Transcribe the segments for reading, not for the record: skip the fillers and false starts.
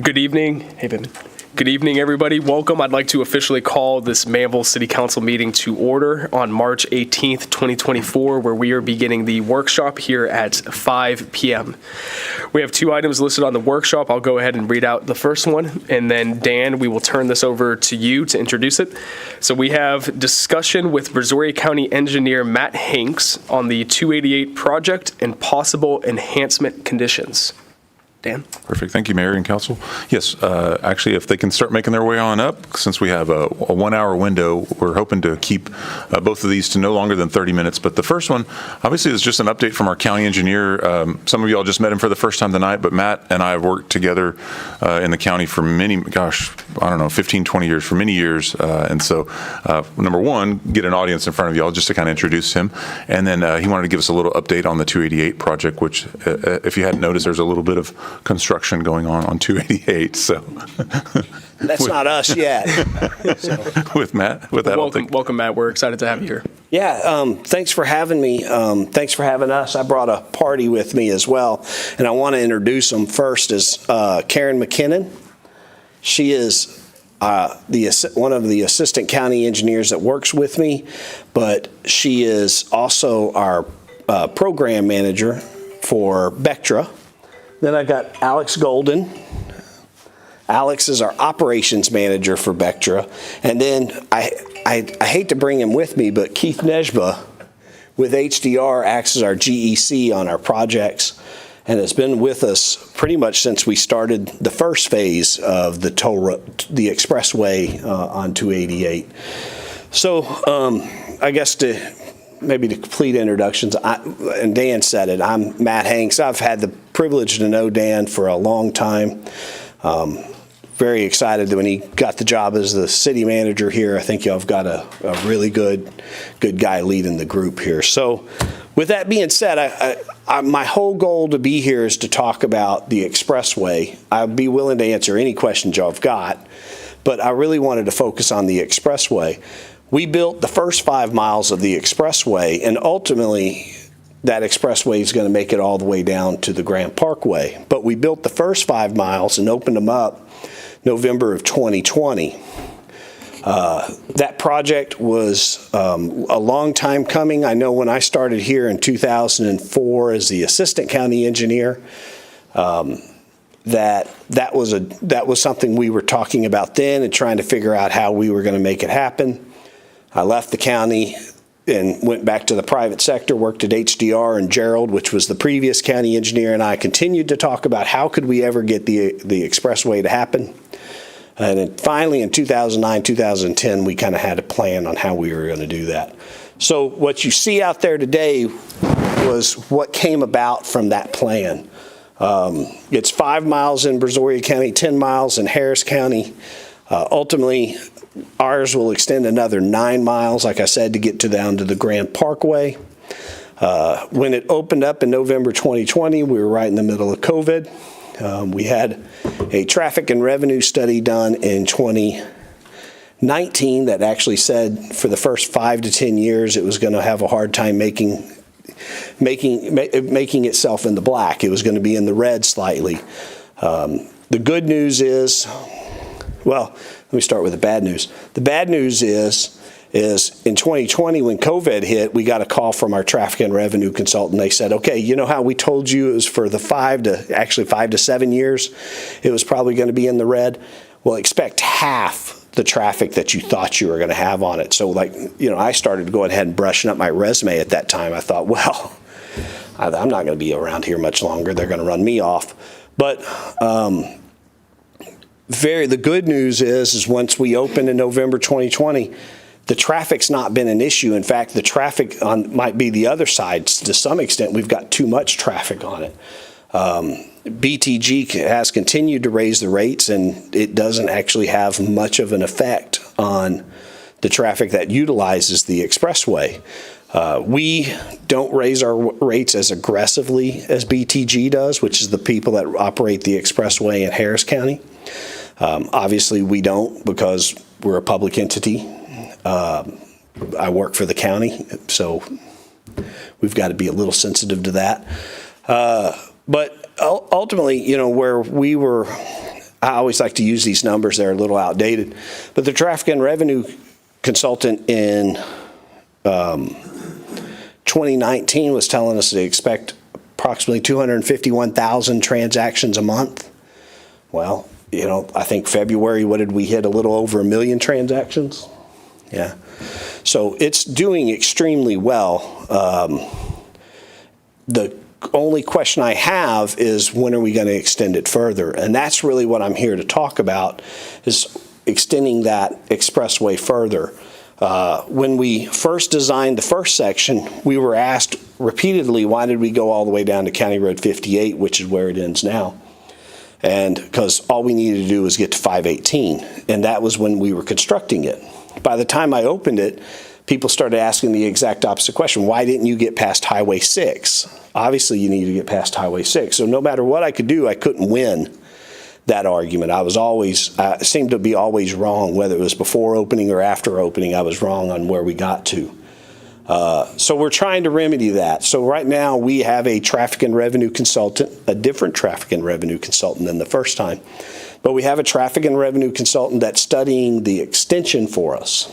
Good evening. Hey, Ben. Good evening, everybody. Welcome. I'd like to officially call this Manvel City Council meeting to order on March 18th, 2024, where we are beginning the workshop here at 5 p.m. We have two items listed on the workshop. I'll go ahead and read out the first one, and then Dan, we will turn this over to you to introduce it. So we have discussion with Brazoria County Engineer Matt Hanks on the 288 project and possible enhancement conditions. Dan? Perfect. Thank you, Mayor and Council. Yes, actually, if they can start making their way on up, since we have a 1 hour window, we're hoping to keep both of these to no longer than 30 minutes. But the first one, obviously, is just an update from our county engineer. Some of y'all just met him for the first time tonight, but Matt and I have worked together in the county for many, 15, 20 years, for many years. And so, number one, get an audience in front of y'all just to kind of introduce him. And then he wanted to give us a little update on the 288 project, which, if you hadn't noticed, there's a little bit of construction going on 288. So that's not us yet. With that, welcome, Matt. We're excited to have you here. Yeah, thanks for having me. Thanks for having us. I brought a party with me as well, and I want to introduce them first as Karen McKinnon. She is one of the assistant county engineers that works with me, but she is also our program manager for Bechtra. Then I got Alex Golden. Alex is our operations manager for Bechtra. And then I hate to bring him with me, but Keith Nejba with HDR acts as our GEC on our projects and has been with us pretty much since we started the first phase of the expressway on 288. So I guess maybe the complete introductions, and Dan said it, I'm Matt Hanks. I've had the privilege to know Dan for a long time. Very excited that when he got the job as the city manager here, I think y'all have got a really good guy leading the group here. So with that being said, my whole goal to be here is to talk about the expressway. I'd be willing to answer any questions y'all have got, but I really wanted to focus on the expressway. We built the first 5 miles of the expressway, and ultimately that expressway is going to make it all the way down to the Grand Parkway. But we built the first 5 miles and opened them up November of 2020. That project was a long time coming. I know when I started here in 2004 as the assistant county engineer, that was something we were talking about then and trying to figure out how we were going to make it happen. I left the county and went back to the private sector, worked at HDR and Gerald, which was the previous county engineer, and I continued to talk about how could we ever get the expressway to happen. And then finally in 2009, 2010, we kind of had a plan on how we were going to do that. So what you see out there today was what came about from that plan. It's 5 miles in Brazoria County, 10 miles in Harris County. Ultimately, ours will extend another 9 miles, like I said, to get down to the Grand Parkway. When it opened up in November 2020, we were right in the middle of COVID. We had a traffic and revenue study done in 2019 that actually said for the first 5 to 10 years it was going to have a hard time making itself in the black. It was going to be in the red slightly. The good news is, well, let me start with the bad news. The bad news is in 2020 when COVID hit, we got a call from our traffic and revenue consultant. They said, okay, you know how we told you it was for the 5 to 7 years, it was probably going to be in the red? Well, expect half the traffic that you thought you were going to have on it. So I started going ahead and brushing up my resume at that time. I thought, well, I'm not going to be around here much longer. They're going to run me off. But the good news is once we opened in November 2020, the traffic's not been an issue. In fact, the traffic might be the other side. To some extent, we've got too much traffic on it. BTG has continued to raise the rates, and it doesn't actually have much of an effect on the traffic that utilizes the expressway. We don't raise our rates as aggressively as BTG does, which is the people that operate the expressway in Harris County. Obviously, we don't because we're a public entity. I work for the county, so we've got to be a little sensitive to that. But ultimately, where we were, I always like to use these numbers. They're a little outdated. But the traffic and revenue consultant in 2019 was telling us they expect approximately 251,000 transactions a month. Well, you know, I think February, what did we hit? A little over 1 million transactions? Yeah. So it's doing extremely well. The only question I have is when are we going to extend it further? And that's really what I'm here to talk about, is extending that expressway further. When we first designed the first section, we were asked repeatedly, why did we go all the way down to County Road 58, which is where it ends now? And because all we needed to do was get to 518, and that was when we were constructing it. By the time I opened it, people started asking the exact opposite question. Why didn't you get past Highway 6? Obviously, you need to get past Highway 6. So no matter what I could do, I couldn't win that argument. I was always, seemed to be always wrong, whether it was before opening or after opening, I was wrong on where we got to. So we're trying to remedy that. So right now we have a traffic and revenue consultant, a different traffic and revenue consultant than the first time. But we have a traffic and revenue consultant that's studying the extension for us,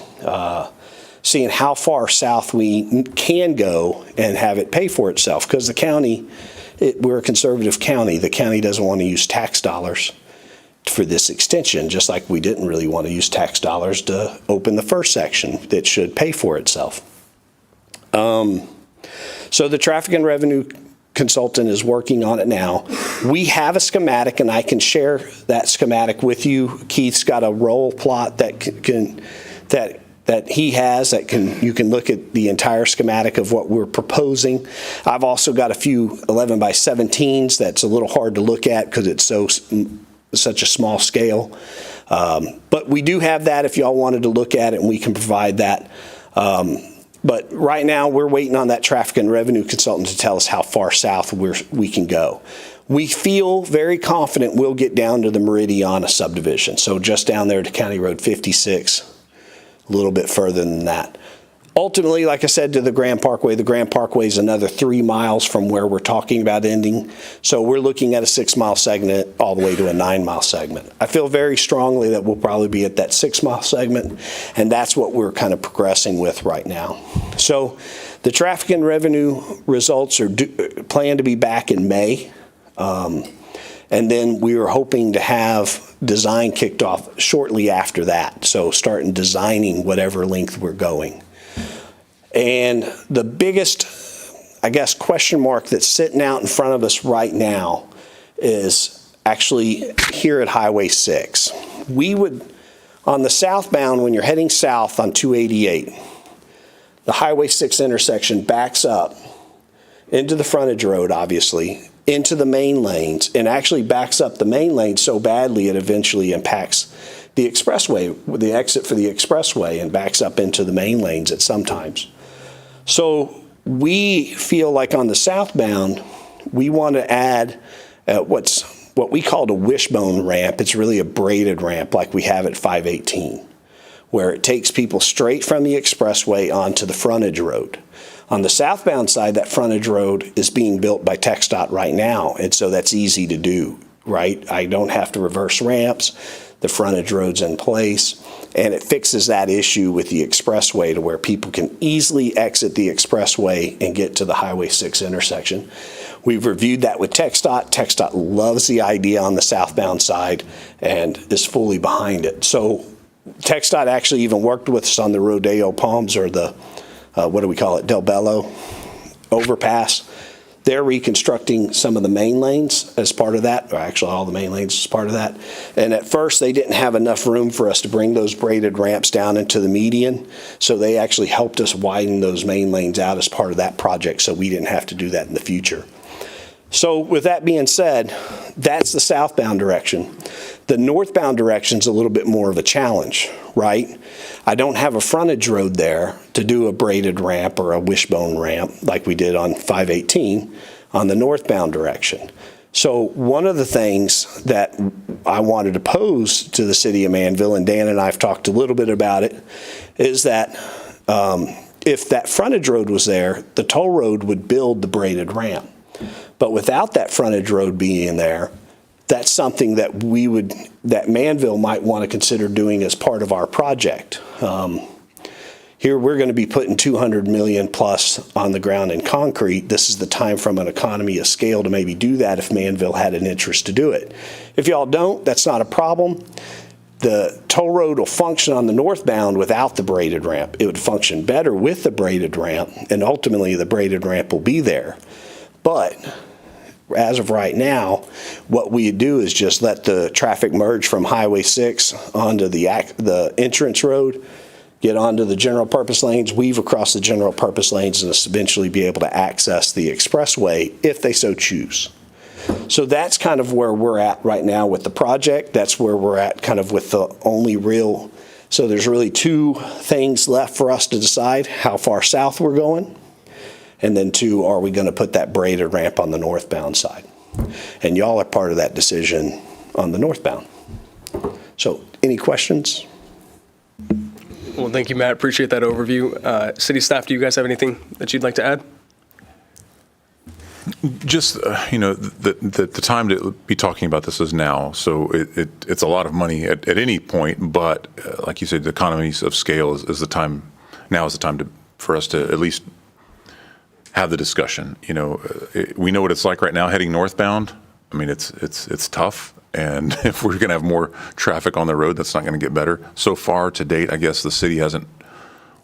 seeing how far south we can go and have it pay for itself. Because the county, we're a conservative county. The county doesn't want to use tax dollars for this extension, just like we didn't really want to use tax dollars to open the first section that should pay for itself. So the traffic and revenue consultant is working on it now. We have a schematic, and I can share that schematic with you. Keith's got a roll plot that he has you can look at the entire schematic of what we're proposing. I've also got a few 11 by 17s that's a little hard to look at because it's such a small scale. But we do have that if y'all wanted to look at it, and we can provide that. But right now, we're waiting on that traffic and revenue consultant to tell us how far south we can go. We feel very confident we'll get down to the Meridiana subdivision, so just down there to County Road 56, a little bit further than that. Ultimately, like I said, to the Grand Parkway. The Grand Parkway is another 3 miles from where we're talking about ending. So we're looking at a 6-mile segment all the way to a 9-mile segment. I feel very strongly that we'll probably be at that 6-mile segment, and that's what we're kind of progressing with right now. So the traffic and revenue results are planned to be back in May. And then we were hoping to have design kicked off shortly after that. So starting designing whatever length we're going. And the biggest, I guess, question mark that's sitting out in front of us right now is actually here at Highway 6. We would, on the southbound, when you're heading south on 288, the Highway 6 intersection backs up into the frontage road, obviously, into the main lanes, and actually backs up the main lane so badly it eventually impacts the expressway, the exit for the expressway, and backs up into the main lanes at some times. So we feel like on the southbound, we want to add what we call a wishbone ramp. It's really a braided ramp like we have at 518, where it takes people straight from the expressway onto the frontage road. On the southbound side, that frontage road is being built by TxDOT right now, and so that's easy to do, right? I don't have to reverse ramps. The frontage road's in place, and it fixes that issue with the expressway to where people can easily exit the expressway and get to the Highway 6 intersection. We've reviewed that with TxDOT. TxDOT loves the idea on the southbound side and is fully behind it. So TxDOT actually even worked with us on the Rodeo Palms, or the, what do we call it, Del Bello overpass. They're reconstructing some of the main lanes as part of that, or actually all the main lanes as part of that. And at first, they didn't have enough room for us to bring those braided ramps down into the median. So they actually helped us widen those main lanes out as part of that project, so we didn't have to do that in the future. So with that being said, that's the southbound direction. The northbound direction is a little bit more of a challenge, right? I don't have a frontage road there to do a braided ramp or a wishbone ramp like we did on 518 on the northbound direction. So one of the things that I wanted to pose to the city of Manvel, and Dan and I have talked a little bit about it, is that if that frontage road was there, the toll road would build the braided ramp. But without that frontage road being there, that's something that that Manvel might want to consider doing as part of our project. Here we're going to be putting 200 million plus on the ground in concrete. This is the time from an economy of scale to maybe do that if Manvel had an interest to do it. If y'all don't, that's not a problem. The toll road will function on the northbound without the braided ramp. It would function better with the braided ramp, and ultimately the braided ramp will be there. But as of right now, what we do is just let the traffic merge from Highway 6 onto the entrance road, get onto the general purpose lanes, weave across the general purpose lanes, and eventually be able to access the expressway if they so choose. So that's kind of where we're at right now with the project. That's where we're at kind of with the only real, so there's really two things left for us to decide: how far south we're going, and then two, are we going to put that braided ramp on the northbound side? And y'all are part of that decision on the northbound. So any questions? Well, thank you, Matt. Appreciate that overview. City staff, do you guys have anything that you'd like to add? Just, the time to be talking about this is now. So it's a lot of money at any point, but like you said, the economies of scale is the time. Now is the time for us to at least have the discussion. We know what it's like right now heading northbound. I mean, it's tough. And if we're going to have more traffic on the road, that's not going to get better. So far to date, I guess the city we haven't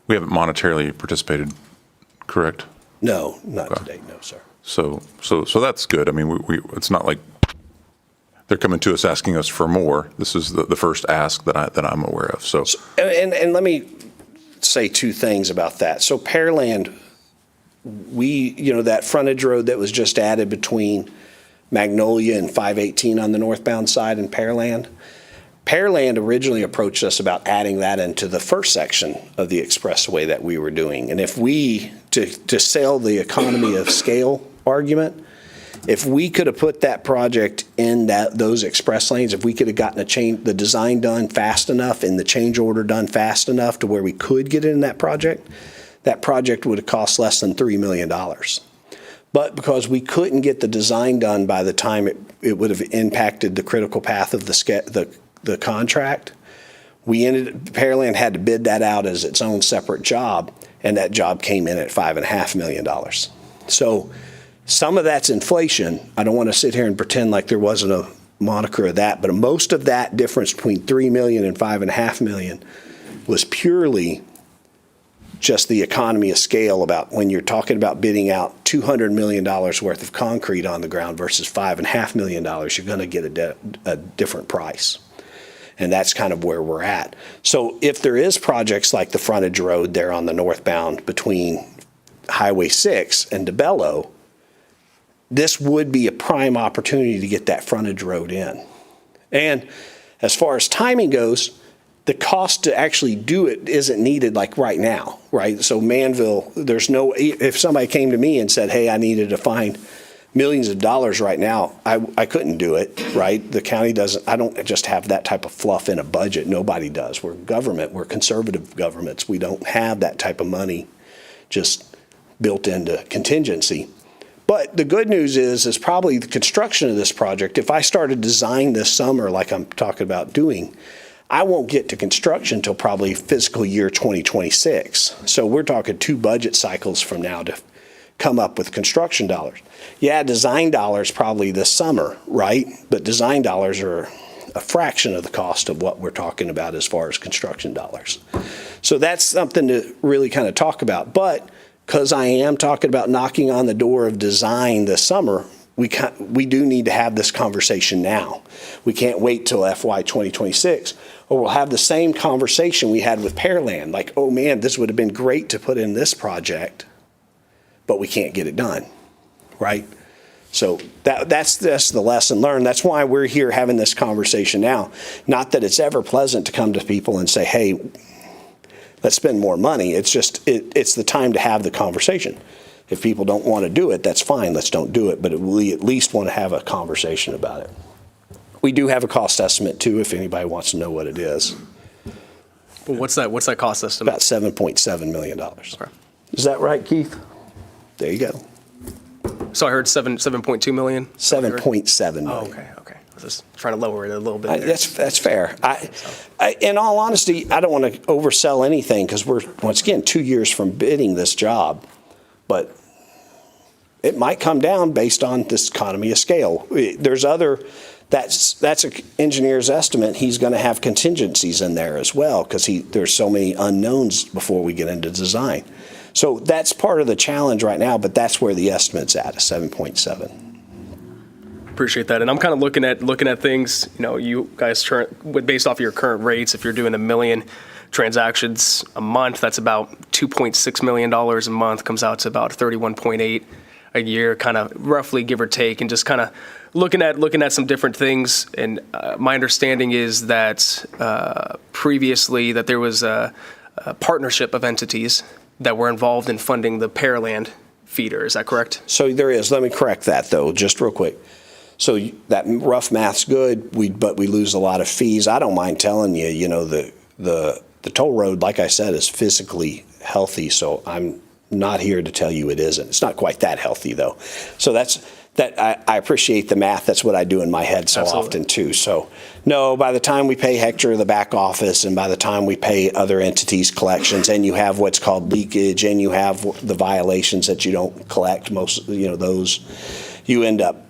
monetarily participated, correct? No, not to date, no, sir. So that's good. I mean, it's not like they're coming to us asking us for more. This is the first ask that I'm aware of. So and let me say two things about that. So Pearland, that frontage road that was just added between Magnolia and 518 on the northbound side in Pearland. Pearland originally approached us about adding that into the first section of the expressway that we were doing. And if to sell the economy of scale argument, if we could have put that project in those express lanes, if we could have gotten the design done fast enough and the change order done fast enough to where we could get in that project would have cost less than $3 million. But because we couldn't get the design done by the time it would have impacted the critical path of the contract, Pearland had to bid that out as its own separate job, and that job came in at $5.5 million. So some of that's inflation. I don't want to sit here and pretend like there wasn't a moniker of that, but most of that difference between $3 million and $5.5 million was purely just the economy of scale about when you're talking about bidding out $200 million worth of concrete on the ground versus $5.5 million, you're going to get a different price. And that's kind of where we're at. So if there is projects like the frontage road there on the northbound between Highway 6 and DeBello, this would be a prime opportunity to get that frontage road in. And as far as timing goes, the cost to actually do it isn't needed like right now, right? So Manvel, if somebody came to me and said, hey, I needed to find millions of dollars right now, I couldn't do it, right? The county I don't just have that type of fluff in a budget. Nobody does. We're government. We're conservative governments. We don't have that type of money just built into contingency. But the good news is probably the construction of this project. If I started design this summer like I'm talking about doing, I won't get to construction until probably fiscal year 2026. So we're talking 2 budget cycles from now to come up with construction dollars. Yeah, design dollars probably this summer, right? But design dollars are a fraction of the cost of what we're talking about as far as construction dollars. So that's something to really kind of talk about. But because I am talking about knocking on the door of design this summer, we do need to have this conversation now. We can't wait till FY 2026, or we'll have the same conversation we had with Pearland, like, oh man, this would have been great to put in this project, but we can't get it done, right? So that's the lesson learned. That's why we're here having this conversation now. Not that it's ever pleasant to come to people and say, hey, let's spend more money. It's just, it's the time to have the conversation. If people don't want to do it, that's fine. Let's don't do it. But we at least want to have a conversation about it. We do have a cost estimate too, if anybody wants to know what it is. Well, what's that cost estimate? About $7.7 million. Okay. Is that right, Keith? There you go. So I heard 7.2 million? 7.7 million. Oh, okay. Just trying to lower it a little bit. That's fair. In all honesty, I don't want to oversell anything because we're, once again, 2 years from bidding this job. But it might come down based on this economy of scale. There's other, that's an engineer's estimate. He's going to have contingencies in there as well because there's so many unknowns before we get into design. So that's part of the challenge right now, but that's where the estimate's at, 7.7. Appreciate that. And I'm kind of looking at things, you guys based off of your current rates, if you're doing 1 million transactions a month, that's about $2.6 million a month, comes out to about 31.8 a year, kind of roughly give or take, and just kind of looking at some different things. And my understanding is that previously that there was a partnership of entities that were involved in funding the Pearland feeder. Is that correct? So there is. Let me correct that though, just real quick. So that rough math's good, but we lose a lot of fees. I don't mind telling you, the toll road, like I said, is physically healthy. So I'm not here to tell you it isn't. It's not quite that healthy though. So I appreciate the math. That's what I do in my head so Absolutely. often too. So no, by the time we pay Hector the back office, and by the time we pay other entities collections, and you have what's called leakage, and you have the violations that you don't collect, most those, you end up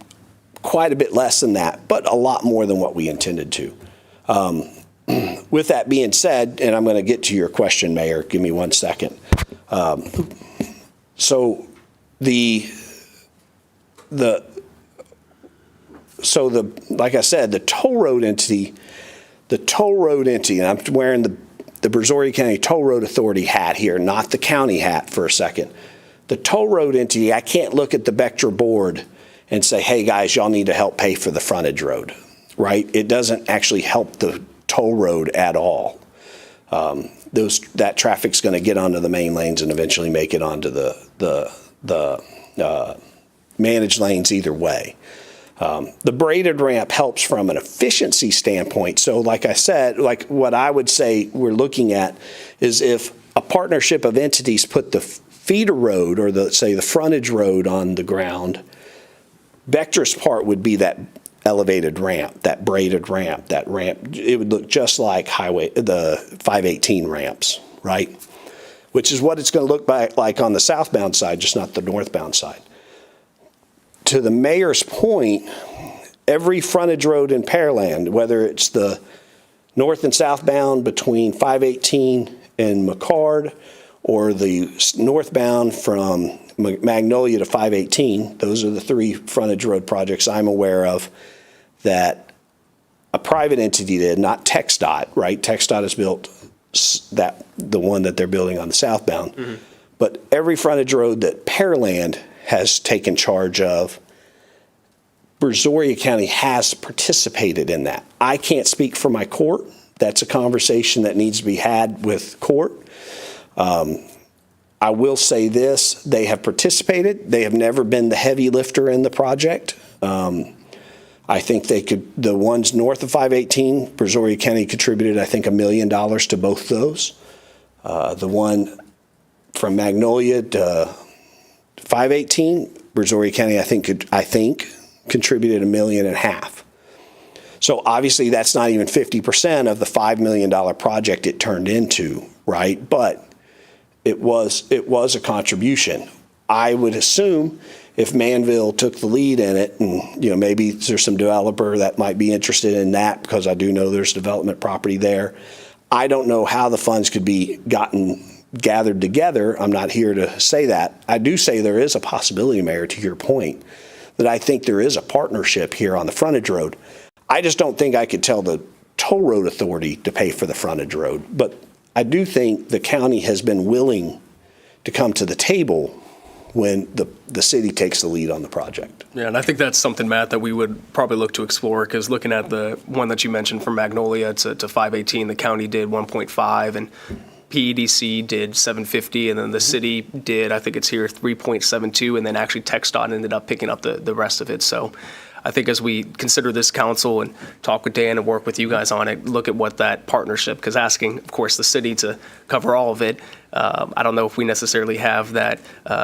quite a bit less than that, but a lot more than what we intended to. With that being said, and I'm going to get to your question, Mayor, give me 1 second. Like I said, the toll road entity, and I'm wearing the Brazoria County Toll Road Authority hat here, not the county hat for a second. The toll road entity, I can't look at the Bechtel board and say, hey guys, y'all need to help pay for the frontage road, right? It doesn't actually help the toll road at all. That traffic's going to get onto the main lanes and eventually make it onto the managed lanes either way. The braided ramp helps from an efficiency standpoint. So like I said, like what I would say we're looking at is if a partnership of entities put the feeder road or the frontage road on the ground, Vector's part would be that elevated ramp, that braided ramp, that ramp. It would look just like the 518 ramps, right? Which is what it's going to look like on the southbound side, just not the northbound side. To the mayor's point, every frontage road in Pearland, whether it's the north and southbound between 518 and McCard, or the northbound from Magnolia to 518, those are the 3 frontage road projects I'm aware of that a private entity did, not TxDOT, right? TxDOT has built the one that they're building on the southbound. Mm-hmm. But every frontage road that Pearland has taken charge of, Brazoria County has participated in that. I can't speak for my court. That's a conversation that needs to be had with court. I will say this, they have participated. They have never been the heavy lifter in the project. I think the ones north of 518, Brazoria County contributed, I think, $1 million to both those. The one from Magnolia to 518, Brazoria County, I think contributed $1.5 million. So obviously that's not even 50% of the $5 million project it turned into, right? But it was a contribution. I would assume if Manvel took the lead in it, and maybe there's some developer that might be interested in that because I do know there's development property there. I don't know how the funds could be gathered together. I'm not here to say that. I do say there is a possibility, Mayor, to your point, that I think there is a partnership here on the frontage road. I just don't think I could tell the toll road authority to pay for the frontage road. But I do think the county has been willing to come to the table when the city takes the lead on the project. Yeah, and I think that's something, Matt, that we would probably look to explore, because looking at the one that you mentioned from Magnolia to 518, the county did 1.5 and PEDC did 750, and then the city did, I think it's here, 3.72, and then actually TxDOT ended up picking up the rest of it. So I think as we consider this council and talk with Dan and work with you guys on it, look at what that partnership, because asking, of course, the city to cover all of it, I don't know if we necessarily have that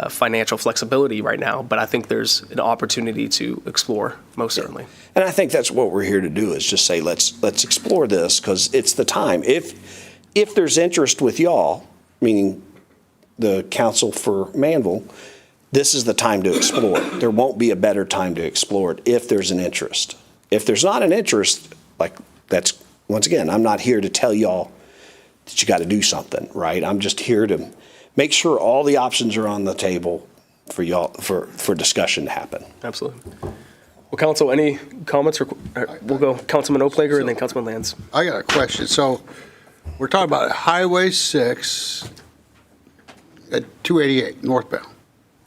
financial flexibility right now, but I think there's an opportunity to explore, most certainly. And I think that's what we're here to do, is just say, let's explore this, because it's the time. If there's interest with y'all, meaning the council for Manvel, this is the time to explore it. There won't be a better time to explore it if there's an interest. If there's not an interest, like, that's, once again, I'm not here to tell y'all that you got to do something, right? I'm just here to make sure all the options are on the table for y'all, for discussion to happen. Absolutely. Well, council, any comments? We'll go Councilman Oplager and then Councilman Lands. I got a question. So we're talking about Highway 6 at 288 northbound,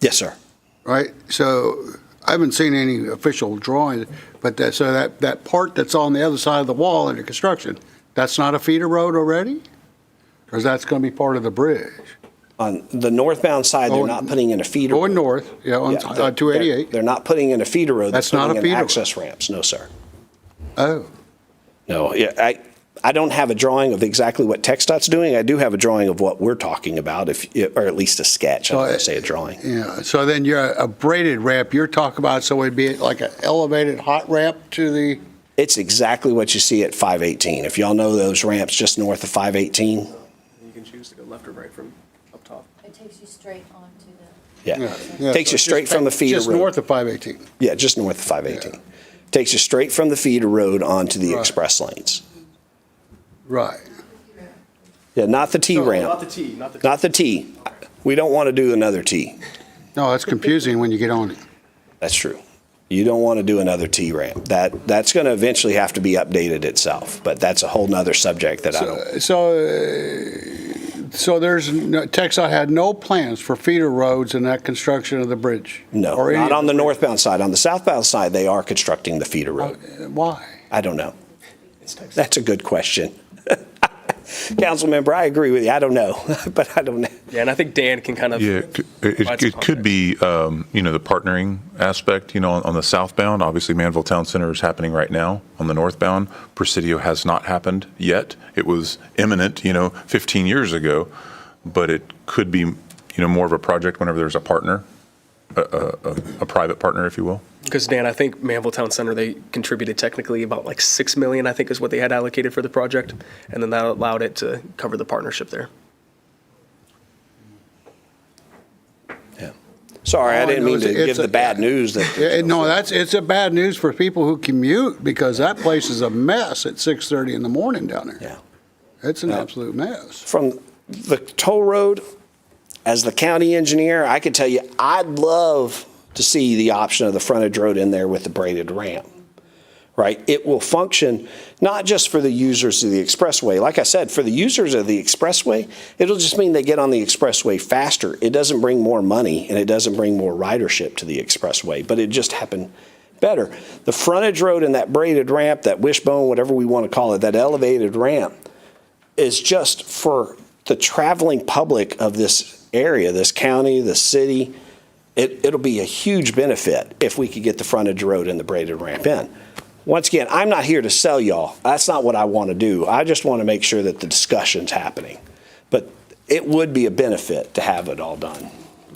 Yes, sir. right? So I haven't seen any official drawings, but that part that's on the other side of the wall under construction, that's not a feeder road already? Or is that going to be part of the bridge? On the northbound side, they're not putting in a feeder road. Going north, on Yeah, 288. They're not putting in a feeder road. That's They're not a putting in feeder road. access ramps. No, sir. Oh, No, yeah, I don't have a drawing of exactly what TxDOT's doing. I do have a drawing of what we're talking about, or at least a sketch. I don't want to say a drawing. yeah. So then you're a braided ramp you're talking about, so it'd be like an elevated hot ramp to the, It's exactly what you see at 518. If y'all know those ramps just north of 518, You can choose to go left or right from up top. It takes you straight onto the. yeah. Takes you straight from the feeder just road. north of 518. Yeah, just north of 518. Takes you straight from the feeder road onto the Right. express lanes. Right. Yeah, not the T ramp. Not the T, not the T. Not the T. We don't want to do another T. No, that's confusing when you get on it. That's true. You don't want to do another T ramp. That's going to eventually have to be updated itself, but that's a whole nother subject that I don't. So there's, TxDOT had no plans for feeder roads in that construction of the bridge? No, Or any not of on the northbound side. On the southbound side, they are constructing the feeder road. Why? I don't know. That's a good question. Council member, I agree with you. I don't know, but I don't know. Yeah, and I think Dan can kind of. Yeah, it could be, the partnering aspect, on the southbound. Obviously, Manvel Town Center is happening right now. On the northbound, Presidio has not happened yet. It was imminent, 15 years ago, but it could be, more of a project whenever there's a partner, a private partner, if you will. Because Dan, I think Manvel Town Center, they contributed technically about like $6 million, I think is what they had allocated for the project. And then that allowed it to cover the partnership there. Yeah. Sorry, I didn't mean to give the bad news that. No, it's a bad news for people who commute, because that place is a mess at 6:30 in the morning down there. Yeah. It's an absolute mess. From the toll road, as the county engineer, I could tell you, I'd love to see the option of the frontage road in there with the braided ramp, right? It will function not just for the users of the expressway. Like I said, for the users of the expressway, it'll just mean they get on the expressway faster. It doesn't bring more money, and it doesn't bring more ridership to the expressway, but it just happened better. The frontage road and that braided ramp, that wishbone, whatever we want to call it, that elevated ramp, is just for the traveling public of this area, this county, the city. It'll be a huge benefit if we could get the frontage road and the braided ramp in. Once again, I'm not here to sell y'all. That's not what I want to do. I just want to make sure that the discussion's happening. But it would be a benefit to have it all done.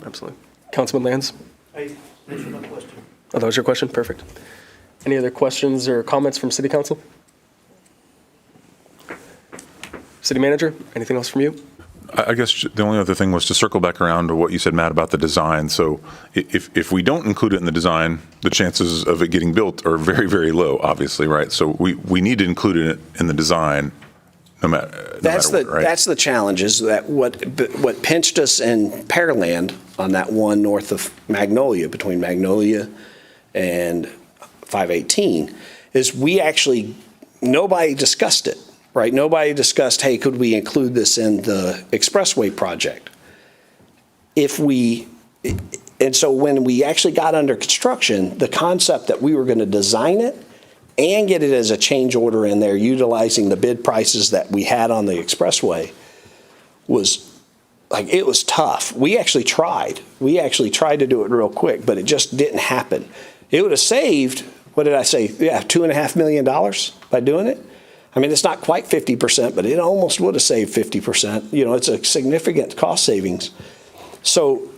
Absolutely. Councilman Lands? Hey, that's my question. Oh, that was your question? Perfect. Any other questions or comments from City Council? City Manager, anything else from you? I guess the only other thing was to circle back around to what you said, Matt, about the design. So if we don't include it in the design, the chances of it getting built are very, very low, obviously, right? So we need to include it in the design no matter what, right? That's the challenge, is that what pinched us in Pearland on that one north of Magnolia, between Magnolia and 518, is nobody discussed it. Right, nobody discussed, hey, could we include this in the expressway project? And so when we actually got under construction, the concept that we were going to design it and get it as a change order in there, utilizing the bid prices that we had on the expressway, it was tough. We actually tried to do it real quick, but it just didn't happen. It would have saved what did I say? Yeah, $2.5 million by doing it. I mean, it's not quite 50%, but it almost would have saved 50%. You know, it's a significant cost savings. So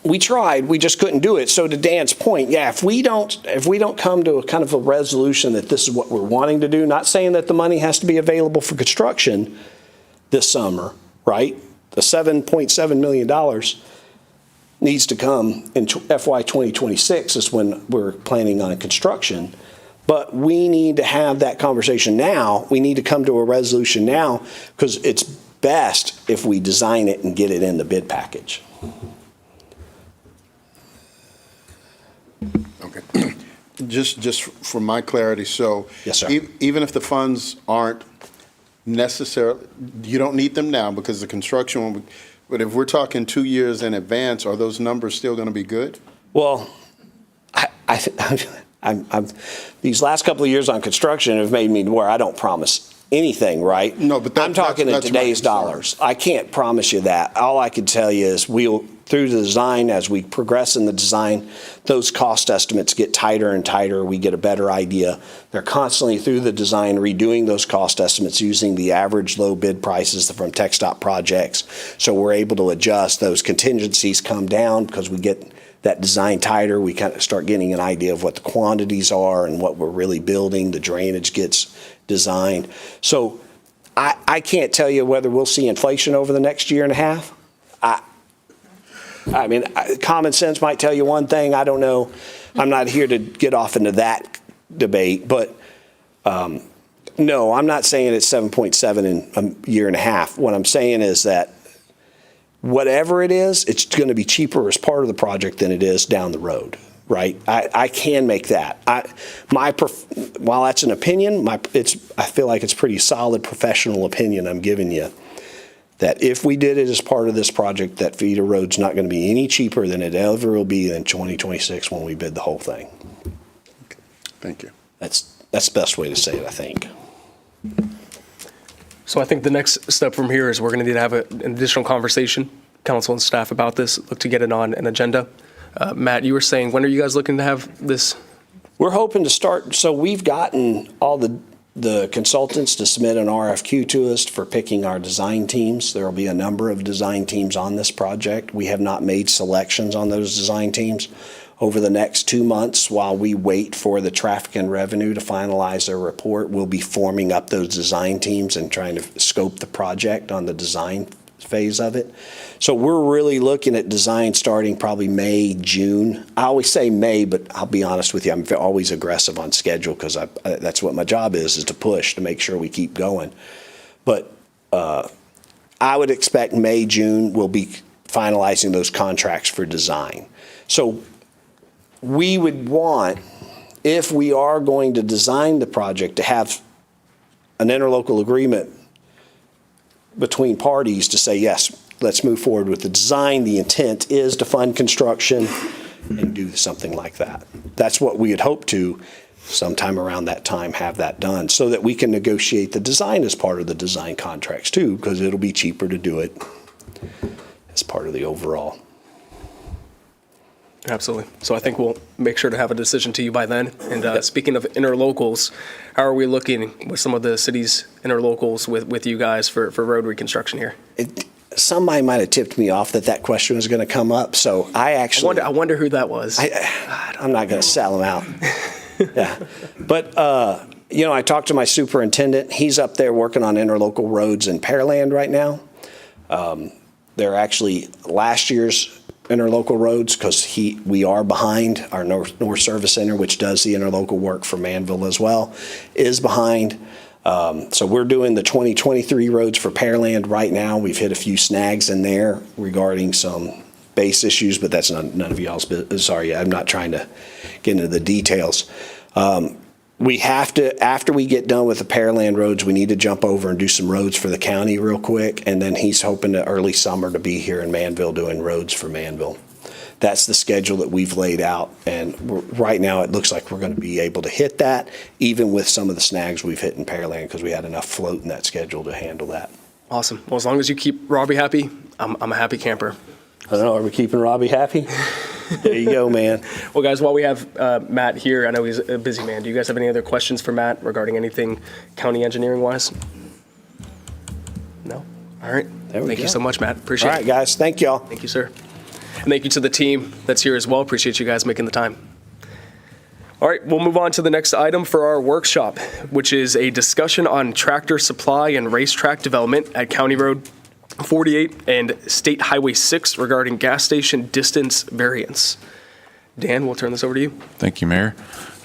we tried, we just couldn't do it. So to Dan's point, yeah, if we don't come to a kind of a resolution that this is what we're wanting to do, not saying that the money has to be available for construction this summer, right? The $7.7 million needs to come in FY 2026 is when we're planning on construction. But we need to have that conversation now. We need to come to a resolution now because it's best if we design it and get it in the bid package. Okay. Just for my clarity, so Yes, sir. Even if the funds aren't necessarily, you don't need them now because the construction, but if we're talking 2 years in advance, are those numbers still going to be good? Well, I'm these last couple of years on construction have made me where I don't promise anything, right? No, but I'm talking in that's today's my concern. dollars. I can't promise you that. All I can tell you is we'll, through the design, as we progress in the design, those cost estimates get tighter and tighter. We get a better idea. They're constantly through the design redoing those cost estimates using the average low bid prices from TxDOT projects. So we're able to adjust. Those contingencies come down because we get that design tighter. We kind of start getting an idea of what the quantities are and what we're really building. The drainage gets designed. So I can't tell you whether we'll see inflation over the next year and a half. I mean, common sense might tell you one thing. I don't know. I'm not here to get off into that debate, but no, I'm not saying it's 7.7 in a year and a half. What I'm saying is that whatever it is, it's going to be cheaper as part of the project than it is down the road, right? I can make that. While that's an opinion, I feel like it's pretty solid professional opinion I'm giving you, that if we did it as part of this project, that feeder road's not going to be any cheaper than it ever will be in 2026 when we bid the whole thing. Thank you. That's the best way to say it, I think. So I think the next step from here is we're going to need to have an additional conversation, council and staff, about this, look to get it on an agenda. Matt, you were saying, when are you guys looking to have this? We're hoping to start, so we've gotten all the consultants to submit an RFQ to us for picking our design teams. There will be a number of design teams on this project. We have not made selections on those design teams. Over the next 2 months, while we wait for the traffic and revenue to finalize their report, we'll be forming up those design teams and trying to scope the project on the design phase of it. So we're really looking at design starting probably May, June. I always say May, but I'll be honest with you, I'm always aggressive on schedule because that's what my job is to push, to make sure we keep going. But I would expect May, June, we'll be finalizing those contracts for design. So we would want, if we are going to design the project, to have an interlocal agreement between parties to say, yes, let's move forward with the design. The intent is to fund construction and do something like that. That's what we had hoped to, sometime around that time, have that done so that we can negotiate the design as part of the design contracts too, because it'll be cheaper to do it as part of the overall. Absolutely. So I think we'll make sure to have a decision to you by then. And speaking of interlocals, how are we looking with some of the city's interlocals with you guys for road reconstruction here? Somebody might have tipped me off that question was going to come up, so I wonder who that was. I'm not going to sell them out. Yeah. But, I talked to my superintendent. He's up there working on interlocal roads in Pearland right now. They're actually last year's interlocal roads because we are behind. Our North Service Center, which does the interlocal work for Manvel as well, is behind. So we're doing the 2023 roads for Pearland right now. We've hit a few snags in there regarding some base issues, but that's none of y'all's business. Sorry, I'm not trying to get into the details. We have to, after we get done with the Pearland roads, we need to jump over and do some roads for the county real quick. And then he's hoping to early summer to be here in Manvel doing roads for Manvel. That's the schedule that we've laid out. And right now it looks like we're going to be able to hit that, even with some of the snags we've hit in Pearland, because we had enough float in that schedule to handle that. Awesome. Well, as long as you keep Robbie happy, I'm a happy camper. I don't know, are we keeping Robbie happy? There you go, man. Well, guys, while we have Matt here, I know he's a busy man. Do you guys have any other questions for Matt regarding anything county engineering-wise? No? All right. There we Thank go. you so much, Matt. Appreciate All it. right, guys. Thank y'all. Thank you, sir. And thank you to the team that's here as well. Appreciate you guys making the time. All right, we'll move on to the next item for our workshop, which is a discussion on tractor supply and racetrack development at County Road 48 and State Highway 6 regarding gas station distance variance. Dan, we'll turn this over to you. Thank you, Mayor.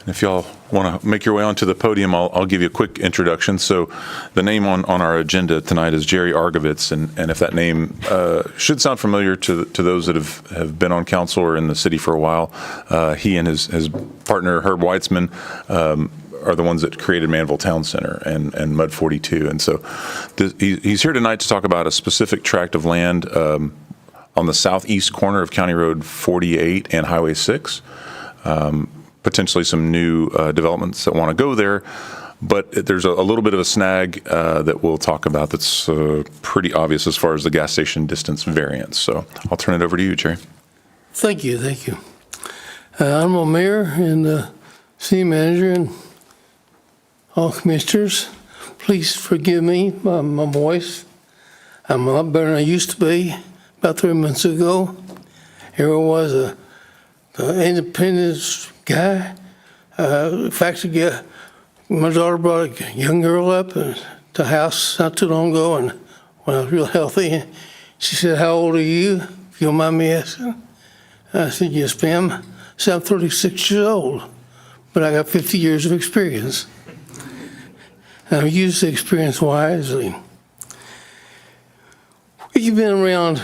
And if y'all want to make your way onto the podium, I'll give you a quick introduction. So the name on our agenda tonight is Jerry Argovitz, and if that name should sound familiar to those that have been on council or in the city for a while, he and his partner, Herb Weitzman, are the ones that created Manvel Town Center and Mud 42. And so he's here tonight to talk about a specific tract of land on the southeast corner of County Road 48 and Highway 6. Potentially some new developments that want to go there, but there's a little bit of a snag that we'll talk about that's pretty obvious as far as the gas station distance variance. So I'll turn it over to you, Jerry. Thank you. I'm a mayor and city manager and all commissioners. Please forgive me, my voice. I'm a lot better than I used to be about 3 months ago. Here I was, an independent guy, factory guy. My daughter brought a young girl up to the house not too long ago, and when I was real healthy, she said, "How old are you, if you don't mind me asking?" I said, "Yes, ma'am." I said, "I'm 36 years old, but I got 50 years of experience." And I've used the experience wisely. You've been around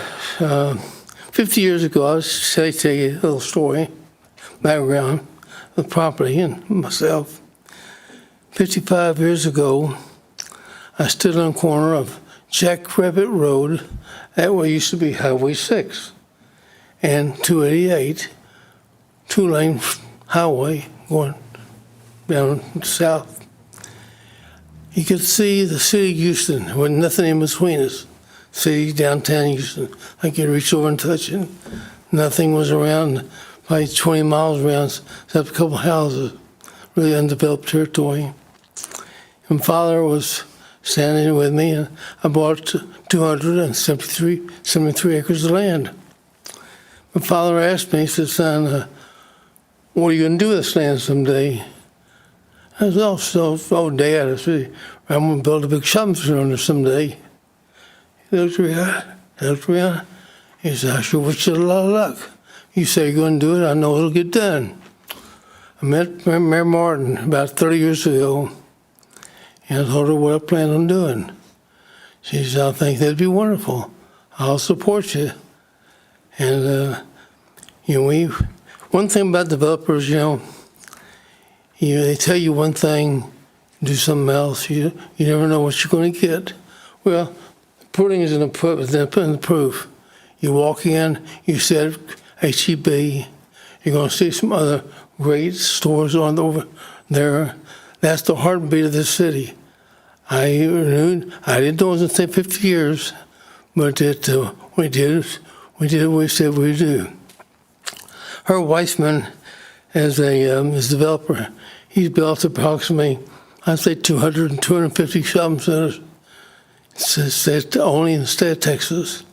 50 years ago. I'll tell you a little story, background of the property and myself. 55 years ago, I stood on the corner of Jack Rabbit Road, that way used to be Highway 6, and 288, two-lane highway going down south. You could see the city of Houston with nothing in between us. City, downtown Houston, I could reach over and touch it. Nothing was around, probably 20 miles around, except a couple houses, really undeveloped territory. And Father was standing with me, and I bought 273 acres of land. My father asked me, he said, "Son, what are you going to do with this land someday?" I said, "Oh, Dad," I said, "I'm going to build a big shopping center on there someday." He looked around. He said, "I sure wish you a lot of luck. You say you're going to do it, I know it'll get done." I met Mayor Martin about 30 years ago, and I told her what I plan on doing. She said, "I think that'd be wonderful. I'll support you." And, one thing about developers, they tell you one thing, do something else. You never know what you're going to get. Well, pudding is in the proof. You walk in, you said HEB, you're going to see some other great stores on over there. That's the heartbeat of this city. I didn't know it was going to take 50 years, but we did what we said we'd do. Herb Weitzman, as a developer, he's built approximately, I'd say 250 shopping centers. It's only in the state of Texas.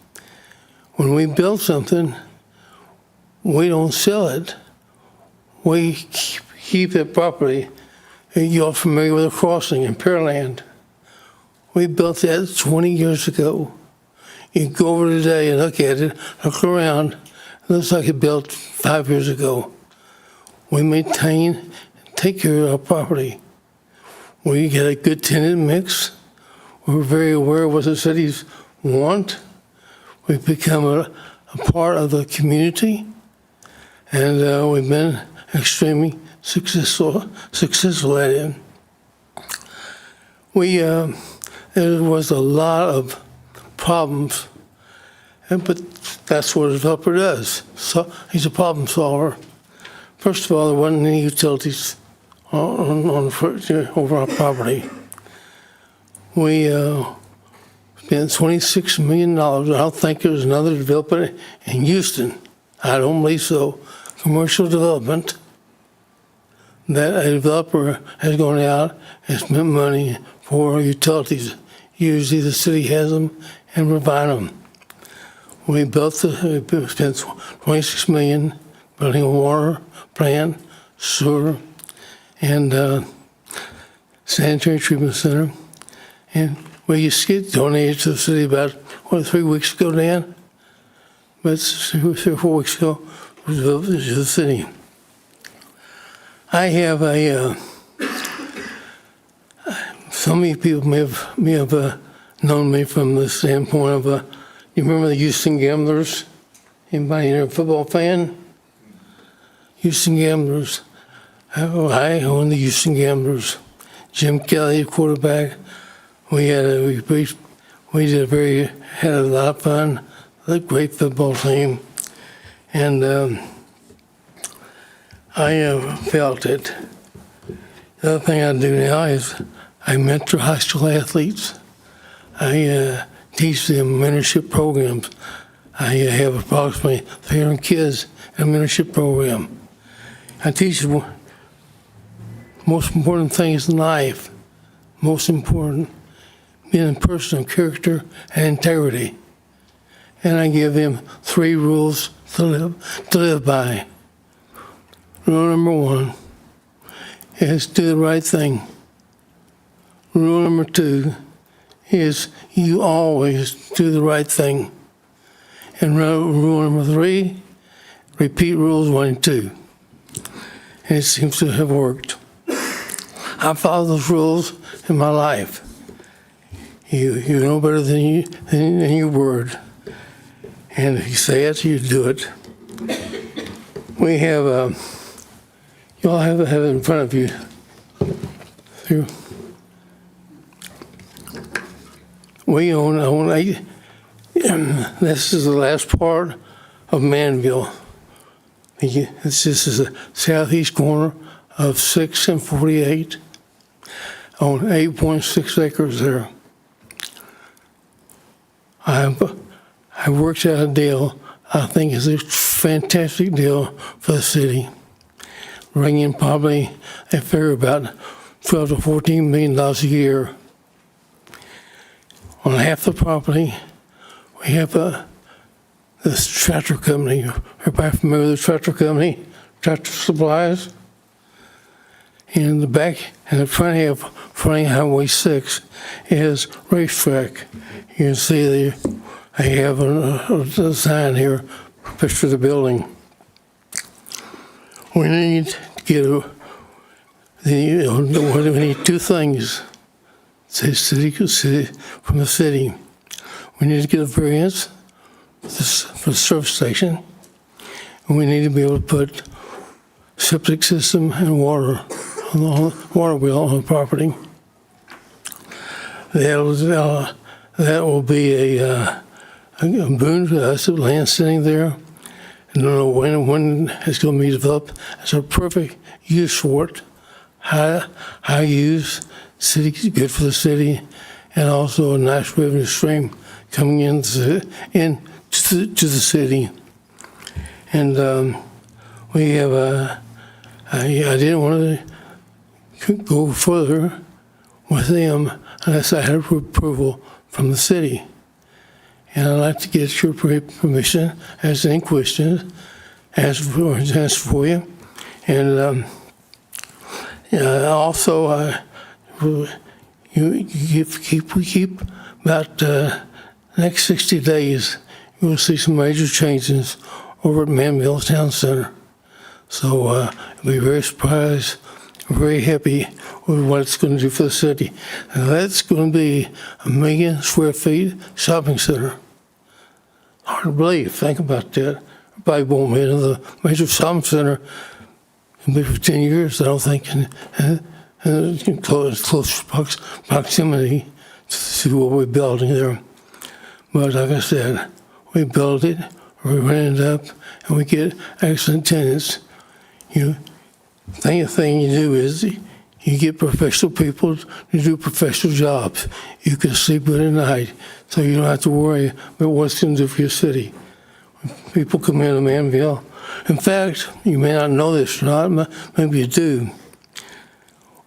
When we build something, we don't sell it. We keep it property. You're familiar with the crossing in Pearland. We built that 20 years ago. You go over today and look at it, look around. It looks like it built 5 years ago. We maintain, take care of our property. We get a good tenant mix. We're very aware of what the cities want. We've become a part of the community, and we've been extremely successful at it. There was a lot of problems, but that's what a developer does. So he's a problem solver. First of all, there wasn't any utilities over our property. We spent $26 million. I don't think there's another developer in Houston. I don't believe so. commercial development that a developer has gone out and spent money for utilities. Usually the city has them and provide them. We spent $26 million building a water plant, sewer, and sanitary treatment center. And we just get donated to the city about, 3 weeks ago, Dan? But 3 or 4 weeks ago, it was to the city. I have some of you people may have known me from the standpoint of, you remember the Houston Gamblers? Anybody here a football fan? Houston Gamblers. I own the Houston Gamblers. Jim Kelly, quarterback. We had a lot of fun. A great football team, and I felt it. The other thing I do now is I mentor high school athletes. I teach them mentorship programs. I have approximately 300 kids in a mentorship program. I teach them most important things in life. Most important, being a person of character and integrity. And I give them 3 rules to live by. Rule number 1 is do the right thing. Rule number 2 is you always do the right thing. And rule number 3, repeat rules 1 and 2. And it seems to have worked. I follow those rules in my life. You know better than your word. And if you say it, you do it. We have, you all have it in front of you. We own 8, this is the last part of Manvel. This is the southeast corner of 6 and 48. I own 8.6 acres there. I worked out a deal I think is a fantastic deal for the city, bringing probably I figure about $12 to $14 million a year. On half the property, we have this tractor company. Everybody familiar with the tractor company? Tractor Supplies. In the back and the front half, front of Highway 6 is racetrack. You can see they have a sign here, picture of the building. We need to get we need 2 things from the city. We need to get a variance for the service station, and we need to be able to put septic system and water on the water wheel on the property. That will be a boon to us, the land sitting there. I don't know when it's going to be developed. It's a perfect use for it. High use, city good for the city, and also a nice revenue stream coming into the city. And we have I didn't want to go further with them unless I had approval from the city. And I'd like to get your permission, ask any questions, ask for you. And also, we keep about next 60 days, you will see some major changes over at Manvel Town Center. So I'll be very surprised, very happy with what it's going to do for the city. And that's going to be 1 million square feet shopping center. Hard to believe. Think about that. Everybody won't be in the major shopping center. It'll be for 10 years, I don't think, in close proximity to what we're building there. But like I said, we build it, we rent it up, and we get excellent tenants. The thing you do is you get professional people to do professional jobs. You can sleep good at night, so you don't have to worry about what it's going to do for your city. When people come into Manvel, In fact, you may not know this or not, maybe you do.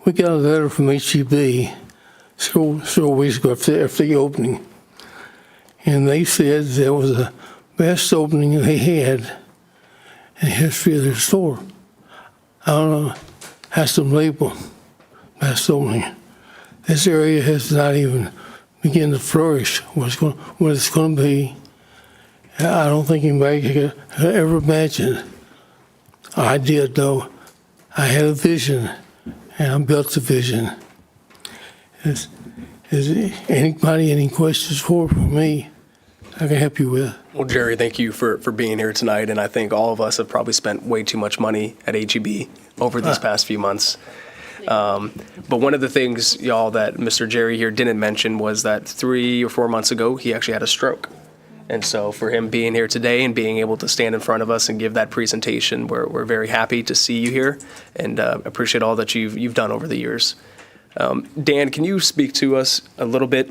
We got a letter from HEB several weeks ago after the opening, and they said there was the best opening they had in the history of their store. I don't know, has some label, best opening. This area has not even begun to flourish what it's going to be. I don't think anybody could ever imagine. I did, though. I had a vision, and I built the vision. Is anybody any questions for me I can help you with? Well, Jerry, thank you for being here tonight, and I think all of us have probably spent way too much money at HEB over these past few months. But one of the things, y'all, that Mr. Jerry here didn't mention was that 3 or 4 months ago, he actually had a stroke. And so for him being here today and being able to stand in front of us and give that presentation, we're very happy to see you here and appreciate all that you've done over the years. Dan, can you speak to us a little bit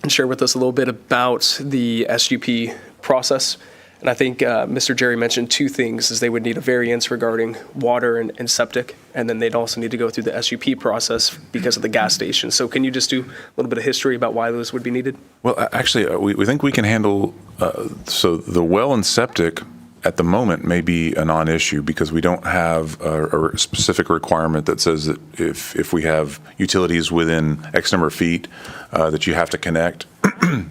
and share with us a little bit about the SUP process? And I think Mr. Jerry mentioned two things, is they would need a variance regarding water and septic, and then they'd also need to go through the SUP process because of the gas station. So can you just do a little bit of history about why those would be needed? Well, actually, we think we can handle, so the well and septic at the moment may be a non-issue because we don't have a specific requirement that says that if we have utilities within X number of feet, that you have to connect.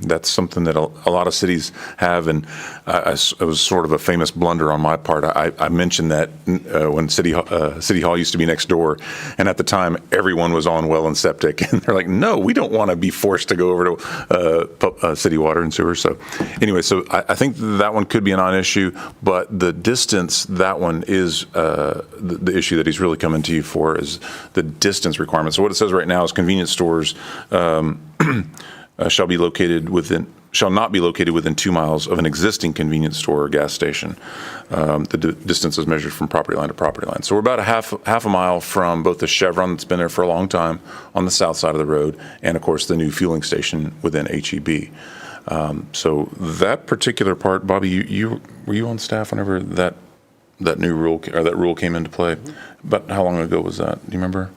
That's something that a lot of cities have, and it was sort of a famous blunder on my part. I mentioned that when City Hall used to be next door, and at the time everyone was on well and septic, and they're like, "No, we don't want to be forced to go over to city water and sewer." So, anyway, so I think that one could be a non-issue, but the distance, that one is the issue that he's really coming to you for, is the distance requirement. So what it says right now is convenience stores shall not be located within 2 miles of an existing convenience store or gas station. The distance is measured from property line to property line. So we're about a half a mile from both the Chevron that's been there for a long time on the south side of the road, and of course the new fueling station within HEB. So that particular part, Bobby, were you on staff whenever that new rule or that rule came into play? But how long ago was that? Do you remember?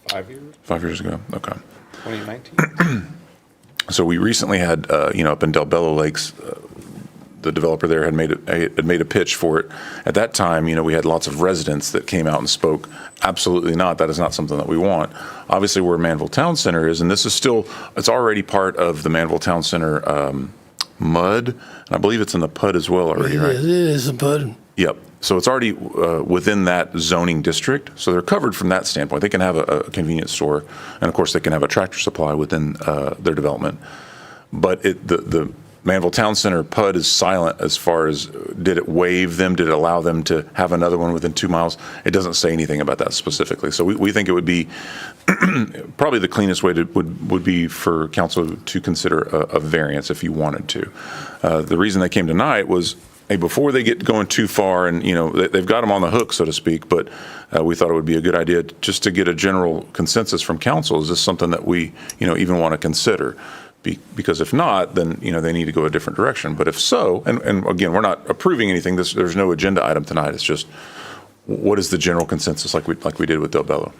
5 years. 5 years ago. Okay. 2019. So we recently had, up in Del Bello Lakes, the developer there had made a pitch for it. At that time, we had lots of residents that came out and spoke. Absolutely not. That is not something that we want. Obviously, where Manvel Town Center is, and this is it's already part of the Manvel Town Center MUD, and I believe it's in the PUD as well already, right? It is a PUD. Yep. So it's already within that zoning district. So they're covered from that standpoint. They can have a convenience store, and of course they can have a Tractor Supply within their development. But the Manvel Town Center PUD is silent as far as, did it waive them? Did it allow them to have another one within 2 miles? It doesn't say anything about that specifically. So we think it would be probably the cleanest way would be for council to consider a variance if you wanted to. The reason they came tonight was, hey, before they get going too far, and they've got them on the hook, so to speak, but we thought it would be a good idea just to get a general consensus from council. Is this something that we even want to consider? Because if not, then they need to go a different direction. But if so, and again, we're not approving anything. There's no agenda item tonight. It's just, what is the general consensus, like we did with Del Bello?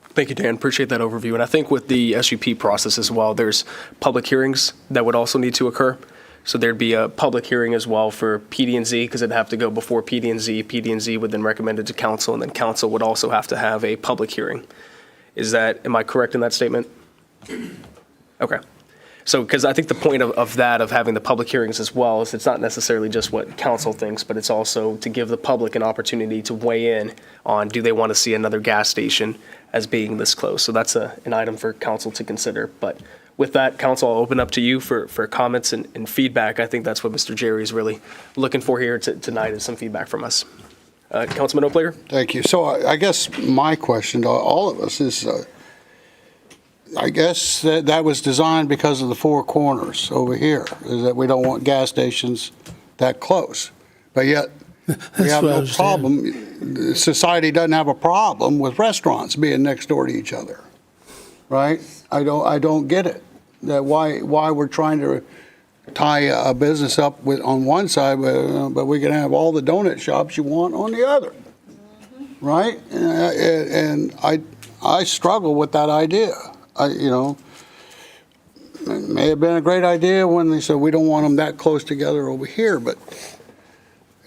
Thank you, Dan. Appreciate that overview. And I think with the SUP process as well, there's public hearings that would also need to occur. So there'd be a public hearing as well for PD&Z, because it'd have to go before PD&Z. PD&Z would then recommend it to council, and then council would also have to have a public hearing. Am I correct in that statement? Okay. So, because I think the point of having the public hearings as well is it's not necessarily just what council thinks, but it's also to give the public an opportunity to weigh in on, do they want to see another gas station as being this close? So that's an item for council to consider. But with that, council, I'll open up to you for comments and feedback. I think that's what Mr. Jerry is really looking for here tonight, is some feedback from us. Councilman Oplager? Thank you. So I guess my question to all of us is, I guess that was designed because of the four corners over here, is that we don't want gas stations that close. But yet, we have no problem, society doesn't have a problem with restaurants being next door to each other, right? I don't get it. That why we're trying to tie a business up with, on one side, but we can have all the donut shops you want on the other, right? And I struggle with that idea. It may have been a great idea when they said we don't want them that close together over here, but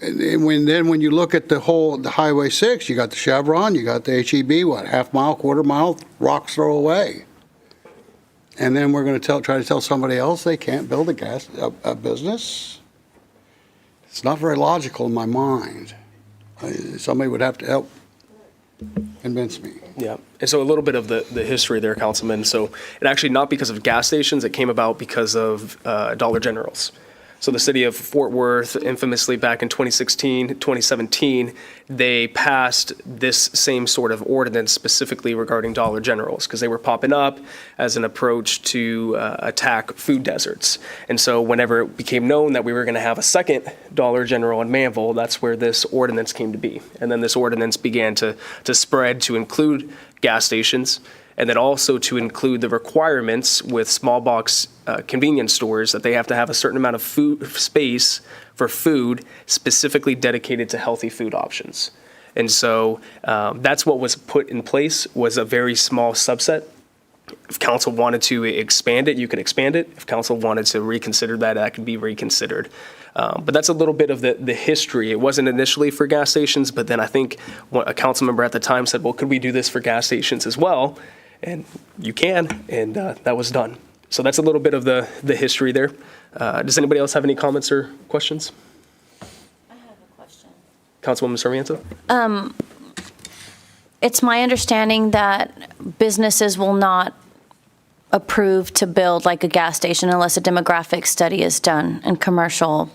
when you look at the Highway 6, you got the Chevron, you got the HEB, half mile, quarter mile, rocks throw away. And then we're going to try to tell somebody else they can't build a business. It's not very logical in my mind. Somebody would have to help convince me. Yeah. And so a little bit of the history there, Councilman. So it actually not because of gas stations, it came about because of Dollar Generals. So the city of Fort Worth, infamously back in 2016, 2017, they passed this same sort of ordinance specifically regarding Dollar Generals because they were popping up as an approach to attack food deserts. And so whenever it became known that we were going to have a second Dollar General in Manvel, that's where this ordinance came to be. And then this ordinance began to spread to include gas stations, and then also to include the requirements with small box convenience stores that they have to have a certain amount of food space for food specifically dedicated to healthy food options. And so that's what was put in place, was a very small subset. If council wanted to expand it, you could expand it. If council wanted to reconsider that, that could be reconsidered. But that's a little bit of the history. It wasn't initially for gas stations, but then I think a council member at the time said, well, could we do this for gas stations as well? And you can, and that was done. So that's a little bit of the history there. Does anybody else have any comments or questions? I have a question. Councilwoman Sarmiento? It's my understanding that businesses will not approve to build like a gas station unless a demographic study is done in commercial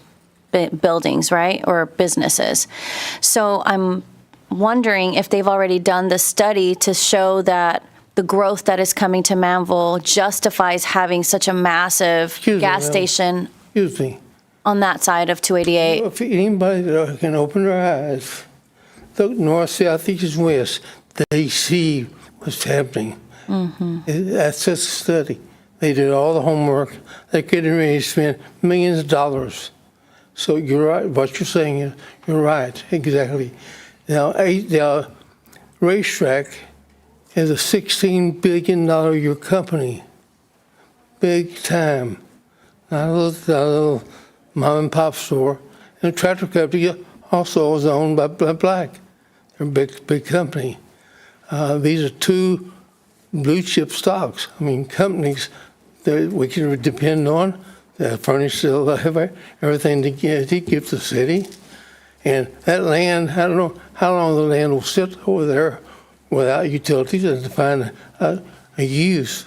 buildings, right, or businesses. So I'm wondering if they've already done the study to show that the growth that is coming to Manvel justifies having such a massive gas station on that side of 288. If anybody that can open their eyes, look north, south, east, and west, they see what's happening. That's just a study. They did all the homework. They're getting ready to spend millions of dollars. So you're right. What you're saying is you're right. Exactly. Now, the racetrack is a $16 billion a year company. Big time. Not a little mom and pop store. And the tractor company also is owned by Black. They're a big company. These are two blue chip stocks. I mean, companies that we can depend on. They furnish everything to give the city. And that land, I don't know how long the land will sit over there without utilities and to find a use.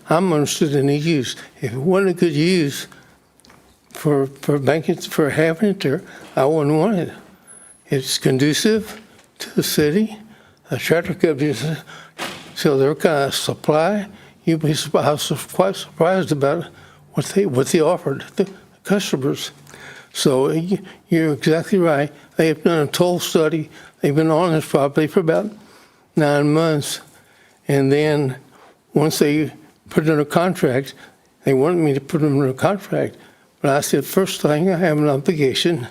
I'm interested in the use. If it wasn't a good use for banking, for having it there, I wouldn't want it. It's conducive to the city. The tractor companies sell their kind of supply. You'd be quite surprised about what they offered the customers. So you're exactly right. They have done a toll study. They've been on this property for about 9 months. And then once they put it under contract, they wanted me to put them under contract. But I said, first thing, I have an obligation to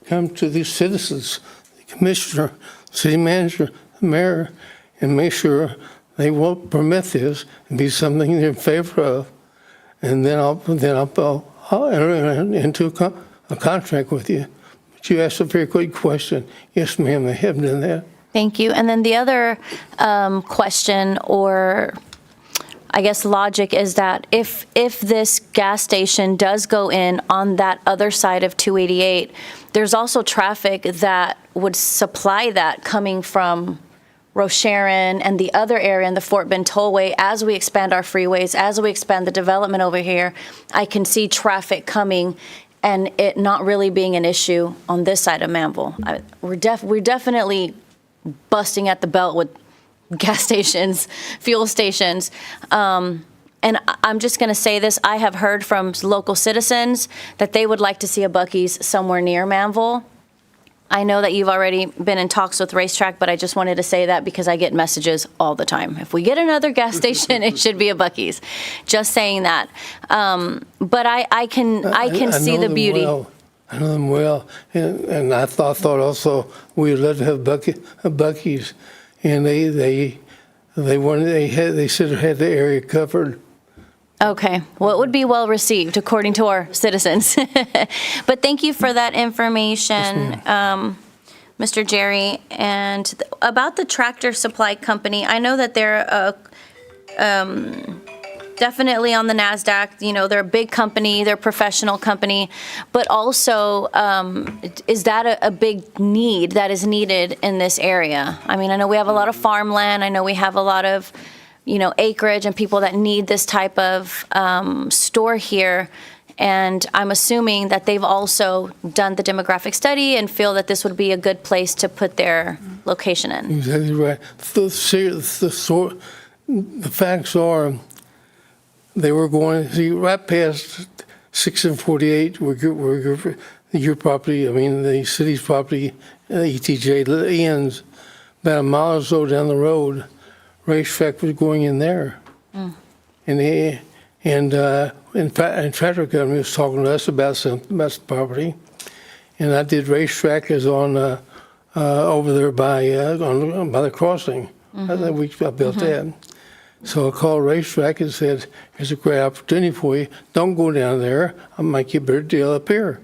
come to these citizens, the commissioner, city manager, the mayor, and make sure they won't permit this and be something they're in favor of. And then I'll enter into a contract with you. But you asked a very good question. Yes, ma'am, they have done that. Thank you. And then the other question, or I guess logic, is that if this gas station does go in on that other side of 288, there's also traffic that would supply that coming from Rosharon and the other area in the Fort Bend Tollway. As we expand our freeways, as we expand the development over here, I can see traffic coming and it not really being an issue on this side of Manvel. We're definitely busting at the belt with gas stations, fuel stations. And I'm just going to say this. I have heard from local citizens that they would like to see a Buc-ee's somewhere near Manvel. I know that you've already been in talks with Racetrack, but I just wanted to say that because I get messages all the time. If we get another gas station, it should be a Buc-ee's. Just saying that. But I can see know the them beauty. well. I know them well, and I thought also we would love to have Buc-ee's, and they said it had the area covered. Okay, well, it would be well received according to our citizens. But thank you for that information, Mr. Jerry. And about the Tractor Supply Company, I know that they're definitely on the NASDAQ. You know, they're a big company, they're a professional company, but also is that a big need that is needed in this area? I mean, I know we have a lot of farmland. I know we have a lot of acreage and people that need this type of store here. And I'm assuming that they've also done the demographic study and feel that this would be a good place to put their location in. Exactly right. The facts are they were going right past 6 and 48 where your property, I mean the city's property, ETJ ends. About a mile or so down the road, Racetrack was going in there. And Tractor Company was talking to us about the property. And I did Racetrack is on over there by the crossing. I built that. So I called Racetrack and said, "Here's a great opportunity for you. Don't go down there. I might get a better deal up here."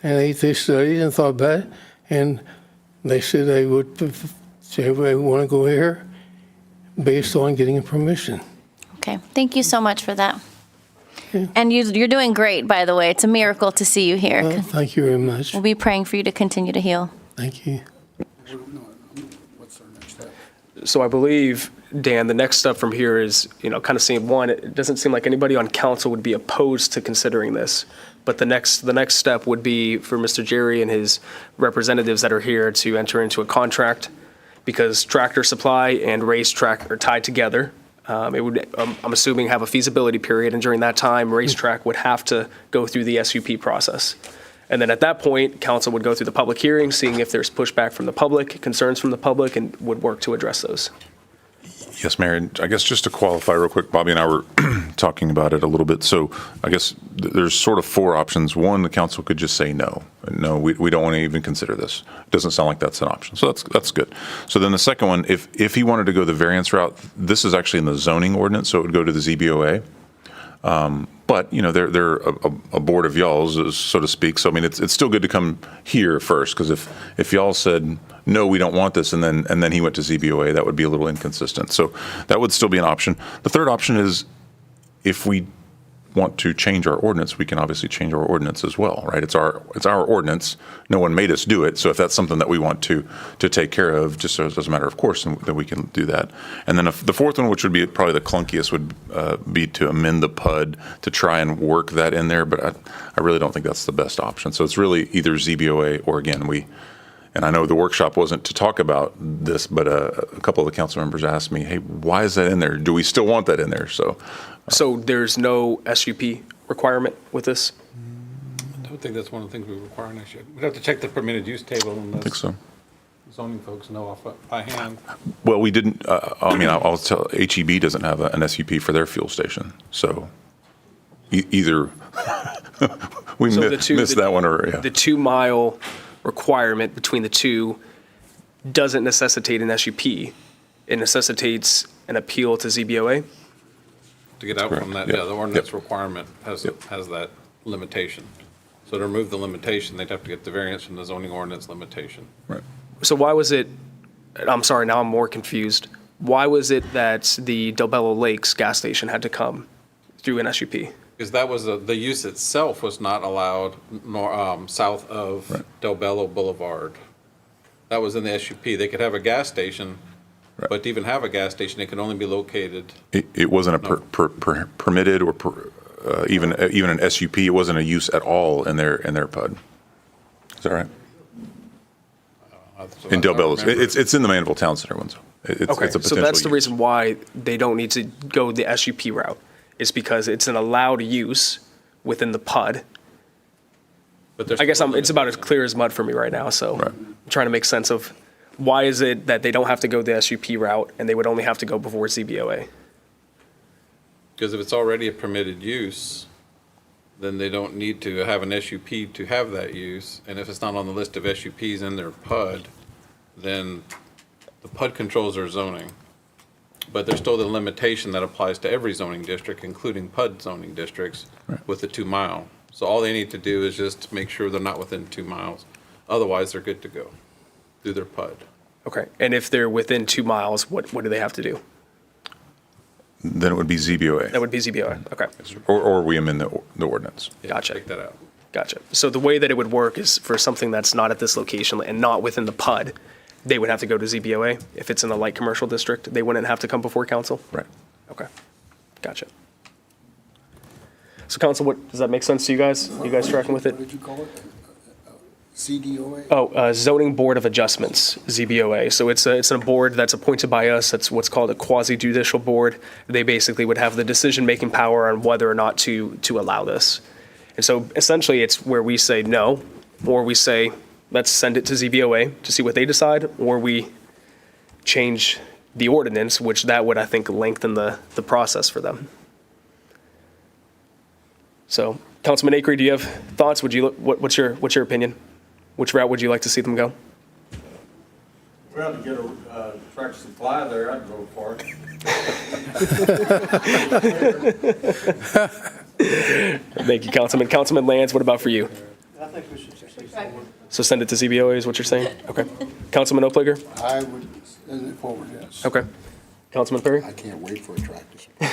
And they studied and thought about it, and they said they would want to go here based on getting a permission. Okay, thank you so much for that. And you're doing great, by the way. It's a miracle to see you here. Well, thank you very much. We'll be praying for you to continue to heal. Thank you. What's our next step? So I believe, Dan, the next step from here is, kind of seeing, one, it doesn't seem like anybody on council would be opposed to considering this. But the next step would be for Mr. Jerry and his representatives that are here to enter into a contract, because Tractor Supply and Racetrack are tied together. It would, I'm assuming, have a feasibility period, and during that time, Racetrack would have to go through the SUP process. And then at that point, council would go through the public hearing, seeing if there's pushback from the public, concerns from the public, and would work to address those. Yes, Mayor, and I guess just to qualify real quick, Bobby and I were talking about it a little bit. So I guess there's sort of four options. One, the council could just say no. No, we don't want to even consider this. It doesn't sound like that's an option. So that's good. So then the second one, if he wanted to go the variance route, this is actually in the zoning ordinance, so it would go to the ZBOA. But, they're a board of y'alls, so to speak. So, I mean, it's still good to come here first, because if y'all said, no, we don't want this, and then he went to ZBOA, that would be a little inconsistent. So that would still be an option. The third option is if we want to change our ordinance, we can obviously change our ordinance as well, right? It's our ordinance. No one made us do it. So if that's something that we want to take care of, just as a matter of course, then we can do that. And then the fourth one, which would be probably the clunkiest, would be to amend the PUD to try and work that in there. But I really don't think that's the best option. So it's really either ZBOA or, again, and I know the workshop wasn't to talk about this, but a couple of the council members asked me, hey, why is that in there? Do we still want that in there? So there's no SUP requirement with this? I don't think that's one of the things we require next year. We'd have to check the permitted use table and I think so. zoning folks know off by hand. Well, we didn't, I'll tell, HEB doesn't have an SUP for their fuel station. So either we missed that one or, yeah. The 2 mile requirement between the two doesn't necessitate an SUP. It necessitates an appeal to ZBOA. To get out from that, Yep. yeah, the ordinance Yep. requirement has that limitation. So to remove the limitation, they'd have to get the variance from the zoning ordinance limitation. Right. So why was it, I'm sorry, now I'm more confused. Why was it that the Del Bello Lakes gas station had to come through an SUP? Because that was, the use itself was not allowed south of Right. Del Bello Boulevard. That was in the SUP. They could have a gas station, Right. but to even have a gas station, it could only be located. It wasn't a permitted or even an SUP. It wasn't a use at all in their PUD. Is that right? In Del Bello's, it's in the Manvel Town Center one. So it's Okay, a potential so that's the use. reason why they don't need to go the SUP route. It's because it's an allowed use within the PUD. But there's I guess still a it's about as limitation. clear as mud for me right now, so Right. I'm trying to make sense of why is it that they don't have to go the SUP route and they would only have to go before ZBOA? Because if it's already a permitted use, then they don't need to have an SUP to have that use. And if it's not on the list of SUPs in their PUD, then the PUD controls their zoning. But there's still the limitation that applies to every zoning district, including PUD zoning districts, with the 2 mile. So all they need to do is just make sure they're not within 2 miles. Otherwise, they're good to go through their PUD. Okay, and if they're within 2 miles, what do they have to do? Then it would be ZBOA. That would be ZBOA, okay. Or we amend the ordinance. Yeah, Gotcha. Take that out. Gotcha. So the way that it would work is for something that's not at this location and not within the PUD, they would have to go to ZBOA. If it's in a light commercial district, they wouldn't have to come before council? Right. Okay, gotcha. So council, does that make sense to you guys? You guys tracking with it? What did you call it? CDOA? Oh, Zoning Board of Adjustments, ZBOA. So it's a board that's appointed by us. That's what's called a quasi-judicial board. They basically would have the decision-making power on whether or not to allow this. And so essentially, it's where we say no, or we say, let's send it to ZBOA to see what they decide, or we change the ordinance, which that would, I think, lengthen the process for them. So, Councilman Acree, do you have thoughts? What's your opinion? Which route would you like to see them go? Well, to get a tractor supply there, I'd go for it. Thank you, Councilman. Councilman Lands, what about for you? I think we should proceed forward. So send it to ZBOA is what you're saying? Okay. Councilman Oplager? I would send it forward, yes. Okay. Councilman Perry? I can't wait for a tractor supply.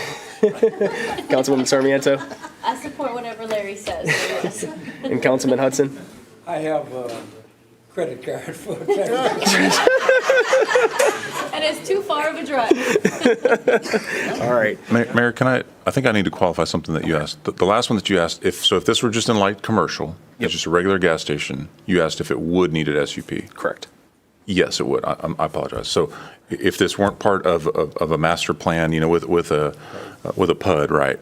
Councilwoman Sarmiento? I support whatever Larry says, so yes. And Councilman Hudson? I have a credit card for a tractor. And it's too far of a drive. All right. Mayor, I think I need to qualify something that you asked. The last one that you asked, if this were just in light commercial, it's just a regular gas station, you asked if it would need an SUP. Correct. Yes, it would. I apologize. So if this weren't part of a master plan, with a PUD, right?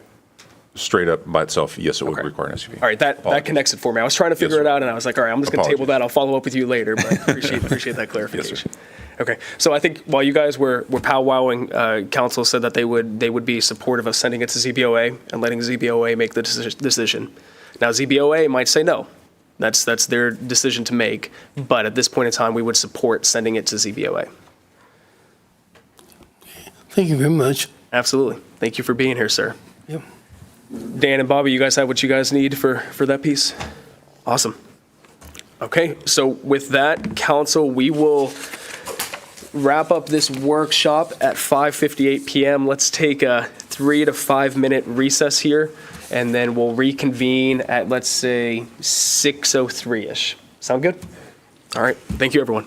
Straight up by itself, yes, it would Okay. require an SUP. All right, that connects it for me. I was trying to figure Yes, it sir. out, and I was like, all right, I'm just going to table Apologies. that. I'll follow up with you later, but appreciate that clarification. Okay, so I think while you guys were powwowing, council said that they would be supportive of sending it to ZBOA and letting ZBOA make the decision. Now, ZBOA might say no. That's their decision to make, but at this point in time, we would support sending it to ZBOA. Thank you very much. Absolutely. Thank you for being here, sir. Yep. Dan and Bobby, you guys have what you guys need for that piece? Awesome. Okay, so with that, council, we will wrap up this workshop at 5:58 p.m. Let's take a 3 to 5 minute recess here, and then we'll reconvene at, let's say, 6:03-ish. Sound good? All right, thank you, everyone.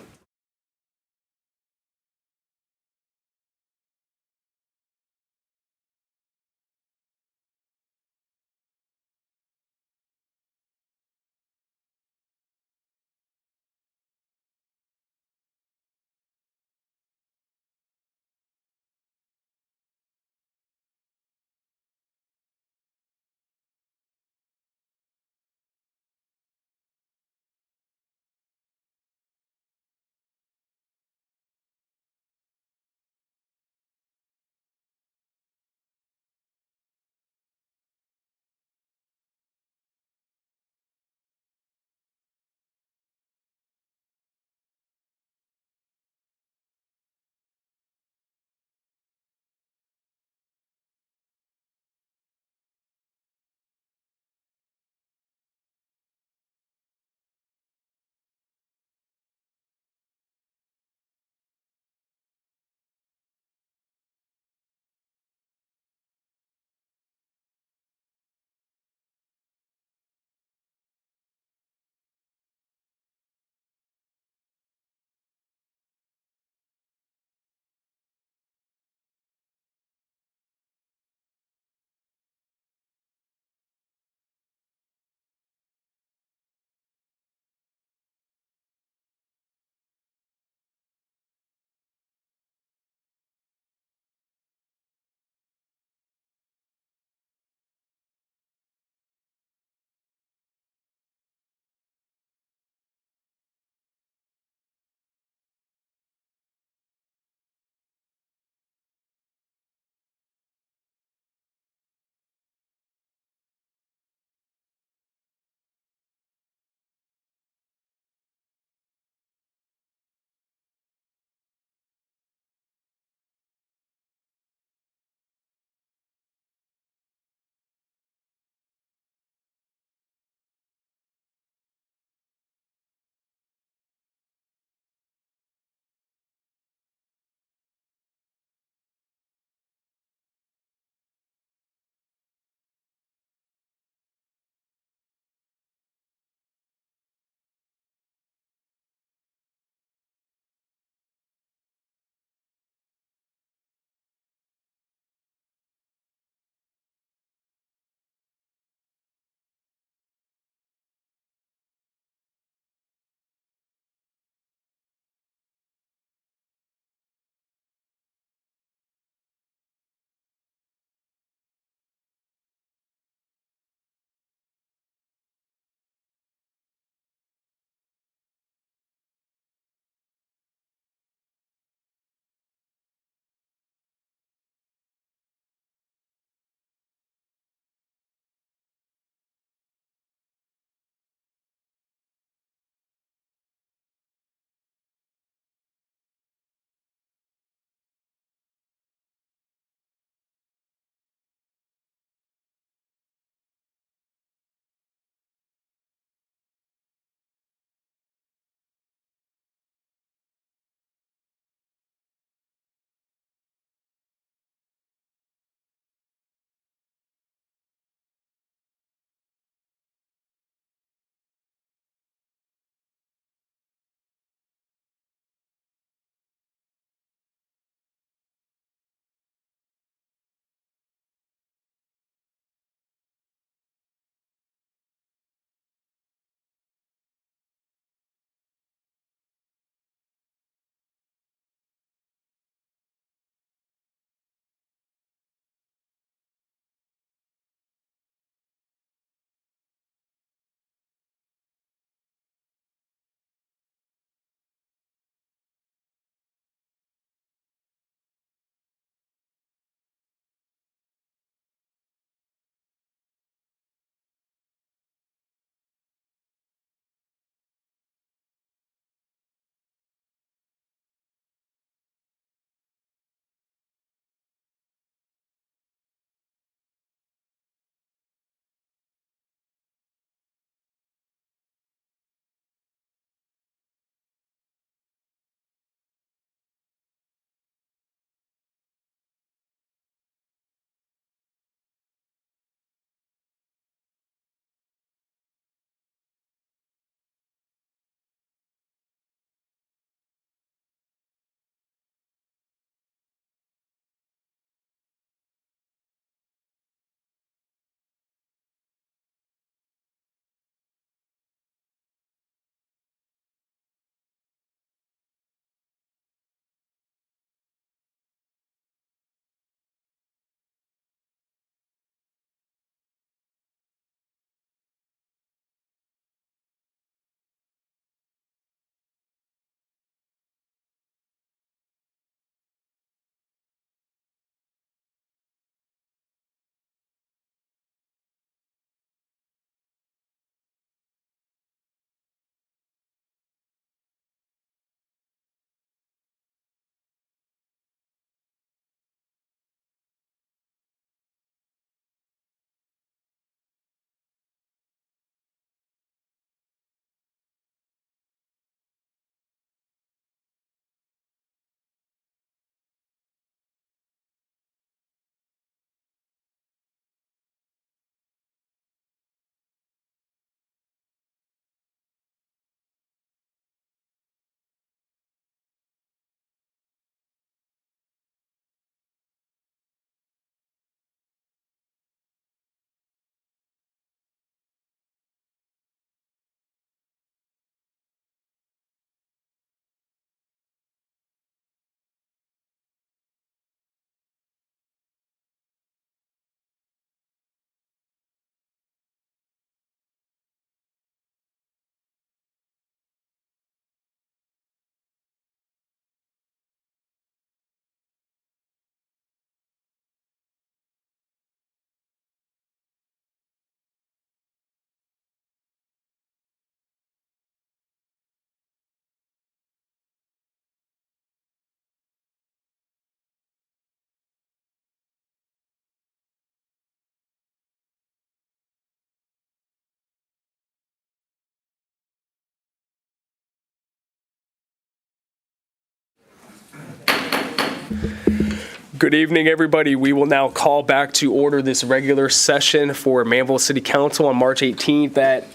Good evening, everybody. We will now call back to order this regular session for Manvel City Council on March 18th at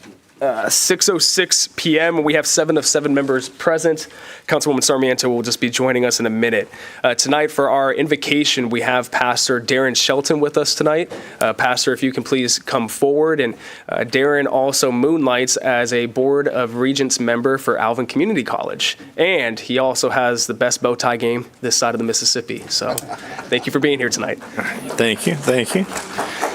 6:06 p.m. We have 7 of 7 members present. Councilwoman Sarmiento will just be joining us in a minute. Tonight for our invocation, we have Pastor Darren Shelton with us tonight. Pastor, if you can please come forward. And Darren also moonlights as a Board of Regents member for Alvin Community College. And he also has the best bow tie game this side of the Mississippi. So thank you for being here tonight. Thank you.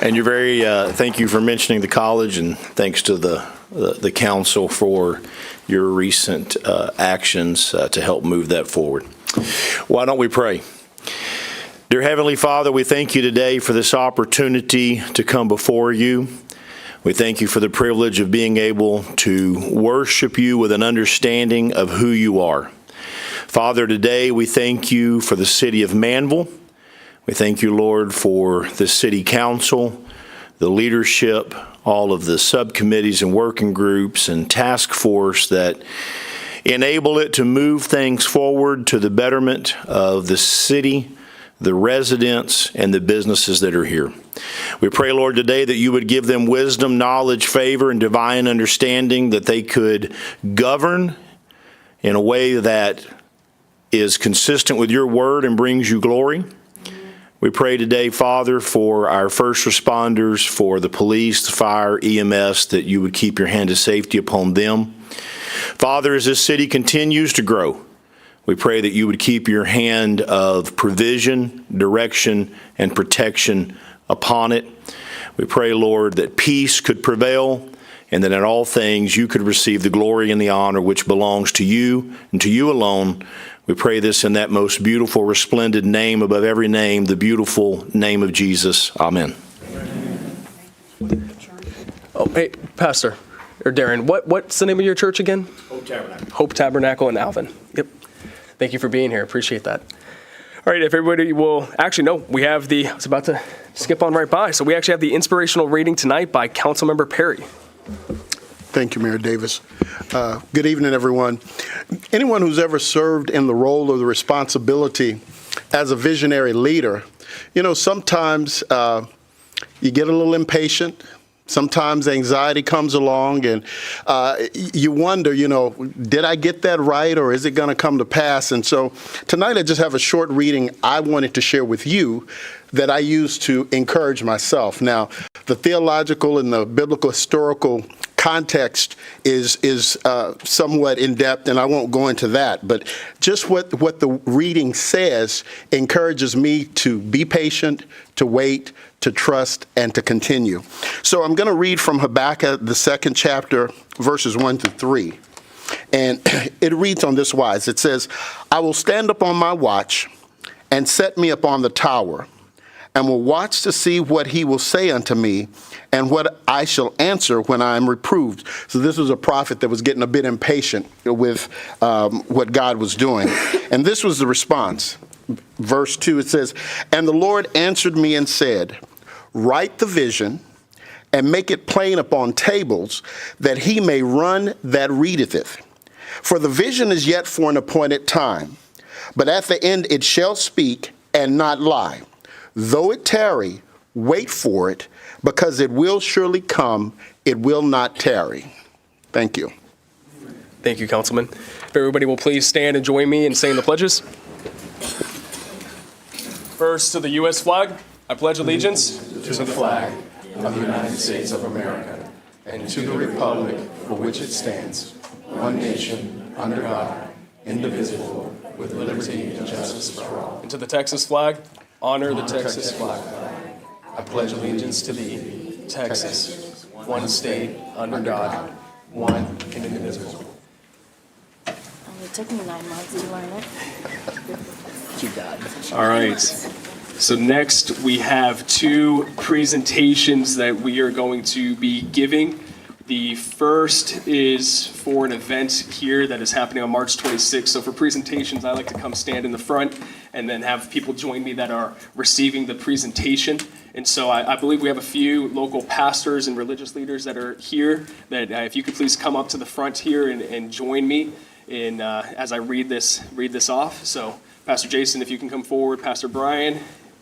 And you're very, thank you for mentioning the college, and thanks to the council for your recent actions to help move that forward. Why don't we pray? Dear Heavenly Father, we thank you today for this opportunity to come before you. We thank you for the privilege of being able to worship you with an understanding of who you are. Father, today we thank you for the city of Manvel. We thank you, Lord, for the city council, the leadership, all of the subcommittees and working groups and task force that enable it to move things forward to the betterment of the city, the residents, and the businesses that are here. We pray, Lord, today that you would give them wisdom, knowledge, favor, and divine understanding, that they could govern in a way that is consistent with your word and brings you glory. We pray today, Father, for our first responders, for the police, the fire, EMS, that you would keep your hand of safety upon them. Father, as this city continues to grow, we pray that you would keep your hand of provision, direction, and protection upon it. We pray, Lord, that peace could prevail, and that in all things you could receive the glory and the honor which belongs to you and to you alone. We pray this in that most beautiful, resplendent name above every name, the beautiful name of Jesus. Amen. Oh, hey, Pastor, or Darren, what's the name of your church again? Hope Tabernacle. Hope Tabernacle in Alvin. Yep. Thank you for being here. Appreciate that. All right, if everybody will, actually, no, we have I was about to skip on right by. So we actually have the inspirational reading tonight by Councilmember Perry. Thank you, Mayor Davis. Good evening, everyone. Anyone who's ever served in the role or the responsibility as a visionary leader, sometimes you get a little impatient. Sometimes anxiety comes along and you wonder, did I get that right, or is it going to come to pass? And so tonight I just have a short reading I wanted to share with you that I use to encourage myself. Now, the theological and the biblical historical context is somewhat in-depth, and I won't go into that, but just what the reading says encourages me to be patient, to wait, to trust, and to continue. So I'm going to read from Habakkuk, the 2nd chapter, verses 1 through 3. And it reads on this wise. It says, I will stand up on my watch and set me upon the tower, and will watch to see what he will say unto me, and what I shall answer when I am reproved. So this was a prophet that was getting a bit impatient with what God was doing. And this was the response. Verse 2, it says, and the Lord answered me and said, write the vision and make it plain upon tables, that he may run that readeth it. For the vision is yet for an appointed time, but at the end it shall speak and not lie. Though it tarry, wait for it, because it will surely come, it will not tarry. Thank you. Thank you, Councilman. If everybody will please stand and join me in saying the pledges. First, to the U.S. flag, I pledge allegiance to the flag of the United States of America, and to the republic for which it stands, one nation, under God, indivisible, with liberty and justice for all. And to the Texas flag, honor the Texas flag. I pledge allegiance to thee, Texas, one state, under God, one and indivisible. It took me 9 months to learn it. You got it. All right. So next we have 2 presentations that we are going to be giving. The first is for an event here that is happening on March 26th. So for presentations, I like to come stand in the front and then have people join me that are receiving the presentation. And so I believe we have a few local pastors and religious leaders that are here, that if you could please come up to the front here and join me in as I read this off. So Pastor Jason, if you can come forward, Pastor Brian,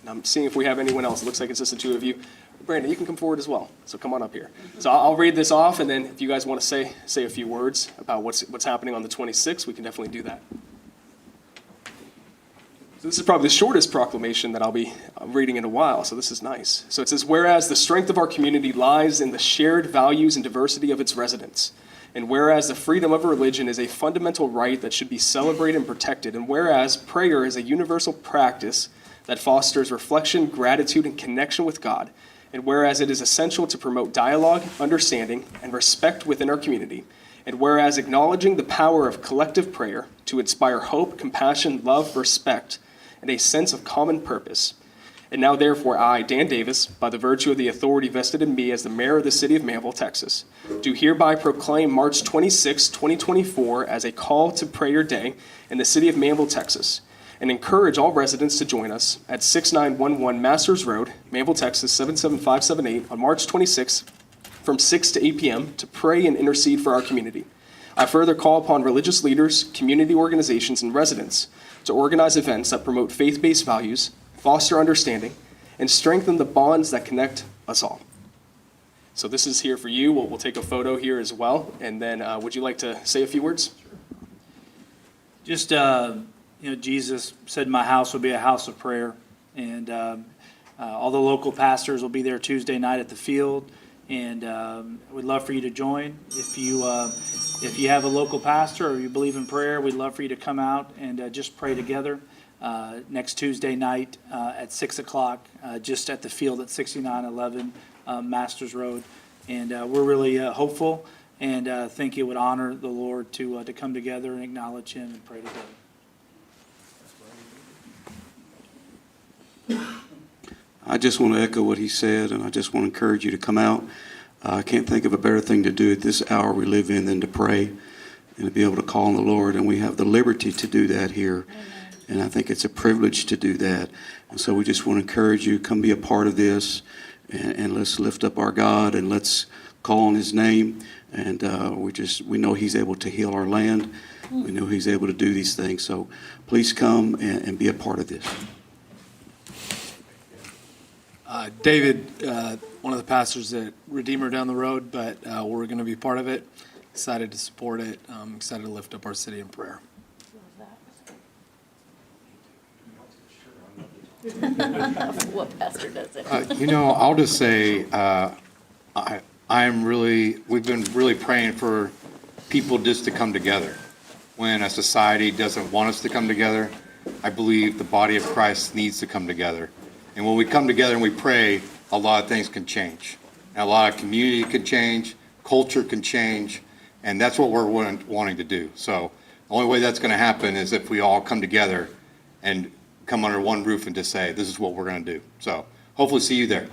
And I'm seeing if we have anyone else. It looks like it's just the two of you. Brandon, you can come forward as well, so come on up here. So I'll read this off, and then if you guys want to say a few words about what's happening on the 26th, we can definitely do that. So this is probably the shortest proclamation that I'll be reading in a while, so this is nice. So it says, whereas the strength of our community lies in the shared values and diversity of its residents, and whereas the freedom of religion is a fundamental right that should be celebrated and protected, and whereas prayer is a universal practice that fosters reflection, gratitude, and connection with God, and whereas it is essential to promote dialogue, understanding, and respect within our community, and whereas acknowledging the power of collective prayer to inspire hope, compassion, love, respect, and a sense of common purpose. And now therefore I, Dan Davis, by the virtue of the authority vested in me as the mayor of the city of Manvel, Texas, do hereby proclaim March 26, 2024 as a call to prayer day in the city of Manvel, Texas, and encourage all residents to join us at 6911 Masters Road, Manvel, Texas 77578 on March 26 from 6 to 8 p.m. to pray and intercede for our community. I further call upon religious leaders, community organizations, and residents to organize events that promote faith-based values, foster understanding, and strengthen the bonds that connect us all. So this is here for you. We'll take a photo here as well. And then would you like to say a few words? Just, Jesus said my house will be a house of prayer. And all the local pastors will be there Tuesday night at the field. And we'd love for you to join. If you have a local pastor or you believe in prayer, we'd love for you to come out and just pray together next Tuesday night at 6 o'clock, just at the field at 6911 Masters Road. And we're really hopeful and think it would honor the Lord to come together and acknowledge Him and pray together. I just want to echo what he said, and I just want to encourage you to come out. I can't think of a better thing to do at this hour we live in than to pray and to be able to call on the Lord, and we have the liberty to do that here. And I think it's a privilege to do that. And so we just want to encourage you, come be a part of this, and let's lift up our God, and let's call on His name. And we know He's able to heal our land. We know He's able to do these things. So please come and be a part of this. David, one of the pastors at Redeemer down the road, but we're going to be part of it. Excited to support it. Excited to lift up our city in prayer. What pastor does it? I'll just say, we've been really praying for people just to come together. When a society doesn't want us to come together, I believe the body of Christ needs to come together. And when we come together and we pray, a lot of things can change. And a lot of community can change, culture can change, and that's what we're wanting to do. So the only way that's going to happen is if we all come together and come under one roof and just say, this is what we're going to do. So hopefully see you there.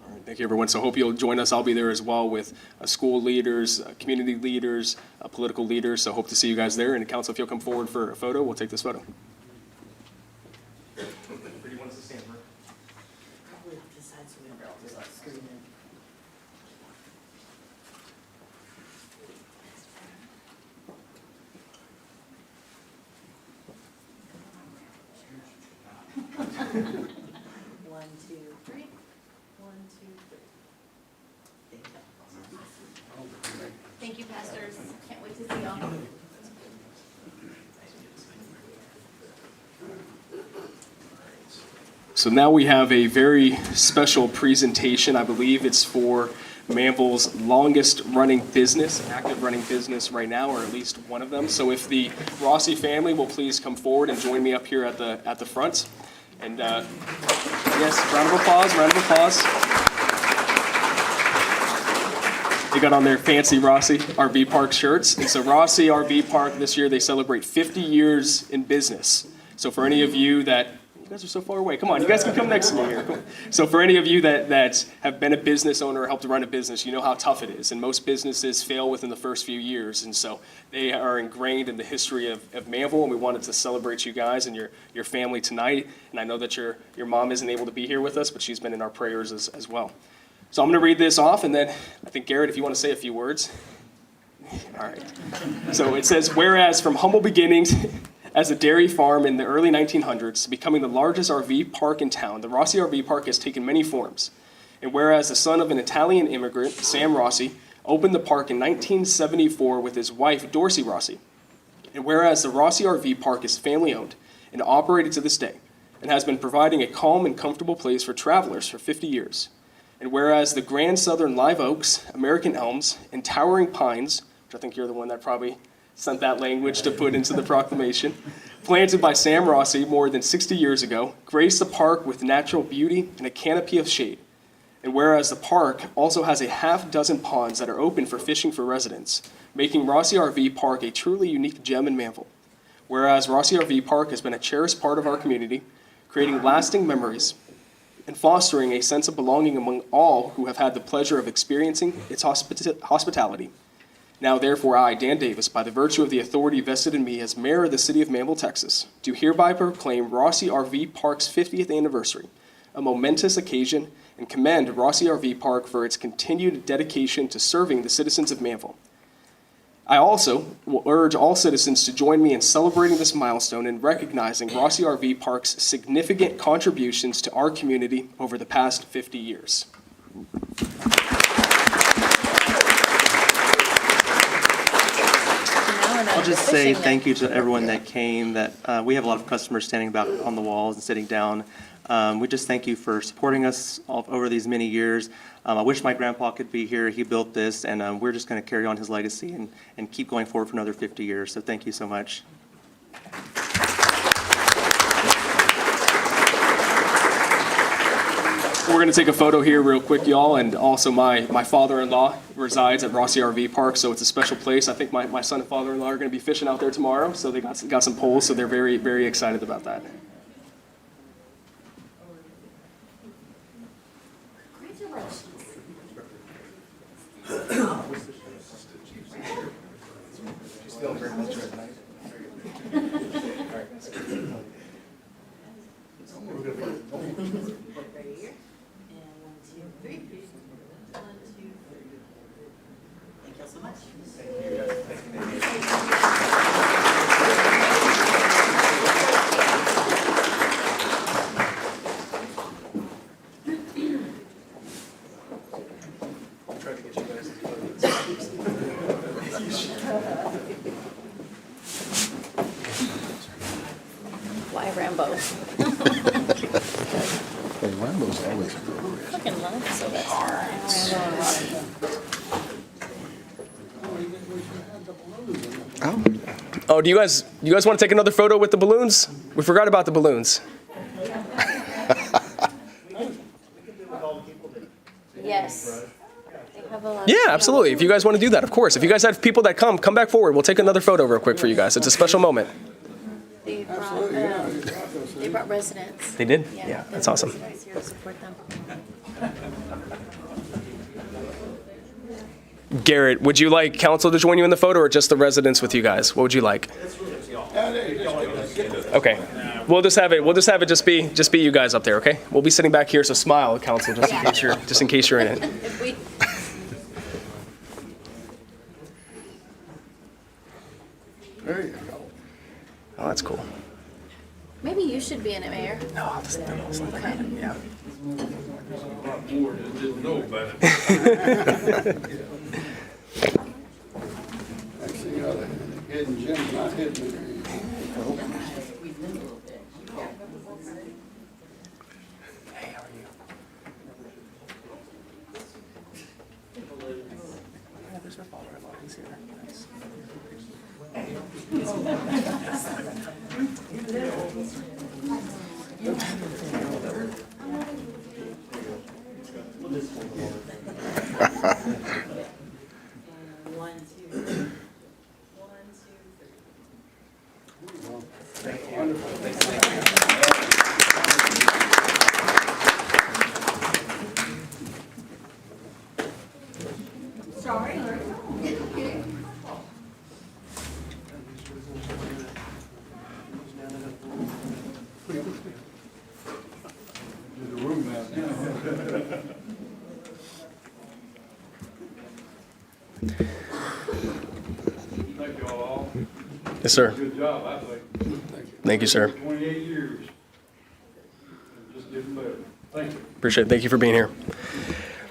All right, thank you, everyone. So hope you'll join us. I'll be there as well with school leaders, community leaders, political leaders. So hope to see you guys there. And council, if you'll come forward for a photo, we'll take this photo. One, two, three. One, two, three. Thank you, pastors. Can't wait to see y'all. So now we have a very special presentation. I believe it's for Manvel's longest running business, active running business right now, or at least one of them. So if the Rossi family will please come forward and join me up here at the front. And yes, round of applause, round of applause. They got on their fancy Rossi RV Park shirts. And so Rossi RV Park this year, they celebrate 50 years in business. So for any of you that, you guys are so far away. Come on, you guys can come next to me here. So for any of you that have been a business owner or helped to run a business, you know how tough it is. And most businesses fail within the first few years. And so they are ingrained in the history of Manvel, and we wanted to celebrate you guys and your family tonight. And I know that your mom isn't able to be here with us, but she's been in our prayers as well. So I'm going to read this off, and then I think, Garrett, if you want to say a few words. All right. So it says, whereas from humble beginnings, As a dairy farm in the early 1900s, becoming the largest RV park in town, the Rossi RV Park has taken many forms. And whereas the son of an Italian immigrant, Sam Rossi, opened the park in 1974 with his wife, Dorsey Rossi. And whereas the Rossi RV Park is family-owned and operated to this day, and has been providing a calm and comfortable place for travelers for 50 years. And whereas the Grand Southern live oaks, American elms, and towering pines, which I think you're the one that probably sent that language to put into the proclamation, planted by Sam Rossi more than 60 years ago, grace the park with natural beauty and a canopy of shade. And whereas the park also has a half dozen ponds that are open for fishing for residents, making Rossi RV Park a truly unique gem in Manvel. Whereas Rossi RV Park has been a cherished part of our community, creating lasting memories and fostering a sense of belonging among all who have had the pleasure of experiencing its hospitality. Now, therefore, I, Dan Davis, by the virtue of the authority vested in me as mayor of the city of Manvel, Texas, do hereby proclaim Rossi RV Park's 50th anniversary, a momentous occasion, and commend Rossi RV Park for its continued dedication to serving the citizens of Manvel. I also will urge all citizens to join me in celebrating this milestone and recognizing Rossi RV Park's significant contributions to our community over the past 50 years. I'll just say thank you to everyone that came. That we have a lot of customers standing back on the walls and sitting down. We just thank you for supporting us over these many years. I wish my grandpa could be here. He built this, and we're just going to carry on his legacy and keep going forward for another 50 years. So thank you so much. We're going to take a photo here real quick, y'all, and also my father-in-law resides at Rossi RV Park, so it's a special place. I think my son and father-in-law are going to be fishing out there tomorrow, so they got some poles, so they're very, very excited about that. Why Rambo? Hey, Rambo's always Fucking love it, so that's Rambo and Rocky. Oh, do you guys want to take another photo with the balloons? We forgot about the balloons. Yes. Yeah, absolutely. If you guys want to do that, of course. If you guys have people that come back forward. We'll take another photo real quick for you guys. It's a special moment. They brought residents. They did? Yeah, Yeah, that's awesome. Residents here to support them. Garrett, would you like council to join you in the photo or just the residents with you guys? What would you like? Okay. We'll just have it just be you guys up there, okay? We'll be sitting back here, so smile, council, just in case you're in it. If we, There you go. Oh, that's cool. maybe you should be in it, Mayor. No, I'll just let that happen. Yeah. Actually, hidden gems, not hidden. Hey, how are you? Yeah, there's my father-in-law. He's here. Nice. Sorry. Yes, sir. Good job, I think. Thank you, sir. 28 years. Just getting better. Thank you. Appreciate it. Thank you for being here.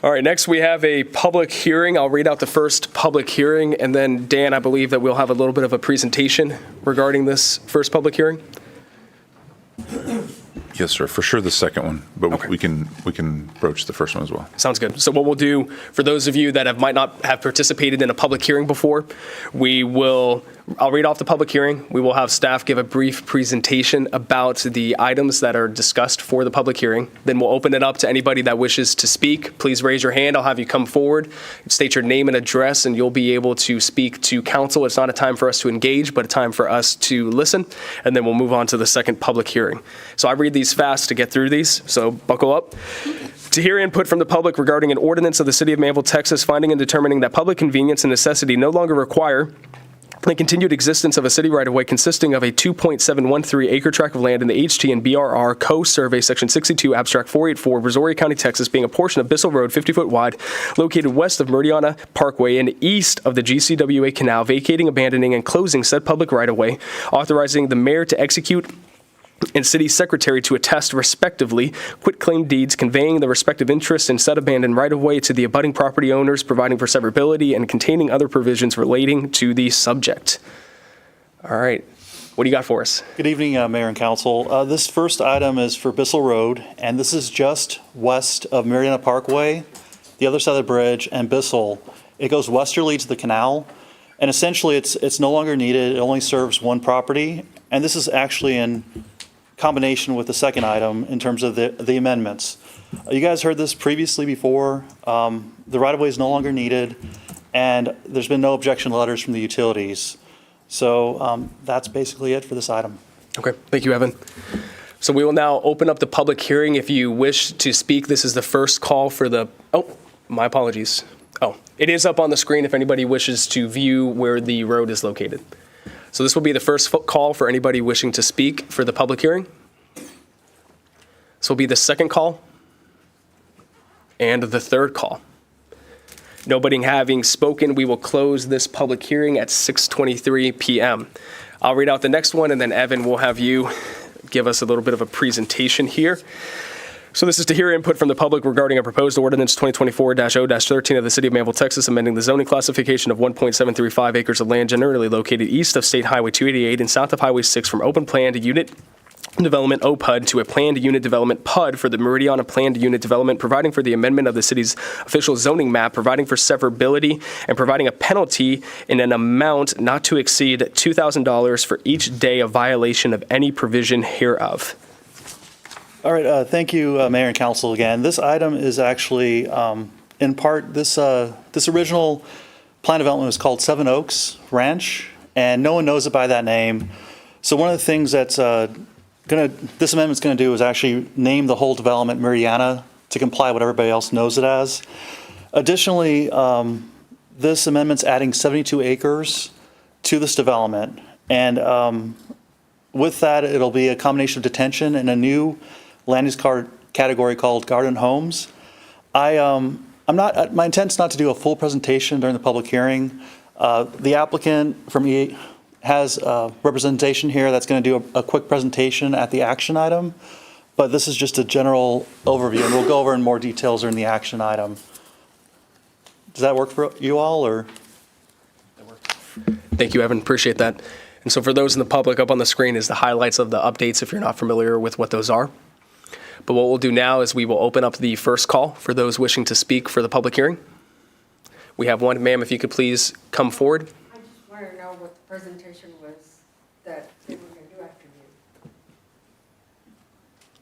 All right, next we have a public hearing. I'll read out the first public hearing, and then Dan, I believe that we'll have a little bit of a presentation regarding this first public hearing. Yes, sir, for sure the second one, but we can broach the first one as well. Sounds good. So what we'll do, for those of you that might not have participated in a public hearing before, I'll read off the public hearing. We will have staff give a brief presentation about the items that are discussed for the public hearing. Then we'll open it up to anybody that wishes to speak. Please raise your hand. I'll have you come forward, state your name and address, and you'll be able to speak to council. It's not a time for us to engage, but a time for us to listen, and then we'll move on to the second public hearing. So I read these fast to get through these, so buckle up. To hear input from the public regarding an ordinance of the City of Manvel, Texas, finding and determining that public convenience and necessity no longer require the continued existence of a city right-of-way consisting of a 2.713 acre tract of land in the HT and BRR Co-Survey Section 62, Abstract 484, Brazoria County, Texas, being a portion of Bissell Road, 50-foot wide, located west of Meridiana Parkway and east of the GCWA Canal, vacating, abandoning, and closing said public right-of-way, authorizing the mayor to execute and city secretary to attest respectively quitclaim deeds conveying the respective interests in said abandoned right-of-way to the abutting property owners, providing for severability, and containing other provisions relating to the subject. All right. What do you got for us? Good evening, Mayor and Council. This first item is for Bissell Road, and this is just west of Mariana Parkway, the other side of the bridge, and Bissell. It goes westerly to the canal, and essentially it's no longer needed. It only serves one property, and this is actually in combination with the second item in terms of the amendments. You guys heard this previously before. The right-of-way is no longer needed, and there's been no objection letters from the utilities. So that's basically it for this item. Okay, thank you, Evan. So we will now open up the public hearing. If you wish to speak, this is the first call for the, my apologies. It is up on the screen if anybody wishes to view where the road is located. So this will be the first call for anybody wishing to speak for the public hearing. This will be the second call and the third call. Nobody having spoken, we will close this public hearing at 6:23 p.m. I'll read out the next one, and then Evan will have you give us a little bit of a presentation here. So this is to hear input from the public regarding a proposed ordinance 2024-0-13 of the City of Manvel, Texas, amending the zoning classification of 1.735 acres of land generally located east of State Highway 288 and south of Highway 6 from open planned unit development OPUD to a planned unit development PUD for the Meridiana planned unit development, providing for the amendment of the city's official zoning map, providing for severability, and providing a penalty in an amount not to exceed $2,000 for each day of violation of any provision hereof. All right, thank you, Mayor and Council again. This item is actually, in part, this original plan development was called Seven Oaks Ranch, and no one knows it by that name. So one of the things that's this amendment's going to do is actually name the whole development Meridiana to comply with what everybody else knows it as. Additionally, this amendment's adding 72 acres to this development, and with that, it'll be a combination of detention and a new land use category called garden homes. My intent's not to do a full presentation during the public hearing. The applicant from EA has representation here that's going to do a quick presentation at the action item, but this is just a general overview, and we'll go over in more details during the action item. Does that work for you all, or? Thank you, Evan. Appreciate that. And so for those in the public, up on the screen is the highlights of the updates if you're not familiar with what those are. But what we'll do now is we will open up the first call for those wishing to speak for the public hearing. We have one. Ma'am, if you could please come forward. I just want to know what the presentation was that they were going to do after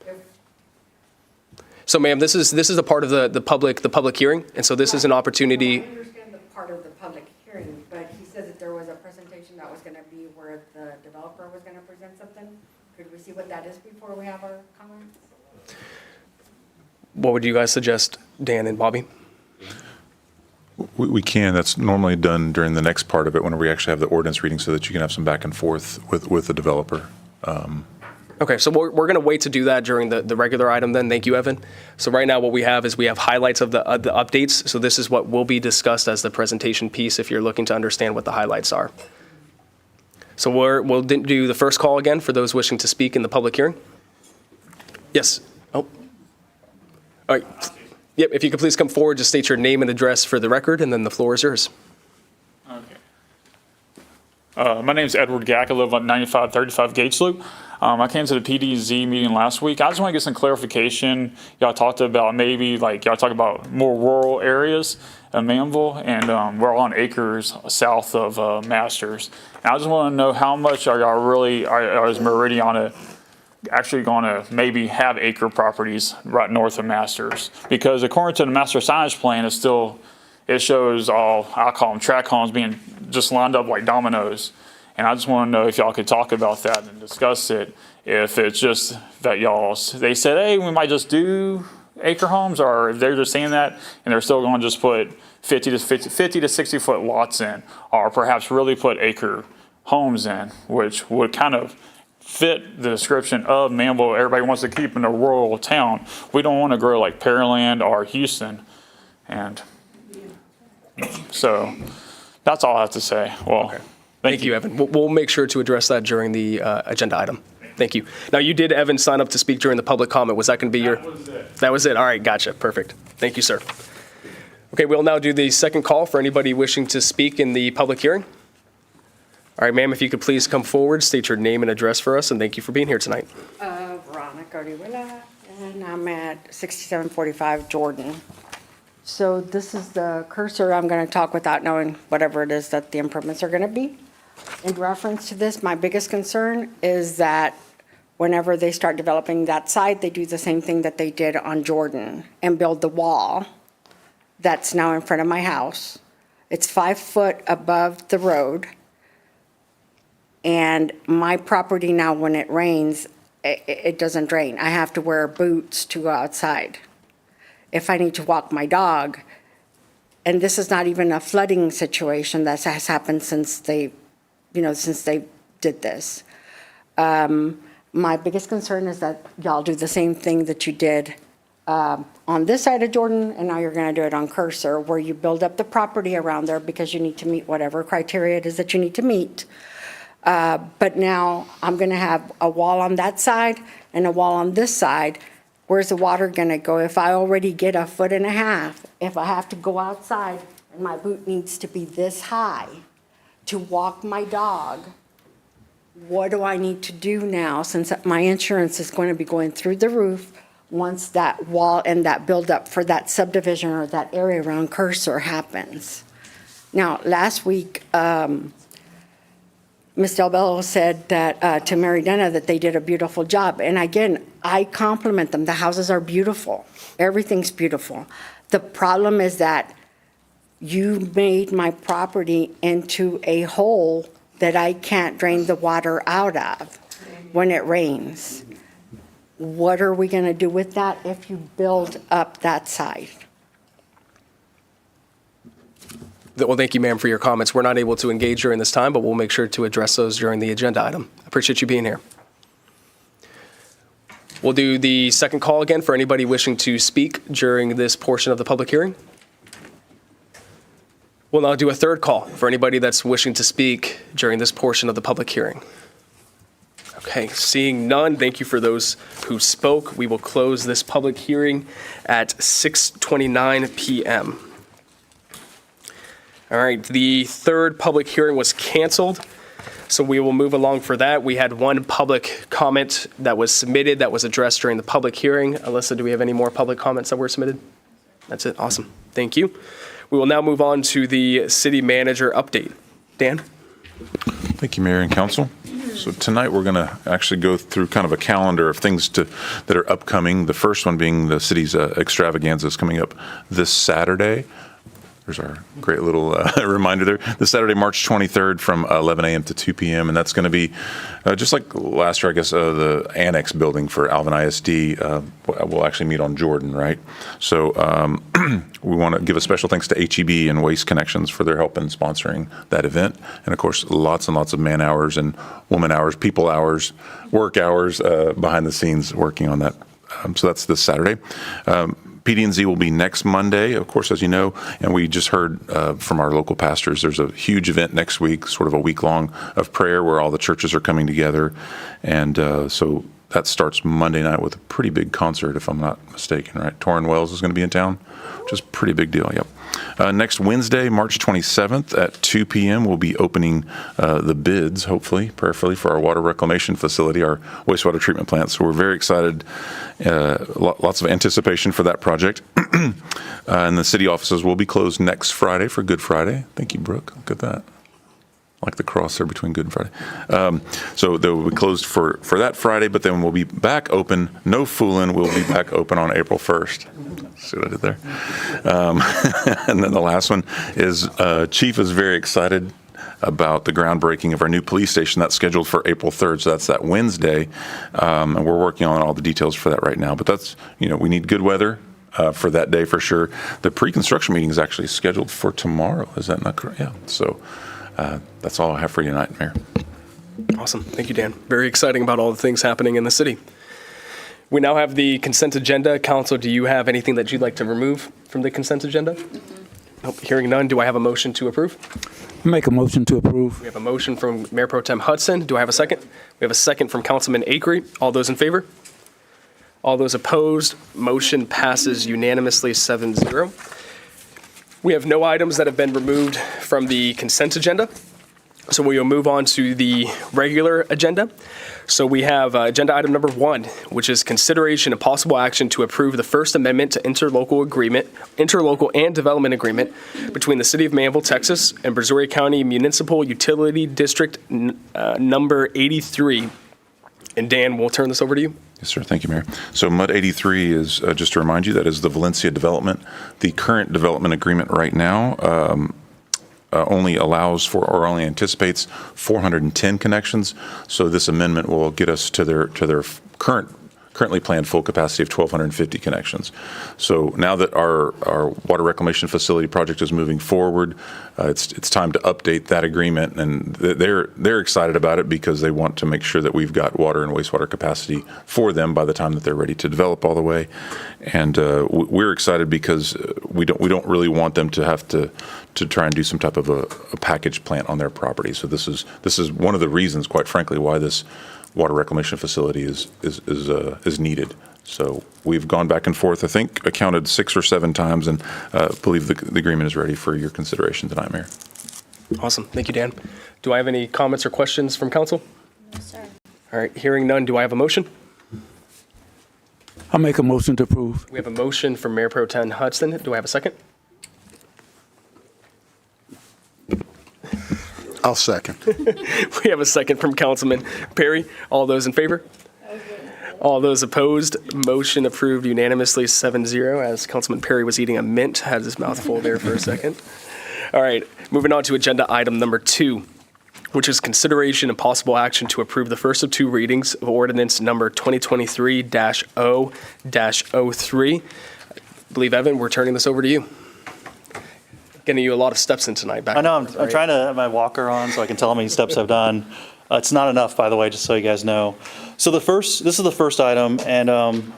you. So, ma'am, this is a part of the public hearing, and so this is an opportunity. Well, I understand the part of the public hearing, but he said that there was a presentation that was going to be where the developer was going to present something. Could we see what that is before we have our comments? What would you guys suggest, Dan and Bobby? We can. That's normally done during the next part of it when we actually have the ordinance reading so that you can have some back and forth with the developer. Okay, so we're going to wait to do that during the regular item then. Thank you, Evan. So right now what we have is we have highlights of the updates. So this is what will be discussed as the presentation piece if you're looking to understand what the highlights are. So we'll do the first call again for those wishing to speak in the public hearing. Yes. Oh. All right. Yep, if you could please come forward, just state your name and address for the record, and then the floor is yours. My name is Edward Gack. I live on 9535 Gates Loop. I came to the PDZ meeting last week. I just want to get some clarification. Y'all talked about maybe, like, y'all talk about more rural areas of Manvel, and we're on acres south of Masters. And I just want to know how much are y'all really, is Meridiana actually going to maybe have acre properties right north of Masters? Because according to the master signage plan, it's still, it shows all, I call them tract homes being just lined up like dominoes. And I just want to know if y'all could talk about that and discuss it. If it's just that they said, hey, we might just do acre homes, or if they're just saying that and they're still going to just put 50 to 60 foot lots in, or perhaps really put acre homes in, which would kind of fit the description of Manvel. Everybody wants to keep in a rural town. We don't want to grow like Pearland or Houston. And so that's all I have to say. Well, okay. Thank you, Evan. We'll make sure to address that during the agenda item. Thank you. Now, you did, Evan, sign up to speak during the public comment. Was that going to be your? That was it. That was it. All right, gotcha. Perfect. Thank you, sir. Okay, we'll now do the second call for anybody wishing to speak in the public hearing. All right, ma'am, if you could please come forward, state your name and address for us, and thank you for being here tonight. Veronica Orihuela, and I'm at 6745 Jordan. So this is the cursor. I'm going to talk without knowing whatever it is that the improvements are going to be. In reference to this, my biggest concern is that whenever they start developing that side, they do the same thing that they did on Jordan and build the wall that's now in front of my house. It's 5 foot above the road. And my property now, when it rains, it doesn't drain. I have to wear boots to go outside. If I need to walk my dog, and this is not even a flooding situation that has happened since they did this. My biggest concern is that y'all do the same thing that you did on this side of Jordan, and now you're going to do it on Cursor, where you build up the property around there because you need to meet whatever criteria it is that you need to meet. But now I'm going to have a wall on that side and a wall on this side. Where's the water going to go? If I already get 1.5 feet, if I have to go outside and my boot needs to be this high to walk my dog, what do I need to do now, since my insurance is going to be going through the roof once that wall and that buildup for that subdivision or that area around Cursor happens? Now, last week, Ms. Del Bello said that to Mary Denna that they did a beautiful job. And again, I compliment them. The houses are beautiful. Everything's beautiful. The problem is that you made my property into a hole that I can't drain the water out of when it rains. What are we going to do with that if you build up that side? Well, thank you, ma'am, for your comments. We're not able to engage during this time, but we'll make sure to address those during the agenda item. I appreciate you being here. We'll do the second call again for anybody wishing to speak during this portion of the public hearing. We'll now do a third call for anybody that's wishing to speak during this portion of the public hearing. Okay, seeing none, thank you for those who spoke. We will close this public hearing at 6:29 p.m. All right, the third public hearing was canceled, so we will move along for that. We had one public comment that was submitted that was addressed during the public hearing. Alyssa, do we have any more public comments that were submitted? That's it. Awesome. Thank you. We will now move on to the city manager update. Dan? Thank you, Mayor and Council. So tonight we're going to actually go through kind of a calendar of things that are upcoming. The first one being the city's extravaganzas coming up this Saturday. There's our great little reminder there. This Saturday, March 23rd from 11 a.m. to 2 p.m. And that's going to be just like last year, I guess, the annex building for Alvin ISD will actually meet on Jordan, right? So we want to give a special thanks to HEB and Waste Connections for their help in sponsoring that event. And of course, lots and lots of man hours and woman hours, people hours, work hours behind the scenes working on that. So that's this Saturday. PD&Z will be next Monday, of course, as you know, and we just heard from our local pastors, there's a huge event next week, sort of a week-long of prayer where all the churches are coming together. And so that starts Monday night with a pretty big concert, if I'm not mistaken, right? Torrin Wells is going to be in town, which is a pretty big deal, yep. Next Wednesday, March 27th at 2 p.m., we'll be opening the bids, hopefully, prayerfully, for our water reclamation facility, our wastewater treatment plant. So we're very excited, lots of anticipation for that project. And the city offices will be closed next Friday for Good Friday. Thank you, Brooke. Look at that. Like the cross there between Good and Friday. So they will be closed for that Friday, but then we'll be back open. No fooling, we'll be back open on April 1st. See what I did there? And then the last one is Chief is very excited about the groundbreaking of our new police station. That's scheduled for April 3rd, so that's that Wednesday. And we're working on all the details for that right now. But that's, we need good weather for that day for sure. The pre-construction meeting is actually scheduled for tomorrow. Is that not correct? Yeah. So that's all I have for you tonight, Mayor. Awesome. Thank you, Dan. Very exciting about all the things happening in the city. We now have the consent agenda. Council, do you have anything that you'd like to remove from the consent agenda? Nope. Hearing none, do I have a motion to approve? Make a motion to approve. We have a motion from Mayor Pro Tem Hudson. Do I have a second? We have a second from Councilman Acree. All those in favor? All those opposed? Motion passes unanimously 7-0. We have no items that have been removed from the consent agenda, so we will move on to the regular agenda. So we have agenda item number 1, which is consideration and possible action to approve the First Amendment to interlocal and development agreement between the City of Manvel, Texas, and Brazoria County Municipal Utility District number 83. And Dan, we'll turn this over to you. Yes, sir. Thank you, Mayor. So MUD 83 is, just to remind you, that is the Valencia development. The current development agreement right now only allows for or only anticipates 410 connections. So this amendment will get us to their currently planned full capacity of 1,250 connections. So now that our water reclamation facility project is moving forward, it's time to update that agreement, and they're excited about it because they want to make sure that we've got water and wastewater capacity for them by the time that they're ready to develop all the way. And we're excited because we don't really want them to have to try and do some type of a package plant on their property. So this is one of the reasons, quite frankly, why this water reclamation facility is needed. So we've gone back and forth, I think, I counted 6 or 7 times, and believe the agreement is ready for your consideration tonight, Mayor. Awesome. Thank you, Dan. Do I have any comments or questions from council? No, sir. All right. Hearing none, do I have a motion? I'll make a motion to approve. We have a motion from Mayor Pro Tem Hudson. Do I have a second? I'll second. We have a second from Councilman Perry. All those in favor? All those opposed? Motion approved unanimously 7-0, as Councilman Perry was eating a mint, had his mouth full there for a second. All right, moving on to agenda item number 2, which is consideration and possible action to approve the first of 2 readings of ordinance number 2023-0-03. I believe, Evan, we're turning this over to you. Getting you a lot of steps in tonight. Back I know, I'm trying to have my walker on so I can tell how many steps I've done. It's not enough, by the way, just so you guys know. So this is the first item, and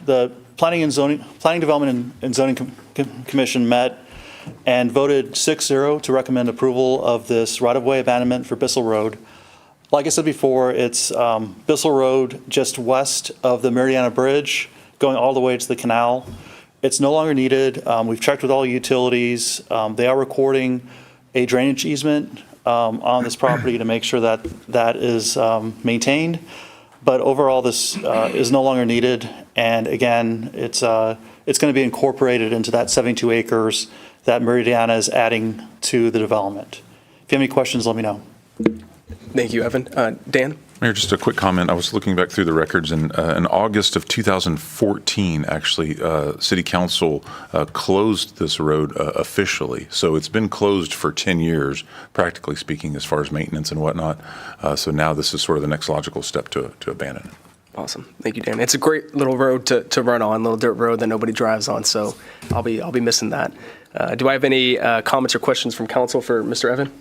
the Planning, Development, and Zoning Commission met and voted 6-0 to recommend approval of this right-of-way abandonment for Bissell Road. Like I said before, it's Bissell Road just west of the Mariana Bridge, going all the way to the canal. It's no longer needed. We've checked with all utilities. They are recording a drainage easement on this property to make sure that that is maintained. But overall, this is no longer needed. And again, it's going to be incorporated into that 72 acres that Meridiana is adding to the development. If you have any questions, let me know. Thank you, Evan. Dan? Mayor, just a quick comment. I was looking back through the records, and in August of 2014, actually, City Council closed this road officially. So it's been closed for 10 years, practically speaking, as far as maintenance and whatnot. So now this is sort of the next logical step to abandon it. Awesome. Thank you, Dan. It's a great little road to run on, little dirt road that nobody drives on, so I'll be missing that. Do I have any comments or questions from council for Mr. Evan?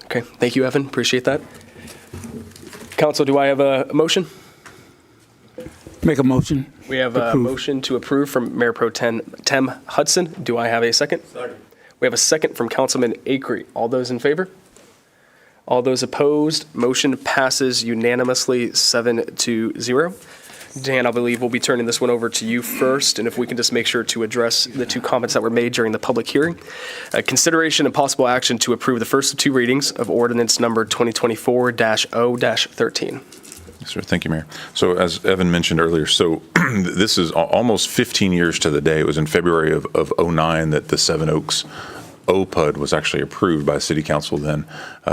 Okay, thank you, Evan. Appreciate that. Council, do I have a motion? Make a motion. We have a motion to approve from Mayor Pro Tem Hudson. Do I have a second? Second. We have a second from Councilman Acree. All those in favor? All those opposed? Motion passes unanimously 7-0. Dan, I believe we'll be turning this one over to you first, and if we can just make sure to address the two comments that were made during the public hearing. Consideration and possible action to approve the first of two readings of ordinance number 2024-0-13. Sure. Thank you, Mayor. So as Evan mentioned earlier, so this is almost 15 years to the day. It was in February of 09 that the Seven Oaks OPUD was actually approved by City Council then.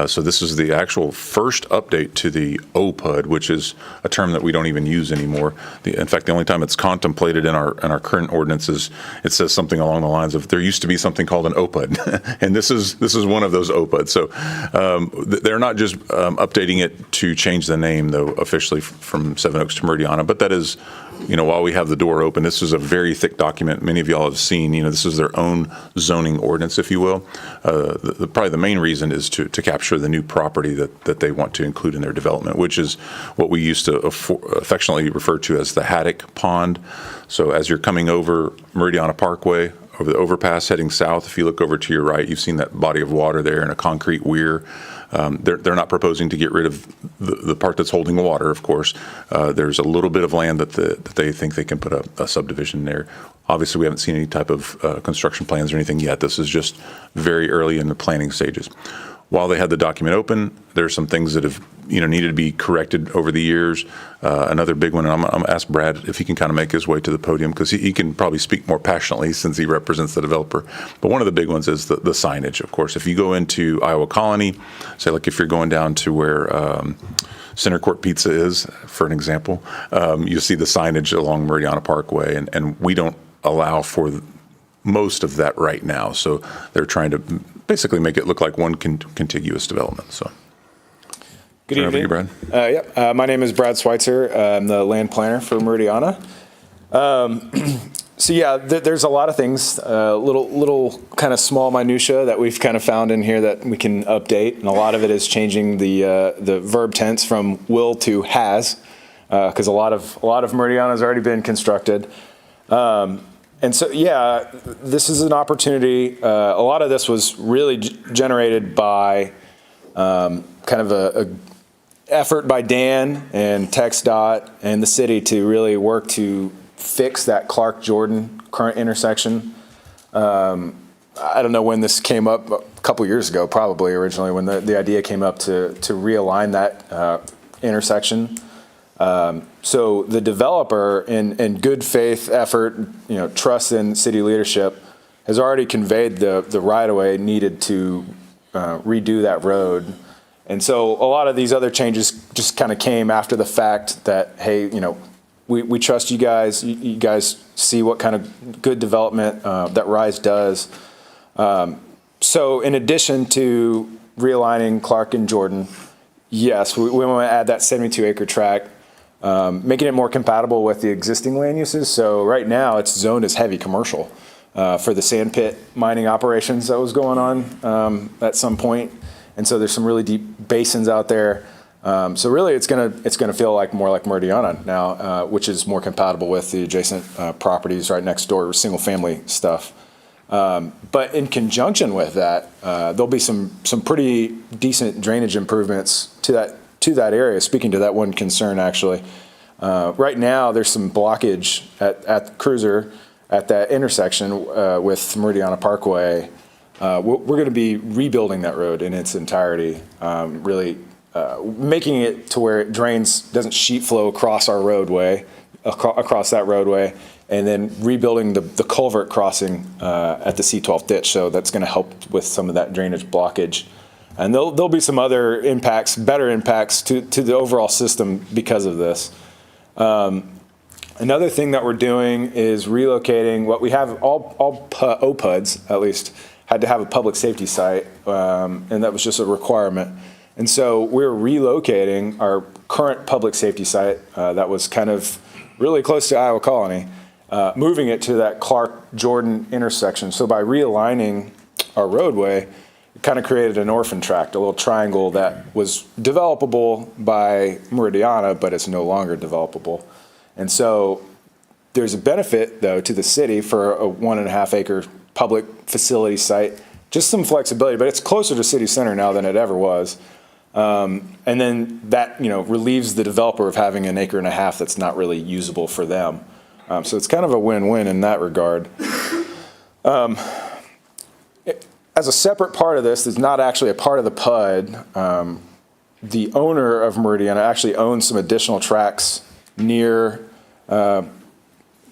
So this is the actual first update to the OPUD, which is a term that we don't even use anymore. In fact, the only time it's contemplated in our current ordinances, it says something along the lines of there used to be something called an OPUD, and this is one of those OPUDs. So they're not just updating it to change the name, though, officially from Seven Oaks to Meridiana, but that is, while we have the door open, this is a very thick document. Many of y'all have seen, this is their own zoning ordinance, if you will. Probably the main reason is to capture the new property that they want to include in their development, which is what we used to affectionately refer to as the Haddock Pond. So as you're coming over Meridiana Parkway, over the overpass heading south, if you look over to your right, you've seen that body of water there in a concrete weir. They're not proposing to get rid of the part that's holding water, of course. There's a little bit of land that they think they can put a subdivision there. Obviously, we haven't seen any type of construction plans or anything yet. This is just very early in the planning stages. While they had the document open, there's some things that have needed to be corrected over the years. Another big one, and I'm going to ask Brad if he can kind of make his way to the podium, because he can probably speak more passionately since he represents the developer. But one of the big ones is the signage, of course. If you go into Iowa Colony, say like if you're going down to where Center Court Pizza is, for an example, you see the signage along Meridiana Parkway, and we don't allow for most of that right now. So they're trying to basically make it look like one contiguous development. So. Good evening. Brad. My name is Brad Schweitzer. I'm the land planner for Meridiana. There's a lot of things, little kind of small minutia that we've kind of found in here that we can update, and a lot of it is changing the verb tense from will to has, because a lot of Meridiana has already been constructed. This is an opportunity. A lot of this was really generated by kind of a effort by Dan and TxDOT and the city to really work to fix that Clark-Jordan current intersection. I don't know when this came up, a couple years ago, probably originally, when the idea came up to realign that intersection. So the developer, in good faith effort, trust in city leadership, has already conveyed the right-of-way needed to redo that road. And so a lot of these other changes just kind of came after the fact that, hey, we trust you guys. You guys see what kind of good development that RISE does. So in addition to realigning Clark and Jordan, yes, we want to add that 72-acre tract, making it more compatible with the existing land uses. So right now it's zoned as heavy commercial for the sand pit mining operations that was going on at some point. And so there's some really deep basins out there. So really it's gonna feel more like Meridiana now, which is more compatible with the adjacent properties right next door, single family stuff. But in conjunction with that, there'll be some pretty decent drainage improvements to that area. Speaking to that one concern, actually, right now there's some blockage at Cruiser at that intersection with Meridiana Parkway. We're going to be rebuilding that road in its entirety, really making it to where it doesn't sheet flow across our roadway, across that roadway, and then rebuilding the culvert crossing at the C12 ditch. So that's going to help with some of that drainage blockage. And there'll be some other impacts, better impacts to the overall system because of this. Another thing that we're doing is relocating what we have. All OPUDs, at least, had to have a public safety site, and that was just a requirement. And so we're relocating our current public safety site that was kind of really close to Iowa Colony, moving it to that Clark-Jordan intersection. So by realigning our roadway, it kind of created an orphan tract, a little triangle that was developable by Meridiana, but it's no longer developable. And so there's a benefit, though, to the city for a 1.5 acre public facility site, just some flexibility, but it's closer to city center now than it ever was. And then that, relieves the developer of having 1.5 acres that's not really usable for them. So it's kind of a win-win in that regard. As a separate part of this, that's not actually a part of the PUD, the owner of Meridiana actually owns some additional tracts near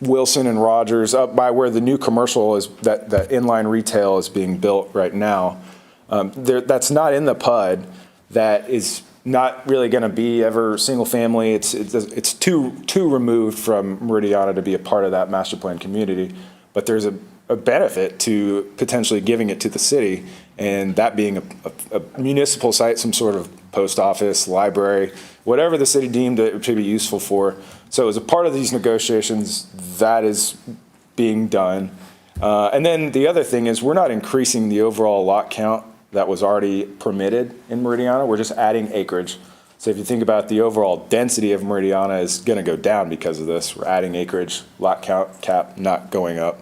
Wilson and Rogers, up by where the new commercial is, that inline retail is being built right now. That's not in the PUD. That is not really going to be ever single family. It's too removed from Meridiana to be a part of that master plan community. But there's a benefit to potentially giving it to the city, and that being a municipal site, some sort of post office, library, whatever the city deemed it to be useful for. So as a part of these negotiations, that is being done. And then the other thing is we're not increasing the overall lot count that was already permitted in Meridiana. We're just adding acreage. So if you think about the overall density of Meridiana is going to go down because of this. We're adding acreage, lot count cap not going up.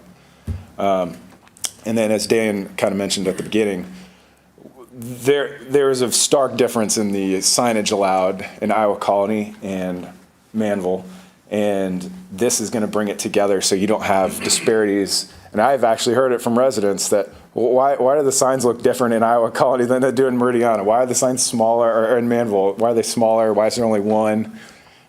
And then as Dan kind of mentioned at the beginning, there is a stark difference in the signage allowed in Iowa Colony and Manvel, and this is going to bring it together so you don't have disparities. And I've actually heard it from residents that, why do the signs look different in Iowa Colony than they do in Meridiana? Why are the signs smaller, or in Manvel? Why are they smaller? Why is there only one?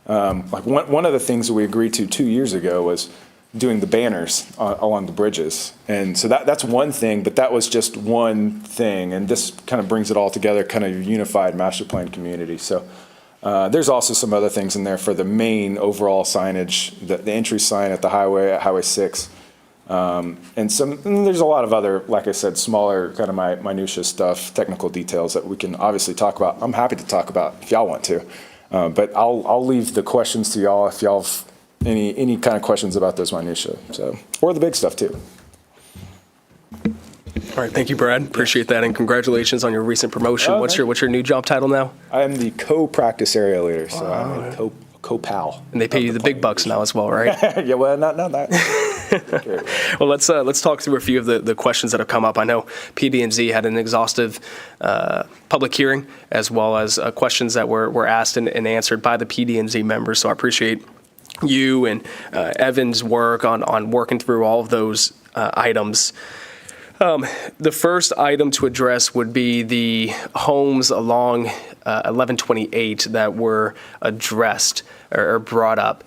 Like one of the things that we agreed to 2 years ago was doing the banners along the bridges. And so that's one thing, but that was just one thing. And this kind of brings it all together, kind of unified master plan community. So there's also some other things in there for the main overall signage, the entry sign at the highway, at Highway 6. And there's a lot of other, like I said, smaller kind of minutia stuff, technical details that we can obviously talk about. I'm happy to talk about if y'all want to. But I'll leave the questions to y'all if y'all have any kind of questions about those minutia, or the big stuff too. All right, thank you, Brad. Appreciate that, and congratulations on your recent promotion. What's your new job title now? I am the co-practice area leader, so I'm a co-pal. And they pay you the big bucks now as well, right? Yeah, well, not that. Well, let's talk through a few of the questions that have come up. I know PD&Z had an exhaustive public hearing, as well as questions that were asked and answered by the PD&Z members. So I appreciate you and Evan's work on working through all of those items. The first item to address would be the homes along 1128 that were addressed or brought up.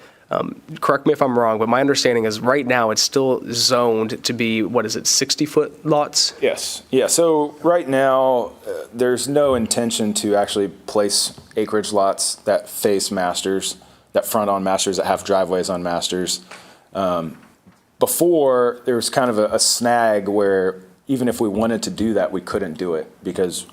Correct me if I'm wrong, but my understanding is right now it's still zoned to be, 60-foot lots? Yes. Yeah, so right now there's no intention to actually place acreage lots that face masters, that front on masters, that have driveways on masters. Before, there was kind of a snag where even if we wanted to do that, we couldn't do it because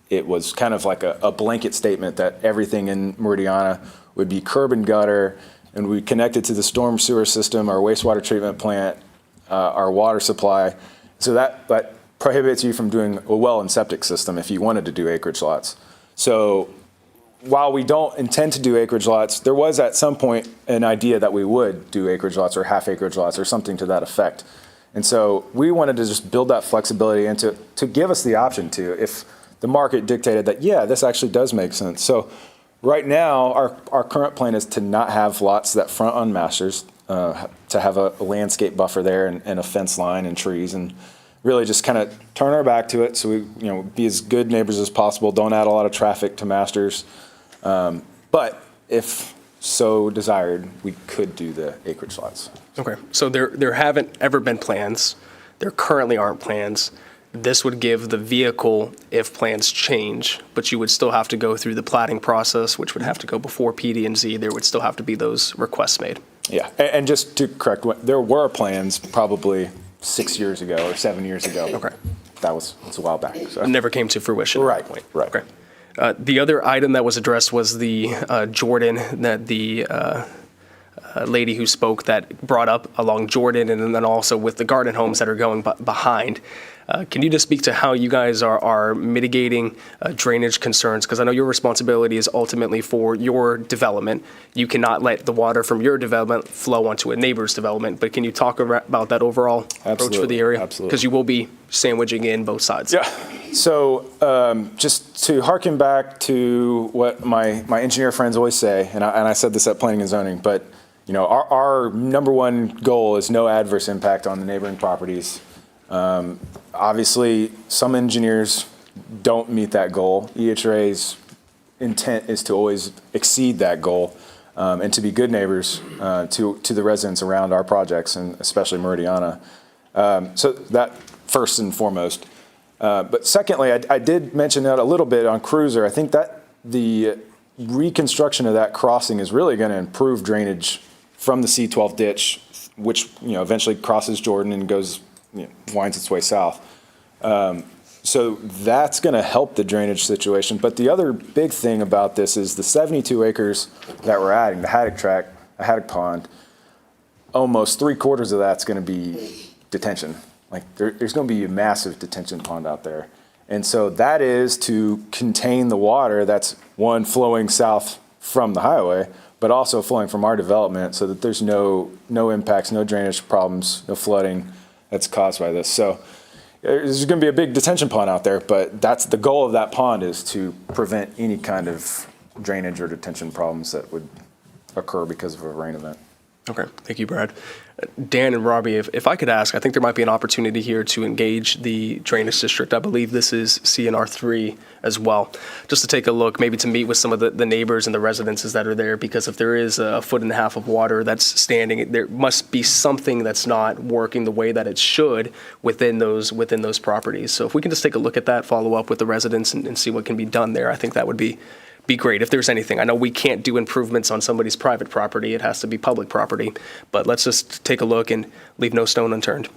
it was kind of like a blanket statement that everything in Meridiana would be curb and gutter, and we connected to the storm sewer system, our wastewater treatment plant, our water supply. So that prohibits you from doing a well and septic system if you wanted to do acreage lots. So while we don't intend to do acreage lots, there was at some point an idea that we would do acreage lots or half acreage lots or something to that effect. And so we wanted to just build that flexibility and to give us the option to, if the market dictated that, yeah, this actually does make sense. So right now, our current plan is to not have lots that front on masters, to have a landscape buffer there and a fence line and trees, and really just kind of turn our back to it so we be as good neighbors as possible, don't add a lot of traffic to masters. But if so desired, we could do the acreage lots. Okay, so there haven't ever been plans. There currently aren't plans. This would give the vehicle if plans change, but you would still have to go through the platting process, which would have to go before PD&Z. There would still have to be those requests made. Yeah, and just to correct, there were plans probably 6 years ago or 7 years ago. Okay. It's a while back. So. It never came to fruition. Right, at that point. right. Okay. The other item that was addressed was the Jordan, that the lady who spoke that brought up along Jordan and then also with the garden homes that are going behind. Can you just speak to how you guys are mitigating drainage concerns? Because I know your responsibility is ultimately for your development. You cannot let the water from your development flow onto a neighbor's development. But can you talk about that overall approach for the area? Absolutely. Because you will be sandwiching in both sides. Yeah. So just to harken back to what my engineer friends always say, and I said this at Planning and Zoning, but our number one goal is no adverse impact on the neighboring properties. Obviously, some engineers don't meet that goal. EHRA's intent is to always exceed that goal and to be good neighbors to the residents around our projects, and especially Meridiana. So that first and foremost. But secondly, I did mention that a little bit on Cruiser. I think that the reconstruction of that crossing is really going to improve drainage from the C12 ditch, which eventually crosses Jordan and goes winds its way south. So that's going to help the drainage situation. But the other big thing about this is the 72 acres that we're adding, the haddock pond, almost 3/4 of that's going to be detention. Like there's going to be a massive detention pond out there. And so that is to contain the water that's one flowing south from the highway, but also flowing from our development so that there's no impacts, no drainage problems, no flooding that's caused by this. So there's going to be a big detention pond out there, but that's the goal of that pond, is to prevent any kind of drainage or detention problems that would occur because of a rain event. Okay, thank you, Brad. Dan and Robbie, if I could ask, I think there might be an opportunity here to engage the drainage district. I believe this is CNR 3 as well, just to take a look, maybe to meet with some of the neighbors and the residences that are there, because if there is 1.5 foot of water that's standing, there must be something that's not working the way that it should within those properties. So if we can just take a look at that, follow up with the residents and see what can be done there, I think that would be great if there's anything. I know we can't do improvements on somebody's private property. It has to be public property. But let's just take a look and leave no stone unturned.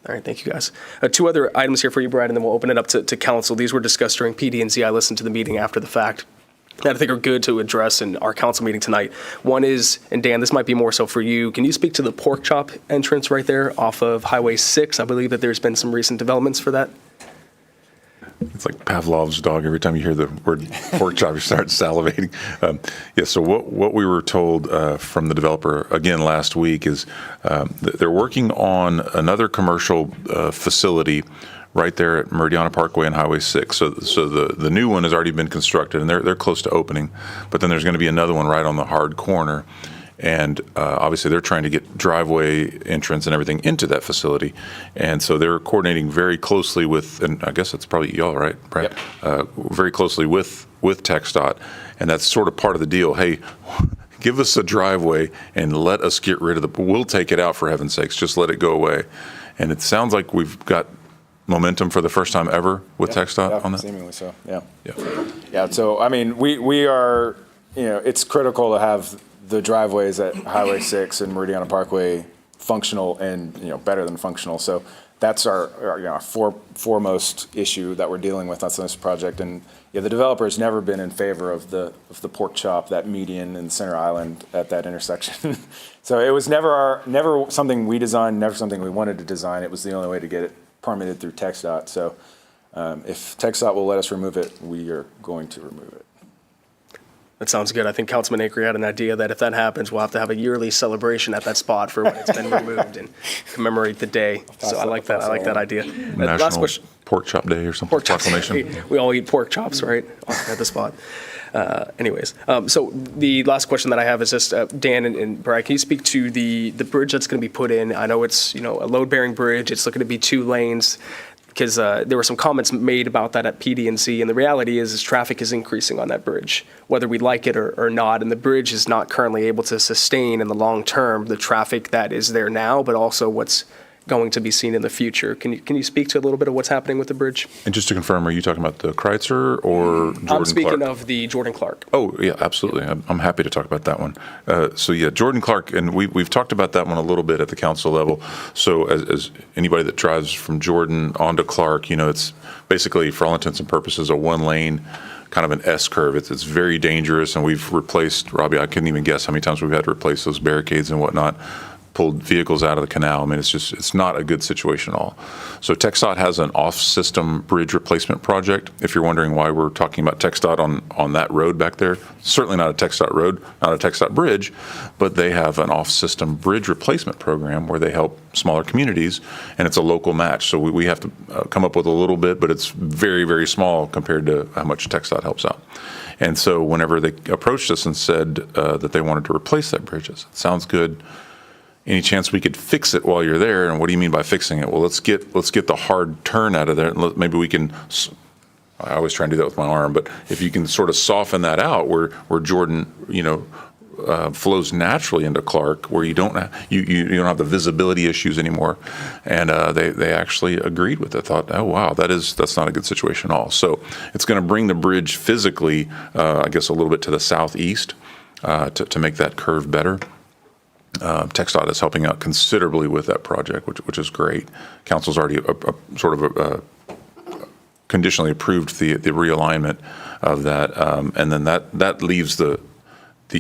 All right, thank you, guys. 2 other items here for you, Brad, and then we'll open it up to council. These were discussed during PD&Z. I listened to the meeting after the fact that I think are good to address in our council meeting tonight. One is, and Dan, this might be more so for you, can you speak to the pork chop entrance right there off of Highway 6? I believe that there's been some recent developments for that. It's like Pavlov's dog. Every time you hear the word pork chop, you start salivating. So what we were told from the developer, again, last week is they're working on another commercial facility right there at Meridiana Parkway and Highway 6. So the new one has already been constructed, and they're close to opening. But then there's going to be another one right on the hard corner. And obviously, they're trying to get driveway entrance and everything into that facility. And so they're coordinating very closely with, and I guess it's probably y'all, right, Brad? Yep. Very closely with TxDOT. And that's sort of part of the deal. Hey, give us a driveway and let us get rid of we'll take it out, for heaven's sakes. Just let it go away. And it sounds like we've got momentum for the first time ever with TxDOT on that. Seemingly so, yeah. Yeah, so, I mean, we are, it's critical to have the driveways at Highway 6 and Meridiana Parkway functional and, better than functional. So that's our foremost issue that we're dealing with on this project. And the developer has never been in favor of the pork chop, that median in Center Island at that intersection. So it was never something we designed, never something we wanted to design. It was the only way to get it permitted through TxDOT. So if TxDOT will let us remove it, we are going to remove it. That sounds good. I think Councilman Acre had an idea that if that happens, we'll have to have a yearly celebration at that spot for when it's been removed and commemorate the day. So I like that. I like that idea. National Last question. Pork Chop Day or something. Pork chop. Proclamation. We all eat pork chops, right? At the spot. So the last question that I have is just, Dan and Brad, can you speak to the bridge that's going to be put in? I know it's, a load-bearing bridge. It's looking to be 2 lanes. Because there were some comments made about that at PD&Z, and the reality is traffic is increasing on that bridge, whether we like it or not, and the bridge is not currently able to sustain in the long term the traffic that is there now, but also what's going to be seen in the future. Can you speak to a little bit of what's happening with the bridge? And just to confirm, are you talking about the Kreitzer or Jordan I'm speaking Clark? of the Jordan Clark. Oh, yeah, absolutely. I'm happy to talk about that one. Jordan Clark, and we've talked about that one a little bit at the council level. So as anybody that drives from Jordan onto Clark, it's basically, for all intents and purposes, a 1-lane kind of an S curve. It's very dangerous, and we've replaced, Robbie, I couldn't even guess how many times we've had to replace those barricades and whatnot, pulled vehicles out of the canal. I mean, it's not a good situation at all. So TxDOT has an off-system bridge replacement project. If you're wondering why we're talking about TxDOT on that road back there, certainly not a TxDOT road, not a TxDOT bridge, but they have an off-system bridge replacement program where they help smaller communities, and it's a local match. So we have to come up with a little bit, but it's very, very small compared to how much TxDOT helps out. And so whenever they approached us and said that they wanted to replace that bridge, I said, sounds good. Any chance we could fix it while you're there? And what do you mean by fixing it? Well, let's get the hard turn out of there. And maybe we can, I always try and do that with my arm, but if you can sort of soften that out where Jordan, flows naturally into Clark, where you don't have the visibility issues anymore. And they actually agreed with it. Thought, oh wow, that's not a good situation at all. So it's going to bring the bridge physically, I guess, a little bit to the southeast to make that curve better. TxDOT is helping out considerably with that project, which is great. Council's already conditionally approved the realignment of that, and then that leaves the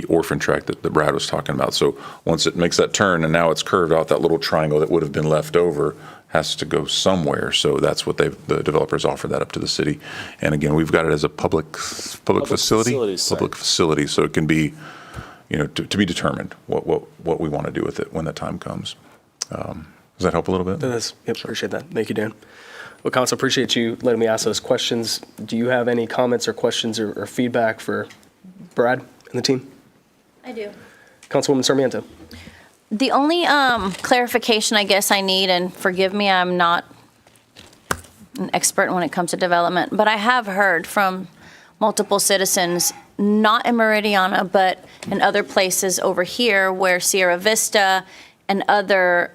orphan track that Brad was talking about. So once it makes that turn and now it's curved out, that little triangle that would have been left over has to go somewhere. So that's what the developers offered that up to the city. And again, we've got it as a public facility, so it can be, to be determined what we want to do with it when the time comes. Does that help a little bit? Yep, appreciate that. Thank you, Dan. Well, Council, appreciate you letting me ask those questions. Do you have any comments or questions or feedback for Brad and the team? I do. Councilwoman Sarmiento. The only clarification I guess I need, and forgive me, I'm not an expert when it comes to development, but I have heard from multiple citizens, not in Meridiana, but in other places over here where Sierra Vista and other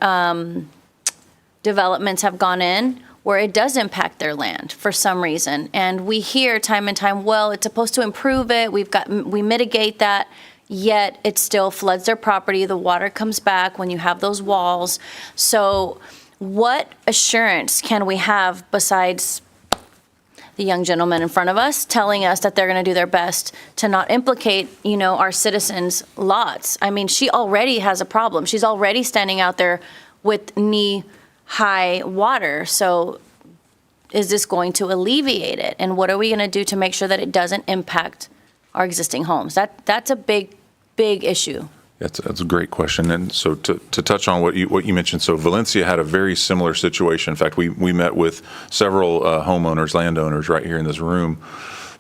developments have gone in, where it does impact their land for some reason. And we hear time and time, well, it's supposed to improve it, we mitigate that, yet it still floods their property, the water comes back when you have those walls. So what assurance can we have besides the young gentleman in front of us telling us that they're going to do their best to not implicate, our citizens' lots? I mean, she already has a problem. She's already standing out there with knee-high water. So is this going to alleviate it? And what are we going to do to make sure that it doesn't impact our existing homes? That's a big issue. That's a great question. And so to touch on what you mentioned, so Valencia had a very similar situation. In fact, we met with several homeowners, landowners right here in this room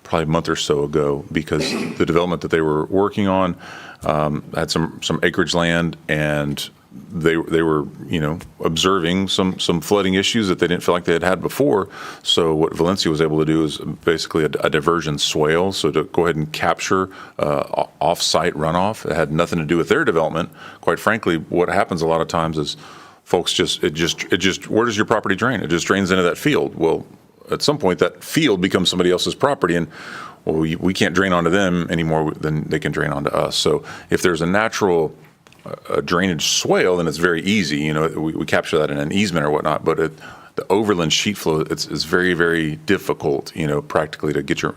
probably a month or so ago, because the development that they were working on had some acreage land, and they were observing some flooding issues that they didn't feel like they had before. So what Valencia was able to do is basically a diversion swale, so to go ahead and capture off-site runoff. It had nothing to do with their development. Quite frankly, what happens a lot of times is folks it just where does your property drain? It just drains into that field. Well, at some point that field becomes somebody else's property, and we can't drain onto them anymore than they can drain onto us. So if there's a natural drainage swale, then it's very easy. We capture that in an easement or whatnot, but the overland sheet flow, it's very, very difficult, practically to get your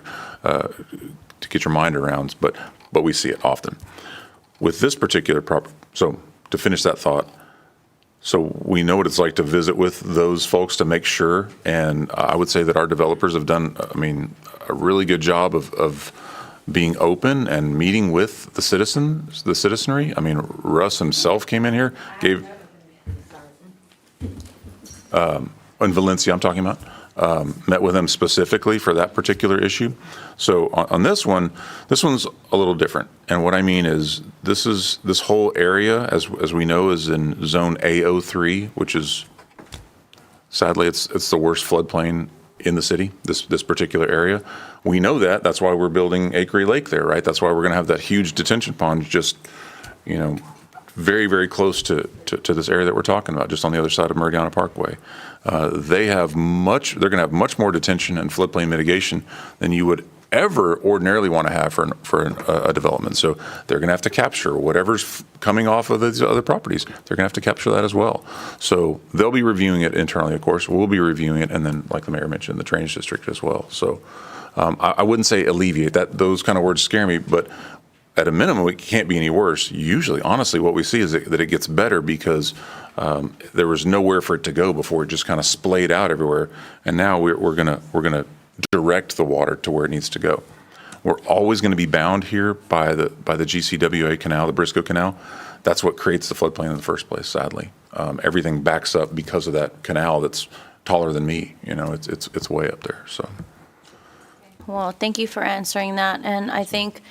mind around. But we see it often with this particular property. So to finish that thought, so we know what it's like to visit with those folks to make sure, and I would say that our developers have done, a really good job of being open and meeting with the citizenry. Russ himself came in here, in Valencia I'm talking about, met with them specifically for that particular issue. So on this one's a little different. And what I mean is this whole area, as we know, is in zone A03, which is, sadly, it's the worst floodplain in the city, this particular area. We know that. That's why we're building Acre Lake there, right? That's why we're going to have that huge detention pond just, very, very close to this area that we're talking about, just on the other side of Meridiana Parkway. They're going to have much more detention and floodplain mitigation than you would ever ordinarily want to have for a development. So they're going to have to capture whatever's coming off of these other properties. They're going to have to capture that as well. So they'll be reviewing it internally, of course. We'll be reviewing it, and then, like the mayor mentioned, the drainage district as well. So I wouldn't say alleviate. Those kind of words scare me, but at a minimum, it can't be any worse. Usually, honestly, what we see is that it gets better because there was nowhere for it to go before. It just kind of splayed out everywhere, and now we're gonna direct the water to where it needs to go. We're always going to be bound here by the GCWA canal, the Briscoe Canal. That's what creates the floodplain in the first place. Sadly, everything backs up because of that canal that's taller than me. It's way up there. So. Well, thank you for answering that. And I think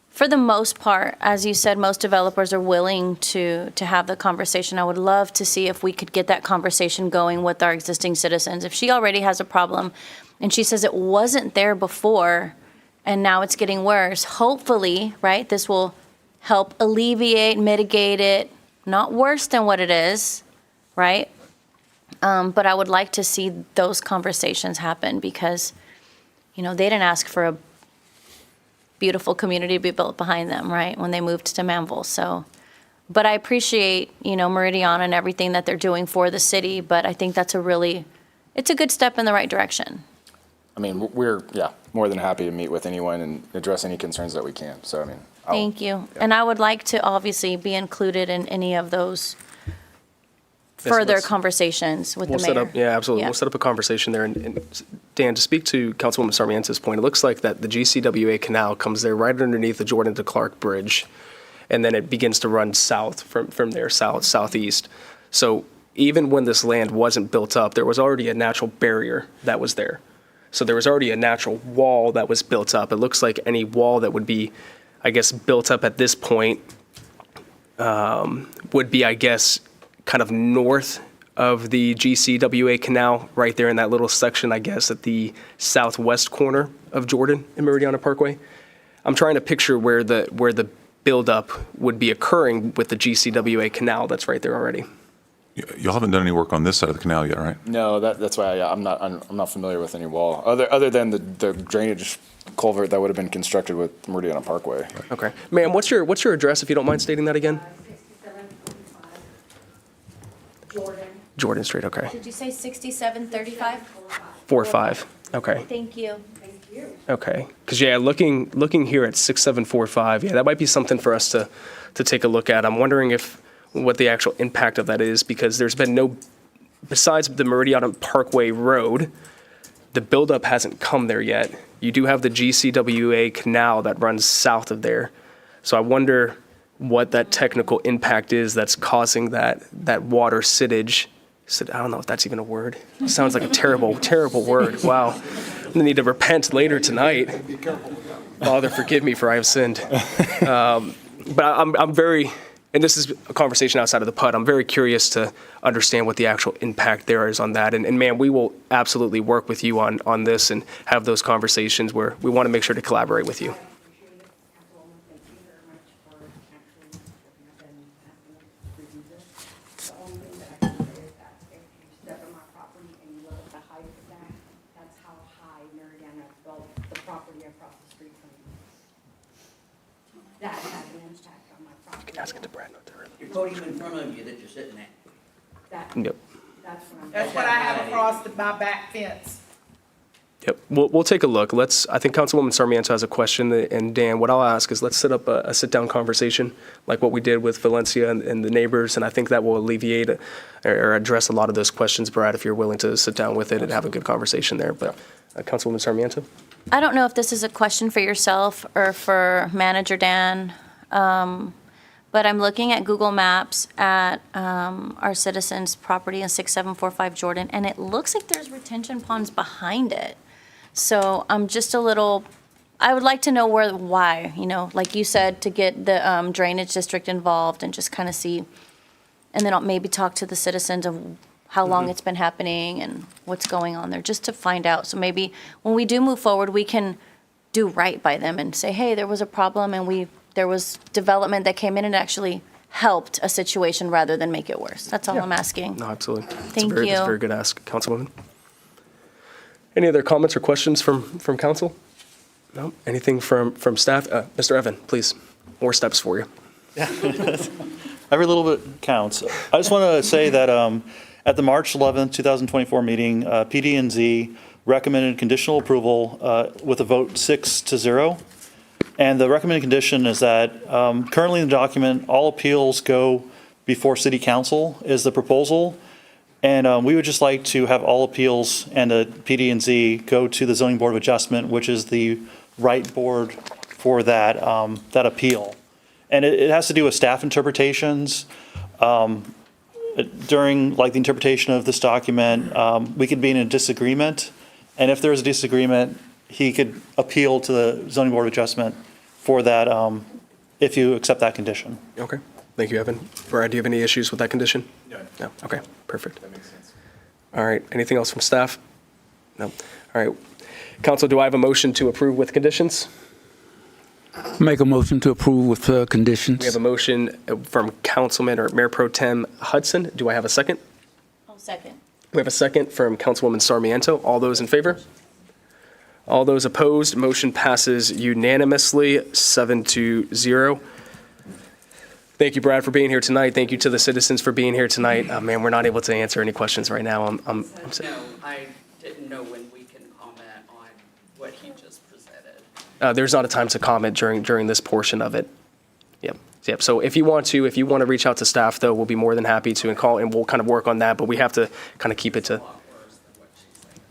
for the most part, as you said, most developers are willing to have the conversation. I would love to see if we could get that conversation going with our existing citizens. If she already has a problem and she says it wasn't there before and now it's getting worse, hopefully, right, this will help alleviate, mitigate it, not worse than what it is, right? But I would like to see those conversations happen because, they didn't ask for a beautiful community to be built behind them, right, when they moved to Manvel. So, but I appreciate, Meridiana and everything that they're doing for the city, but I think that's it's a good step in the right direction. I mean, we're more than happy to meet with anyone and address any concerns that we can. So, I mean, Thank you. Yeah. And I would like to obviously be included in any of those further conversations with the mayor. Absolutely. Yeah. We'll set up a conversation there. And Dan, to speak to Councilwoman Sarmiento's point, it looks like that the GCWA canal comes there right underneath the Jordan to Clark Bridge, and then it begins to run south from there, southeast. So even when this land wasn't built up, there was already a natural barrier that was there. So there was already a natural wall that was built up. It looks like any wall that would be, I guess, built up at this point would be, I guess, kind of north of the GCWA canal, right there in that little section, I guess, at the southwest corner of Jordan and Meridiana Parkway. I'm trying to picture where the buildup would be occurring with the GCWA canal that's right there already. Y'all haven't done any work on this side of the canal yet, right? No, that's why I'm not familiar with any wall other than the drainage culvert that would have been constructed with Meridiana Parkway. Okay, ma'am, what's your address, if you don't mind stating that again? 6745 Jordan Street. Okay. Did you say 6735? 45. Okay. Thank you. Thank you. Okay. Because looking here at 6745, that might be something for us to take a look at. I'm wondering what the actual impact of that is, because there's been besides the Meridiana Parkway Road, the buildup hasn't come there yet. You do have the GCWA canal that runs south of there. So I wonder what that technical impact is that's causing that water sittage. I don't know if that's even a word. It sounds like a terrible, terrible word. Wow. I'm going to need to repent later tonight. Be careful. Father, forgive me, for I have sinned. But I'm very, and this is a conversation outside of the PUD, I'm very curious to understand what the actual impact there is on that. And man, we will absolutely work with you on this and have those conversations where we want to make sure to collaborate with you. That has an impact on my property. You can ask it to Brad. Your podium in front of you that you're sitting at. Yep. That's what I have across my back fence. Yep. We'll take a look. I think Councilwoman Sarmiento has a question, and Dan, what I'll ask is let's set up a sit-down conversation like what we did with Valencia and the neighbors, and I think that will alleviate or address a lot of those questions, Brad, if you're willing to sit down with it and have a good conversation there. But Councilwoman Sarmiento? I don't know if this is a question for yourself or for Manager Dan, but I'm looking at Google Maps at our citizens' property in 6745 Jordan, and it looks like there's retention ponds behind it. So I'm just I would like to know why, like you said, to get the drainage district involved and just kind of see, and then I'll maybe talk to the citizens of how long it's been happening and what's going on there, just to find out. So maybe when we do move forward, we can do right by them and say, hey, there was a problem and there was development that came in and actually helped a situation rather than make it worse. That's all I'm asking. No, absolutely. Thank you. That's a very good ask, Councilwoman. Any other comments or questions from council? No? Anything from staff? Mr. Evan, please. More steps for you. Every little bit counts. I just want to say that At the March 11th, 2024 meeting, PD&Z recommended conditional approval with a vote 6-0. And the recommended condition is that currently in the document, all appeals go before City Council is the proposal. And we would just like to have all appeals and the PD&Z go to the Zoning Board of Adjustment, which is the right board for that, that appeal. And it has to do with staff interpretations. During like the interpretation of this document, we could be in a disagreement. And if there's a disagreement, he could appeal to the Zoning Board of Adjustment for that, if you accept that condition. Okay. Thank you, Evan. Brad, do you have any issues with that condition? No. Okay, perfect. That makes sense. All right. Anything else from staff? No. All right. Council, do I have a motion to approve with conditions? Make a motion to approve with conditions. We have a motion from Councilman or Mayor Pro Tem Hudson. Do I have a second? I'll second. We have a second from Councilwoman Sarmiento. All those in favor? All those opposed? Motion passes unanimously, 7-0. Thank you, Brad, for being here tonight. Thank you to the citizens for being here tonight. Man, we're not able to answer any questions right now. No, I didn't know when we can comment on what he just presented. There's not a time to comment during this portion of it. Yep. So if you want to reach out to staff, though, we'll be more than happy to and we'll kind of work on that. But we have to kind of keep it to.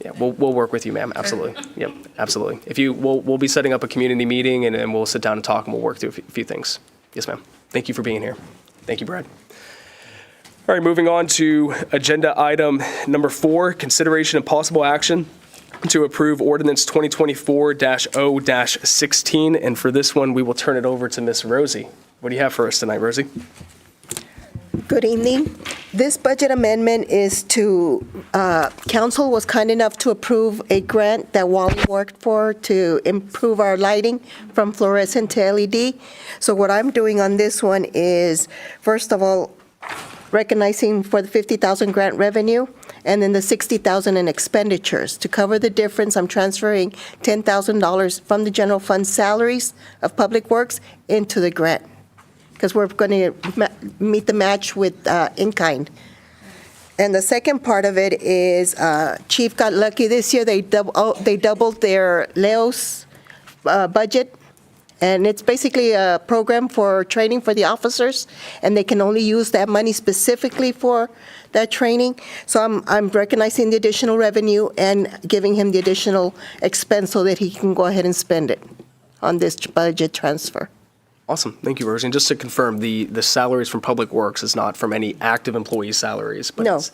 Yeah, we'll work with you, ma'am. Absolutely. Yep, absolutely. We'll be setting up a community meeting and we'll sit down and talk and we'll work through a few things. Yes, ma'am. Thank you for being here. Thank you, Brad. All right, moving on to agenda item number 4, consideration and possible action to approve ordinance 2024-0-16. And for this one, we will turn it over to Miss Rosie. What do you have for us tonight, Rosie? Good evening. This budget amendment is to, council was kind enough to approve a grant that Wally worked for to improve our lighting from fluorescent to LED. So what I'm doing on this one is, first of all, recognizing for the 50,000 grant revenue, and then the 60,000 in expenditures. To cover the difference, I'm transferring $10,000 from the general fund salaries of Public Works into the grant, because we're going to meet the match with in-kind. And the second part of it is Chief got lucky this year. They doubled their Leo's budget. And it's basically a program for training for the officers, and they can only use that money specifically for that training. So I'm recognizing the additional revenue and giving him the additional expense so that he can go ahead and spend it on this budget transfer. Awesome. Thank you, Rosie. And just to confirm, the salaries from Public Works is not from any active employee salaries, but it's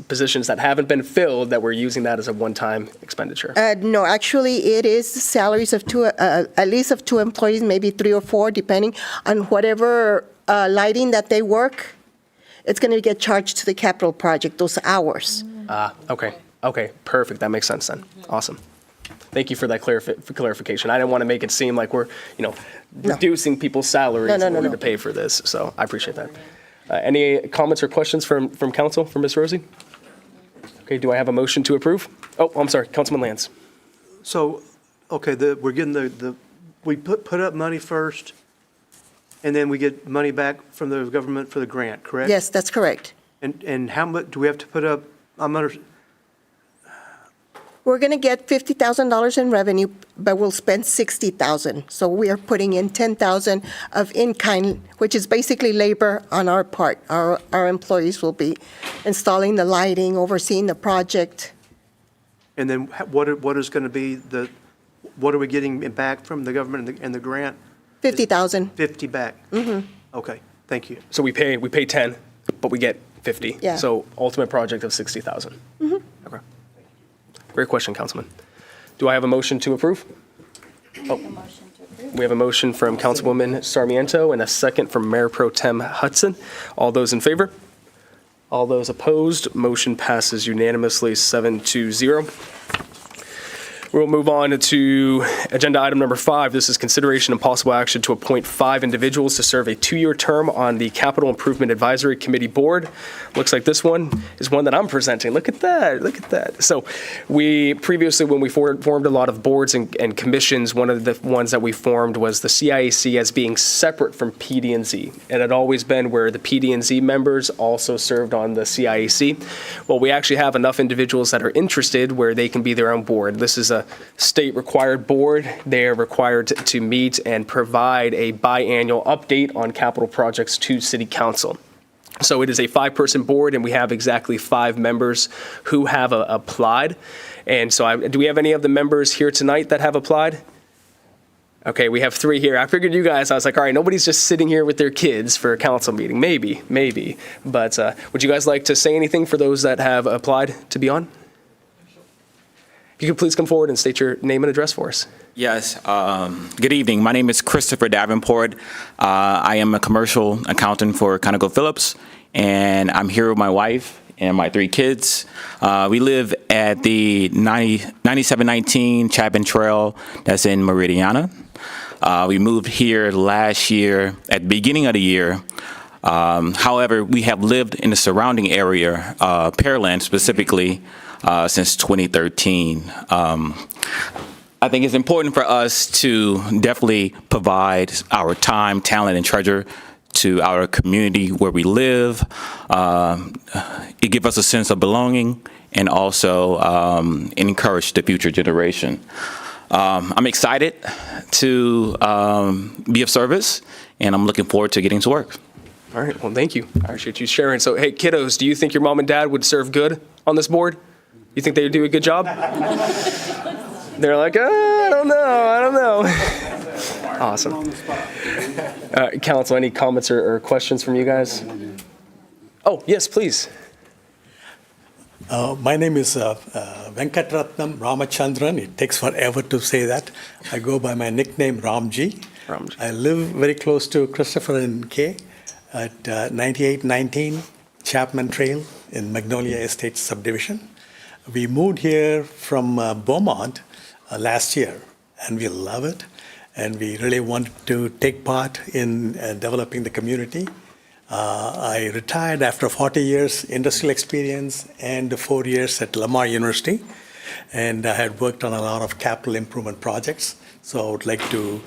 positions that haven't been filled that we're using that as a one-time expenditure. No, actually, it is salaries of at least of 2 employees, maybe 3 or 4, depending on whatever lighting that they work. It's going to get charged to the capital project, those hours. Okay, perfect. That makes sense then. Awesome. Thank you for that clarification. I didn't want to make it seem like we're, reducing people's salaries in order to pay for this. So I appreciate that. Any comments or questions from council, from Ms. Rosie? Okay, do I have a motion to approve? Oh, I'm sorry, Councilman Lance. So, okay, we're getting we put up money first, and then we get money back from the government for the grant, correct? Yes, that's correct. And how much do we have to put up? We're going to get $50,000 in revenue, but we'll spend $60,000. So we are putting in $10,000 of in-kind, which is basically labor on our part. Our employees will be installing the lighting, overseeing the project. And then what is going to be what are we getting back from the government and the grant? 50,000. 50 back? Mm-hmm. Okay, thank you. So we pay 10, but we get 50. Yeah. So ultimate project of 60,000. Mm-hmm. Okay. Great question, Councilman. Do I have a motion to approve? We have a motion from Councilwoman Sarmiento and a second from Mayor Pro Tem Hudson. All those in favor? All those opposed? Motion passes unanimously, 7-0. We'll move on to agenda item number 5. This is consideration and possible action to appoint 5 individuals to serve a 2-year term on the Capital Improvement Advisory Committee Board. Looks like this one is one that I'm presenting. Look at that. Look at that. So we previously, when we formed a lot of boards and commissions, one of the ones that we formed was the CIAC as being separate from PD&Z. And it had always been where the PD&Z members also served on the CIAC. Well, we actually have enough individuals that are interested where they can be their own board. This is a state-required board. They are required to meet and provide a biannual update on capital projects to City Council. So it is a 5-person board, and we have exactly 5 members who have applied. And so do we have any of the members here tonight that have applied? Okay, we have 3 here. I figured you guys, I was like, all right, nobody's just sitting here with their kids for a council meeting. Maybe. But would you guys like to say anything for those that have applied to be on? If you could please come forward and state your name and address for us. Yes. Good evening. My name is Christopher Davenport. I am a commercial accountant for ConocoPhillips, and I'm here with my wife and my 3 kids. We live at the 9719 Chapman Trail that's in Meridiana. We moved here last year at the beginning of the year. However, we have lived in the surrounding area, Pearland specifically, since 2013. I think it's important for us to definitely provide our time, talent, and treasure to our community where we live. It gives us a sense of belonging and also encourage the future generation. I'm excited to be of service, and I'm looking forward to getting to work. All right, well, thank you. I appreciate you sharing. So, hey, kiddos, do you think your mom and dad would serve good on this board? You think they would do a good job? They're like, I don't know. Awesome. Council, any comments or questions from you guys? Oh, yes, please. My name is Venkatratnam Ramachandran. It takes forever to say that. I go by my nickname Ramji. I live very close to Christopher and Kay at 9819 Chapman Trail in Magnolia Estates subdivision. We moved here from Beaumont last year, and we love it. And we really want to take part in developing the community. I retired after 40 years industrial experience and 4 years at Lamar University. And I had worked on a lot of capital improvement projects. So I would like to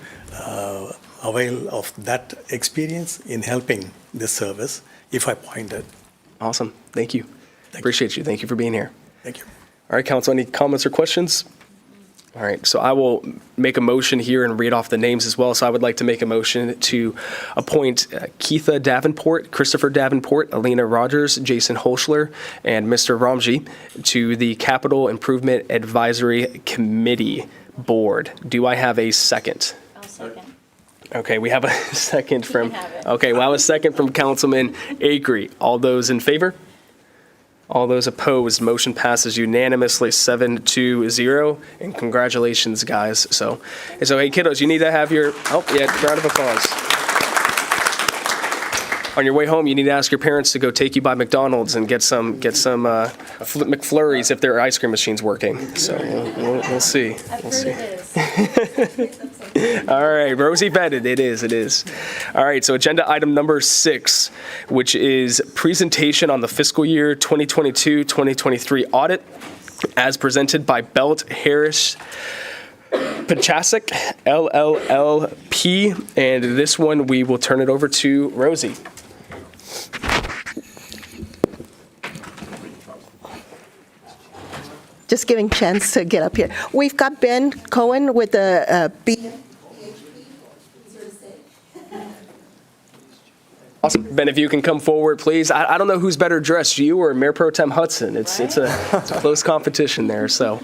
avail of that experience in helping this service if appointed. Awesome. Thank you. Appreciate you. Thank you for being here. Thank you. All right, Council, any comments or questions? All right, so I will make a motion here and read off the names as well. So I would like to make a motion to appoint Keitha Davenport, Christopher Davenport, Alina Rogers, Jason Holschler, and Mr. Ramji to the Capital Improvement Advisory Committee Board. Do I have a second? I'll second. Okay, we have a second from, okay, well, a second from Councilman Acree. All those in favor? All those opposed, motion passes unanimously 7-0, and congratulations, guys. So hey, kiddos, you need to have your, round of applause. On your way home, you need to ask your parents to go take you by McDonald's and get some McFlurries if their ice cream machine's working. So we'll see. We'll see. All right, Rosie Bennett, it is. All right, so agenda item number 6, which is presentation on the fiscal year 2022-2023 audit as presented by Belt Harris Pachasik, LLLP, and this one we will turn it over to Rosie. Just giving chance to get up here. We've got Ben Cohen with the B. Awesome. Ben, if you can come forward, please. I don't know who's better dressed, you or Mayor Pro Tem Hudson. It's a close competition there. So,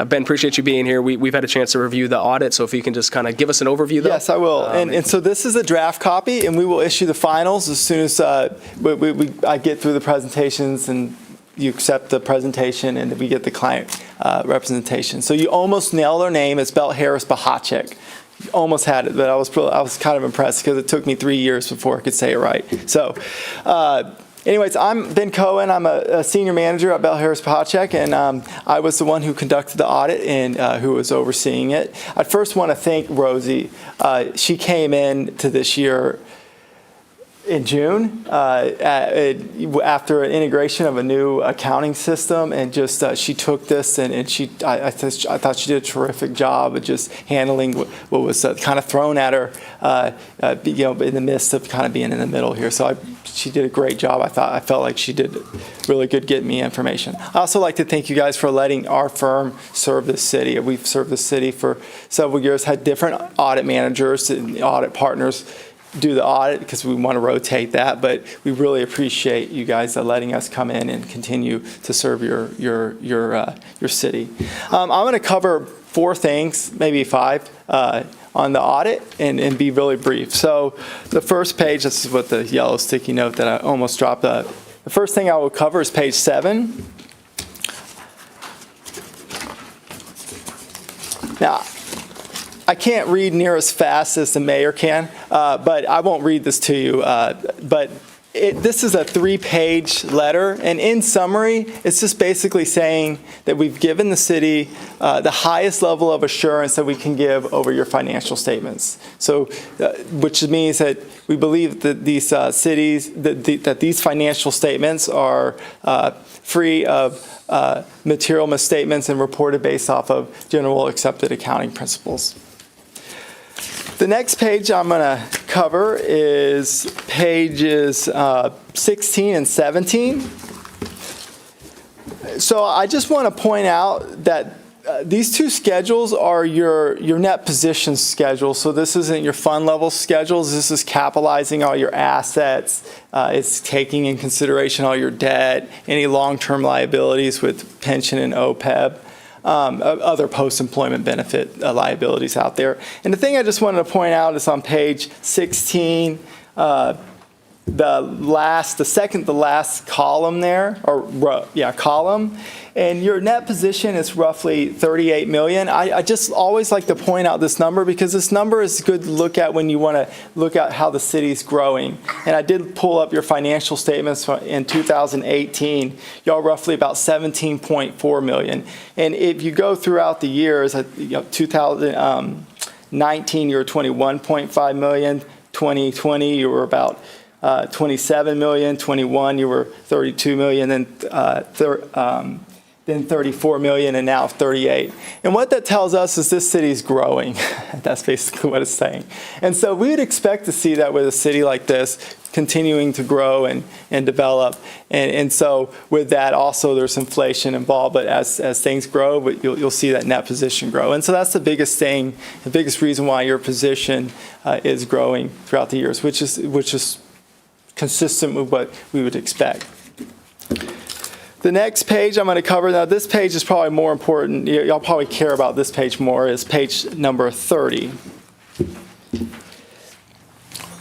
Ben, appreciate you being here. We've had a chance to review the audit, so if you can just kind of give us an overview, though. Yes, I will. And so this is a draft copy, and we will issue the finals as soon as I get through the presentations and you accept the presentation and we get the client representation. So you almost nailed our name. It's Belt Harris Bahacek. Almost had it, but I was kind of impressed because it took me 3 years before I could say it right. So Anyways, I'm Ben Cohen. I'm a senior manager at Bell Harris Pacek, and I was the one who conducted the audit and who was overseeing it. I first want to thank Rosie. She came in to this year in June after an integration of a new accounting system, and just she took this and I thought she did a terrific job of just handling what was kind of thrown at her, in the midst of kind of being in the middle here. So she did a great job. I felt like she did really good getting me information. I also like to thank you guys for letting our firm serve this city. We've served the city for several years, had different audit managers and audit partners do the audit because we want to rotate that, but we really appreciate you guys letting us come in and continue to serve your city. I'm going to cover 4 things, maybe 5, on the audit and be really brief. So the first page, this is what the yellow sticky note that I almost dropped. The first thing I will cover is page 7. Now, I can't read near as fast as the mayor can, but I won't read this to you. But this is a 3-page letter, and in summary, it's just basically saying that we've given the city the highest level of assurance that we can give over your financial statements. So, which means that we believe that these that these financial statements are free of material misstatements and reported based off of general accepted accounting principles. The next page I'm going to cover is pages 16 and 17. So I just want to point out that these 2 schedules are your net position schedule. So this isn't your fund level schedules. This is capitalizing all your assets. It's taking in consideration all your debt, any long-term liabilities with pension and OPEB. Other post-employment benefit liabilities out there. And the thing I just wanted to point out is on page 16, the second to last column there, or row, column, and your net position is roughly 38 million. I just always like to point out this number because this number is good to look at when you want to look at how the city's growing. And I did pull up your financial statements in 2018. Y'all roughly about 17.4 million. And if you go throughout the years, 2019 you were 21.5 million, 2020 you were about 27 million, 21 you were 32 million, then 34 million, and now 38. And what that tells us is this city's growing. That's basically what it's saying. And so we would expect to see that with a city like this continuing to grow and develop. And so with that also there's inflation involved, but as things grow, you'll see that net position grow. And so that's the biggest thing, the biggest reason why your position is growing throughout the years, which is consistent with what we would expect. The next page I'm going to cover, now this page is probably more important, y'all probably care about this page more, is page number 30.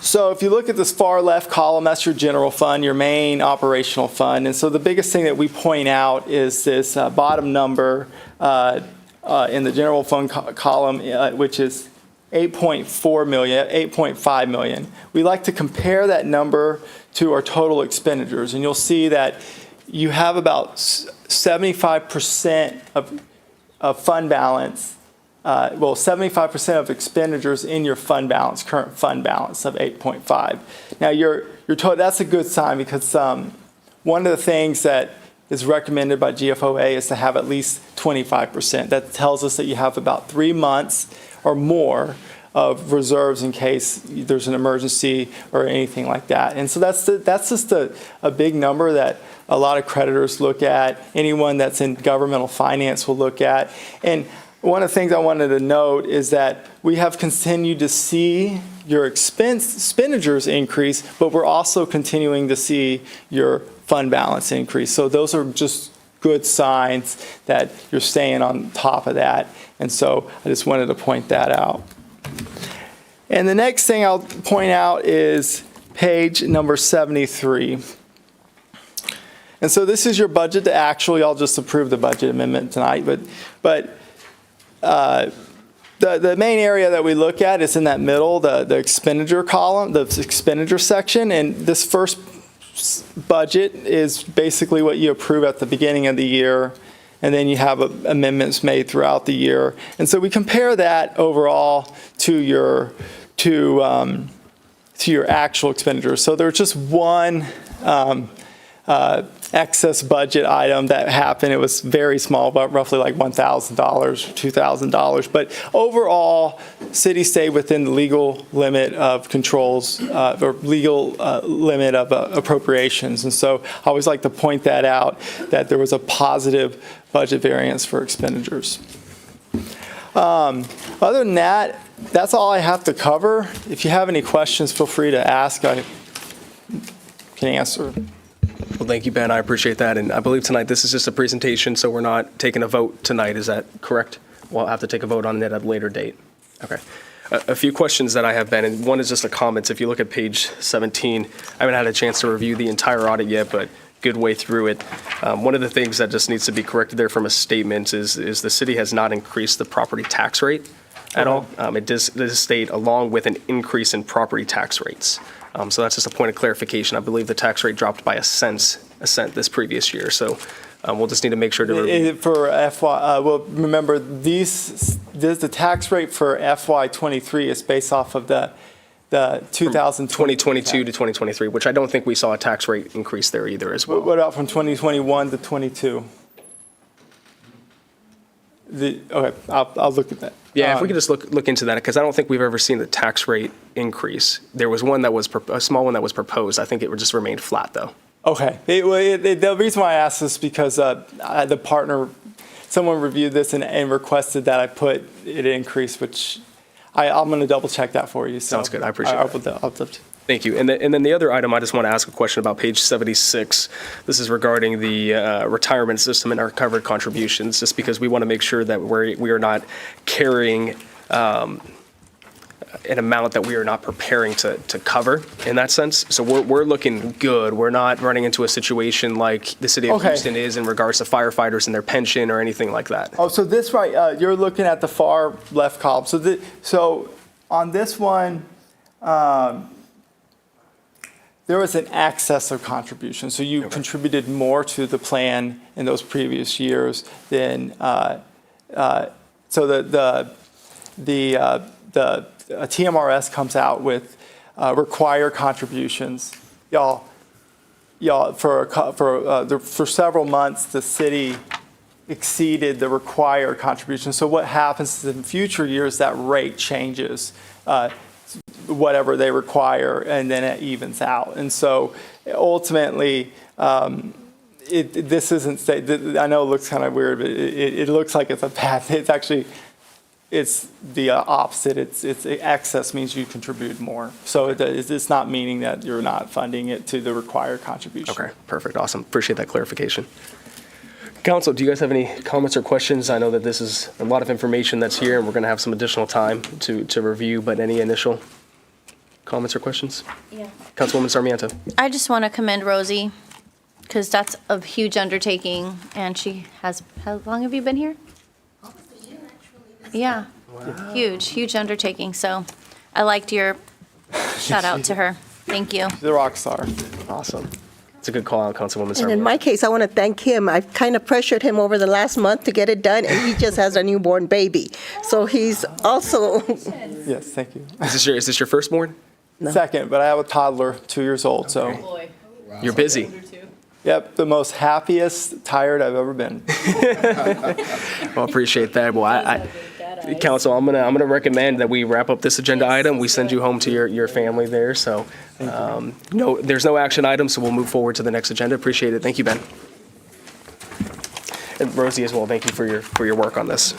So if you look at this far left column, that's your general fund, your main operational fund. And so the biggest thing that we point out is this bottom number in the general fund column, which is 8.4 million, 8.5 million. We like to compare that number to our total expenditures, and you'll see that you have about 75% of fund balance, 75% of expenditures in your fund balance, current fund balance of 8.5. Now your total, that's a good sign because one of the things that is recommended by GFOA is to have at least 25%. That tells us that you have about 3 months or more of reserves in case there's an emergency or anything like that. And so that's just a big number that a lot of creditors look at, anyone that's in governmental finance will look at. And one of the things I wanted to note is that we have continued to see your expenditures increase, but we're also continuing to see your fund balance increase. So those are just good signs that you're staying on top of that. And so I just wanted to point that out. And the next thing I'll point out is page number 73. And so this is your budget to actual. Y'all just approved the budget amendment tonight, but the main area that we look at is in that middle, the expenditure column, the expenditure section, and this first budget is basically what you approve at the beginning of the year, and then you have amendments made throughout the year. And so we compare that overall to your actual expenditures. So there's just one excess budget item that happened. It was very small, but roughly like $1,000 or $2,000. But overall, city stayed within the legal limit of controls or legal limit of appropriations. And so I always like to point that out, that there was a positive budget variance for expenditures. Other than that, that's all I have to cover. If you have any questions, feel free to ask. I can answer. Well, thank you, Ben. I appreciate that. And I believe tonight this is just a presentation, so we're not taking a vote tonight. Is that correct? We'll have to take a vote on it at a later date. Okay. A few questions that I have, Ben, and one is just a comment. If you look at page 17, I haven't had a chance to review the entire audit yet, but good way through it. One of the things that just needs to be corrected there from a statement is the city has not increased the property tax rate at all. It does state along with an increase in property tax rates. So that's just a point of clarification. I believe the tax rate dropped by a cent this previous year. So we'll just need to make sure to for FY. Well, remember the tax rate for FY23 is based off of the 2022 to 2023, which I don't think we saw a tax rate increase there either as well. What about from 2021 to 22? Okay, I'll look at that. Yeah, if we could just look into that, because I don't think we've ever seen the tax rate increase. There was one that was a small one that was proposed. I think it just remained flat, though. Okay. The reason why I asked this is because the partner, someone reviewed this and requested that I put it increase, which I'm going to double check that for you. So sounds good. I appreciate that. Thank you. And then the other item, I just want to ask a question about page 76. This is regarding the retirement system and our covered contributions, just because we want to make sure that we are not carrying an amount that we are not preparing to cover in that sense. So we're looking good. We're not running into a situation like the city of Houston is in regards to firefighters and their pension or anything like that. Oh, so this right, you're looking at the far left column. So on this one, there was an excess of contribution. So you contributed more to the plan in those previous years than, so the TMRS comes out with required contributions. Y'all, for several months, the city exceeded the required contribution. So what happens in future years, that rate changes. Whatever they require, and then it evens out. And so ultimately, this isn't, I know it looks kind of weird, but it looks like it's a bad, it's actually, it's the opposite. It's excess means you contribute more. So it's not meaning that you're not funding it to the required contribution. Okay, perfect, awesome. Appreciate that clarification. Council, do you guys have any comments or questions? I know that this is a lot of information that's here, and we're going to have some additional time to review, but any initial comments or questions? Yeah. Councilwoman Sarmiento. I just want to commend Rosie, because that's a huge undertaking, and she has, how long have you been here? Almost a year, actually. Yeah, wow. Huge undertaking. So I liked your shout out to her. Thank you. She's a rock star. Awesome. It's a good call out, Councilwoman Sarmiento. And in my case, I want to thank him. I've kind of pressured him over the last month to get it done, and he just has a newborn baby. So he's also. Yes, thank you. Is this your firstborn? No. Second, but I have a toddler, 2 years old. So you're busy. Yep, the most happiest tired I've ever been. Well, appreciate that. Well, Council, I'm gonna recommend that we wrap up this agenda item. We send you home to your family there. So, no, there's no action item, so we'll move forward to the next agenda. Appreciate it. Thank you, Ben. And Rosie as well. Thank you for your work on this.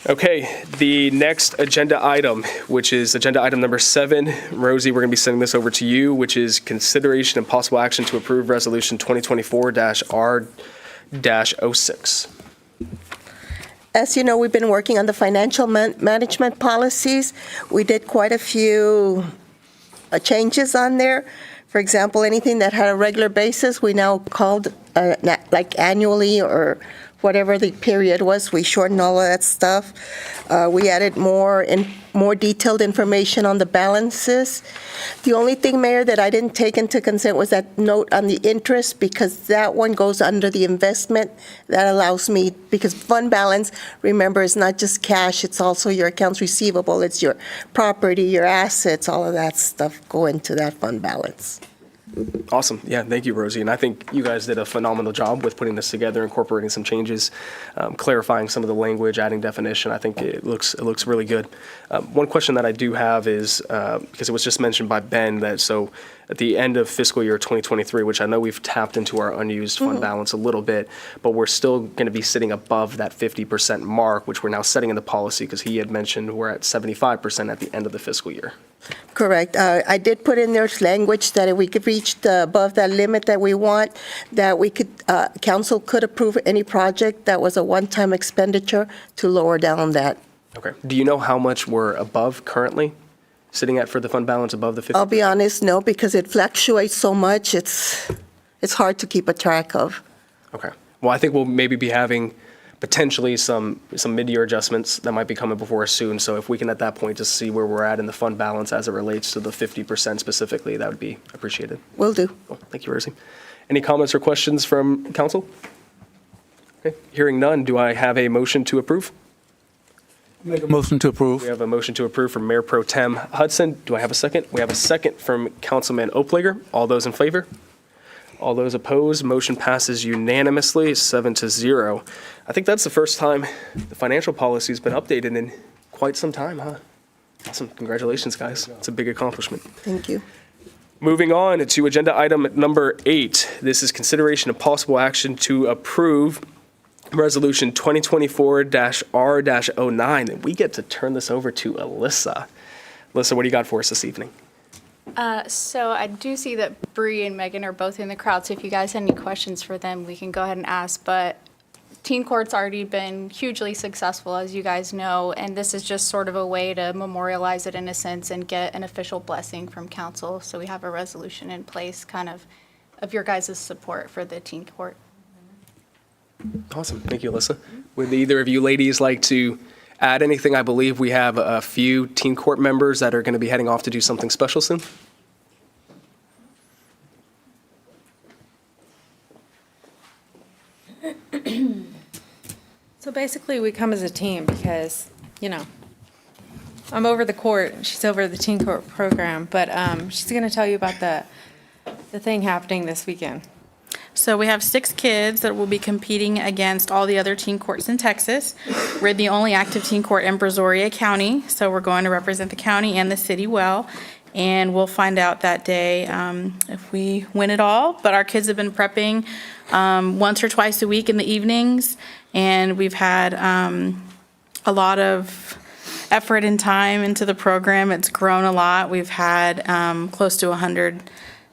Okay, the next agenda item, which is agenda item number 7. Rosie, we're going to be sending this over to you, which is consideration and possible action to approve resolution 2024-R-06. As you know, we've been working on the financial management policies. We did quite a few changes on there. For example, anything that had a regular basis, we now called like annually or whatever the period was. We shortened all of that stuff. We added more detailed information on the balances. The only thing, Mayor, that I didn't take into consent was that note on the interest, because that one goes under the investment. That allows me, because fund balance, remember, is not just cash, it's also your accounts receivable, it's your property, your assets, all of that stuff go into that fund balance. Awesome. Yeah, thank you, Rosie. And I think you guys did a phenomenal job with putting this together, incorporating some changes, clarifying some of the language, adding definition. I think it looks really good. One question that I do have is, because it was just mentioned by Ben, that so at the end of fiscal year 2023, which I know we've tapped into our unused fund balance a little bit, but we're still going to be sitting above that 50% mark, which we're now setting in the policy, because he had mentioned we're at 75% at the end of the fiscal year. Correct. I did put in there language that if we could reach above that limit that we want, that we could, council could approve any project that was a one-time expenditure to lower down that. Okay. Do you know how much we're above currently, sitting at for the fund balance above the 50%? I'll be honest, no, because it fluctuates so much, it's hard to keep a track of. Okay. Well, I think we'll maybe be having potentially some mid-year adjustments that might be coming before us soon. So if we can at that point just see where we're at in the fund balance as it relates to the 50% specifically, that would be appreciated. Will do. Cool. Thank you, Rosie. Any comments or questions from council? Okay. Hearing none, do I have a motion to approve? Make a motion to approve. We have a motion to approve from Mayor Pro Tem Hudson. Do I have a second? We have a second from Councilman Oplager. All those in favor? All those opposed? Motion passes unanimously, 7-0. I think that's the first time the financial policy has been updated in quite some time, huh? Awesome. Congratulations, guys. It's a big accomplishment. Thank you. Moving on to agenda item number 8. This is consideration of possible action to approve Resolution 2024-R-09. And we get to turn this over to Alyssa. Alyssa, what do you got for us this evening? So I do see that Bree and Megan are both in the crowd, so if you guys have any questions for them, we can go ahead and ask. But Teen Court's already been hugely successful, as you guys know, and this is just sort of a way to memorialize it in a sense and get an official blessing from council. So we have a resolution in place kind of your guys' support for the Teen Court. Awesome. Thank you, Alyssa. Would either of you ladies like to add anything? I believe we have a few Teen Court members that are going to be heading off to do something special soon. So basically, we come as a team because, I'm over the court, she's over the Teen Court program, but she's going to tell you about the thing happening this weekend. So we have 6 kids that will be competing against all the other teen courts in Texas. We're the only active teen court in Brazoria County, so we're going to represent the county and the city well. And we'll find out that day if we win it all. But our kids have been prepping once or twice a week in the evenings, and we've had a lot of effort and time into the program. It's grown a lot. We've had close to 100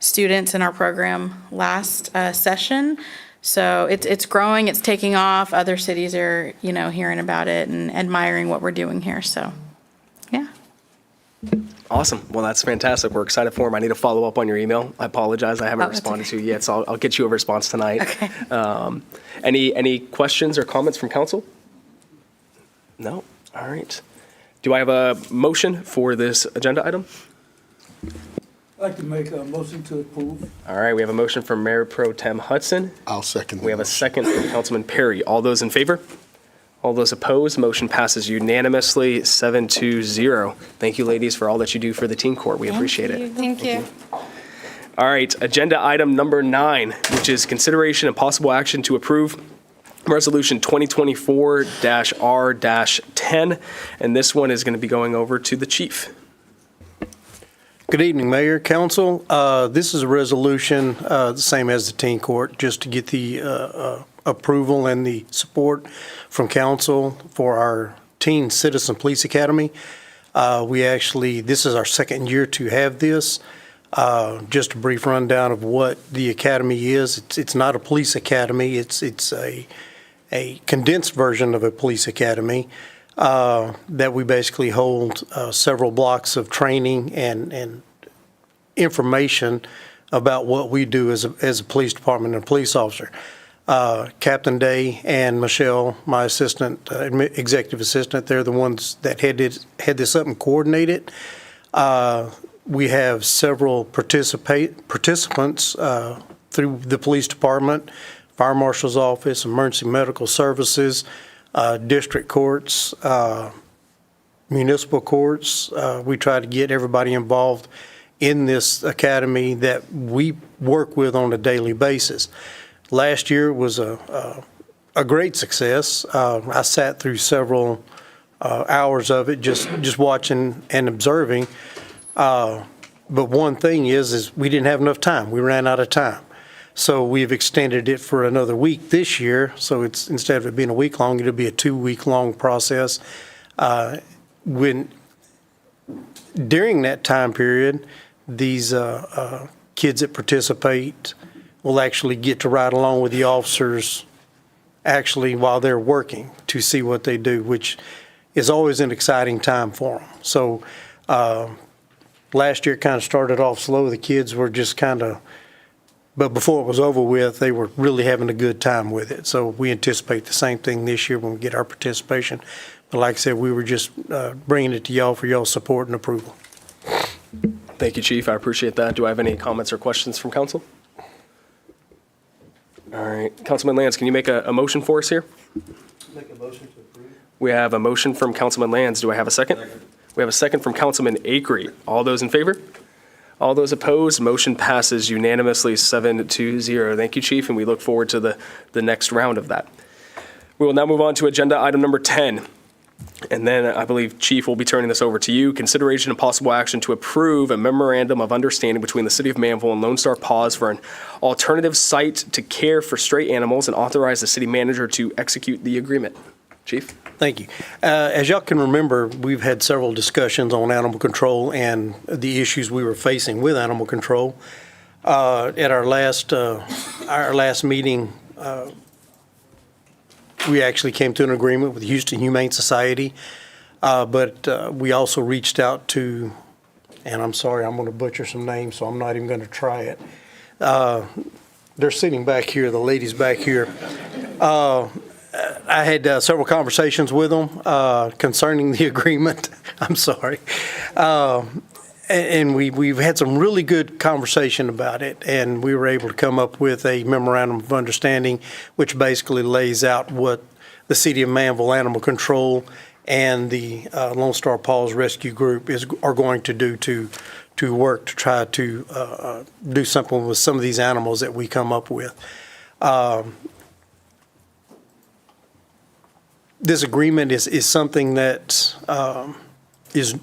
students in our program last session. So it's growing, it's taking off. Other cities are, hearing about it and admiring what we're doing here. So, yeah. Awesome. Well, that's fantastic. We're excited for them. I need to follow up on your email. I apologize. I haven't responded to you yet, so I'll get you a response tonight. Okay. Any questions or comments from council? No? All right. Do I have a motion for this agenda item? I'd like to make a motion to approve. All right, we have a motion from Mayor Pro Tem Hudson. I'll second We have a second from Councilman Perry. All those in favor? All those opposed? Motion passes unanimously, 7-0. Thank you, ladies, for all that you do for the Teen Court. We appreciate it. Thank you. All right, agenda item number 9, which is consideration and possible action to approve Resolution 2024-R-10. And this one is going to be going over to the chief. Good evening, Mayor, Council. This is a resolution, the same as the Teen Court, just to get the approval and the support from council for our Teen Citizen Police Academy. This is our second year to have this. Just a brief rundown of what the academy is. It's not a police academy. It's a condensed version of a police academy. That we basically hold several blocks of training and information about what we do as a police department and a police officer. Captain Day and Michelle, my assistant, executive assistant, they're the ones that had this up and coordinated. We have several participants through the police department, fire marshal's office, emergency medical services, district courts, municipal courts. We try to get everybody involved in this academy that we work with on a daily basis. Last year was a great success. I sat through several hours of it, just watching and observing. But one thing is we didn't have enough time. We ran out of time. So we've extended it for another week this year. So it's, instead of it being a week long, it'll be a 2-week-long process. During that time period, these kids that participate will actually get to ride along with the officers actually while they're working to see what they do, which is always an exciting time for them. So last year it kind of started off slow. The kids were just but before it was over with, they were really having a good time with it. So we anticipate the same thing this year when we get our participation. But like I said, we were just bringing it to y'all for y'all's support and approval. Thank you, Chief. I appreciate that. Do I have any comments or questions from council? All right. Councilman Lands, can you make a motion for us here? Make a motion to approve. We have a motion from Councilman Lands. Do I have a second? We have a second from Councilman Acree. All those in favor? All those opposed? Motion passes unanimously 7-0. Thank you, Chief, and we look forward to the next round of that. We will now move on to agenda item number 10. And then I believe, Chief, we'll be turning this over to you. Consideration and possible action to approve a memorandum of understanding between the City of Manvel and Lone Star Paws for an alternative site to care for stray animals and authorize the city manager to execute the agreement. Chief? Thank you. As y'all can remember, we've had several discussions on animal control and the issues we were facing with animal control. At our last meeting, we actually came to an agreement with the Houston Humane Society, but we also reached out to, and I'm sorry, I'm going to butcher some names, so I'm not even going to try it. They're sitting back here, the ladies back here. I had several conversations with them concerning the agreement. I'm sorry. And we've had some really good conversation about it, and we were able to come up with a memorandum of understanding, which basically lays out what the City of Manvel Animal Control and the Lone Star Paws Rescue Group are going to do to work to try to do something with some of these animals that we come up with. This agreement is something that is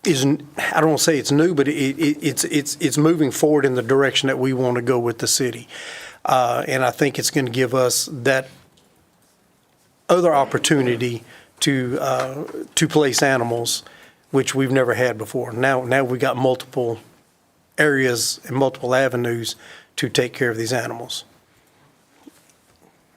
I don't want to say it's new, but it's moving forward in the direction that we want to go with the city. And I think it's going to give us that other opportunity to place animals, which we've never had before. Now we got multiple areas and multiple avenues to take care of these animals.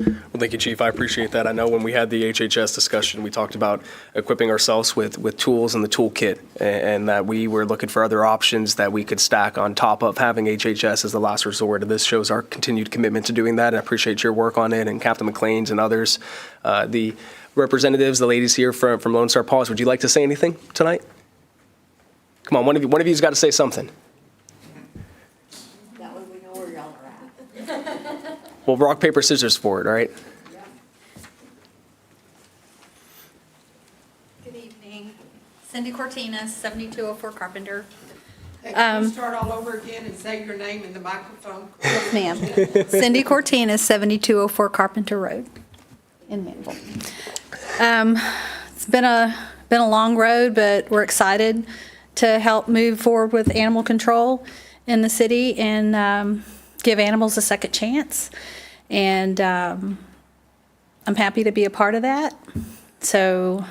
Well, thank you, Chief. I appreciate that. I know when we had the HHS discussion, we talked about equipping ourselves with tools in the toolkit, and that we were looking for other options that we could stack on top of having HHS as the last resort. And this shows our continued commitment to doing that. And I appreciate your work on it, and Captain McLean's and others. The representatives, the ladies here from Lone Star Paws, would you like to say anything tonight? Come on, one of you's got to say something. That way we know where y'all are at. Well, rock, paper, scissors for it, all right? Good evening. Cindy Cortinas, 7204 Carpenter. Hey, can you start all over again and say your name in the microphone? Yes, ma'am. Cindy Cortinas, 7204 Carpenter Road in Manvel. It's been a long road, but we're excited to help move forward with animal control in the city and give animals a second chance. And I'm happy to be a part of that. So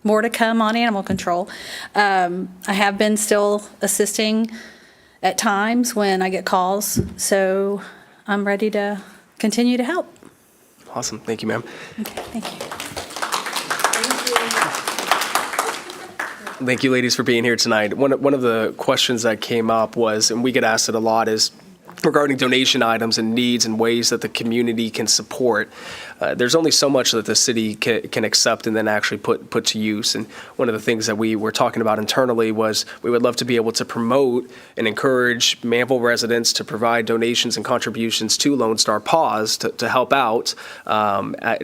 more to come on animal control. I have been still assisting at times when I get calls, so I'm ready to continue to help. Awesome. Thank you, ma'am. Okay, thank you. Thank you, ladies, for being here tonight. One of the questions that came up was, and we get asked it a lot, is regarding donation items and needs and ways that the community can support. There's only so much that the city can accept and then actually put to use. And one of the things that we were talking about internally was we would love to be able to promote and encourage Manvel residents to provide donations and contributions to Lone Star Paws to help out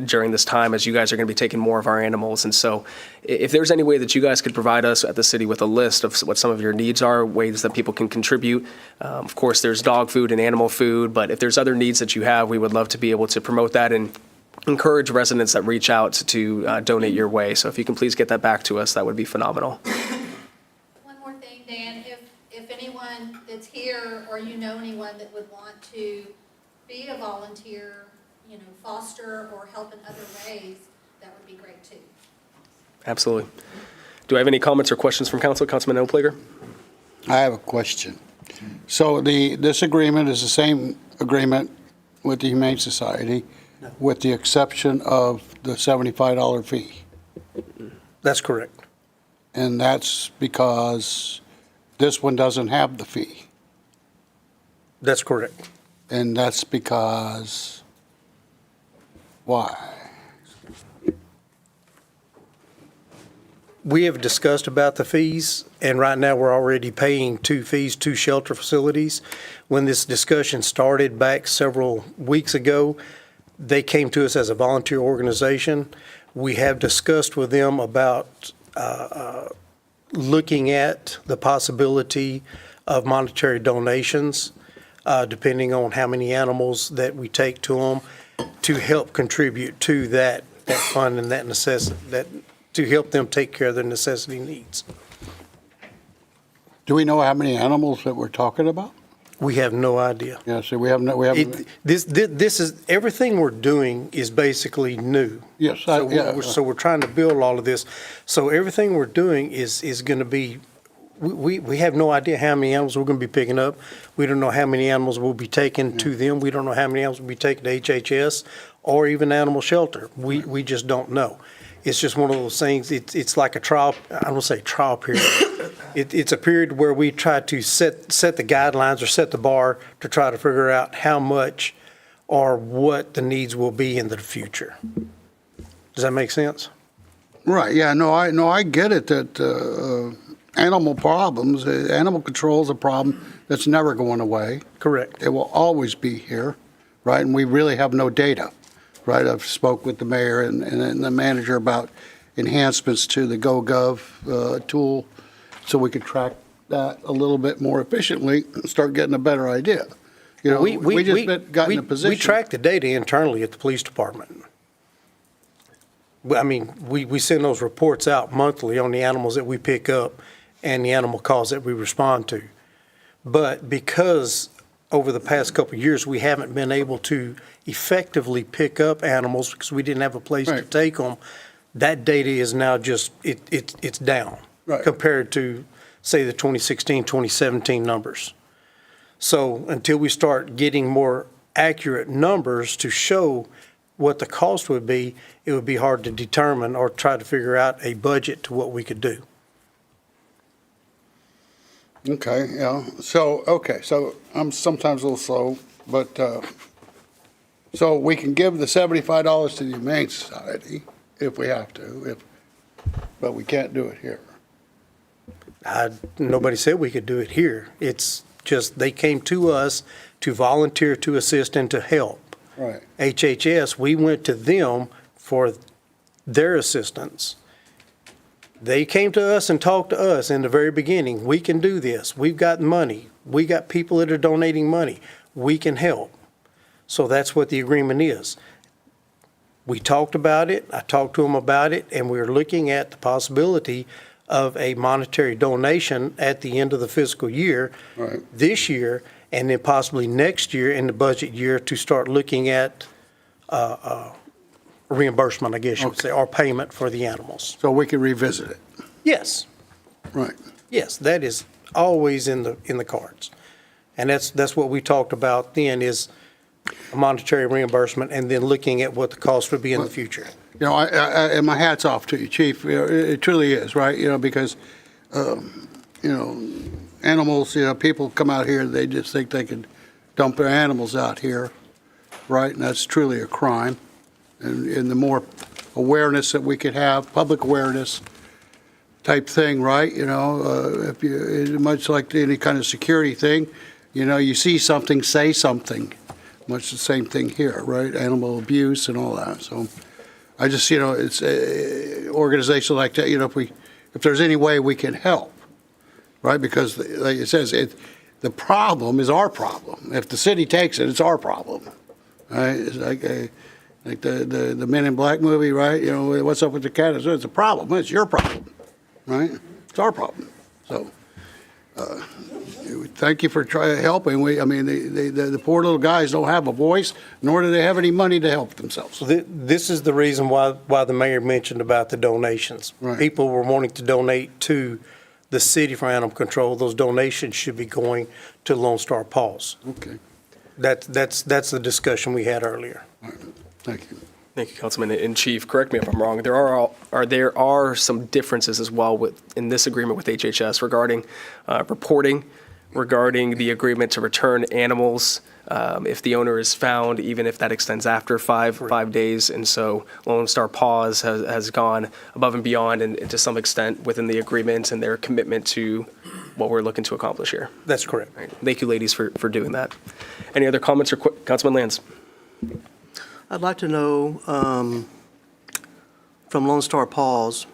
during this time as you guys are going to be taking more of our animals. And so if there's any way that you guys could provide us at the city with a list of what some of your needs are, ways that people can contribute. Of course, there's dog food and animal food, but if there's other needs that you have, we would love to be able to promote that and encourage residents that reach out to donate your way. So if you can please get that back to us, that would be phenomenal. One more thing, Dan, if anyone that's here or you know anyone that would want to be a volunteer, foster or help in other ways, that would be great too. Absolutely. Do I have any comments or questions from Council? Councilman Oplager? I have a question. So this agreement is the same agreement with the Humane Society, with the exception of the $75 fee. That's correct. And that's because this one doesn't have the fee. That's correct. And that's because, why? We have discussed about the fees, and right now we're already paying 2 fees, 2 shelter facilities. When this discussion started back several weeks ago, they came to us as a volunteer organization. We have discussed with them about looking at the possibility of monetary donations, depending on how many animals that we take to them, to help contribute to that fund and that necessity, to help them take care of their necessity needs. Do we know how many animals that we're talking about? We have no idea. Yeah, so we haven't. This is, everything we're doing is basically new. Yes. So we're trying to build all of this. So everything we're doing is going to be, we have no idea how many animals we're going to be picking up. We don't know how many animals will be taken to them. We don't know how many animals will be taken to HHS or even animal shelter. We just don't know. It's just one of those things, it's like a trial, I don't say trial period. It's a period where we try to set the guidelines or set the bar to try to figure out how much or what the needs will be in the future. Does that make sense? Right, yeah, I get it that animal problems, animal control is a problem that's never going away. Correct. It will always be here, right? And we really have no data. Right, I've spoke with the mayor and the manager about enhancements to the GoGov tool so we could track that a little bit more efficiently and start getting a better idea. We just got in a position. We track the data internally at the police department. I mean, we send those reports out monthly on the animals that we pick up and the animal calls that we respond to. But because over the past couple of years, we haven't been able to effectively pick up animals because we didn't have a place to take them. That data is now just, it's down compared to, say, the 2016, 2017 numbers. So until we start getting more accurate numbers to show what the cost would be, it would be hard to determine or try to figure out a budget to what we could do. Okay, yeah. So I'm sometimes a little slow, but so we can give the $75 to the Humane Society if we have to, but we can't do it here. Nobody said we could do it here. It's just they came to us to volunteer to assist and to help. Right. HHS, we went to them for their assistance. They came to us and talked to us in the very beginning. We can do this. We've got money. We got people that are donating money. We can help. So that's what the agreement is. We talked about it. I talked to them about it, and we're looking at the possibility of a monetary donation at the end of the fiscal year, this year, and then possibly next year in the budget year to start looking at reimbursement, I guess you would say, or payment for the animals. So we can revisit it. Yes. Right. Yes, that is always in the cards. And that's what we talked about then is a monetary reimbursement and then looking at what the cost would be in the future. And my hat's off to you, Chief. It truly is, right? Because animals, people come out here, they just think they can dump their animals out here, right? And that's truly a crime. And the more awareness that we could have, public awareness type thing, right? If you, much like any kind of security thing, you see something, say something. Much the same thing here, right? Animal abuse and all that. So I just, it's an organization like that, if there's any way we can help, right? Because like it says, the problem is our problem. If the city takes it, it's our problem, right? It's like the Men in Black movie, right? What's up with the cat? It's a problem. It's your problem, right? It's our problem. So thank you for helping. The poor little guys don't have a voice, nor do they have any money to help themselves. This is the reason why the mayor mentioned about the donations. Right. People were wanting to donate to the city for animal control. Those donations should be going to Lone Star Paws. Okay. That's the discussion we had earlier. All right. Thank you. Thank you, Councilman. And Chief, correct me if I'm wrong, there are some differences as well in this agreement with HHS regarding reporting, regarding the agreement to return animals if the owner is found, even if that extends after five days. And so Lone Star Paws has gone above and beyond and to some extent within the agreement and their commitment to what we're looking to accomplish here. That's correct. Right. Thank you, ladies, for doing that. Any other comments or Councilman Lands? I'd like to know from Lone Star Paws,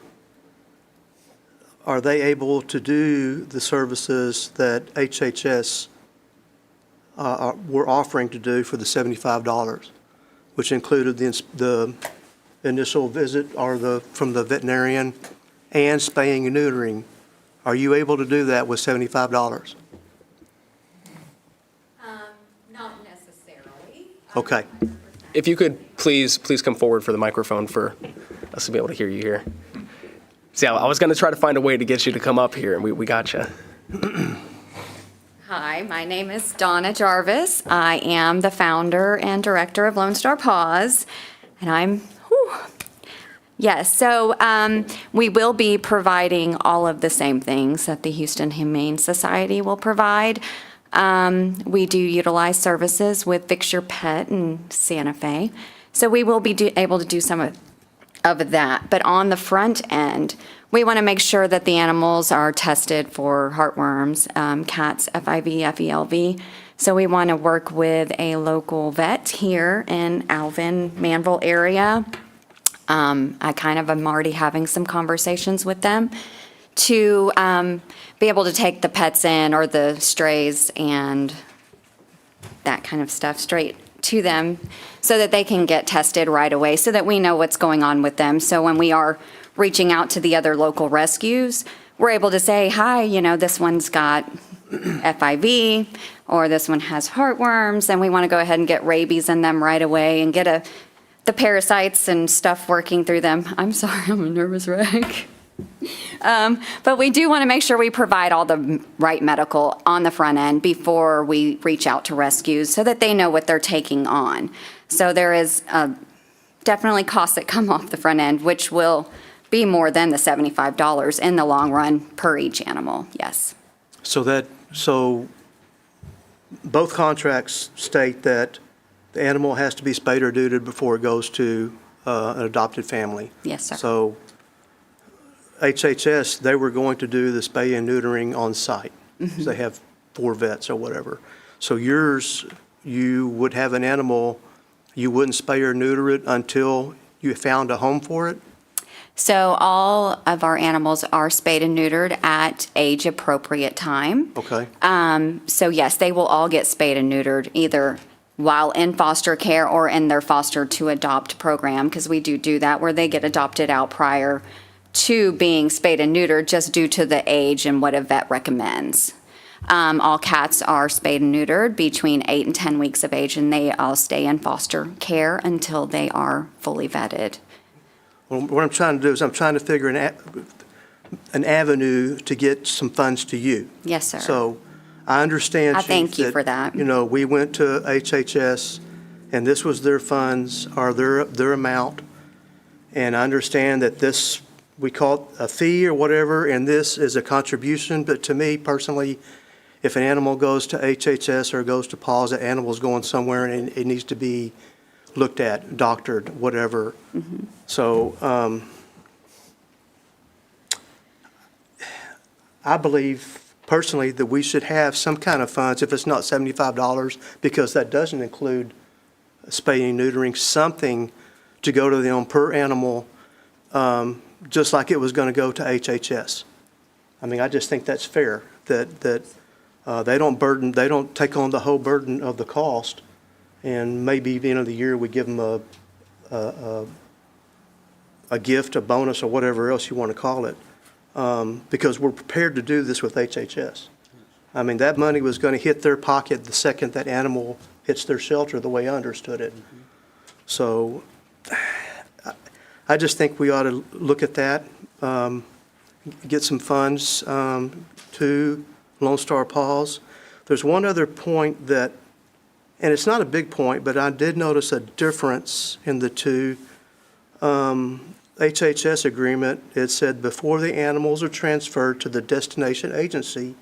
are they able to do the services that HHS were offering to do for the $75, which included the initial visit from the veterinarian and spaying and neutering? Are you able to do that with $75? Not necessarily. Okay. If you could please come forward for the microphone for us to be able to hear you here. See, I was going to try to find a way to get you to come up here, and we got you. Hi, my name is Donna Jarvis. I am the founder and director of Lone Star Paws, and yes, so we will be providing all of the same things that the Houston Humane Society will provide. We do utilize services with Fix Your Pet in Santa Fe, so we will be able to do some of that. But on the front end, we want to make sure that the animals are tested for heartworms, cats, FIV, FELV. So we want to work with a local vet here in Alvin, Manvel area. I kind of am already having some conversations with them to be able to take the pets in or the strays and that kind of stuff straight to them so that they can get tested right away so that we know what's going on with them. So when we are reaching out to the other local rescues, we're able to say, hi, this one's got FIV or this one has heartworms, and we want to go ahead and get rabies in them right away and get the parasites and stuff working through them. I'm sorry, I'm a nervous wreck. But we do want to make sure we provide all the right medical on the front end before we reach out to rescues so that they know what they're taking on. So there is definitely costs that come off the front end, which will be more than the $75 in the long run per each animal, yes. So both contracts state that the animal has to be spayed or neutered before it goes to an adopted family. Yes, sir. So HHS, they were going to do the spay and neutering on site. Mm-hmm. They have 4 vets or whatever. So yours, you would have an animal, you wouldn't spay or neuter it until you found a home for it? So all of our animals are spayed and neutered at age-appropriate time. Okay. So yes, they will all get spayed and neutered either while in foster care or in their foster to adopt program, because we do that where they get adopted out prior to being spayed and neutered just due to the age and what a vet recommends. All cats are spayed and neutered between 8 and 10 weeks of age, and they all stay in foster care until they are fully vetted. Well, what I'm trying to do is I'm trying to figure an avenue to get some funds to you. Yes, sir. So I understand, I Chief, thank you for that. We went to HHS, and this was their funds, or their amount, and I understand that this we call it a fee or whatever, and this is a contribution, but to me personally, if an animal goes to HHS or goes to PAWS, that animal's going somewhere and it needs to be looked at, doctored, whatever. So I believe personally that we should have some kind of funds, if it's not $75, because that doesn't include spaying and neutering, something to go to them per animal, just like it was going to go to HHS. I mean, I just think that's fair, that they don't take on the whole burden of the cost, and maybe at the end of the year, we give them a gift, a bonus, or whatever else you want to call it, because we're prepared to do this with HHS. I mean, that money was going to hit their pocket the second that animal hits their shelter, the way I understood it. So I just think we ought to look at that, get some funds to Lone Star Paws. There's one other point that, and it's not a big point, but I did notice a difference in the two. HHS agreement, it said before the animals are transferred to the destination agency,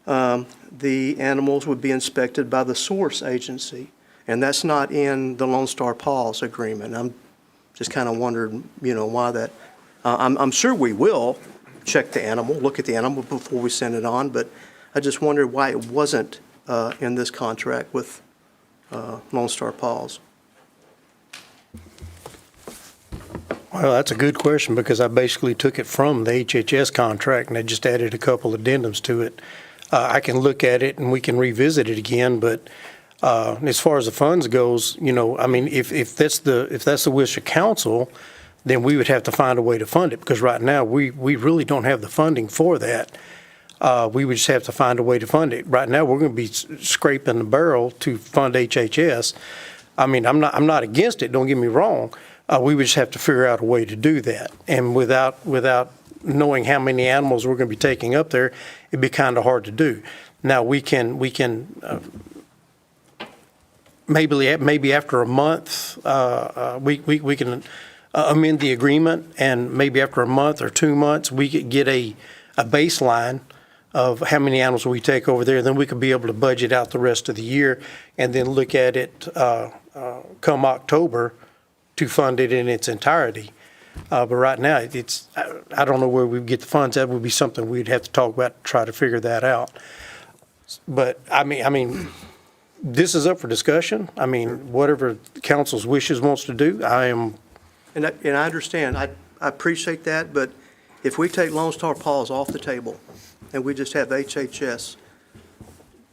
the animals would be inspected by the source agency. And that's not in the Lone Star Paws agreement. I'm just kind of wondered, why that. I'm sure we will check the animal, look at the animal before we send it on, but I just wondered why it wasn't in this contract with Lone Star Paws. Well, that's a good question, because I basically took it from the HHS contract and I just added a couple addendums to it. I can look at it and we can revisit it again, but as far as the funds goes, I mean, if that's the wish of council, then we would have to find a way to fund it, because right now we really don't have the funding for that. We would just have to find a way to fund it. Right now, we're going to be scraping the barrel to fund HHS. I mean, I'm not against it, don't get me wrong. We would just have to figure out a way to do that. And without knowing how many animals we're going to be taking up there, it'd be kind of hard to do. Now, we can maybe after a month, we can amend the agreement, and maybe after a month or 2 months, we could get a baseline of how many animals we take over there. Then we could be able to budget out the rest of the year and then look at it come October to fund it in its entirety. But right now, I don't know where we get the funds. That would be something we'd have to talk about to try to figure that out. But I mean, this is up for discussion. I mean, whatever council's wishes wants to do, I am. And I understand. I appreciate that, but if we take Lone Star Paws off the table and we just have HHS,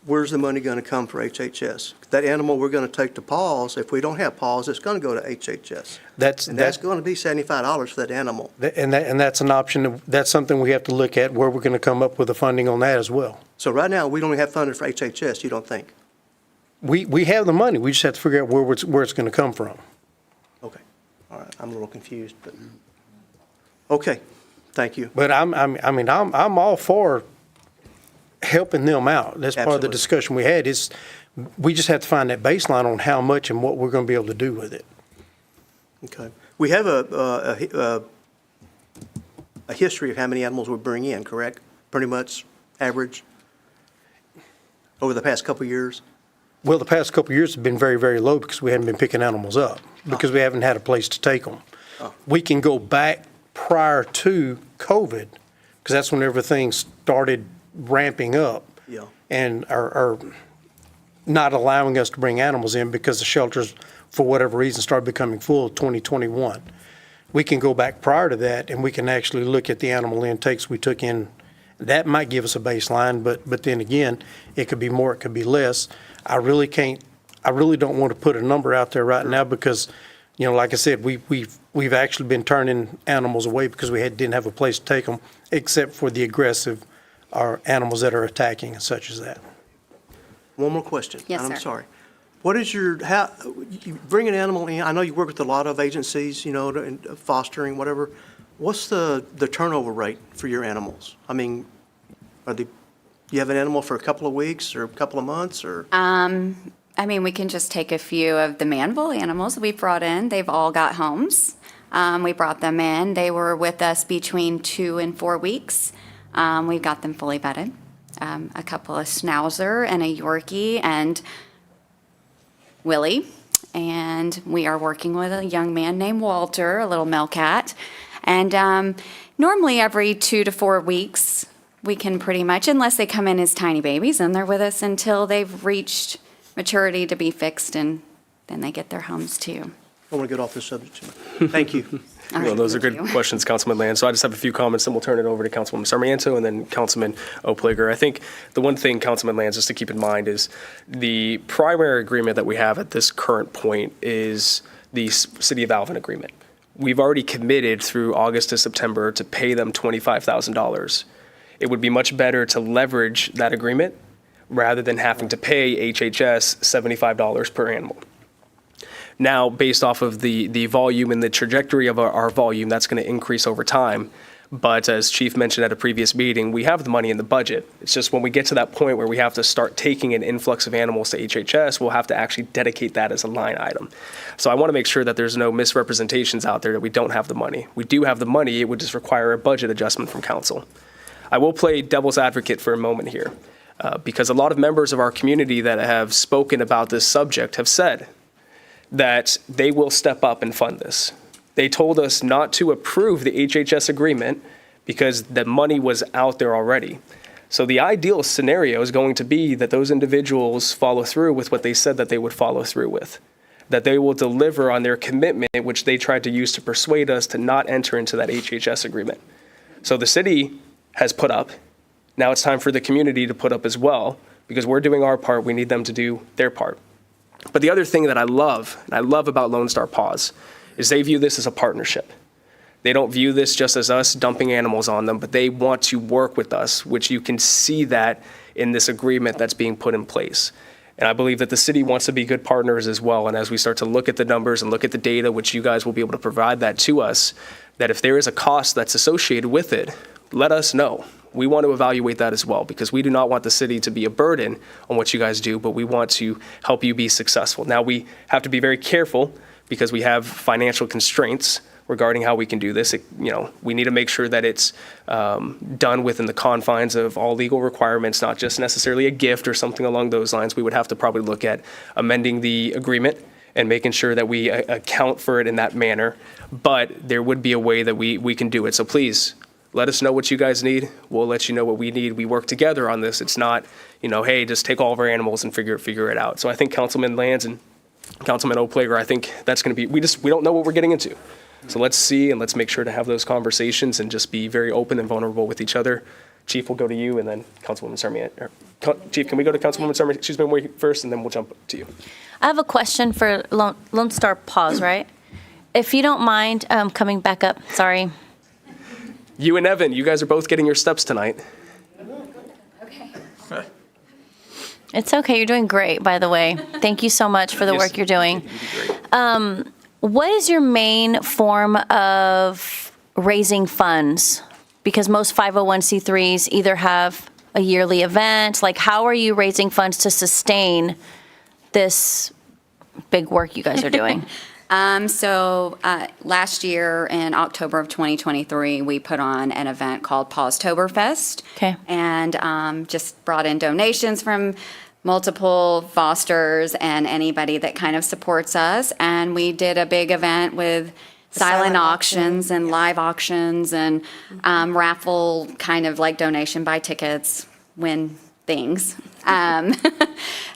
where's the money going to come for HHS? That animal we're going to take to Paws, if we don't have Paws, it's going to go to HHS. That's going to be $75 for that animal. And that's an option. That's something we have to look at, where we're going to come up with the funding on that as well. So right now, we don't have funding for HHS, you don't think? We have the money. We just have to figure out where it's going to come from. Okay. All right. I'm a little confused, but okay. Thank you. But I'm all for helping them out. That's part of the Absolutely. discussion we had, is we just have to find that baseline on how much and what we're going to be able to do with it. Okay. We have a history of how many animals we bring in, correct? Pretty much average over the past couple of years? Well, the past couple of years have been very, very low because we haven't been picking animals up, because we haven't had a place to take them. We can go back prior to COVID, because that's when everything started ramping up. Yeah. And are not allowing us to bring animals in because the shelters, for whatever reason, started becoming full in 2021. We can go back prior to that, and we can actually look at the animal intakes we took in. That might give us a baseline, but then again, it could be more, it could be less. I really don't want to put a number out there right now, because, like I said, we've actually been turning animals away because we didn't have a place to take them, except for the aggressive animals that are attacking and such as that. One more question. Yes, and I'm sir. sorry. What is you bring an animal in, I know you work with a lot of agencies, fostering, whatever. What's the turnover rate for your animals? I mean, you have an animal for a couple of weeks or a couple of months, or? We can just take a few of the Manvel animals we brought in. They've all got homes. We brought them in. They were with us between 2 and 4 weeks. We've got them fully vetted. A couple of Schnauzer and a Yorkie and Willie. And we are working with a young man named Walter, a little male cat. And normally every 2 to 4 weeks, we can pretty much, unless they come in as tiny babies, and they're with us until they've reached maturity to be fixed, and then they get their homes too. I want to get off this subject. Thank you. Well, those are good questions, Councilman Land. So I just have a few comments, and we'll turn it over to Councilwoman Sarmiento and then Councilman Oplager. I think the one thing, Councilman Land, just to keep in mind is the primary agreement that we have at this current point is the City of Alvin agreement. We've already committed through August to September to pay them $25,000. It would be much better to leverage that agreement rather than having to pay HHS $75 per animal. Now, based off of the volume and the trajectory of our volume, that's going to increase over time. But as Chief mentioned at a previous meeting, we have the money in the budget. It's just when we get to that point where we have to start taking an influx of animals to HHS, we'll have to actually dedicate that as a line item. So I want to make sure that there's no misrepresentations out there that we don't have the money. We do have the money. It would just require a budget adjustment from council. I will play devil's advocate for a moment here, because a lot of members of our community that have spoken about this subject have said that they will step up and fund this. They told us not to approve the HHS agreement because the money was out there already. So the ideal scenario is going to be that those individuals follow through with what they said that they would follow through with, that they will deliver on their commitment, which they tried to use to persuade us to not enter into that HHS agreement. So the city has put up. Now it's time for the community to put up as well, because we're doing our part. We need them to do their part. But the other thing that I love about Lone Star Paws, is they view this as a partnership. They don't view this just as us dumping animals on them, but they want to work with us, which you can see that in this agreement that's being put in place. And I believe that the city wants to be good partners as well. And as we start to look at the numbers and look at the data, which you guys will be able to provide that to us, that if there is a cost that's associated with it, let us know. We want to evaluate that as well, because we do not want the city to be a burden on what you guys do, but we want to help you be successful. Now, we have to be very careful because we have financial constraints regarding how we can do this. We need to make sure that it's done within the confines of all legal requirements, not just necessarily a gift or something along those lines. We would have to probably look at amending the agreement and making sure that we account for it in that manner. But there would be a way that we can do it. So please, let us know what you guys need. We'll let you know what we need. We work together on this. It's not, hey, just take all of our animals and figure it out. So I think Councilman Lands and Councilman Oplager, I think that's going to be, we don't know what we're getting into. So let's see, and let's make sure to have those conversations and just be very open and vulnerable with each other. Chief, we'll go to you, and then Councilwoman Sarmiento. Chief, can we go to Councilwoman Sarmiento? She's been waiting first, and then we'll jump to you. I have a question for Lone Star Paws, right? If you don't mind coming back up, sorry. You and Evan, you guys are both getting your steps tonight. It's okay. You're doing great, by the way. Thank you so much for the work you're doing. What is your main form of raising funds? Because most 501c3s either have a yearly event. Like, how are you raising funds to sustain this big work you guys are doing? Last year in October of 2023, we put on an event called Pawstoberfest. Okay. And just brought in donations from multiple fosters and anybody that kind of supports us. And we did a big event with silent auctions and live auctions and raffle kind of like donation, buy tickets, win things. And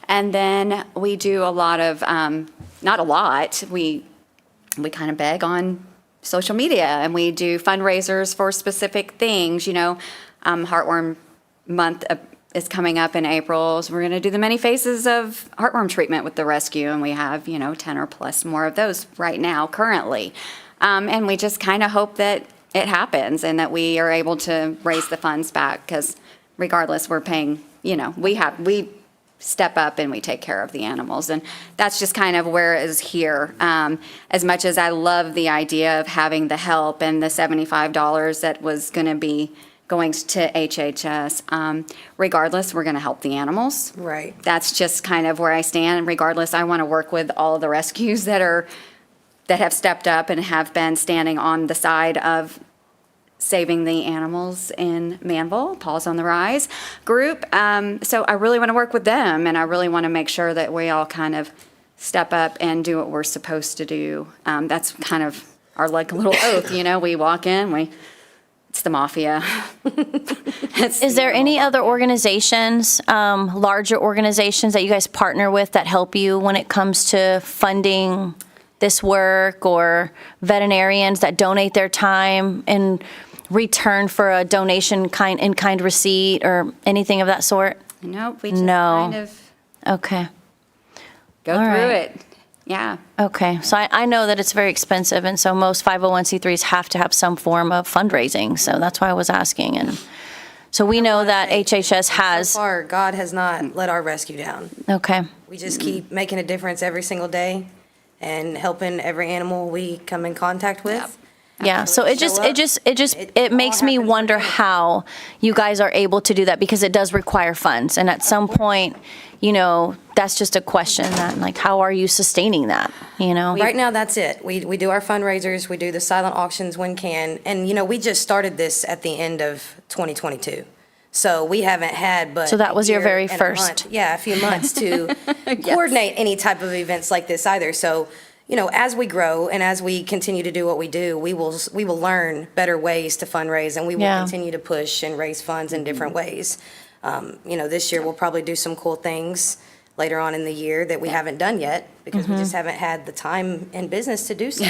then we do a lot of, not a lot, we kind of beg on social media, and we do fundraisers for specific things. Heartworm month is coming up in April, so we're going to do the many phases of heartworm treatment with the rescue, and we have 10 or plus more of those right now currently. And we just kind of hope that it happens and that we are able to raise the funds back, because regardless, we're paying, we step up and we take care of the animals. And that's just kind of where it is here. As much as I love the idea of having the help and the $75 that was going to be going to HHS, regardless, we're going to help the animals. Right. That's just kind of where I stand. Regardless, I want to work with all the rescues that are that have stepped up and have been standing on the side of saving the animals in Manvel, Paws on the Rise group. So I really want to work with them, and I really want to make sure that we all kind of step up and do what we're supposed to do. That's kind of our like little oath, we walk in, it's the mafia. Is there any other organizations, larger organizations that you guys partner with that help you when it comes to funding this work, or veterinarians that donate their time in return for a donation in kind receipt or anything of that sort? Nope, we just kind of Okay. go All through right. it. Yeah. Okay, so I know that it's very expensive, and so most 501c3s have to have some form of fundraising, so that's why I was asking. And so we know that HHS has. So far, God has not let our rescue down. Okay. We just keep making a difference every single day and helping every animal we come in contact with. Yeah, so it makes me wonder how you guys are able to do that, because it does require funds, and at some point, that's just a question that, like, how are you sustaining that, Right now, that's it. We do our fundraisers, we do the silent auctions when can, and, we just started this at the end of 2022. So we haven't had but So that was your a very year and first. a few months to coordinate any type of events like this either. So, as we grow and as we continue to do what we do, we will learn better ways to fundraise, and we will Yeah. continue to push and raise funds in different ways. This year we'll probably do some cool things later on in the year that we haven't done yet because we just haven't had the time and business to do so.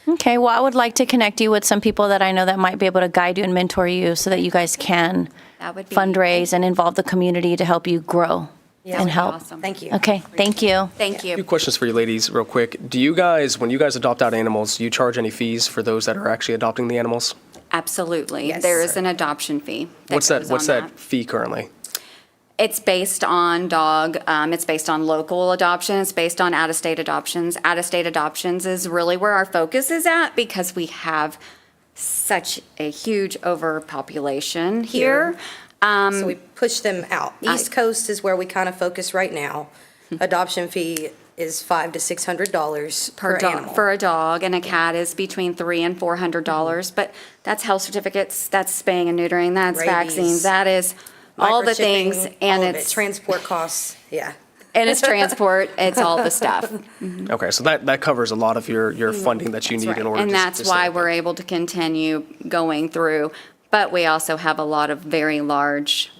Okay, well, I would like to connect you with some people that I know that might be able to guide you and mentor you so that you guys can That would be fundraise and involve the community to help you grow Yeah, and that'd be help. awesome. Thank you. Okay, thank you. Thank A you. few questions for you ladies real quick. Do you guys, when you guys adopt out animals, do you charge any fees for those that are actually adopting the animals? Absolutely. Yes. There is an adoption fee. What's goes that on fee currently? It's based on dog, it's based on local adoption, it's based on out-of-state adoptions. Out-of-state adoptions is really where our focus is at because we have such a huge overpopulation here. So we push them out. East Coast is where we kind of focus right now. Adoption fee is $500 to $600 per animal. For a dog, and a cat is between $300 and $400. But that's health certificates, that's spaying and neutering, that's Rabies. vaccines, that is all the things, Microchipping, and all of it. it's Transport costs, yeah. and it's transport, it's all the stuff. Okay, so that covers a lot of your funding that you need in order And to that's to why stay. we're able to continue going through. But we also have a lot of very large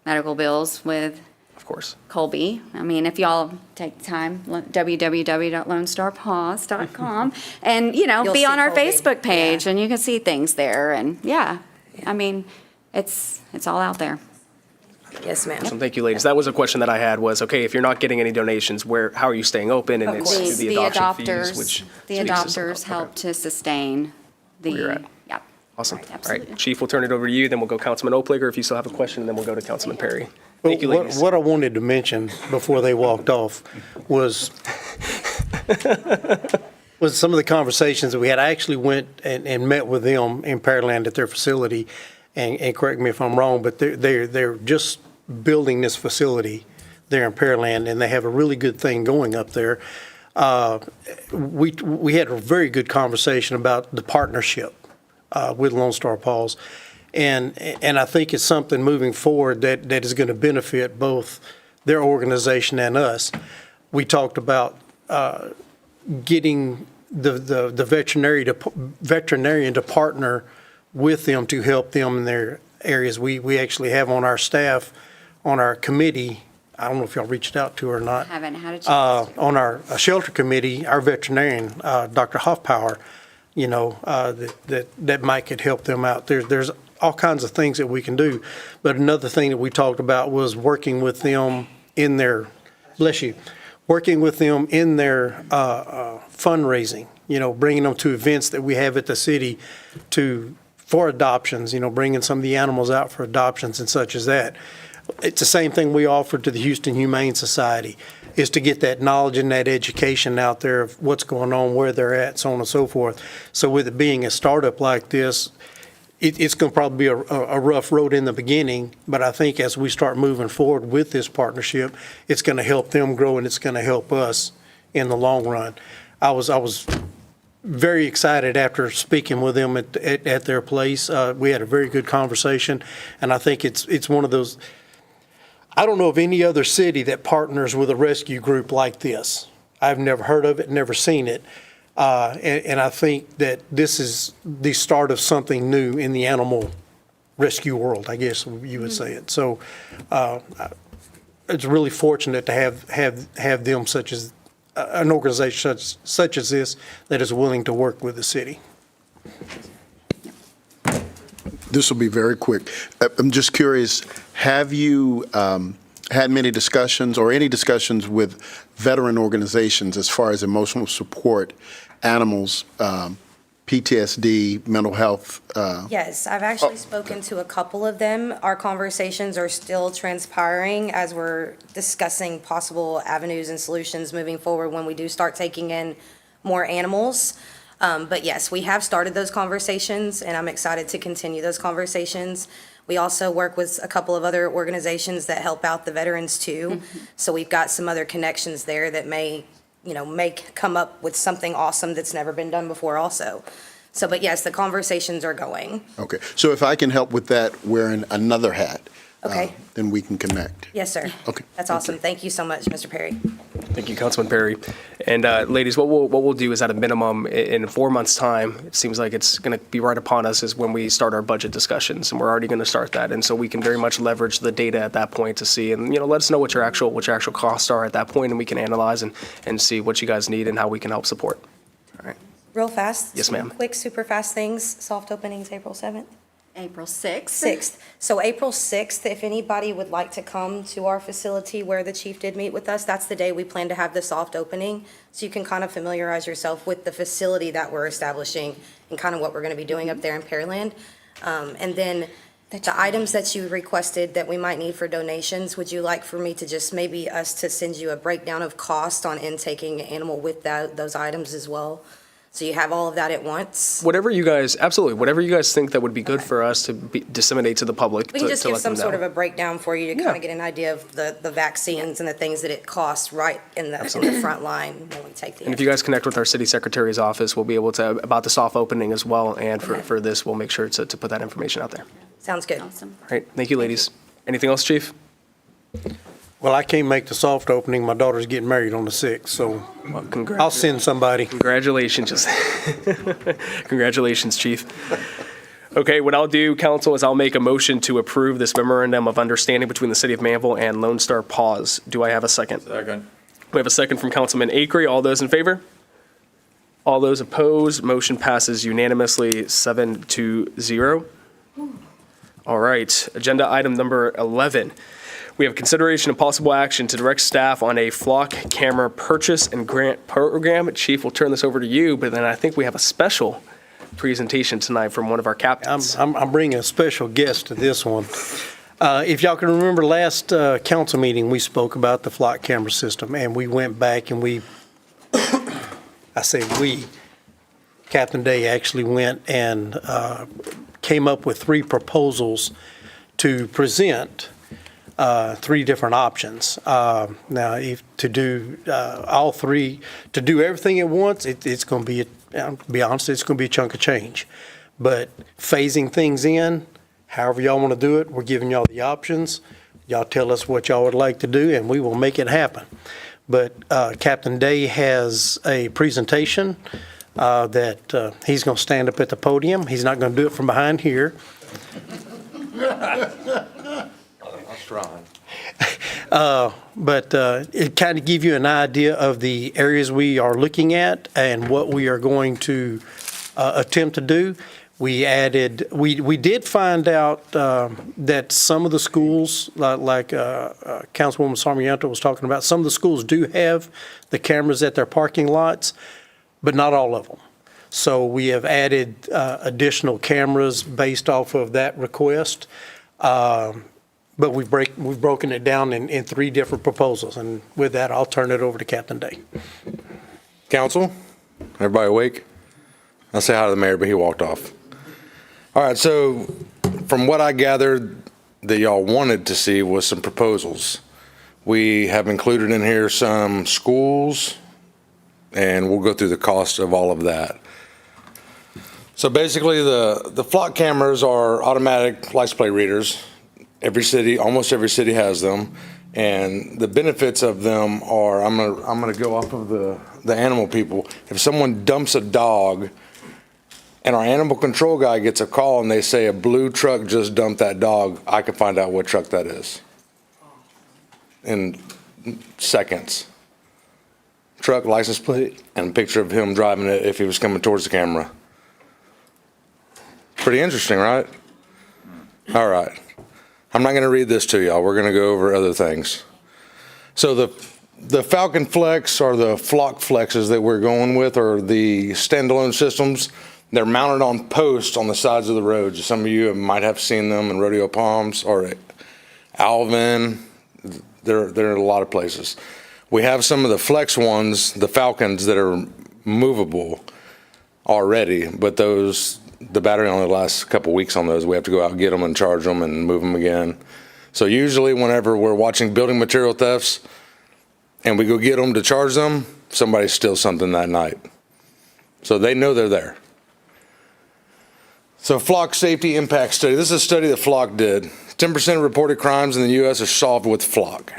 medical bills with, of course, Colby. I mean, if y'all take the time, www.lonestarpaws.com, and, You'll be see on our Colby. Facebook page, and you can see things there. And, I mean, it's all out there. Yes, ma'am. Awesome, thank you, ladies. That was a question that I had was, okay, if you're not getting any donations, how are you staying open? And it's through the adoption fees, which The speaks to some- adopters help to sustain the. Where you're at. Yeah. Awesome. Right, All absolutely. right, Chief, we'll turn it over to you, then we'll go Councilman Opliger if you still have a question, and then we'll go to Councilman Perry. Thank you, ladies. What I wanted to mention before they walked off was some of the conversations that we had. I actually went and met with them in Pearland at their facility, and correct me if I'm wrong, but they're just building this facility there in Pearland, and they have a really good thing going up there. We had a very good conversation about the partnership with Lone Star Paws. And I think it's something moving forward that is going to benefit both their organization and us. We talked about getting the veterinarian to partner with them to help them in their areas. We actually have on our staff, on our committee, I don't know if y'all reached out to her or not. Haven't had a chance. On our shelter committee, our veterinarian, Dr. Hoffpower, that might could help them out. There's all kinds of things that we can do. But another thing that we talked about was working with them in their, working with them in their fundraising, bringing them to events that we have at the city for adoptions, bringing some of the animals out for adoptions and such as that. It's the same thing we offer to the Houston Humane Society, is to get that knowledge and that education out there of what's going on, where they're at, so on and so forth. So with it being a startup like this, it's going to probably be a rough road in the beginning, but I think as we start moving forward with this partnership, it's going to help them grow and it's going to help us in the long run. I was very excited after speaking with them at their place. We had a very good conversation, and I think it's one of those, I don't know of any other city that partners with a rescue group like this. I've never heard of it, never seen it. And I think that this is the start of something new in the animal rescue world, I guess you would say it. So it's really fortunate to have them such as an organization such as this that is willing to work with the city. This will be very quick. I'm just curious, have you had many discussions or any discussions with veteran organizations as far as emotional support, animals, PTSD, mental health? Yes, I've actually spoken to a couple of them. Our conversations are still transpiring as we're discussing possible avenues and solutions moving forward when we do start taking in more animals. But yes, we have started those conversations, and I'm excited to continue those conversations. We also work with a couple of other organizations that help out the veterans too. So we've got some other connections there that may come up with something awesome that's never been done before also. So, but yes, the conversations are going. Okay, so if I can help with that wearing another hat, Okay. Then we can connect. Yes, sir. Okay. That's awesome. Thank you so much, Mr. Perry. Thank you, Councilman Perry. And ladies, what we'll do is at a minimum in 4 months' time, it seems like it's going to be right upon us is when we start our budget discussions, and we're already going to start that. And so we can very much leverage the data at that point to see, and let us know what your actual costs are at that point, and we can analyze and see what you guys need and how we can help support. All right. Real fast. Yes, ma'am. Quick, super fast things. Soft openings, April 7th. April 6th. 6th. So April 6th, if anybody would like to come to our facility where the chief did meet with us, that's the day we plan to have the soft opening. So you can kind of familiarize yourself with the facility that we're establishing and kind of what we're going to be doing up there in Pearland. And then the items that you requested that we might need for donations, would you like for me to just maybe us to send you a breakdown of cost on intaking an animal with those items as well? So you have all of that at once? Whatever you guys think that would be good for us to disseminate to the public. We can just give some sort of a a breakdown for you to kind of get an idea of the vaccines and the things that it costs right in the front line when we take the. And if you guys connect with our city secretary's office, we'll be able to, about the soft opening as well, and for this, we'll make sure to put that information out there. Sounds good. Awesome. All right, thank you, ladies. Anything else, Chief? Well, I can't make the soft opening. My daughter's getting married on the 6th, so I'll send somebody. Congratulations. Congratulations, Chief. Okay, what I'll do, council, is I'll make a motion to approve this memorandum of understanding between the City of Manvel and Lone Star Paws. Do I have a second? Second. We have a second from Councilman Acree. All those in favor? All those opposed? Motion passes unanimously 7-0. All right, agenda item number 11. We have consideration of possible action to direct staff on a flock camera purchase and grant program. Chief, we'll turn this over to you, but then I think we have a special presentation tonight from one of our captains. I'm bringing a special guest to this one. If y'all can remember last council meeting, we spoke about the flock camera system, and we went back and Captain Day actually went and came up with 3 proposals to present 3 different options. Now, if to do all 3, to do everything at once, it's going to be, to be honest, it's going to be a chunk of change. But phasing things in, however y'all want to do it, we're giving y'all the options. Y'all tell us what y'all would like to do, and we will make it happen. But Captain Day has a presentation that he's going to stand up at the podium. He's not going to do it from behind here. But it kind of give you an idea of the areas we are looking at and what we are going to attempt to do. We did find out that some of the schools, like Councilwoman Sarmiento was talking about, some of the schools do have the cameras at their parking lots, but not all of them. So we have added additional cameras based off of that request. But we've broken it down in 3 different proposals. And with that, I'll turn it over to Captain Day. Council, everybody awake? I'll say hi to the mayor, but he walked off. All right, so from what I gathered that y'all wanted to see was some proposals. We have included in here some schools, and we'll go through the cost of all of that. So basically, the flock cameras are automatic license plate readers. Every city, almost every city has them. And the benefits of them are, I'm gonna go off of the animal people. If someone dumps a dog and our animal control guy gets a call and they say a blue truck just dumped that dog, I can find out what truck that is in seconds. Truck, license plate, and a picture of him driving it if he was coming towards the camera. Pretty interesting, right? All right. I'm not going to read this to y'all. We're going to go over other things. So the Falcon Flex or the Flock Flexes that we're going with are the standalone systems. They're mounted on posts on the sides of the roads. Some of you might have seen them in Rodeo Palms or Alvin. They're in a lot of places. We have some of the Flex ones, the Falcons, that are movable already, but those, the battery only lasts a couple weeks on those. We have to go out and get them and charge them and move them again. So usually whenever we're watching building material thefts and we go get them to charge them, somebody steals something that night. So they know they're there. So Flock Safety Impact Study. This is a study that Flock did. 10% of reported crimes in the U.S. are solved with Flock.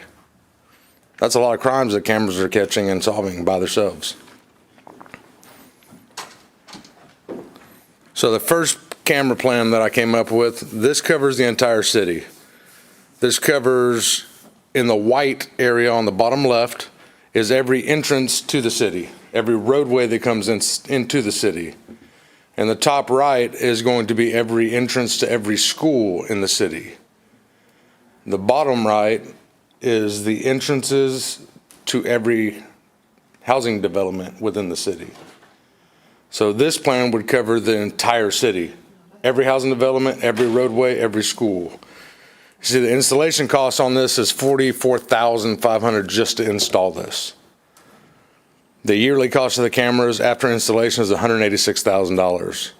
That's a lot of crimes that cameras are catching and solving by themselves. So the first camera plan that I came up with, this covers the entire city. This covers, in the white area on the bottom left, is every entrance to the city, every roadway that comes into the city. And the top right is going to be every entrance to every school in the city. The bottom right is the entrances to every housing development within the city. So this plan would cover the entire city, every housing development, every roadway, every school. You see, the installation cost on this is $44,500 just to install this. The yearly cost of the cameras after installation is $186,000.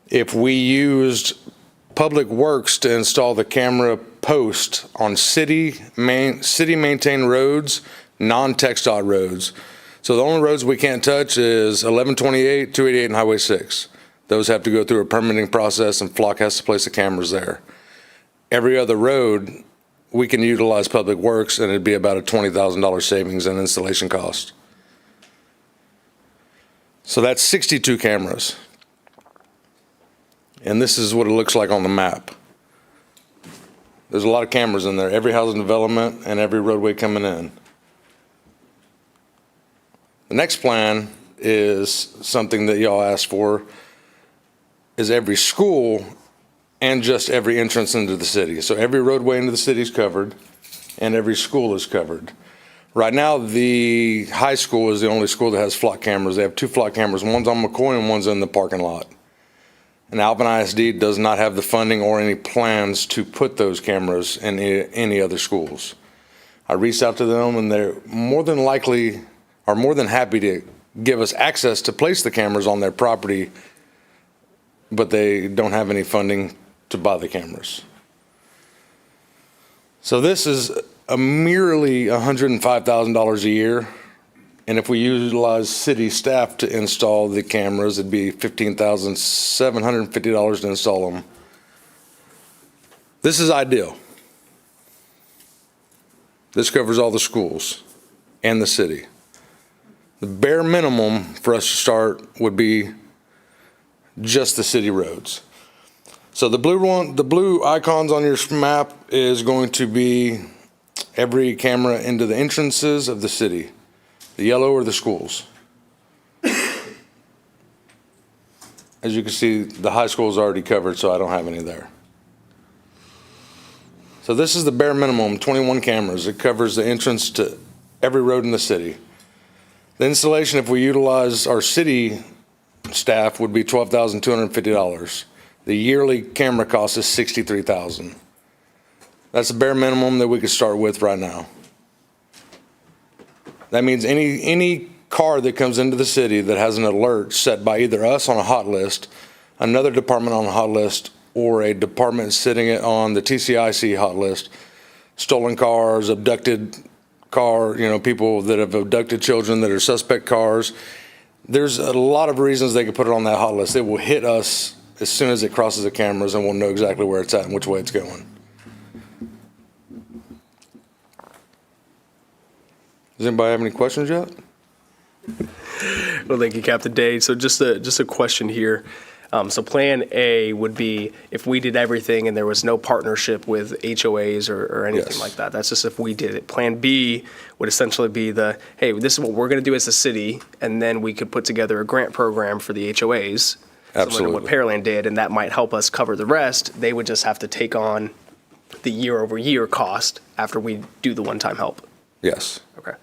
If we used Public Works to install the camera post on city maintained roads, non-TxDOT roads. So the only roads we can't touch is 1128, 288, and Highway 6. Those have to go through a permitting process and Flock has to place the cameras there. Every other road, we can utilize Public Works and it'd be about a $20,000 savings in installation cost. So that's 62 cameras. And this is what it looks like on the map. There's a lot of cameras in there, every housing development and every roadway coming in. The next plan is something that y'all asked for, is every school and just every entrance into the city. So every roadway into the city is covered and every school is covered. Right now, the high school is the only school that has Flock cameras. They have 2 Flock cameras. One's on McCoy and one's in the parking lot. And Alvin ISD does not have the funding or any plans to put those cameras in any other schools. I reached out to them and they're more than happy to give us access to place the cameras on their property, but they don't have any funding to buy the cameras. So this is a merely $105,000 a year. And if we utilize city staff to install the cameras, it'd be $15,750 to install them. This is ideal. This covers all the schools and the city. The bare minimum for us to start would be just the city roads. So the blue icons on your map is going to be every camera into the entrances of the city. The yellow are the schools. As you can see, the high school is already covered, so I don't have any there. So this is the bare minimum, 21 cameras. It covers the entrance to every road in the city. The installation, if we utilize our city staff, would be $12,250. The yearly camera cost is $63,000. That's the bare minimum that we could start with right now. That means any car that comes into the city that has an alert set by either us on a hot list, another department on a hot list, or a department sitting on the TCIC hot list, stolen cars, abducted car, people that have abducted children that are suspect cars, there's a lot of reasons they could put it on that hot list. It will hit us as soon as it crosses the cameras, and we'll know exactly where it's at and which way it's going. Does anybody have any questions yet? Well, thank you, Captain Day. So just a question here. So Plan A would be if we did everything and there was no partnership with HOAs or anything Yes. like that. That's just if we did it. Plan B would essentially be hey, this is what we're going to do as a city, and then we could put together a grant program for the HOAs. Similar to what Absolutely. Pearland did, and that might help us cover the rest. They would just have to take on the year-over-year cost after we do the one-time help. Yes. Okay.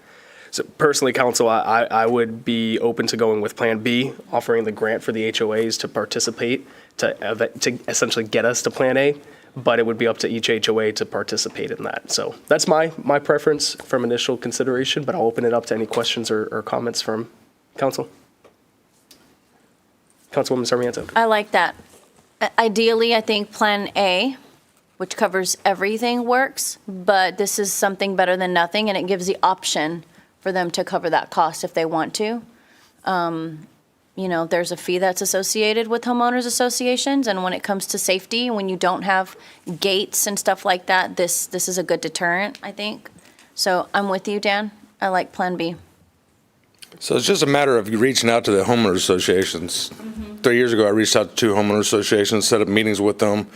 So personally, council, I would be open to going with Plan B, offering the grant for the HOAs to participate, to essentially get us to Plan A, but it would be up to each HOA to participate in that. So that's my preference from initial consideration, but I'll open it up to any questions or comments from council. Councilwoman Sarmiento. I like that. Ideally, I think Plan A, which covers everything, works, but this is something better than nothing, and it gives the option for them to cover that cost if they want to. There's a fee that's associated with homeowners associations, and when it comes to safety, when you don't have gates and stuff like that, this is a good deterrent, I think. So I'm with you, Dan. I like Plan B. So it's just a matter of you reaching out to the homeowners associations. 3 years ago, I reached out to 2 homeowners associations, set up meetings with them.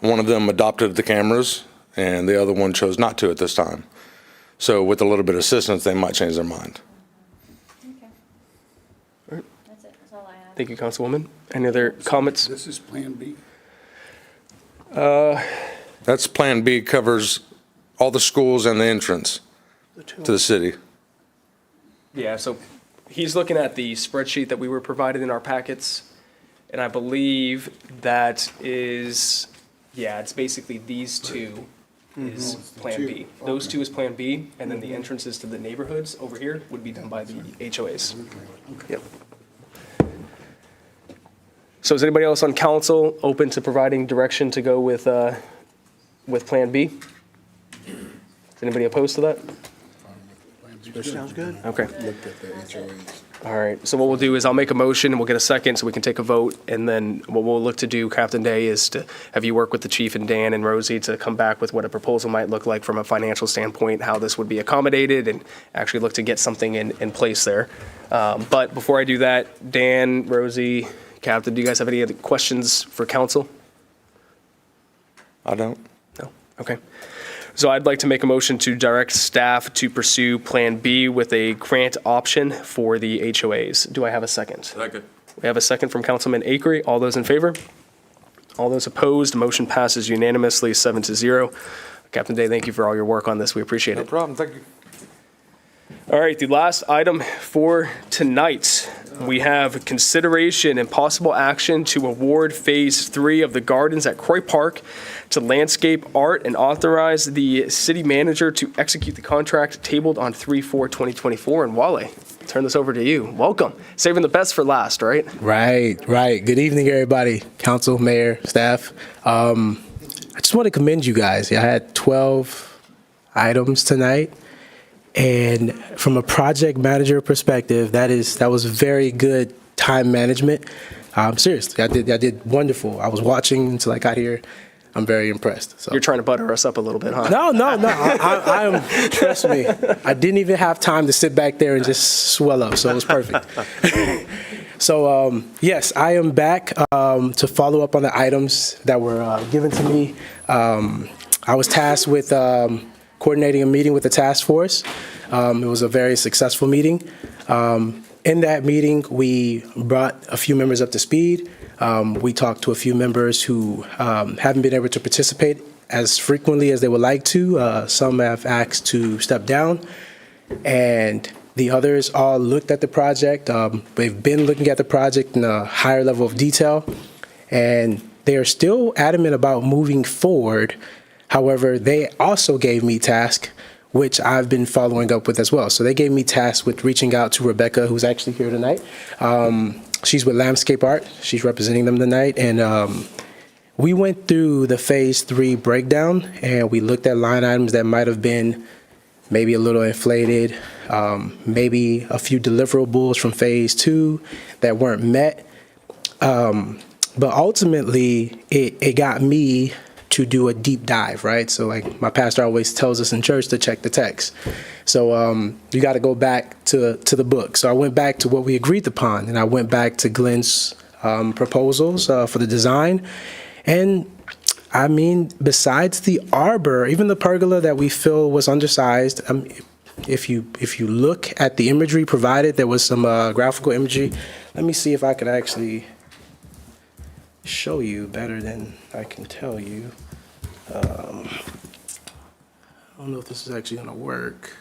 One of them adopted the cameras, and the other one chose not to at this time. So with a little bit of assistance, they might change their mind. That's it. That's all I have. Thank you, Councilwoman. Any other comments? This is Plan B. That's Plan B, covers all the schools and the entrance to the city. Yeah, so he's looking at the spreadsheet that we were provided in our packets, and I believe that is, it's basically these two is Plan B. Those two is Plan B, and then the entrances to the neighborhoods over here would be done by the HOAs. Yep. So is anybody else on council open to providing direction to go with Plan B? Is anybody opposed to that? Sounds good. Okay. Looked at the HOAs. All right, so what we'll do is I'll make a motion, and we'll get a second, so we can take a vote, and then what we'll look to do, Captain Day, is to have you work with the chief and Dan and Rosie to come back with what a proposal might look like from a financial standpoint, how this would be accommodated, and actually look to get something in place there. But before I do that, Dan, Rosie, Captain, do you guys have any other questions for council? I don't. No? Okay. So I'd like to make a motion to direct staff to pursue Plan B with a grant option for the HOAs. Do I have a second? Second. We have a second from Councilman Acree. All those in favor? All those opposed? Motion passes unanimously, 7-0. Captain Day, thank you for all your work on this. We appreciate No it. problem. Thank you. All right, the last item for tonight, we have consideration and possible action to award Phase 3 of the Gardens at Croy Park to Landscape Art and authorize the city manager to execute the contract tabled on 3/4/2024. And Wale, turn this over to you. Welcome. Saving the best for last, right? Right. Good evening, everybody. Council, mayor, staff. I just want to commend you guys. I had 12 items tonight. And from a project manager perspective, that was very good time management. Seriously, I did wonderful. I was watching until I got here. I'm very impressed. So. You're trying to butter us up a little bit, huh? No. I'm. Trust me. I didn't even have time to sit back there and just swell up. So it was perfect. So yes, I am back to follow up on the items that were given to me. I was tasked with coordinating a meeting with the task force. It was a very successful meeting. In that meeting, we brought a few members up to speed. We talked to a few members who haven't been able to participate as frequently as they would like to. Some have asked to step down, and the others all looked at the project. They've been looking at the project in a higher level of detail, and they are still adamant about moving forward. However, they also gave me tasks, which I've been following up with as well. So they gave me tasks with reaching out to Rebecca, who's actually here tonight. She's with Landscape Art. She's representing them tonight. And we went through the Phase 3 breakdown, and we looked at line items that might have been maybe a little inflated, maybe a few deliverables from phase 2 that weren't met. But ultimately, it got me to do a deep dive, right? So like my pastor always tells us in church to check the text. So you got to go back to the book. So I went back to what we agreed upon, and I went back to Glenn's proposals for the design. And I mean, besides the arbor, even the pergola that we feel was undersized, if you look at the imagery provided, there was some graphical imagery. Let me see if I could actually show you better than I can tell you. I don't know if this is actually going to work.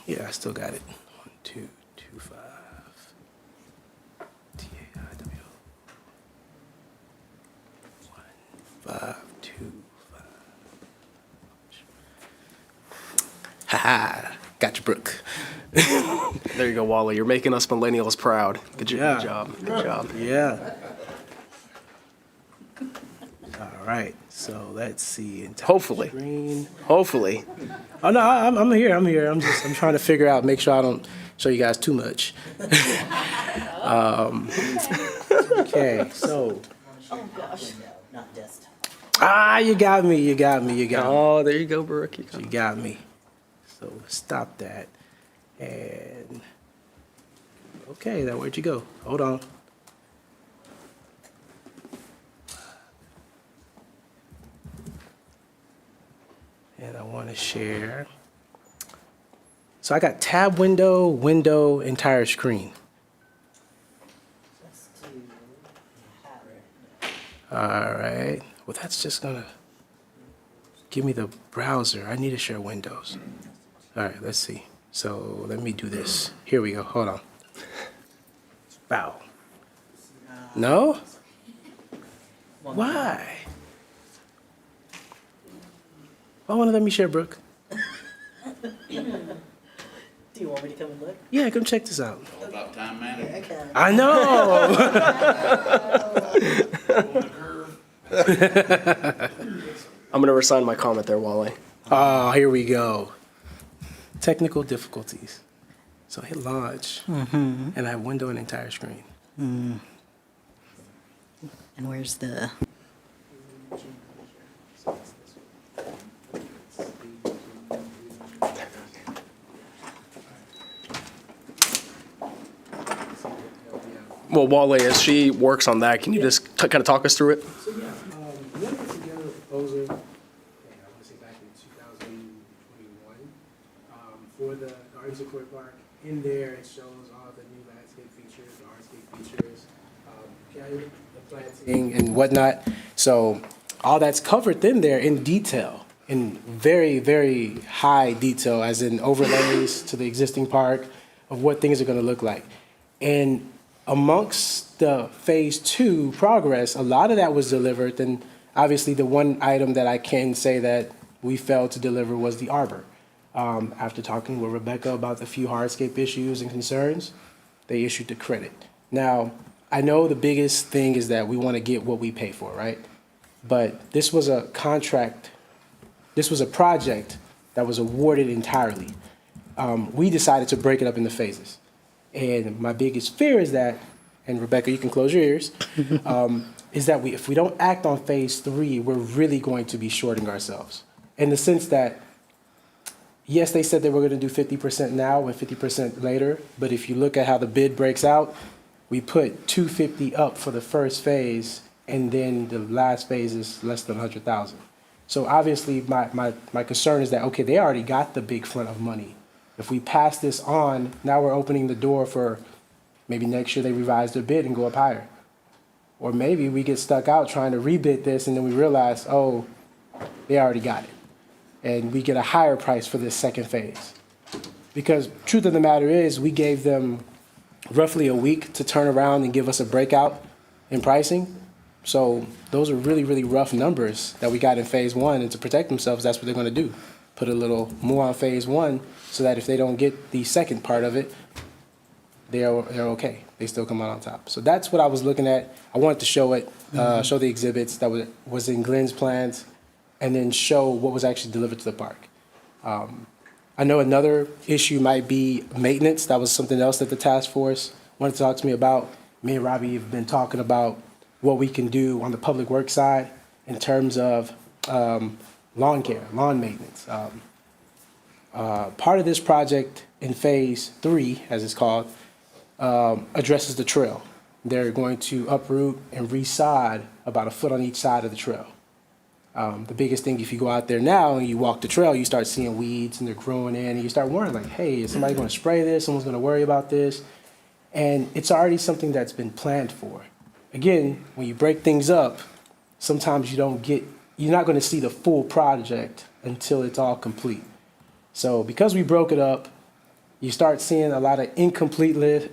Yeah, I still got it. 1, 2, 2, 5. T-A-I-W. 1, 5, 2, 5. Ha-ha. Got you, Brooke. There you go, Wally. You're making us millennials proud. Good job. Good job. Yeah. All right. So let's see. Hopefully. Hopefully. Oh no, I'm here. I'm trying to figure out. Make sure I don't show you guys too much. Okay. So. Oh gosh, not just. You got me. Oh, there you go, Brooke. You got me. So stop that. And okay, now where'd you go? Hold on. And I want to share. So I got tab window, entire screen. All right. Well, that's just gonna give me the browser. I need to share windows. All right, let's see. So let me do this. Here we go. Hold on. Wow. No? Why? Why won't it let me share, Brooke? Do you want me to come and look? Yeah, come check this out. About time, man. I know. I'm going to resign my comment there, Wally. Oh, here we go. Technical difficulties. So I hit launch, and I have window and entire screen. And where's the? Well, Wally, as she works on that, can you just kind of talk us through it? So yeah, we put together a proposal, I want to say back in 2021, for the Gardens of Court Park. In there, it shows all the new landscape features, the hardscape features, the planting and whatnot. So all that's covered in there in detail, in very, very high detail, as in overlays to the existing park of what things are going to look like. And amongst the phase 2 progress, a lot of that was delivered, and obviously the one item that I can say that we failed to deliver was the arbor. After talking with Rebecca about the few hardscape issues and concerns, they issued the credit. Now, I know the biggest thing is that we want to get what we pay for, right? But this was a contract, this was a project that was awarded entirely. We decided to break it up into phases. And my biggest fear is that, and Rebecca, you can close your ears, is that if we don't act on phase 3, we're really going to be shorting ourselves. In the sense that, yes, they said they were going to do 50% now and 50% later, but if you look at how the bid breaks out, we put 250 up for the first phase, and then the last phase is less than 100,000. So obviously, my concern is that, okay, they already got the big front of money. If we pass this on, now we're opening the door for maybe next year they revise their bid and go up higher. Or maybe we get stuck out trying to rebid this and then we realize, oh, they already got it. And we get a higher price for this second phase. Because truth of the matter is, we gave them roughly a week to turn around and give us a breakout in pricing. So those are really, really rough numbers that we got in phase 1. And to protect themselves, that's what they're going to do. Put a little more on phase 1 so that if they don't get the second part of it, they're okay. They still come out on top. So that's what I was looking at. I wanted to show it, show the exhibits that was in Glenn's plans. and then show what was actually delivered to the park. I know another issue might be maintenance. That was something else that the task force wanted to talk to me about. Me and Robbie have been talking about what we can do on the public works side in terms of lawn care, lawn maintenance. Part of this project in phase 3, as it's called, addresses the trail. They're going to uproot and resod about a foot on each side of the trail. The biggest thing, if you go out there now and you walk the trail, you start seeing weeds and they're growing in, and you start worrying like, hey, is somebody going to spray this? Someone's going to worry about this. And it's already something that's been planned for. Again, when you break things up, sometimes you're not going to see the full project until it's all complete. So because we broke it up, you start seeing a lot of incompleteness.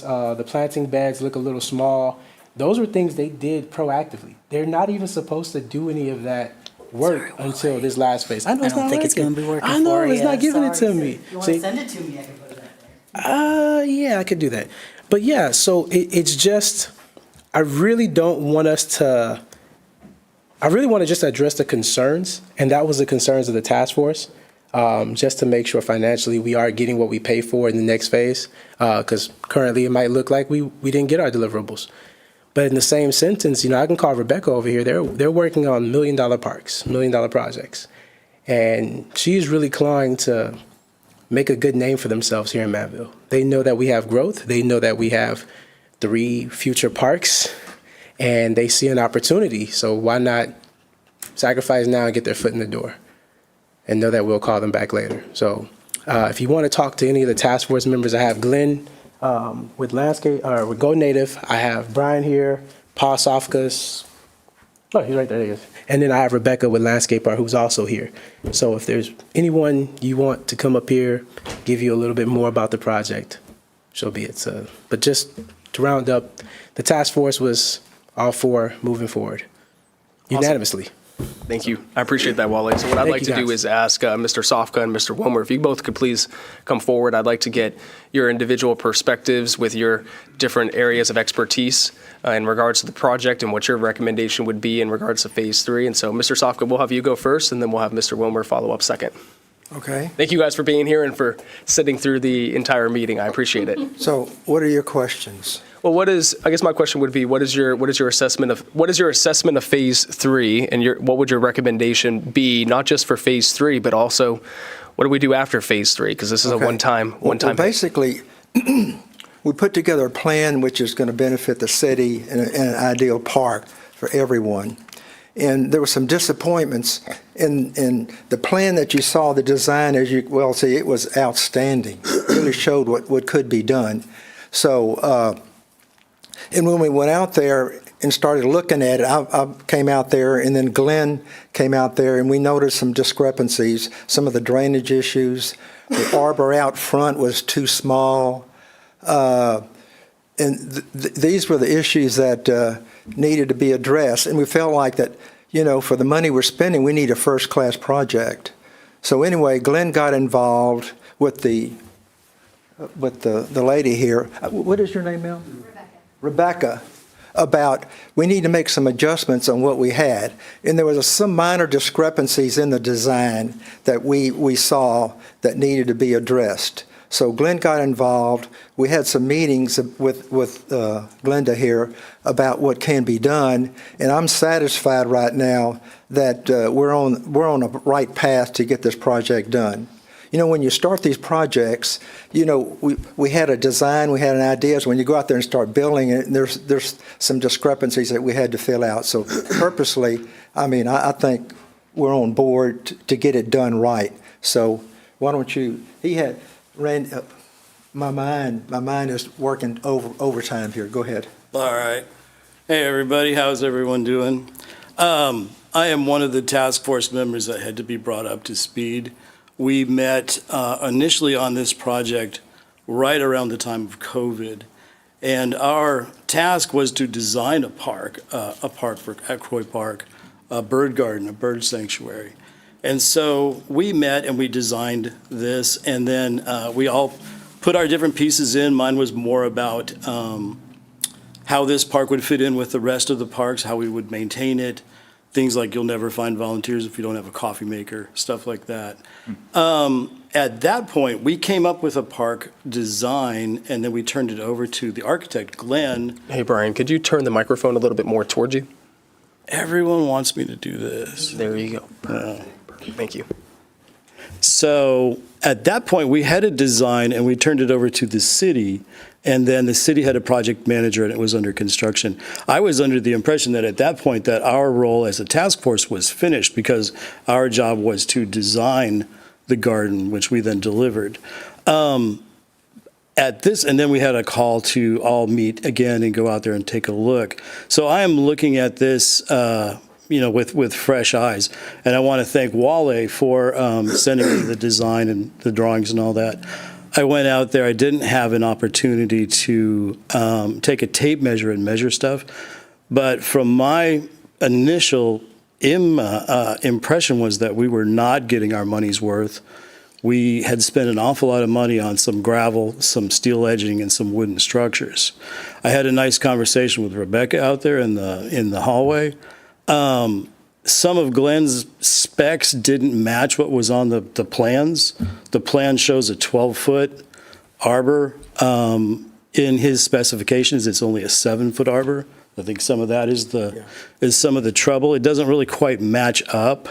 The planting beds look a little small. Those were things they did proactively. They're not even supposed to do any of that work until this last phase. I know it's not think it's working. gonna be working I know for it's you. not giving it to Sorry. me. You want See? to send it to me, I can put it up there. Yeah, I could do that. But yeah, so it's just, I really want to just address the concerns, and that was the concerns of the task force, just to make sure financially we are getting what we pay for in the next phase, because currently it might look like we didn't get our deliverables. But in the same sentence, I can call Rebecca over here. They're working on $1 million parks, $1 million projects. And she's really clawing to make a good name for themselves here in Manvel. They know that we have growth. They know that we have 3 future parks, and they see an opportunity. So why not sacrifice now and get their foot in the door and know that we'll call them back later. So if you want to talk to any of the task force members, I have Glenn with with Go Native. I have Brian here, Paul Sofkas. Oh, he's right there. He is. And then I have Rebecca with Landscape Art, who's also here. So if there's anyone you want to come up here, give you a little bit more about the project, so be it. But just to round up, the task force was all for moving forward unanimously. Thank you. I appreciate that, Wale. So what I'd Thank like you, to do guys. is ask Mr. Sofka and Mr. Wilmer, if you both could please come forward. I'd like to get your individual perspectives with your different areas of expertise in regards to the project and what your recommendation would be in regards to phase 3. And so, Mr. Sofka, we'll have you go first, and then we'll have Mr. Wilmer follow up second. Okay. Thank you guys for being here and for sitting through the entire meeting. I appreciate it. So what are your questions? Well, I guess my question would be, what is your assessment of phase 3, and what would your recommendation be, not just for phase 3, but also what do we do after phase 3? Because this is a one-time. Well, basically, we put together a plan which is going to benefit the city in an ideal park for everyone. And there were some disappointments in the plan that you saw. The design, as you well see, it was outstanding. It really showed what could be done. So, and when we went out there and started looking at it, I came out there, and then Glenn came out there, and we noticed some discrepancies, some of the drainage issues. The arbor out front was too small. And these were the issues that needed to be addressed. And we felt like that, for the money we're spending, we need a first-class project. So anyway, Glenn got involved with the lady here. What is your name, Mel? Rebecca, about we need to make some adjustments on what we had. And there was some minor discrepancies in the design that we saw that needed to be addressed. So Glenn got involved. We had some meetings with Glenda here about what can be done, and I'm satisfied right now that we're on a right path to get this project done. When you start these projects, we had a design, we had an idea. So when you go out there and start building it, there's some discrepancies that we had to fill out. So purposely, I think we're on board to get it done right. So why don't you? Randy, my mind is working overtime here. Go ahead. All right. Hey, everybody. How's everyone doing? I am one of the task force members that had to be brought up to speed. We met initially on this project right around the time of COVID, and our task was to design a park at Croy Park, a bird garden, a bird sanctuary. And so we met and we designed this, and then we all put our different pieces in. Mine was more about how this park would fit in with the rest of the parks, how we would maintain it, things like you'll never find volunteers if you don't have a coffee maker, stuff like that. At that point, we came up with a park design, and then we turned it over to the architect, Glenn. Hey, Brian, could you turn the microphone a little bit more towards you? Everyone wants me to do this. There you go. Thank you. So at that point, we had a design and we turned it over to the city. And then the city had a project manager and it was under construction. I was under the impression that at that point that our role as a task force was finished because our job was to design the garden, which we then delivered. And then we had a call to all meet again and go out there and take a look. So I am looking at this, with fresh eyes. And I want to thank Wale for sending me the design and the drawings and all that. I went out there. I didn't have an opportunity to take a tape measure and measure stuff. But from my initial impression was that we were not getting our money's worth. We had spent an awful lot of money on some gravel, some steel edging, and some wooden structures. I had a nice conversation with Rebecca out there in the hallway. Some of Glenn's specs didn't match what was on the plans. The plan shows a 12-foot arbor. In his specifications, it's only a 7-foot arbor. I think some of that is some of the trouble. It doesn't really quite match up.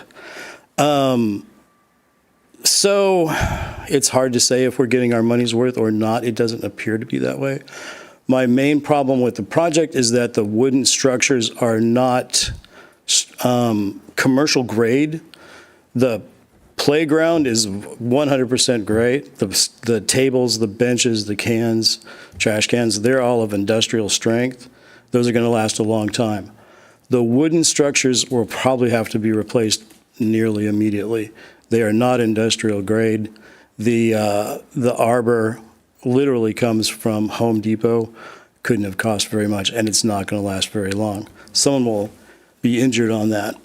So it's hard to say if we're getting our money's worth or not. It doesn't appear to be that way. My main problem with the project is that the wooden structures are not commercial grade. The playground is 100% great. The tables, the benches, the cans, trash cans, they're all of industrial strength. Those are going to last a long time. The wooden structures will probably have to be replaced nearly immediately. They are not industrial grade. The arbor literally comes from Home Depot. Couldn't have cost very much, and it's not going to last very long. Someone will be injured on that.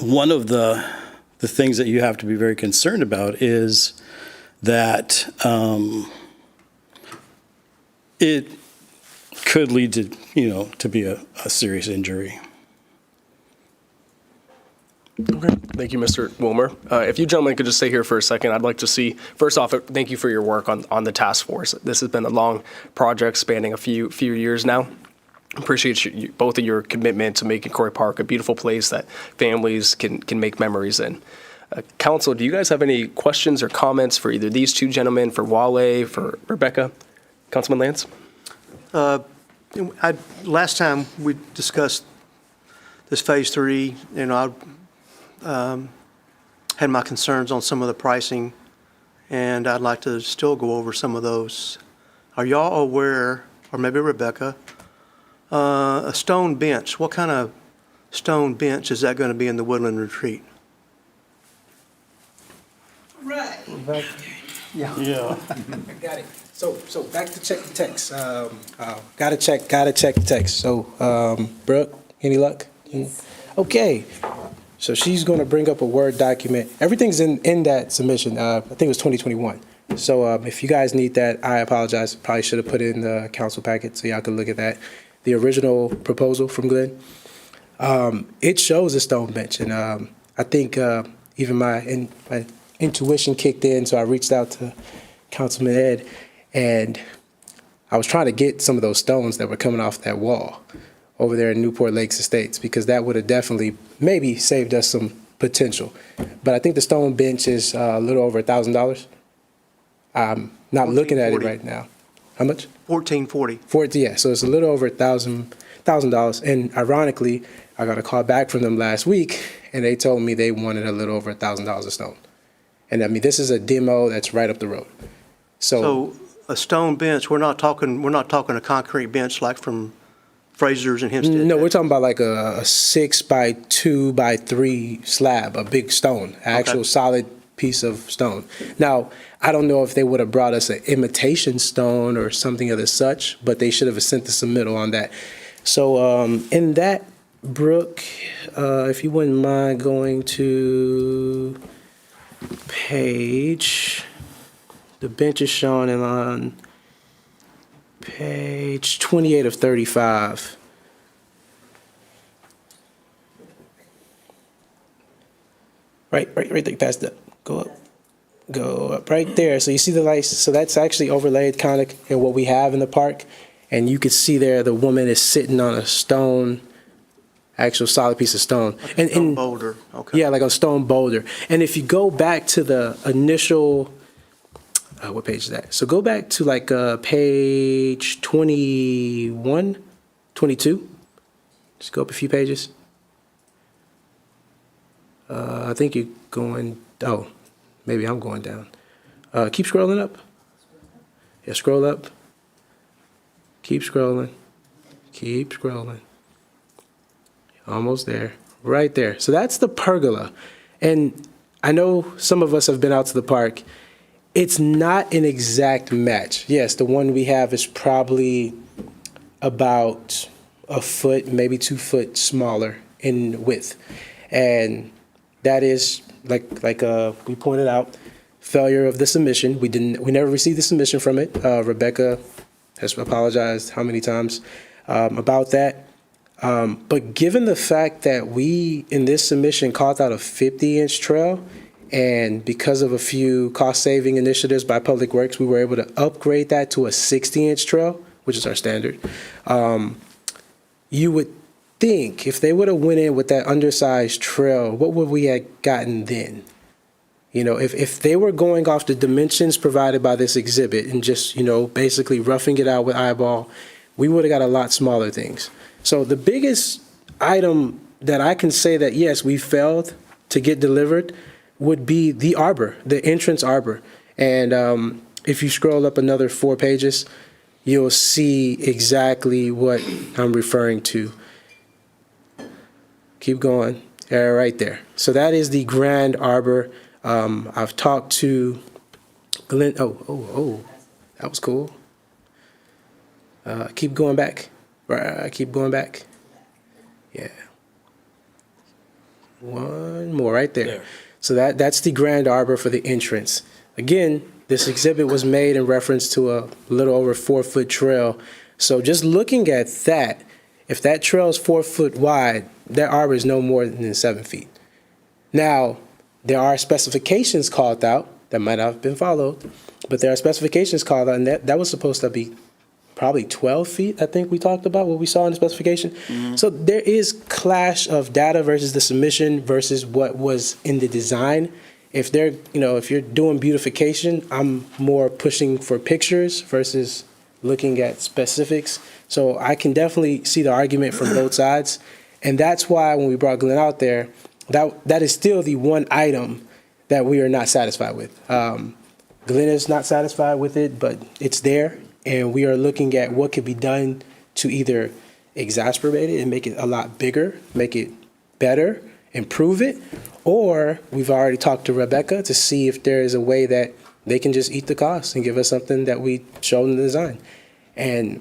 One of the things that you have to be very concerned about is that it could lead to be a serious injury. Okay. Thank you, Mr. Wilmer. If you gentlemen could just stay here for a second, I'd like to see, first off, thank you for your work on the task force. This has been a long project spanning a few years now. Appreciate both of your commitment to making Corey Park a beautiful place that families can make memories in. Council, do you guys have any questions or comments for either these two gentlemen, for Wale, for Rebecca? Councilman Lance? Last time we discussed this Phase 3, I had my concerns on some of the pricing, and I'd like to still go over some of those. Are y'all aware, or maybe Rebecca, a stone bench? What kind of stone bench is that going to be in the Woodland Retreat? Right. Yeah. Got it. So back to check the text. Gotta check the text. So, Brooke, any luck? Yes. Okay. So she's going to bring up a Word document. Everything's in that submission. I think it was 2021. So if you guys need that, I apologize. Probably should have put it in the council packet so y'all could look at that. The original proposal from Glenn, it shows a stone bench. And I think even my intuition kicked in, so I reached out to Councilman Ed, and I was trying to get some of those stones that were coming off that wall over there in Newport Lakes Estates, because that would have definitely maybe saved us some potential. But I think the stone bench is a little over $1,000. I'm not looking at it right now. How much? $1,440. Yeah, so it's a little over $1,000. And ironically, I got a call back from them last week, and they told me they wanted a little over $1,000 a stone. And I mean, this is a demo that's right up the road. So a stone bench, we're not talking a concrete bench like from Fraser's and Hempstead? No, we're talking about like a 6x2x3 slab, a big stone, actual solid piece of stone. Now, I don't know if they would have brought us an imitation stone or something of the such, but they should have sent us a submittal on that. So in that, Brooke, if you wouldn't mind going to page, the bench is shown on page 28 of 35. right there, past that. Go up, right there. So you see the lights. So that's actually overlaid kind of in what we have in the park, and you can see there the woman is sitting on a stone, actual solid piece of stone, and Stone boulder, okay. yeah, like a stone boulder. And if you go back to the initial, what page is that? So go back to like page 21, 22. Just go up a few pages. I think you're going, oh, maybe I'm going down. Keep scrolling up. Yeah, scroll up. Keep scrolling. Keep scrolling. Almost there. Right there. So that's the pergola. And I know some of us have been out to the park. It's not an exact match. Yes, the one we have is probably about a foot, maybe 2 foot smaller in width. And that is, like we pointed out, failure of the submission. We never received the submission from it. Rebecca has apologized how many times about that. But given the fact that we, in this submission, called out a 50-inch trail, and because of a few cost-saving initiatives by Public Works, we were able to upgrade that to a 60-inch trail, which is our standard. You would think if they would have went in with that undersized trail, what would we have gotten then? You know, if they were going off the dimensions provided by this exhibit and just, basically roughing it out with eyeball, we would have got a lot smaller things. So the biggest item that I can say that, yes, we failed to get delivered would be the arbor, the entrance arbor. And if you scroll up another 4 pages, you'll see exactly what I'm referring to. Keep going. Right there. So that is the grand arbor. I've talked to Glenn. Oh, that was cool. Keep going back. Keep going back. Yeah. One more right there. So that's the grand arbor for the entrance. Again, this exhibit was made in reference to a little over 4 foot trail. So just looking at that, if that trail is 4 foot wide, that arbor is no more than 7 feet. Now, there are specifications called out that might not have been followed, but there are specifications called out, and that was supposed to be probably 12 feet, I think we talked about what we saw in the specification. Mm-hmm. So there is clash of data versus the submission versus what was in the design. If you're doing beautification, I'm more pushing for pictures versus looking at specifics. So I can definitely see the argument from both sides. And that's why when we brought Glenn out there, that is still the one item that we are not satisfied with. Glenn is not satisfied with it, but it's there. And we are looking at what could be done to either exacerbate it and make it a lot bigger, make it better, improve it, or we've already talked to Rebecca to see if there is a way that they can just eat the cost and give us something that we showed in the design. And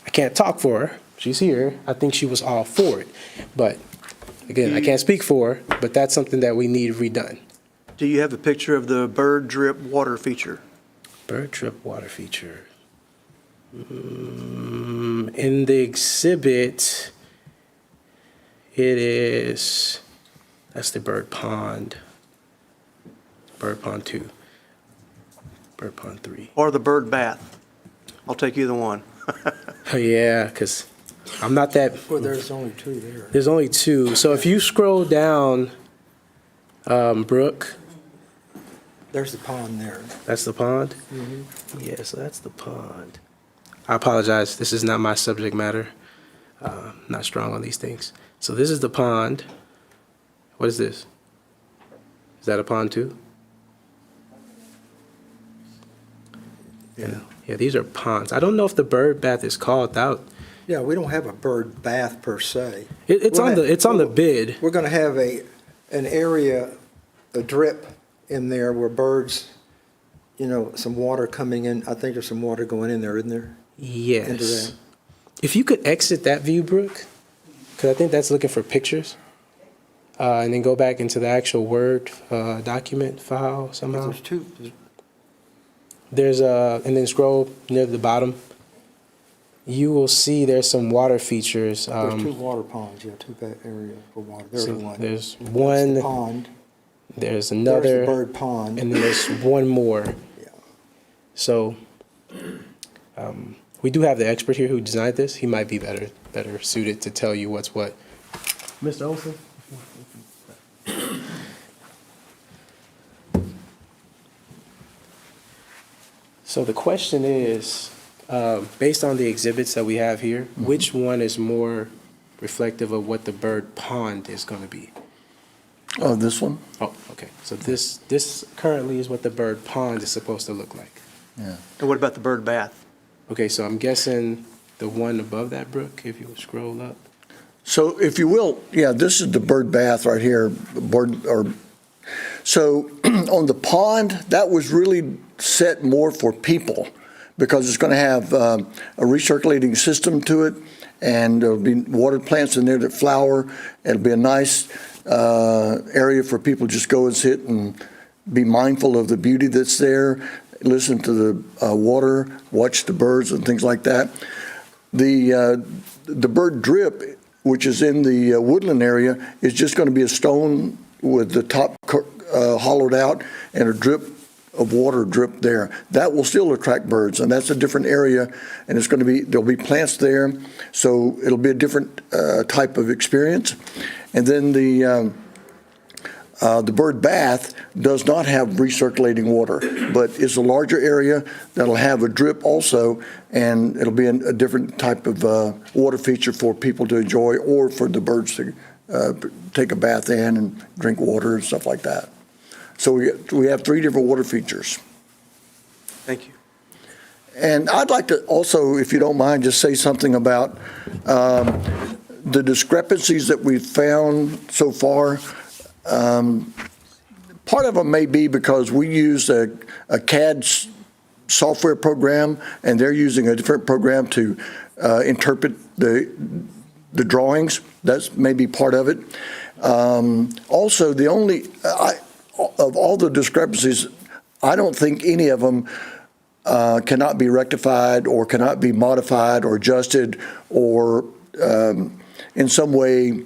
I can't talk for her. She's here. I think she was all for it. But again, I can't speak for her, but that's something that we need redone. Do you have a picture of the bird drip water feature? Bird drip water feature. In the exhibit, that's the bird pond. Bird pond 2. Bird pond 3. Or the bird bath? I'll take either one. Yeah, because I'm not that. Well, there's only 2 there. There's only 2. So if you scroll down, Brooke. There's the pond there. That's the pond? Mm-hmm. Yeah, so that's the pond. I apologize. This is not my subject matter. Not strong on these things. So this is the pond. What is this? Is that a pond too? Yeah, these are ponds. I don't know if the bird bath is called out. Yeah, we don't have a bird bath per se. It's on the bid. We're going to have an area, a drip in there where birds, some water coming in. I think there's some water going in there, isn't there? Yes. Into that. If you could exit that view, Brooke, because I think that's looking for pictures, and then go back into the actual Word document file somehow. There's 2. And then scroll near the bottom. you will see there's some water features. There's two water ponds, two areas for water. There's one. There's That's one. the pond. There's another. There's the bird pond. And then there's one more. Yeah. So we do have the expert here who designed this. He might be better suited to tell you what's what. Mr. Olson? So the question is, based on the exhibits that we have here, which one is more reflective of what the bird pond is going to be? Oh, this one? Oh, okay. So this currently is what the bird pond is supposed to look like. Yeah. And what about the bird bath? Okay, so I'm guessing the one above that, Brooke, if you scroll up. So if you will, yeah, this is the bird bath right here. So on the pond, that was really set more for people because it's going to have a recirculating system to it, and there'll be water plants in there that flower. It'll be a nice area for people to just go and sit and be mindful of the beauty that's there, listen to the water, watch the birds and things like that. The bird drip, which is in the woodland area, is just going to be a stone with the top hollowed out and a drip of water drip there. That will still attract birds, and that's a different area, and it's going to be, there'll be plants there, so it'll be a different type of experience. And then the bird bath does not have recirculating water, but it's a larger area that'll have a drip also, and it'll be a different type of water feature for people to enjoy or for the birds to take a bath in and drink water and stuff like that. So we have 3 different water features. Thank you. And I'd like to also, if you don't mind, just say something about the discrepancies that we've found so far. Part of them may be because we use a CAD software program, and they're using a different program to interpret the drawings. That's maybe part of it. Also, of all the discrepancies, I don't think any of them cannot be rectified or cannot be modified or adjusted or in some way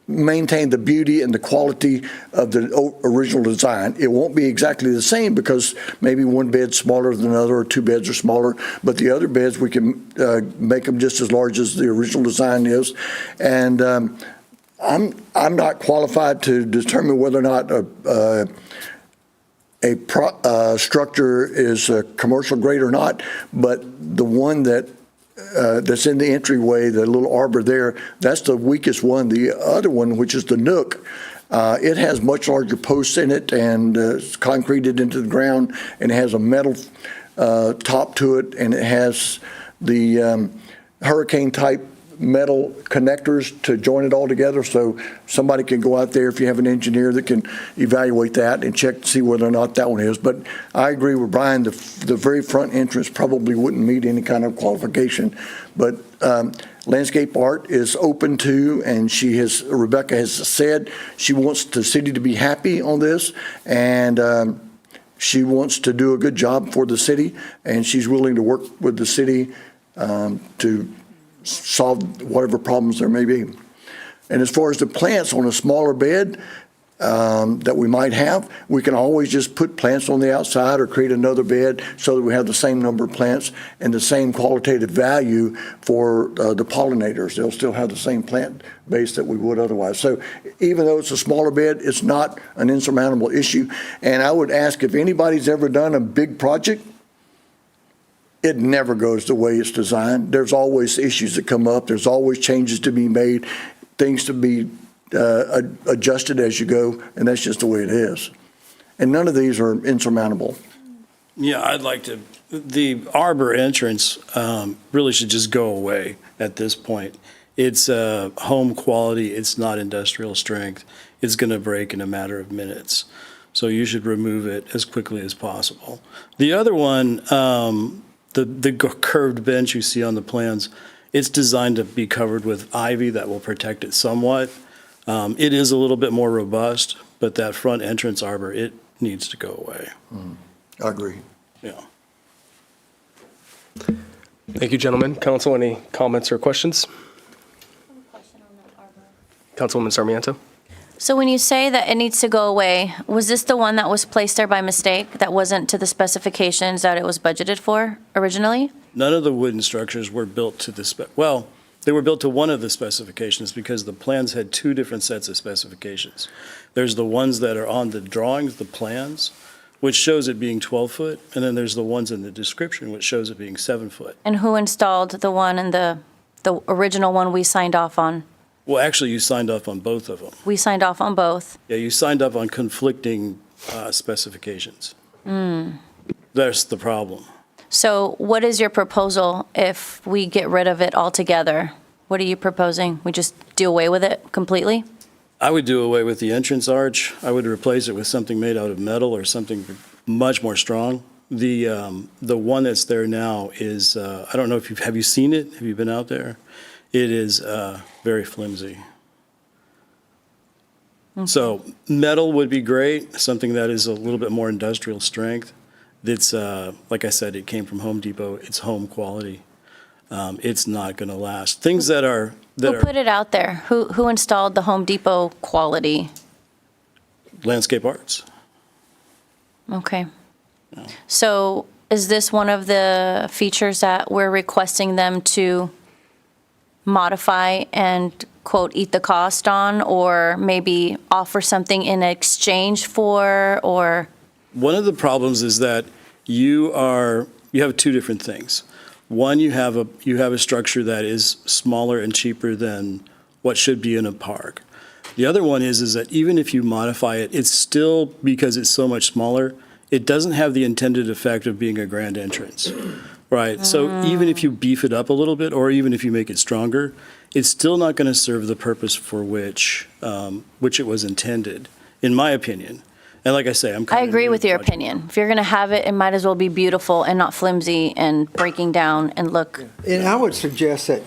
maintain the beauty and the quality of the original design. It won't be exactly the same because maybe one bed's smaller than another or 2 beds are smaller, but the other beds we can make them just as large as the original design is. And I'm not qualified to determine whether or not a structure is a commercial grade or not, but the one that's in the entryway, the little arbor there, that's the weakest one. The other one, which is the nook, it has much larger posts in it, and it's concreted into the ground, and it has a metal top to it, and it has the hurricane-type metal connectors to join it all together, so somebody can go out there, if you have an engineer that can evaluate that and check to see whether or not that one is. But I agree with Brian, the very front entrance probably wouldn't meet any kind of qualification. But landscape art is open to, and Rebecca has said she wants the city to be happy on this, and she wants to do a good job for the city, and she's willing to work with the city to solve whatever problems there may be. And as far as the plants on a smaller bed that we might have, we can always just put plants on the outside or create another bed so that we have the same number of plants and the same qualitative value for the pollinators. They'll still have the same plant base that we would otherwise. So even though it's a smaller bed, it's not an insurmountable issue. And I would ask if anybody's ever done a big project, it never goes the way it's designed. There's always issues that come up. There's always changes to be made, things to be adjusted as you go, and that's just the way it is. And none of these are insurmountable. Yeah, the arbor entrance really should just go away at this point. It's home quality. It's not industrial strength. It's going to break in a matter of minutes. So you should remove it as quickly as possible. The other one, the curved bench you see on the plans, it's designed to be covered with ivy that will protect it somewhat. It is a little bit more robust, but that front entrance arbor, it needs to go away. I agree. Yeah. Thank you, gentlemen. Council, any comments or questions? Councilwoman Sarmiento? So when you say that it needs to go away, was this the one that was placed there by mistake, that wasn't to the specifications that it was budgeted for originally? None of the wooden structures were built to the well, they were built to one of the specifications because the plans had two different sets of specifications. There's the ones that are on the drawings, the plans, which shows it being 12 foot, and then there's the ones in the description, which shows it being 7 foot. And who installed the one in the original one we signed off on? Well, actually, you signed off on both of them. We signed off on both. Yeah, you signed up on conflicting specifications. That's the problem. So what is your proposal if we get rid of it altogether? What are you proposing? We just do away with it completely? I would do away with the entrance arch. I would replace it with something made out of metal or something much more strong. The one that's there now is, I don't know if have you seen it? Have you been out there? It is very flimsy. So metal would be great, something that is a little bit more industrial strength. It's, like I said, it came from Home Depot. It's home quality. It's not going to last. Things that are... Who put it out there? Who installed the Home Depot quality? Landscape Arts. Okay. So is this one of the features that we're requesting them to modify and, quote, eat the cost on, or maybe offer something in exchange for, or? One of the problems is that you have two different things. One, you have a structure that is smaller and cheaper than what should be in a park. The other one is that even if you modify it, it's still, because it's so much smaller, it doesn't have the intended effect of being a grand entrance. Right. So even if you beef it up a little bit, or even if you make it stronger, it's still not going to serve the purpose for which it was intended, in my opinion. And like I say, I agree with your opinion. If you're going to have it, it might as well be beautiful and not flimsy and breaking down and look. And I would suggest that,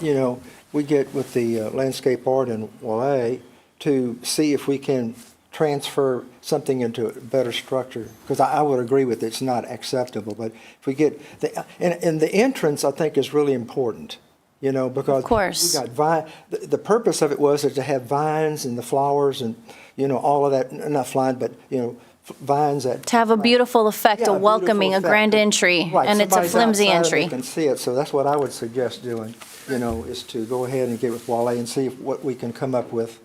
we get with the landscape art and Wale to see if we can transfer something into a better structure, because I would agree with it, it's not acceptable, but if we get, and the entrance, I think, is really important, because of course. we got the purpose of it was to have vines and the flowers and, all of that, not flying, but, vines that. To have a beautiful effect, a welcoming, a grand entry, right, and it's a flimsy entry. You can see it, so that's what I would suggest doing, is to go ahead and get with Wale and see what we can come up with,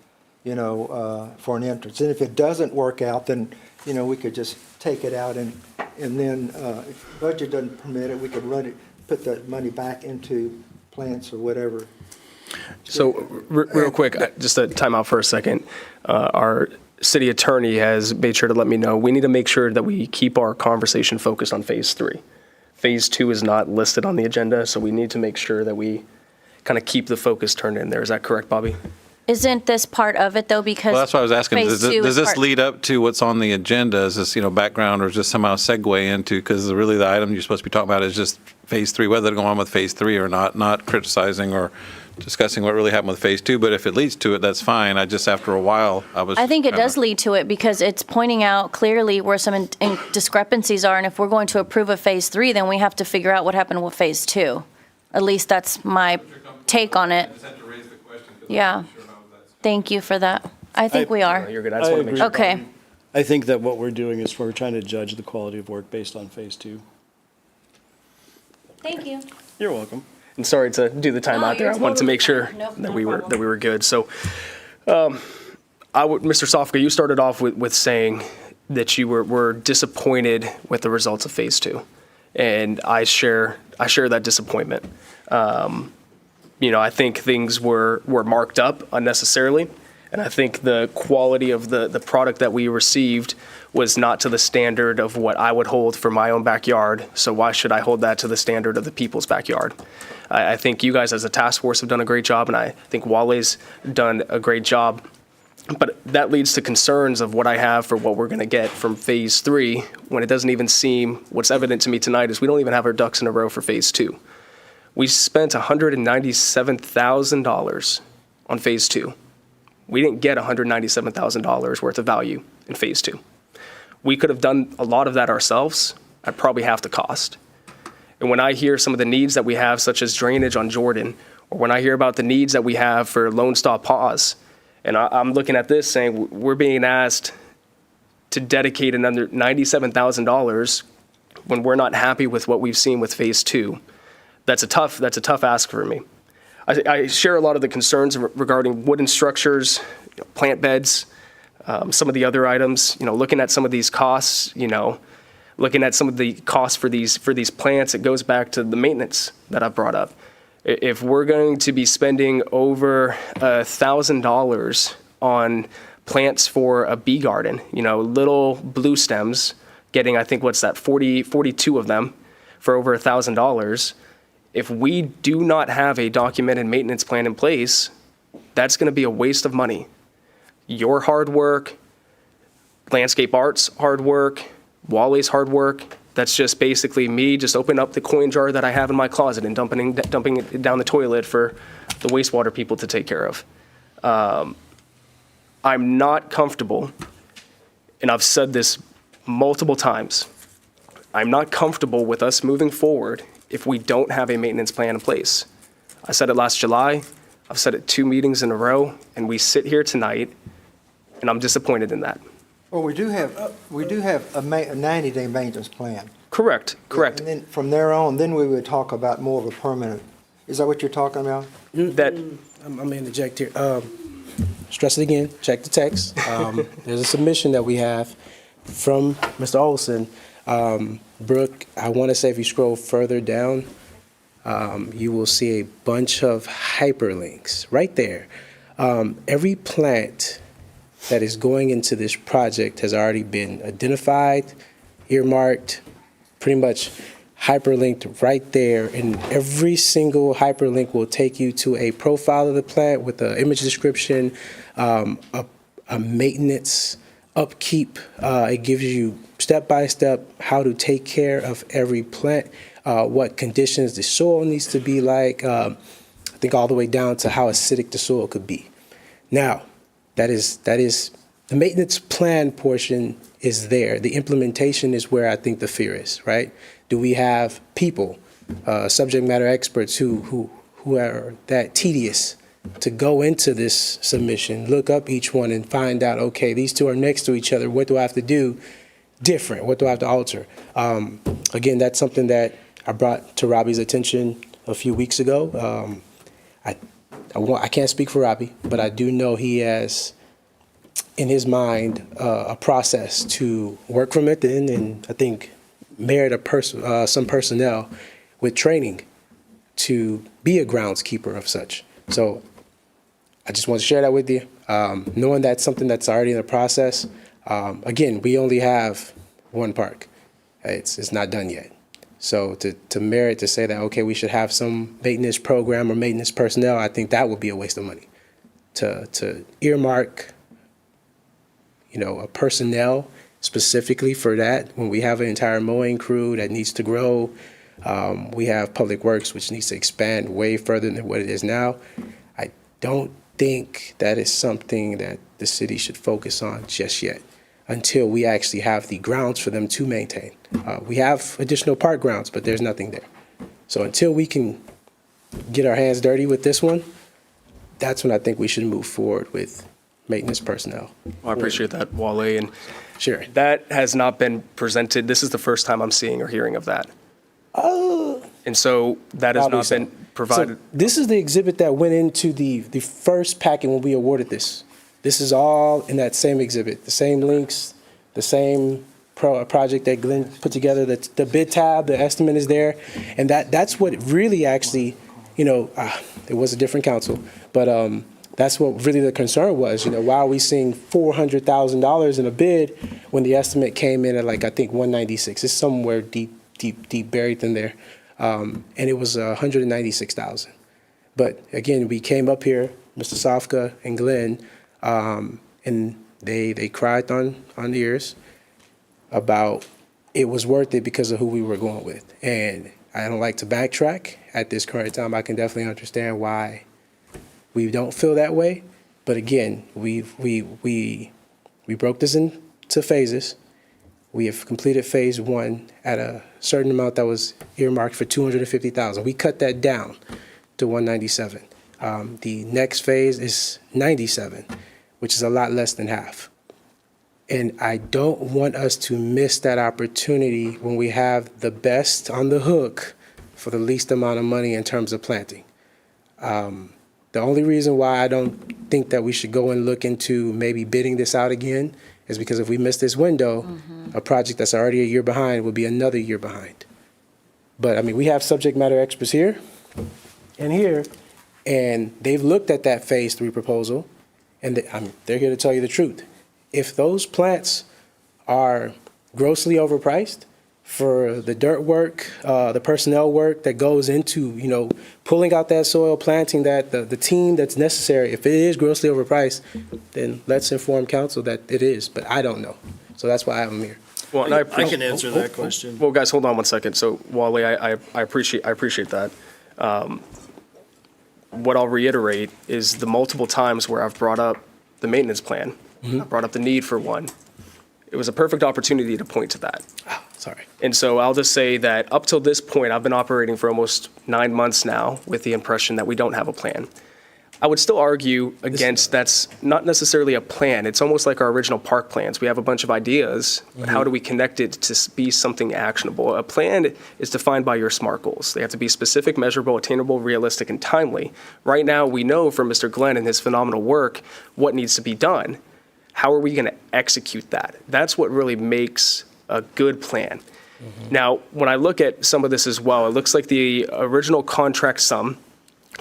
for an entrance. And if it doesn't work out, then, we could just take it out and then, if budget doesn't permit it, we could put the money back into plants or whatever. So real quick, just to time out for a second, our city attorney has made sure to let me know we need to make sure that we keep our conversation focused on phase 3. Phase 2 is not listed on the agenda, so we need to make sure that we kind of keep the focus turned in there. Is that correct, Bobby? Isn't this part of it, though, because Well, that's what I was asking. phase Does two is this part- lead up to what's on the agenda? Is this, background, or just somehow segue into, because really the item you're supposed to be talking about is just phase 3, whether to go on with phase 3 or not criticizing or discussing what really happened with phase 2. But if it leads to it, that's fine. After a while, I think it does lead to it, because it's pointing out clearly where some discrepancies are, and if we're going to approve of phase 3, then we have to figure out what happened with phase 2. At least that's my take on it. Yeah. Thank you for that. I think we are. You're good. I just want to make sure. Okay. I think that what we're doing is we're trying to judge the quality of work based on phase 2. Thank you. You're welcome. And sorry to do the time out there. I wanted to make sure that we were good. So, Mr. Sofka, you started off with saying that you were disappointed with the results of phase 2, and I share that disappointment. I think things were marked up unnecessarily, and I think the quality of the product that we received was not to the standard of what I would hold for my own backyard, so why should I hold that to the standard of the people's backyard? I think you guys as a task force have done a great job, and I think Wale's done a great job, but that leads to concerns of what I have for what we're going to get from phase 3, when it doesn't even seem, what's evident to me tonight is we don't even have our ducks in a row for phase 2. We spent $197,000 on phase 2. We didn't get $197,000 worth of value in phase 2. We could have done a lot of that ourselves at probably half the cost. And when I hear some of the needs that we have, such as drainage on Jordan, or when I hear about the needs that we have for Lone Star Paws, and I'm looking at this saying we're being asked to dedicate another $97,000 when we're not happy with what we've seen with Phase 2, that's a tough ask for me. I share a lot of the concerns regarding wooden structures, plant beds, some of the other items. Looking at some of these costs, looking at some of the costs for these plants, it goes back to the maintenance that I've brought up. If we're going to be spending over $1,000 on plants for a bee garden, little blue stems, getting, I think, 42 of them for over $1,000. If we do not have a documented maintenance plan in place, that's going to be a waste of money. Your hard work, Landscape Art's hard work, Wally's hard work, that's just basically me just opening up the coin jar that I have in my closet and dumping it down the toilet for the wastewater people to take care of. I'm not comfortable, and I've said this multiple times, I'm not comfortable with us moving forward if we don't have a maintenance plan in place. I said it last July, I've said it 2 meetings in a row, and we sit here tonight, and I'm disappointed in that. Well, we do have a 90-day maintenance plan. Correct. And then from there on, then we would talk about more of a permanent. Is that what you're talking about? I'm going to interject here. Stress it again, check the text. There's a submission that we have from Mr. Olson. Brooke, I want to say if you scroll further down, you will see a bunch of hyperlinks right there. Every plant that is going into this project has already been identified, earmarked, pretty much hyperlinked right there. And every single hyperlink will take you to a profile of the plant with an image description, a maintenance upkeep. It gives you step-by-step how to take care of every plant, what conditions the soil needs to be like, I think all the way down to how acidic the soil could be. Now, that is the maintenance plan portion is there. The implementation is where I think the fear is, right? Do we have people, subject matter experts who are that tedious to go into this submission, look up each one and find out, okay, these two are next to each other. What do I have to do different? What do I have to alter? Again, that's something that I brought to Robbie's attention a few weeks ago. I can't speak for Robbie, but I do know he has in his mind a process to work from it and I think merit some personnel with training to be a groundskeeper of such. So I just want to share that with you, knowing that's something that's already in the process. Again, we only have one park. It's not done yet. So to merit to say that, okay, we should have some maintenance program or maintenance personnel, I think that would be a waste of money. To earmark, a personnel specifically for that, when we have an entire mowing crew that needs to grow, we have Public Works, which needs to expand way further than what it is now. I don't think that is something that the city should focus on just yet until we actually have the grounds for them to maintain. We have additional park grounds, but there's nothing there. So until we can get our hands dirty with this one, that's when I think we should move forward with maintenance personnel. Well, I appreciate that, Wale. And sure, that has not been presented. This is the first time I'm seeing or hearing of that. And so that has not been provided. So this is the exhibit that went into the first packet when we awarded this. This is all in that same exhibit, the same links, the same project that Glenn put together. The bid tab, the estimate is there, and that's what really actually, it was a different council, but that's what really the concern was. Why are we seeing $400,000 in a bid when the estimate came in at I think 196? It's somewhere deep buried in there, and it was 196,000. But again, we came up here, Mr. Sofka and Glenn, and they cried on the ears about it was worth it because of who we were going with. And I don't like to backtrack at this current time. I can definitely understand why we don't feel that way. But again, we broke this into phases. We have completed phase 1 at a certain amount that was earmarked for $250,000. We cut that down to $197. The next phase is $97, which is a lot less than half. And I don't want us to miss that opportunity when we have the best on the hook for the least amount of money in terms of planting. The only reason why I don't think that we should go and look into maybe bidding this out again is because if we miss this window, a project that's already a year behind will be another year behind. But I mean, we have subject matter experts here and here, and they've looked at that phase 3 proposal, and they're here to tell you the truth. If those plants are grossly overpriced for the dirt work, the personnel work that goes into, pulling out that soil, planting that, the team that's necessary, if it is grossly overpriced, then let's inform council that it is, but I don't know. So that's why I'm here. Well, and I can answer that question. Well, guys, hold on one second. So, Wally, I appreciate that. What I'll reiterate is the multiple times where I've brought up the maintenance plan, I brought up the need for one. It was a perfect opportunity to point to that. Sorry. And so I'll just say that up till this point, I've been operating for almost 9 months now with the impression that we don't have a plan. I would still argue against that's not necessarily a plan. It's almost like our original park plans. We have a bunch of ideas, but how do we connect it to be something actionable? A plan is defined by your SMART goals. They have to be specific, measurable, attainable, realistic, and timely. Right now, we know from Mr. Glenn and his phenomenal work what needs to be done. How are we going to execute that? That's what really makes a good plan. Now, when I look at some of this as well, it looks like the original contract sum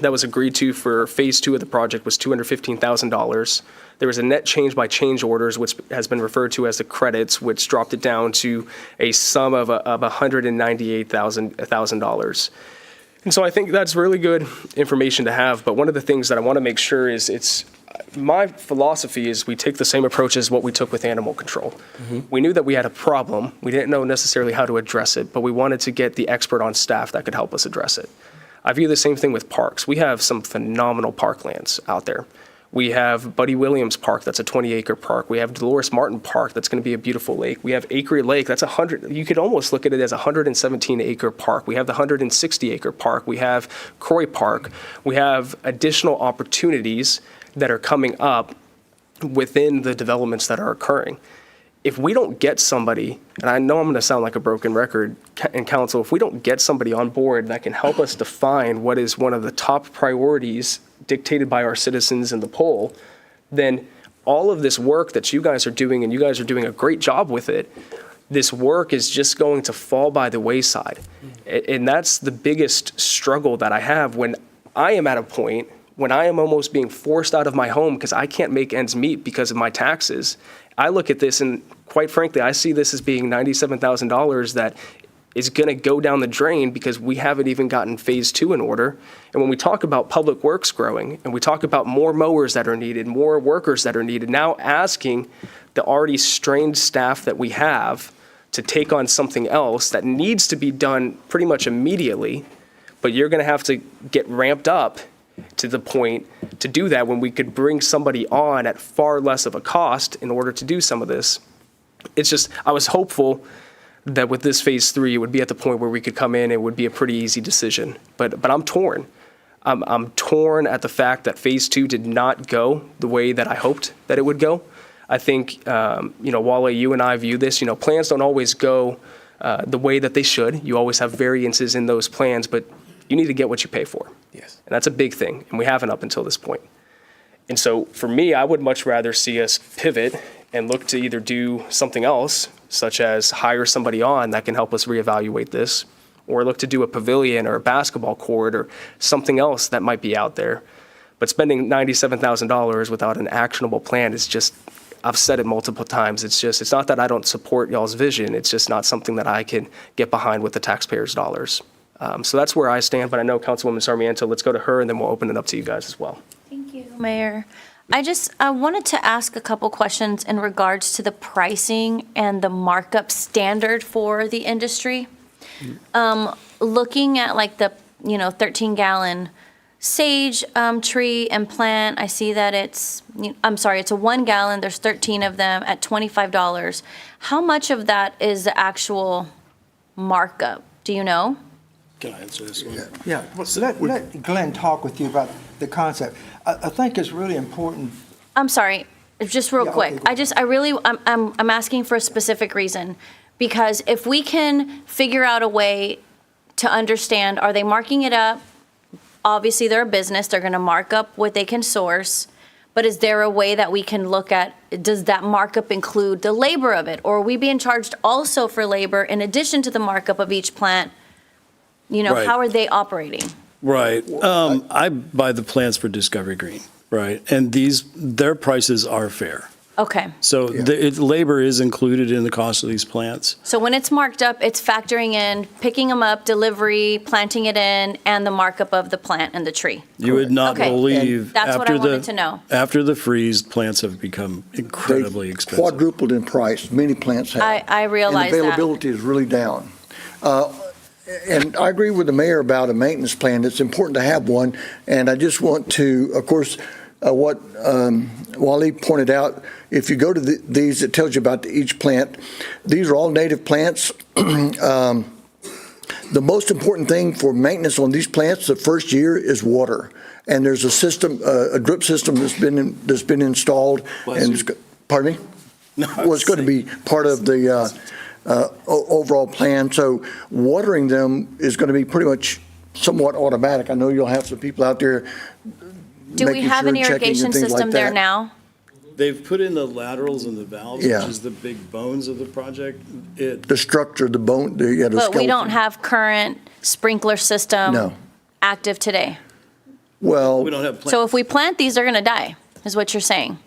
that was agreed to for phase 2 of the project was $215,000. There was a net change by change orders, which has been referred to as the credits, which dropped it down to a sum of $198,000. And so I think that's really good information to have. But one of the things that I want to make sure is my philosophy is we take the same approach as what we took with animal control. We knew that we had a problem. We didn't know necessarily how to address it, but we wanted to get the expert on staff that could help us address it. I view the same thing with parks. We have some phenomenal parklands out there. We have Buddy Williams Park, that's a 20-acre park. We have Dolores Martin Park, that's going to be a beautiful lake. We have Acre Lake, that's 100. You could almost look at it as a 117-acre park. We have the 160-acre park. We have Croy Park. We have additional opportunities that are coming up within the developments that are occurring. If we don't get somebody, and I know I'm going to sound like a broken record in council, if we don't get somebody on board that can help us define what is one of the top priorities dictated by our citizens in the poll, then all of this work that you guys are doing, and you guys are doing a great job with it, this work is just going to fall by the wayside. And that's the biggest struggle that I have when I am at a point when I am almost being forced out of my home because I can't make ends meet because of my taxes. I look at this and quite frankly, I see this as being $97,000 that is going to go down the drain because we haven't even gotten phase 2 in order. And when we talk about public works growing and we talk about more mowers that are needed, more workers that are needed, now asking the already strained staff that we have to take on something else that needs to be done pretty much immediately, but you're going to have to get ramped up to the point to do that when we could bring somebody on at far less of a cost in order to do some of this. It's just, I was hopeful that with this phase 3, it would be at the point where we could come in and it would be a pretty easy decision. But I'm torn. I'm torn at the fact that phase 2 did not go the way that I hoped that it would go. I think, Wale, you and I view this, plans don't always go the way that they should. You always have variances in those plans, but you need to get what you pay for. Yes. And that's a big thing, and we haven't up until this point. And so for me, I would much rather see us pivot and look to either do something else, such as hire somebody on that can help us reevaluate this, or look to do a pavilion or a basketball court or something else that might be out there. But spending $97,000 without an actionable plan is just, I've said it multiple times, it's not that I don't support y'all's vision, it's just not something that I can get behind with the taxpayers' dollars. So that's where I stand, but I know Councilwoman Sarmiento, let's go to her and then we'll open it up to you guys as well. Thank you, Mayor. I wanted to ask a couple questions in regards to the pricing and the markup standard for the industry. Looking at like the, 13-gallon sage tree and plant, I see that it's a 1 gallon, there's 13 of them at $25. How much of that is the actual markup? Do you know? Can I answer this one? Yeah, well, let Glenn talk with you about the concept. I think it's really important. I'm sorry, just real Yeah, quick. okay, I'm asking for a specific reason. Because if we can figure out a way to understand, are they marking it up? Obviously, they're a business, they're gonna mark up what they can source. But is there a way that we can look at, does that markup include the labor of it? Or are we being charged also for labor in addition to the markup of each plant? You know, Right. how are they operating? Right. I buy the plants for Discovery Green, right? And their prices are fair. Okay. So labor is included in the cost of these plants. So when it's marked up, it's factoring in picking them up, delivery, planting it in, and the markup of the plant and the tree. You would not Okay. believe That's what I wanted to know. after the freeze, plants have become incredibly expensive. Quadrupled in price, many plants have. I realize And that. availability is really down. And I agree with the mayor about a maintenance plan. It's important to have one. And I just want to, of course, what Wally pointed out, if you go to these, it tells you about each plant. These are all native plants. The most important thing for maintenance on these plants the first year is water. And there's a system, a drip system that's been installed. Pardon me? Well, it's going to be part of the overall plan. So watering them is going to be pretty much somewhat automatic. I know you'll have some people out there Do we have an irrigation system there now? They've put in the laterals and the valves, Yeah. which is the big bones of the project. The structure, the bone, the But we skeleton. don't have current sprinkler system No. active today. Well, We don't have plants. So if we plant these, they're going to die, is what you're saying.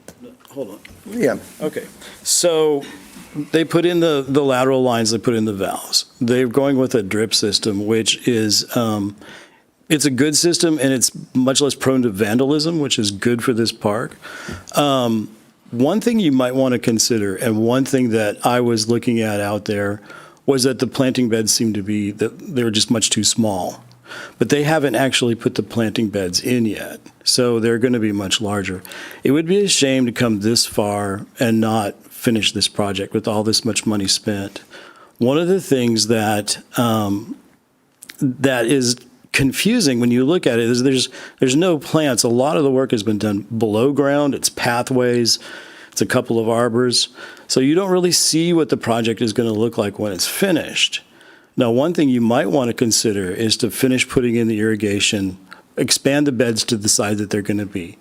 Hold on. yeah. Okay. So they put in the lateral lines, they put in the valves. They're going with a drip system, which is, it's a good system and it's much less prone to vandalism, which is good for this park. One thing you might want to consider, and one thing that I was looking at out there, was that the planting beds seemed to be, that they were just much too small. But they haven't actually put the planting beds in yet, so they're going to be much larger. It would be a shame to come this far and not finish this project with all this much money spent. One of the things that that is confusing when you look at it is there's no plants. A lot of the work has been done below ground. It's pathways. It's a couple of arbors. So you don't really see what the project is going to look like when it's finished. Now, one thing you might want to consider is to finish putting in the irrigation, expand the beds to the size that they're going to be.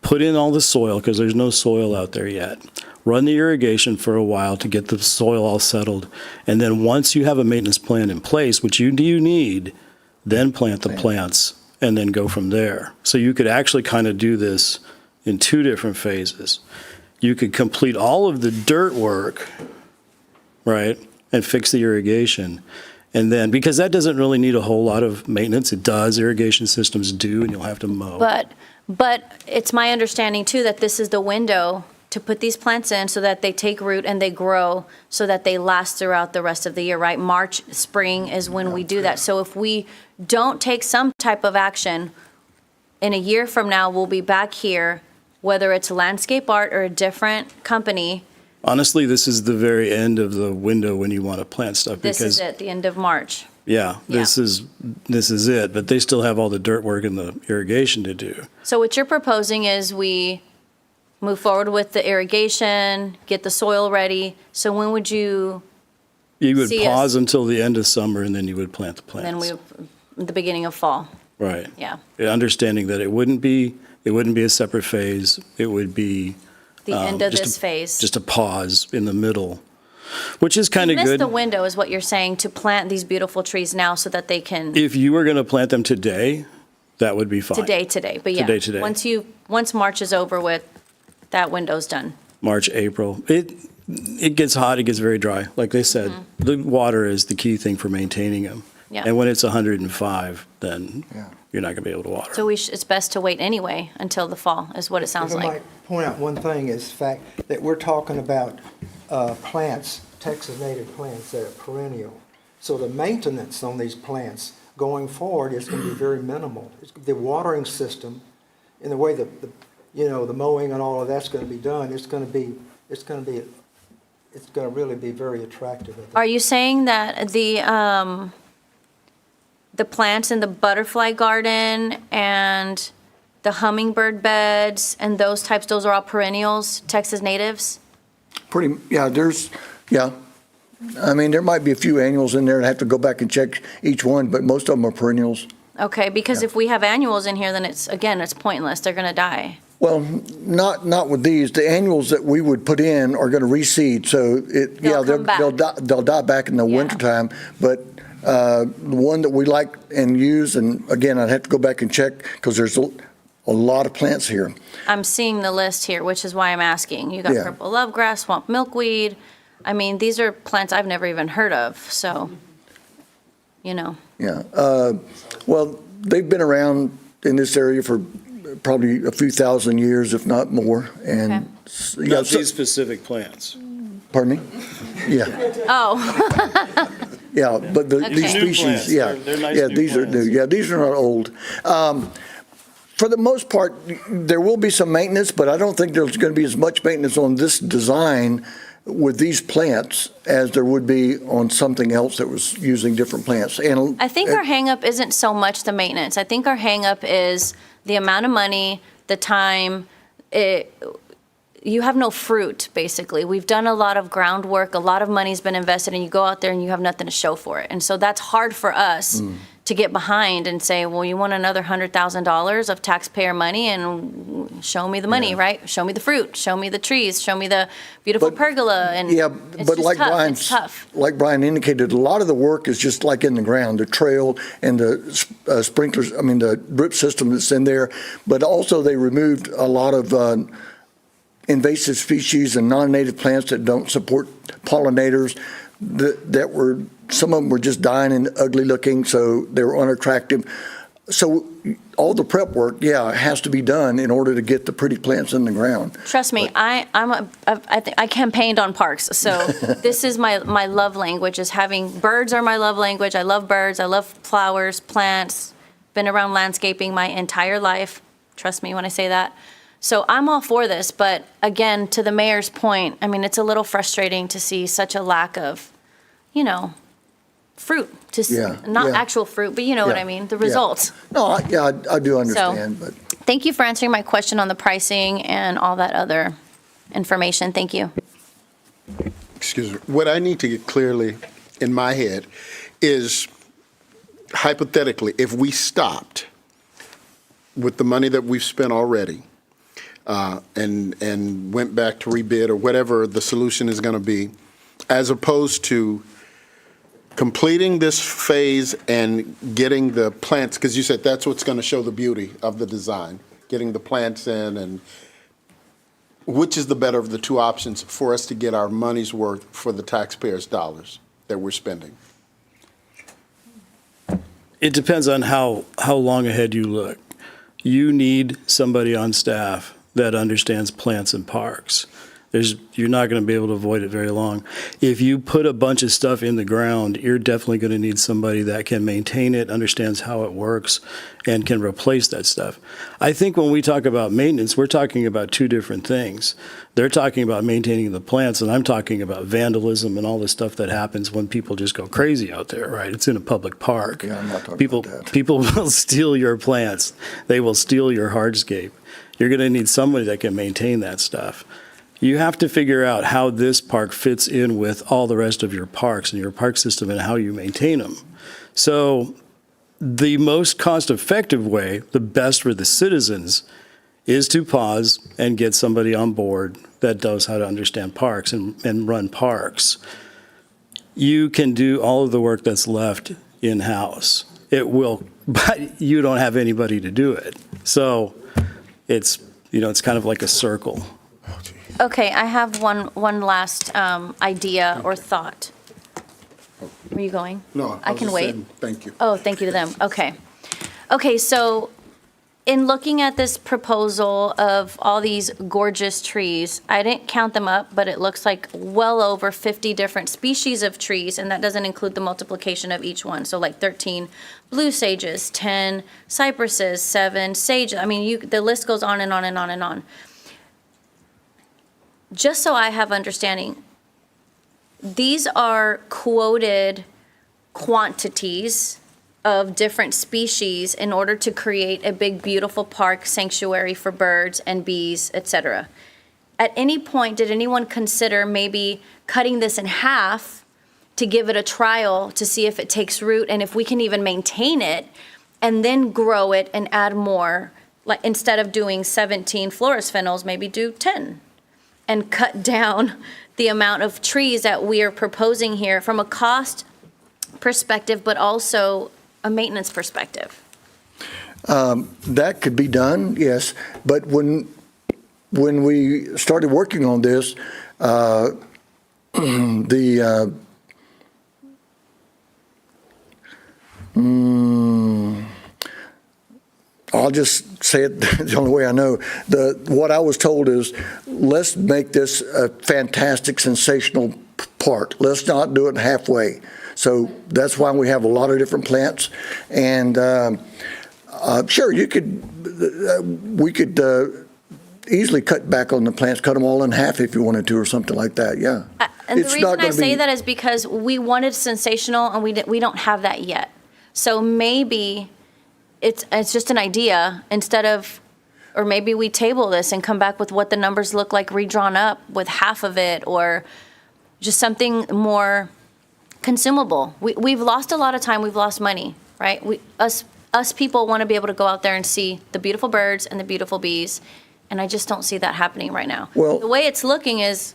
Put in all the soil, because there's no soil out there yet. Run the irrigation for a while to get the soil all settled. And then once you have a maintenance plan in place, which you do need, then plant the plants and then go from there. So you could actually kind of do this in two different phases. You could complete all of the dirt work, right, and fix the irrigation. And then, because that doesn't really need a whole lot of maintenance, it does, irrigation systems do, and you'll have to mow. But it's my understanding too that this is the window to put these plants in so that they take root and they grow so that they last throughout the rest of the year, right? March, spring is when we do that. So if we don't take some type of action, in a year from now, we'll be back here, whether it's landscape art or a different company. Honestly, this is the very end of the window when you want to plant stuff. This is it, the end of March. Yeah, this is it, but they still have all the dirt work and the irrigation to do. So what you're proposing is we move forward with the irrigation, get the soil ready. So when would you? You would see us- pause until the end of summer and then you would plant the plants. Then the beginning of fall. Right. Yeah. Understanding that it wouldn't be a separate phase. It would be The end of just this phase. just a pause in the middle, which is kind of Miss good. the window is what you're saying, to plant these beautiful trees now so that they can. If you were going to plant them today, that would be fine. Today, but yeah. Today. Once March is over with, that window's done. March, April. It gets hot, it gets very dry. Like they said, the water is the key thing for maintaining them. Yeah. And when it's 105, then you're not going to be able to water. So it's best to wait anyway until the fall, is what it sounds If I like. might point out one thing is the fact that we're talking about plants, Texas native plants that are perennial. So the maintenance on these plants going forward, it's going to be very minimal. The watering system, and the way the mowing and all of that's going to be done, it's going to really be very attractive. Are you saying that the plants in the butterfly garden and the hummingbird beds and those types, those are all perennials, Texas natives? I mean, there might be a few annuals in there, and I have to go back and check each one, but most of them are perennials. Okay, because if we have annuals in here, then it's pointless. They're going to die. Well, not with these. The annuals that we would put in are going to reseed, so they'll die back in the wintertime. But the one that we like and use, and again, I'd have to go back and check because there's a lot of plants here. I'm seeing the list here, which is why I'm asking. You got purple lovegrass, swamp milkweed. I mean, these are plants I've never even heard of, so, Yeah. Well, they've been around in this area for probably a few thousand years, if not more. And Not these specific plants. Pardon me? Yeah. Oh. Yeah, but these New species, plants. They're nice new these are new. Yeah, these are not old. For the most part, there will be some maintenance, but I don't think there's going to be as much maintenance on this design with these plants as there would be on something else that was using different plants. And I think our hangup isn't so much the maintenance. I think our hangup is the amount of money, the time. You have no fruit, basically. We've done a lot of groundwork, a lot of money's been invested, and you go out there and you have nothing to show for it. And so that's hard for us to get behind and say, well, you want another $100,000 of taxpayer money, and show me the money, right? Show me the fruit, show me the trees, show me the beautiful pergola, and it's but just like tough. It's tough. like Brian indicated, a lot of the work is just like in the ground, the trail and the sprinklers, I mean, the drip system that's in there. But also they removed a lot of invasive species and non-native plants that don't support pollinators that were, some of them were just dying and ugly looking, so they were unattractive. So all the prep work, has to be done in order to get the pretty plants in the ground. Trust me, I campaigned on parks, so this is my love language, is having, birds are my love language. I love birds, I love flowers, plants, been around landscaping my entire life. Trust me when I say that. So I'm all for this, but again, to the mayor's point, I mean, it's a little frustrating to see such a lack of, fruit, actual fruit, but you know what I mean, the results. No, I do understand, but. Thank you for answering my question on the pricing and all that other information. Thank you. Excuse me. What I need to get clearly in my head is, hypothetically, if we stopped with the money that we've spent already, and went back to rebid or whatever the solution is going to be, as opposed to completing this phase and getting the plants, because you said that's what's going to show the beauty of the design, getting the plants in, and which is the better of the two options for us to get our money's worth for the taxpayers' dollars that we're spending? It depends on how long ahead you look. You need somebody on staff that understands plants and parks. You're not going to be able to avoid it very long. If you put a bunch of stuff in the ground, you're definitely going to need somebody that can maintain it, understands how it works, and can replace that stuff. I think when we talk about maintenance, we're talking about two different things. They're talking about maintaining the plants, and I'm talking about vandalism and all the stuff that happens when people just go crazy out there, right? It's in a public park. Yeah, I'm not talking about that. People will steal your plants. They will steal your hardscape. You're going to need somebody that can maintain that stuff. You have to figure out how this park fits in with all the rest of your parks and your park system and how you maintain them. So the most cost-effective way, the best for the citizens, is to pause and get somebody on board that knows how to understand parks and run parks. You can do all of the work that's left in-house. It will, but you don't have anybody to do it. So it's kind of like a circle. Okay, I have one last idea or thought. Were you going? No, I can was wait. saying thank you. Oh, thank you to them. Okay. Okay, so in looking at this proposal of all these gorgeous trees, I didn't count them up, but it looks like well over 50 different species of trees, and that doesn't include the multiplication of each one. So like 13 blue sages, 10 cypresses, 7 sage. I mean, the list goes on and on and on and on. Just so I have understanding, these are quoted quantities of different species in order to create a big, beautiful park sanctuary for birds and bees, etc. At any point, did anyone consider maybe cutting this in half to give it a trial to see if it takes root and if we can even maintain it, and then grow it and add more? Like instead of doing 17 florist fennels, maybe do 10 and cut down the amount of trees that we are proposing here from a cost perspective, but also a maintenance perspective. That could be done, yes. But when we started working on this, I'll just say it the only way I know. What I was told is, let's make this a fantastic, sensational park. Let's not do it halfway. So that's why we have a lot of different plants. And sure, we could easily cut back on the plants, cut them all in half if you wanted to or something like that, yeah. And the reason I say that is because we wanted sensational and we don't have that yet. So maybe it's just an idea instead of, or maybe we table this and come back with what the numbers look like redrawn up with half of it, or just something more consumable. We've lost a lot of time. We've lost money, right? Us people want to be able to go out there and see the beautiful birds and the beautiful bees, and I just don't see that happening right now. Well, the way it's looking is,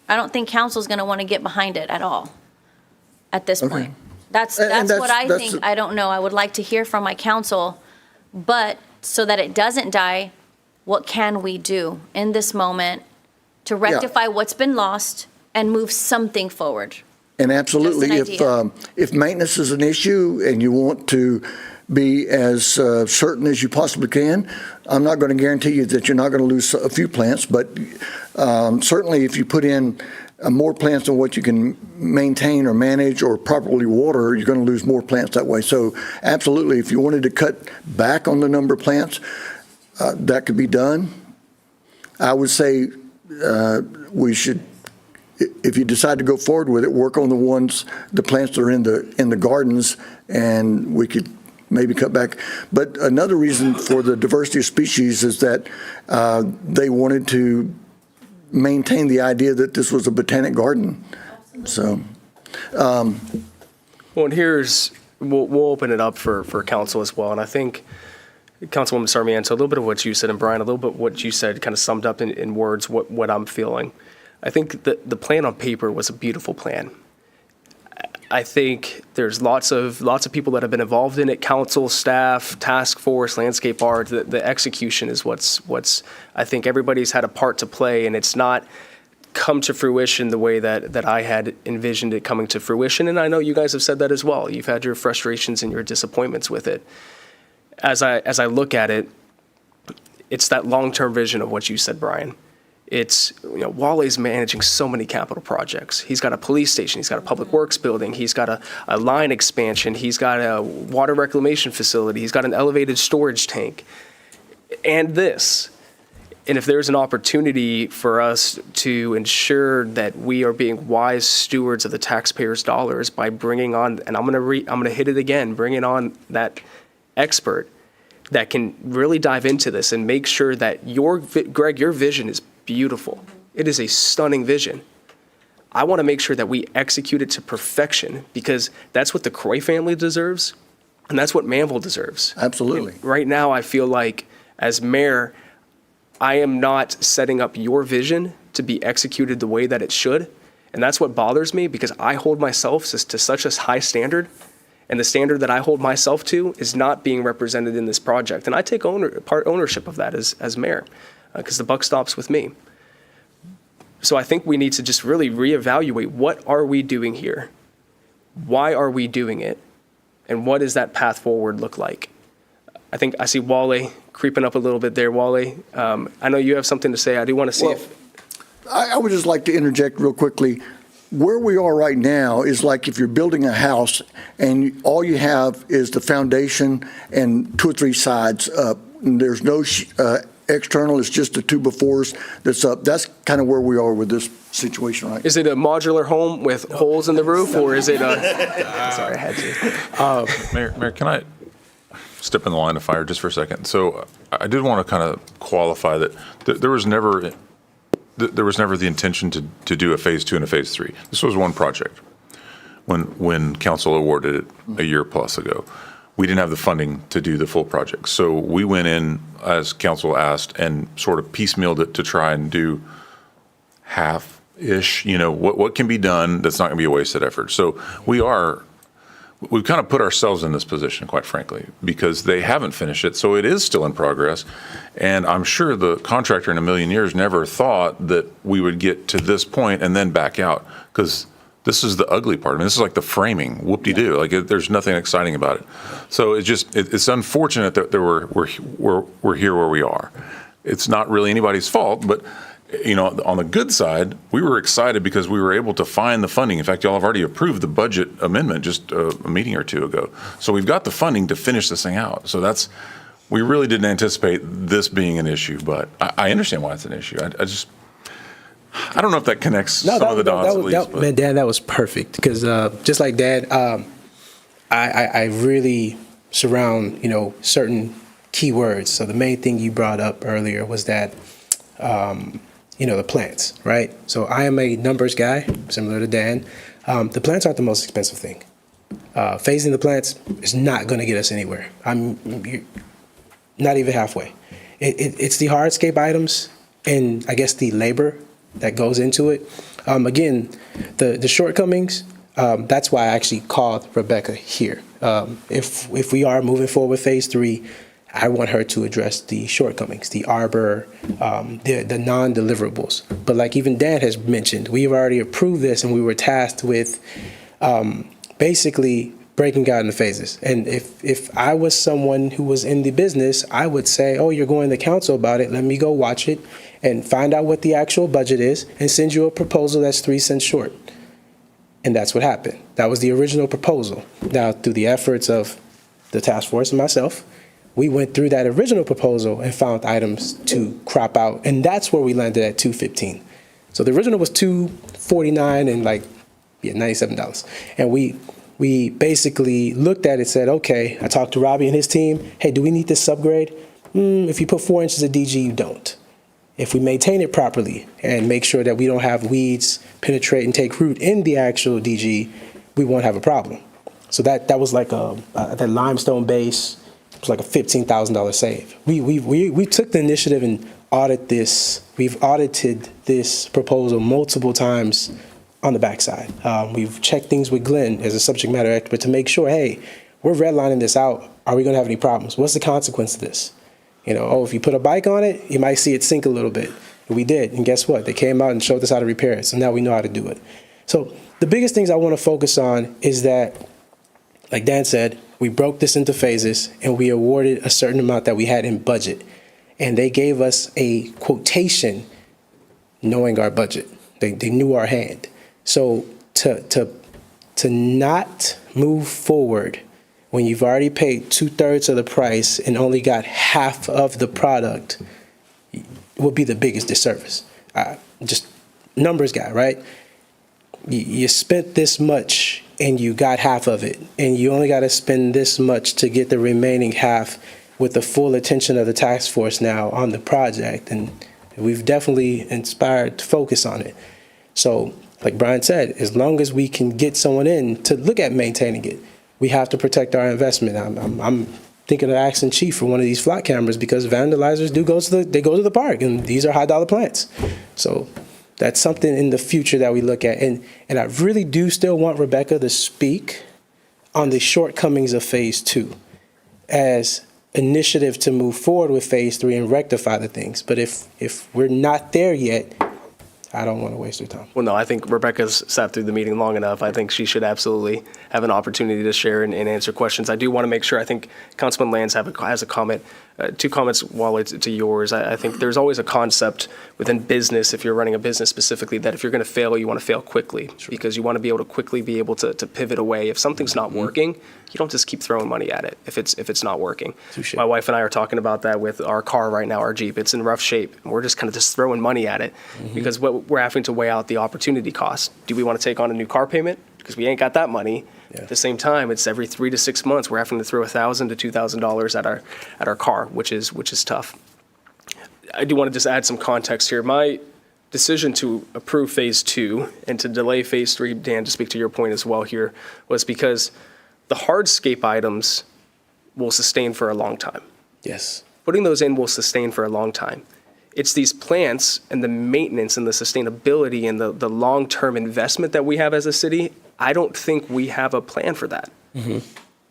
I don't think council's going to want to get behind it at all at this point. That's what I think. I don't know. I would like to hear from my council, but so that it doesn't die, what can we do in this moment to rectify what's been lost and move something forward? And absolutely, if maintenance is an issue and you want to be as certain as you possibly can, I'm not going to guarantee you that you're not going to lose a few plants, but certainly if you put in more plants than what you can maintain or manage or properly water, you're going to lose more plants that way. So absolutely, if you wanted to cut back on the number of plants, that could be done. I would say we should, if you decide to go forward with it, work on the plants that are in the gardens, and we could maybe cut back. But another reason for the diversity of species is that they wanted to maintain the idea that this was a botanic garden. So, well, and we'll open it up for council as well, and I think Councilwoman Sarmiento, a little bit of what you said, and Brian, a little bit of what you said kind of summed up in words what I'm feeling. I think the plan on paper was a beautiful plan. I think there's lots of people that have been involved in it, council, staff, task force, landscape art. The execution is what's I think everybody's had a part to play, and it's not come to fruition the way that I had envisioned it coming to fruition. And I know you guys have said that as well. You've had your frustrations and your disappointments with it. As I look at it, it's that long-term vision of what you said, Brian. It's, Wally's managing so many capital projects. He's got a police station, he's got a public works building, he's got a line expansion, he's got a water reclamation facility, he's got an elevated storage tank, and this. And if there's an opportunity for us to ensure that we are being wise stewards of the taxpayers' dollars by bringing on, and I'm gonna hit it again, bringing on that expert that can really dive into this and make sure that Greg, your vision is beautiful. It is a stunning vision. I want to make sure that we execute it to perfection, because that's what the Croy family deserves, and that's what Manvel deserves. Absolutely. And right now, I feel like, as mayor, I am not setting up your vision to be executed the way that it should, and that's what bothers me, because I hold myself to such a high standard, and the standard that I hold myself to is not being represented in this project, and I take ownership of that as mayor, because the buck stops with me. So I think we need to just really reevaluate, what are we doing here? Why are we doing it? And what does that path forward look like? I think I see Wally creeping up a little bit there. Wally, I know you have something to say. I do want to see if. I would just like to interject real quickly. Where we are right now is like if you're building a house and all you have is the foundation and 2 or 3 sides up. And there's no external, it's just the 2x4s that's up. That's kind of where we are with this situation right now. Is it a modular home with holes in the roof, or is it a? Sorry, I had to. Mayor, can I step in the line of fire just for a second? So I did want to kind of qualify that there was never the intention to do a phase 2 and a phase 3. This was one project. When council awarded it a year plus ago, we didn't have the funding to do the full project. So we went in, as council asked, and sort of piecemealed it to try and do half-ish, what can be done that's not going to be a wasted effort. So we've kind of put ourselves in this position, quite frankly, because they haven't finished it. So it is still in progress. And I'm sure the contractor in a million years never thought that we would get to this point and then back out, because this is the ugly part. I mean, this is like the framing, whoop-de-doo. Like there's nothing exciting about it. So it's unfortunate that we're here where we are. It's not really anybody's fault, but on the good side, we were excited because we were able to find the funding. In fact, y'all have already approved the budget amendment just a meeting or two ago. So we've got the funding to finish this thing out. So we really didn't anticipate this being an issue, but I understand why it's an issue. I don't know if that connects some of the dots at least. Man, Dan, that was perfect, because just like Dad, I really surround, certain keywords. So the main thing you brought up earlier was that, the plants, right? So I am a numbers guy, similar to Dan. The plants aren't the most expensive thing. Phasing the plants is not going to get us anywhere. Not even halfway. It's the hardscape items and I guess the labor that goes into it. Again, the shortcomings, that's why I actually called Rebecca here. If we are moving forward with phase 3, I want her to address the shortcomings, the arbor, the non-deliverables. But like even Dan has mentioned, we've already approved this and we were tasked with basically breaking out into phases. And if I was someone who was in the business, I would say, oh, you're going to council about it. Let me go watch it and find out what the actual budget is and send you a proposal that's 3 cents short. And that's what happened. That was the original proposal. Now, through the efforts of the task force and myself, we went through that original proposal and found items to crop out. And that's where we landed at $215. So the original was $249 and $97. And we basically looked at it and said, okay, I talked to Robbie and his team. Hey, do we need this subgrade? If you put 4 inches of DG, you don't. If we maintain it properly and make sure that we don't have weeds penetrate and take root in the actual DG, we won't have a problem. So that was like that limestone base. It was like a $15,000 save. We took the initiative and audit this. We've audited this proposal multiple times on the backside. We've checked things with Glenn as a subject matter expert to make sure, hey, we're redlining this out. Are we going to have any problems? What's the consequence of this? If you put a bike on it, you might see it sink a little bit. And we did. And guess what? They came out and showed us how to repair it. So now we know how to do it. So the biggest things I want to focus on is that, like Dan said, we broke this into phases and we awarded a certain amount that we had in budget. And they gave us a quotation knowing our budget. They knew our hand. So to not move forward when you've already paid 2/3 of the price and only got half of the product would be the biggest disservice. Just numbers guy, right? You spent this much and you got half of it, and you only got to spend this much to get the remaining half with the full attention of the task force now on the project. And we've definitely inspired to focus on it. So like Brian said, as long as we can get someone in to look at maintaining it, we have to protect our investment. I'm thinking of asking Chief for one of these flock cameras because vandalizers go to the park, and these are high-dollar plants. So that's something in the future that we look at. And I really do still want Rebecca to speak on the shortcomings of phase 2 as initiative to move forward with phase 3 and rectify the things. But if we're not there yet, I don't want to waste your time. Well, no, I think Rebecca's sat through the meeting long enough. I think she should absolutely have an opportunity to share and answer questions. I do want to make sure, I think Councilman Lands has a comment, 2 comments while it's to yours. I think there's always a concept within business, if you're running a business specifically, that if you're going to fail, you want to fail quickly because you want to be able to quickly be able to pivot away. If something's not working, you don't just keep throwing money at it if it's not working. Touché. My wife and I are talking about that with our car right now, our Jeep. It's in rough shape. And we're just kind of just throwing money at it because we're having to weigh out the opportunity cost. Do we want to take on a new car payment? Because we ain't got that money. Yeah. At the same time, it's every 3 to 6 months we're having to throw $1,000 to $2,000 at our car, which is tough. I do want to just add some context here. My decision to approve phase 2 and to delay phase 3, Dan, to speak to your point as well here, was because the hardscape items will sustain for a long time. Yes. Putting those in will sustain for a long time. It's these plants and the maintenance and the sustainability and the long-term investment that we have as a city. I don't think we have a plan for that.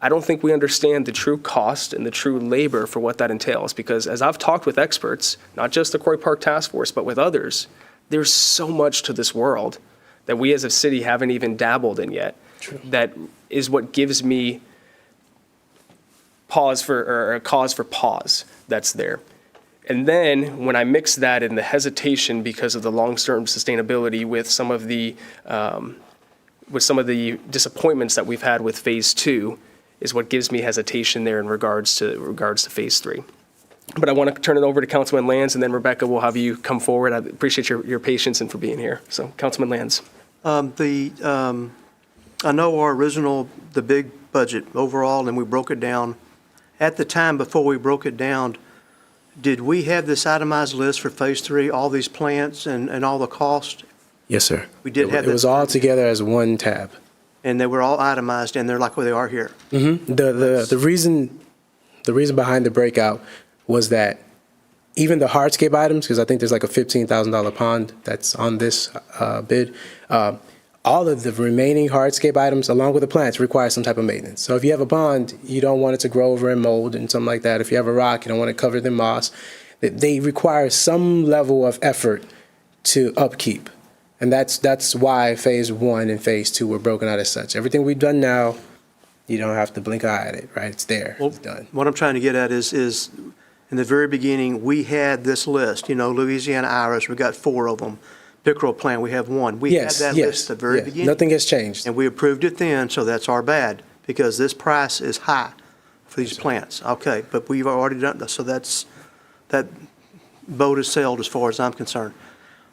I don't think we understand the true cost and the true labor for what that entails, because as I've talked with experts, not just the Quarry Park Task Force, but with others, there's so much to this world that we as a city haven't even dabbled in yet. True. That is what gives me a cause for pause that's there. And then when I mix that in the hesitation because of the long-term sustainability with some of the disappointments that we've had with phase 2 is what gives me hesitation there in regards to phase 3. But I want to turn it over to Councilman Lands, and then Rebecca, will have you come forward. I appreciate your patience and for being here. So Councilman Lands. I know our original, the big budget overall, and we broke it down. At the time, before we broke it down, did we have this itemized list for phase 3, all these plants and all the cost? Yes, sir. We did have It was all together as one tab. And they were all itemized, and they're like where they are here. The reason behind the breakout was that even the hardscape items, because I think there's like a $15,000 pond that's on this bid, all of the remaining hardscape items, along with the plants, require some type of maintenance. So if you have a pond, you don't want it to grow over in mold and something like that. If you have a rock, you don't want it covered in moss. They require some level of effort to upkeep. And that's why phase 1 and phase 2 were broken out as such. Everything we've done now, you don't have to blink an eye at it, right? It's there, it's done. What I'm trying to get at is in the very beginning, we had this list, Louisiana iris, we got 4 of them. Pickerel plant, we have 1. We had that list at the very beginning. Nothing has changed. And we approved it then, so that's our bad, because this price is high for these plants. Okay, but we've already done this, so that boat is sailed as far as I'm concerned.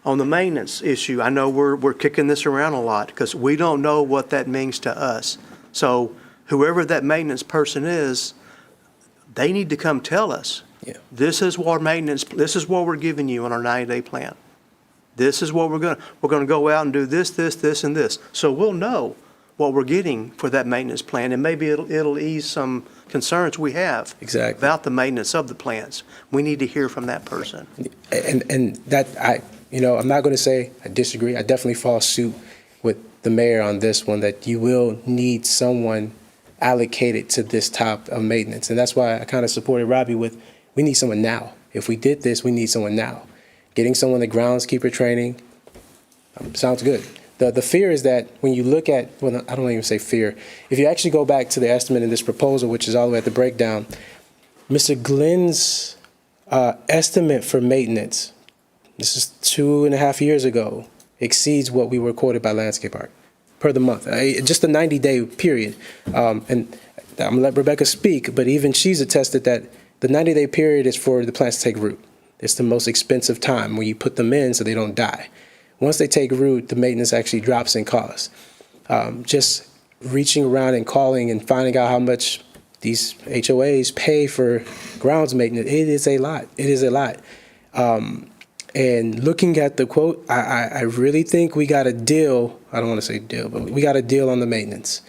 On the maintenance issue, I know we're kicking this around a lot, because we don't know what that means to us. So whoever that maintenance person is, they need to come tell us. Yeah. This is what we're giving you on our 90-day plan. This is what we're going to go out and do this, and this. So we'll know what we're getting for that maintenance plan, and maybe it'll ease some concerns we have about the maintenance of the plants. We need to hear from that person. And that I'm not going to say I disagree. I definitely fall suit with the mayor on this one, that you will need someone allocated to this type of maintenance. And that's why I kind of supported Robbie with, we need someone now. If we did this, we need someone now. Getting someone the groundskeeper training sounds good. The fear is that when you look at, well, I don't even say fear. If you actually go back to the estimate in this proposal, which is all the way at the breakdown, Mr. Glenn's estimate for maintenance, this is 2.5 years ago, exceeds what we were quoted by Landscape Art per the month, just a 90-day period. And I'm going to let Rebecca speak, but even she's attested that the 90-day period is for the plants to take root. It's the most expensive time when you put them in so they don't die. Once they take root, the maintenance actually drops in cost. Just reaching around and calling and finding out how much these HOAs pay for grounds maintenance, it is a lot. It is a lot. And looking at the quote, I really think we got a deal. I don't want to say deal, but we got a deal on the maintenance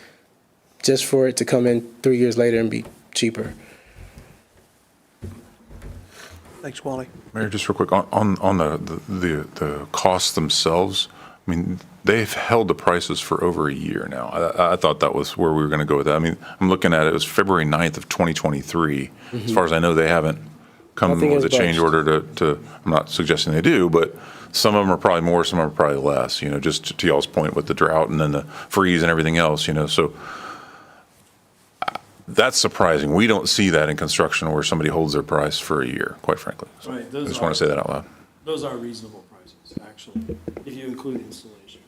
just for it to come in 3 years later and be cheaper. Thanks, Wally. Mayor, just real quick, on the costs themselves, I mean, they've held the prices for over a year now. I thought that was where we were going to go with that. I mean, I'm looking at it was February 9th of 2023. As far as I know, they haven't come Nothing with has a change budged. order to, I'm not suggesting they do, but some of them are probably more, some of them are probably less, just to y'all's point with the drought and then the freeze and everything else, so that's surprising. We don't see that in construction where somebody holds their price for a year, quite frankly. So Right, I just want to say that out loud. Those are reasonable prices, actually, if you include installation.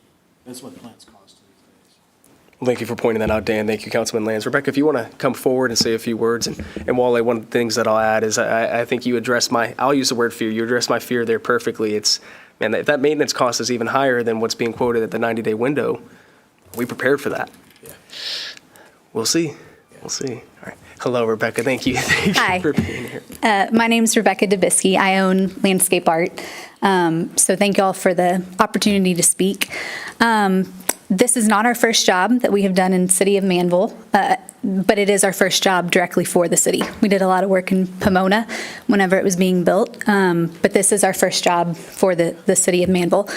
That's what plants cost these days. Thank you for pointing that out, Dan. Thank you, Councilman Lands. Rebecca, if you want to come forward and say a few words, and Wale, one of the things that I'll add is I think you addressed I'll use the word fear. You addressed my fear there perfectly. It's, man, if that maintenance cost is even higher than what's being quoted at the 90-day window, we prepared for that. Yeah. We'll see. We'll see. All right. Hello, Rebecca. Thank you. Thank Hi. you for being here. My name's Rebecca Dubisky. I own Landscape Art. So thank you all for the opportunity to speak. This is not our first job that we have done in the city of Manvel, but it is our first job directly for the city. We did a lot of work in Pomona whenever it was being built, but this is our first job for the city of Manvel.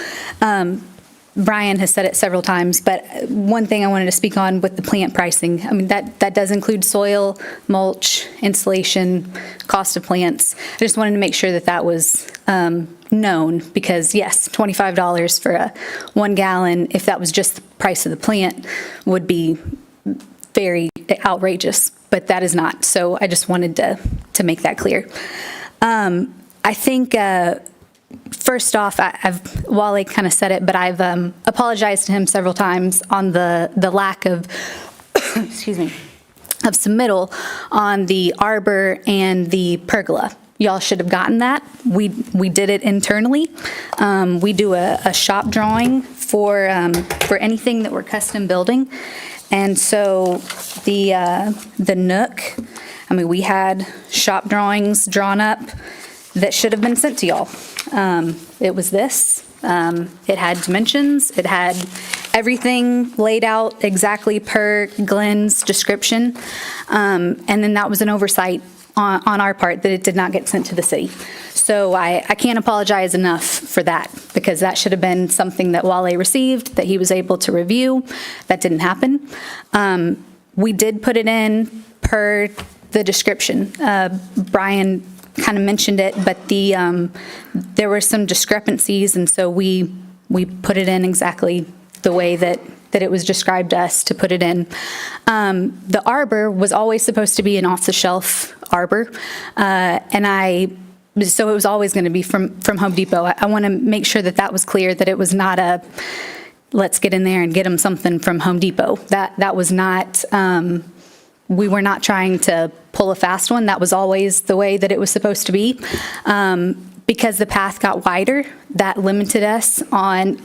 Brian has said it several times, but one thing I wanted to speak on with the plant pricing, I mean, that does include soil, mulch, installation, cost of plants. I just wanted to make sure that was known, because yes, $25 for a 1 gallon, if that was just the price of the plant, would be very outrageous, but that is not. So I just wanted to make that clear. I think first off, Wale kind of said it, but I've apologized to him several times on the lack of, excuse me, of submittal on the arbor and the pergola. Y'all should have gotten that. We did it internally. We do a shop drawing for anything that we're custom building, and so the nook. I mean, we had shop drawings drawn up that should have been sent to y'all. It was this. It had dimensions. It had everything laid out exactly per Glenn's description. And then that was an oversight on our part that it did not get sent to the city. So I can't apologize enough for that, because that should have been something that Wale received, that he was able to review. That didn't happen. We did put it in per the description. Brian kind of mentioned it, but there were some discrepancies, and so we put it in exactly the way that it was described to us to put it in. The arbor was always supposed to be an off-the-shelf arbor, so it was always going to be from Home Depot. I want to make sure that was clear, that it was not a let's get in there and get them something from Home Depot. That was not. We were not trying to pull a fast one. That was always the way that it was supposed to be. Because the path got wider, that limited us on,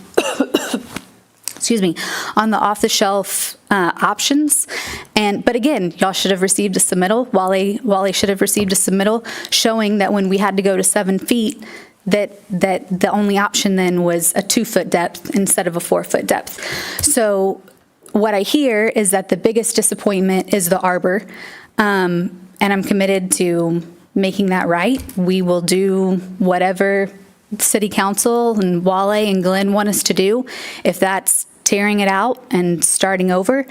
excuse me, on the off-the-shelf options. But again, y'all should have received a submittal. Wale should have received a submittal showing that when we had to go to 7 feet, that the only option then was a 2-foot depth instead of a 4-foot depth. So what I hear is that the biggest disappointment is the arbor, and I'm committed to making that right. We will do whatever City Council and Wale and Glenn want us to do. If that's tearing it out and starting over,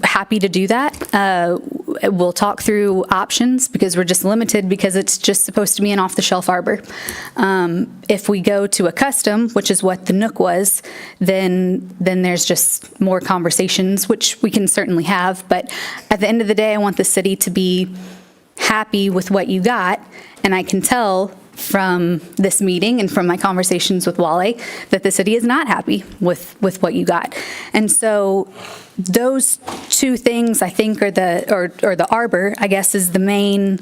happy to do that. We'll talk through options, because we're just limited because it's just supposed to be an off-the-shelf arbor. If we go to a custom, which is what the Nook was, then there's just more conversations, which we can certainly have. But at the end of the day, I want the city to be happy with what you got, and I can tell from this meeting and from my conversations with Wale that the city is not happy with what you got. And so those two things, I think, are the arbor, I guess, is the main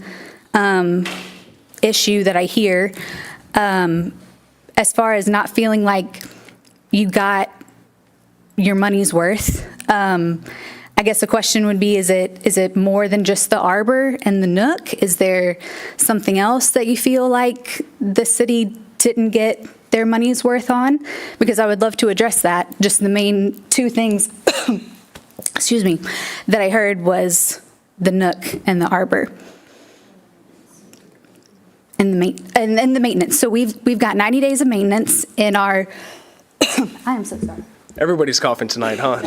issue that I hear, as far as not feeling like you got your money's worth. I guess the question would be, is it more than just the arbor and the Nook? Is there something else that you feel like the city didn't get their money's worth on? Because I would love to address that. Just the main two things, excuse me, that I heard was the Nook and the arbor. And the maintenance. So we've got 90 days of maintenance in our, I am so sorry. Everybody's coughing tonight, huh?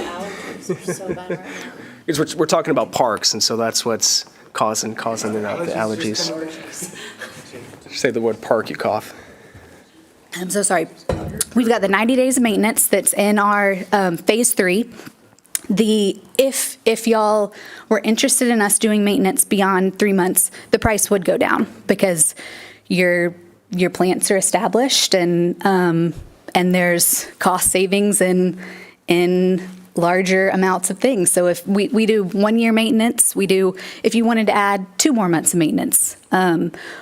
So bad right now. Because we're talking about parks, and so that's causing the allergies. Say the word park, you cough. I'm so sorry. We've got the 90 days of maintenance that's in our phase 3. If y'all were interested in us doing maintenance beyond 3 months, the price would go down because your plants are established and there's cost savings in larger amounts of things. So if we do 1 year maintenance, if you wanted to add 2 more months of maintenance,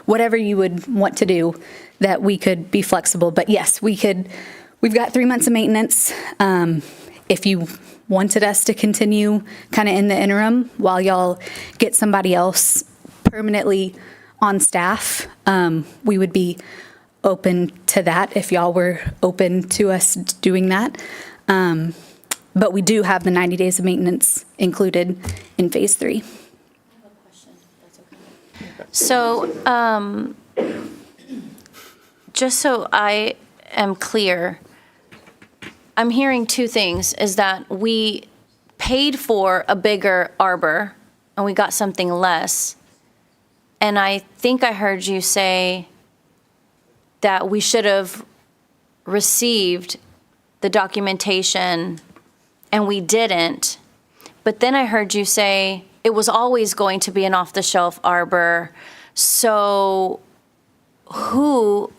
whatever you would want to do, that we could be flexible. But yes, we've got 3 months of maintenance. If you wanted us to continue kind of in the interim while y'all get somebody else permanently on staff, we would be open to that if y'all were open to us doing that. But we do have the 90 days of maintenance included in phase 3. So, just so I am clear, I'm hearing 2 things, is that we paid for a bigger arbor and we got something less. And I think I heard you say that we should have received the documentation and we didn't. But then I heard you say it was always going to be an off-the-shelf arbor. So who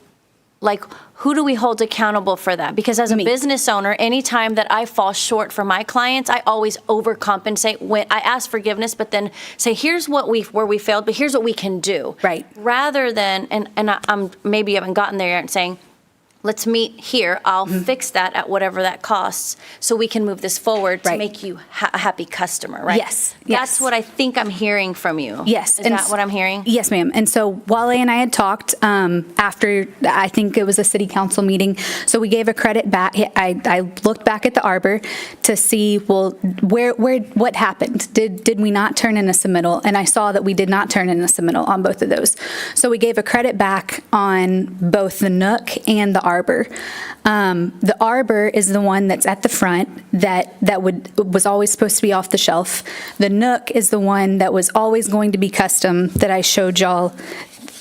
do we hold accountable for that? Because as a business owner, anytime that I fall short for my clients, I always overcompensate. When I ask forgiveness, but then say, here's where we failed, but here's what we can do. Right. Rather than, I'm maybe haven't gotten there yet, and saying, let's meet here. I'll fix that at whatever that costs so we can move this forward to make you a happy customer, right? Yes. That's what I think I'm hearing from you. Yes. Is that what I'm hearing? Yes, ma'am. And so Wale and I had talked after, I think it was a city council meeting. So we gave a credit back. I looked back at the arbor to see, well, what happened? Did we not turn in a submittal? And I saw that we did not turn in a submittal on both of those. So we gave a credit back on both the nook and the arbor. The arbor is the one that's at the front that was always supposed to be off the shelf. The nook is the one that was always going to be custom that I showed y'all.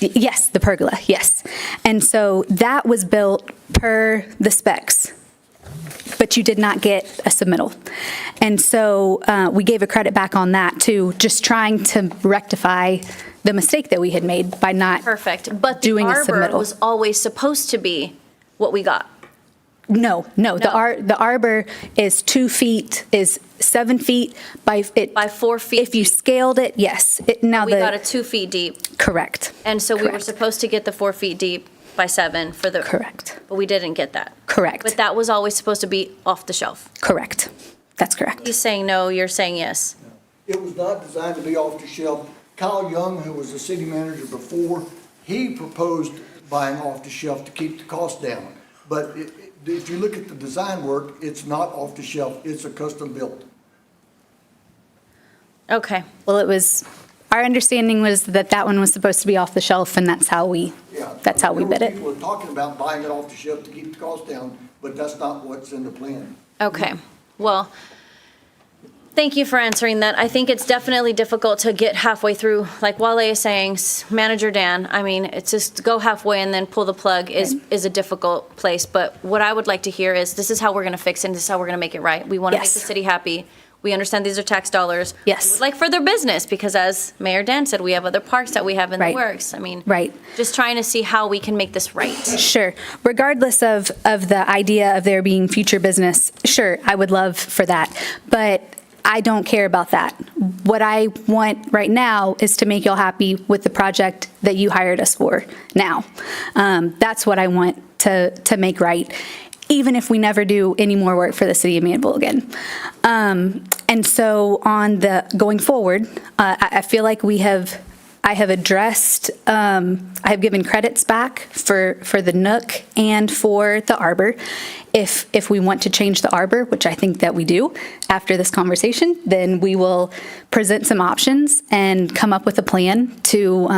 Yes, the pergola, yes. And so that was built per the specs, but you did not get a submittal. And so we gave a credit back on that too, just trying to rectify the mistake that we had made by not doing a submittal. The arbor was always supposed to be what we got. No. The arbor is 2 feet, is 7 feet by 4 feet. If you scaled it, yes. We got it 2 feet deep. Correct. And so we were supposed to get the 4 feet deep by 7 for the. Correct. But we didn't get that. Correct. But that was always supposed to be off the shelf. Correct. That's correct. He's saying no, you're saying yes. It was not designed to be off the shelf. Kyle Young, who was the city manager before, he proposed buying off the shelf to keep the cost down. But if you look at the design work, it's not off the shelf, it's a custom built. Okay. Well, our understanding was that one was supposed to be off the shelf, and that's how we bid it. People are talking about buying it off the shelf to keep the cost down, but that's not what's in the plan. Okay. Well, thank you for answering that. I think it's definitely difficult to get halfway through. Like Wale is saying, Manager Dan, I mean, it's just to go halfway and then pull the plug is a difficult place. But what I would like to hear is, this is how we're going to fix it, and this is how we're going to make it right. We want to make the city happy. We understand these are tax dollars. Yes. We would like further business because, as Mayor Dan said, we have other parks that we have in the works. I mean, just trying to see how we can make this right. Sure. Regardless of the idea of there being future business, sure, I would love for that. But I don't care about that. What I want right now is to make y'all happy with the project that you hired us for now. That's what I want to make right, even if we never do any more work for the city of Manvel again. And so on the going forward, I feel like I have addressed, I have given credits back for the nook and for the arbor. If we want to change the arbor, which I think that we do after this conversation, then we will present some options and come up with a plan to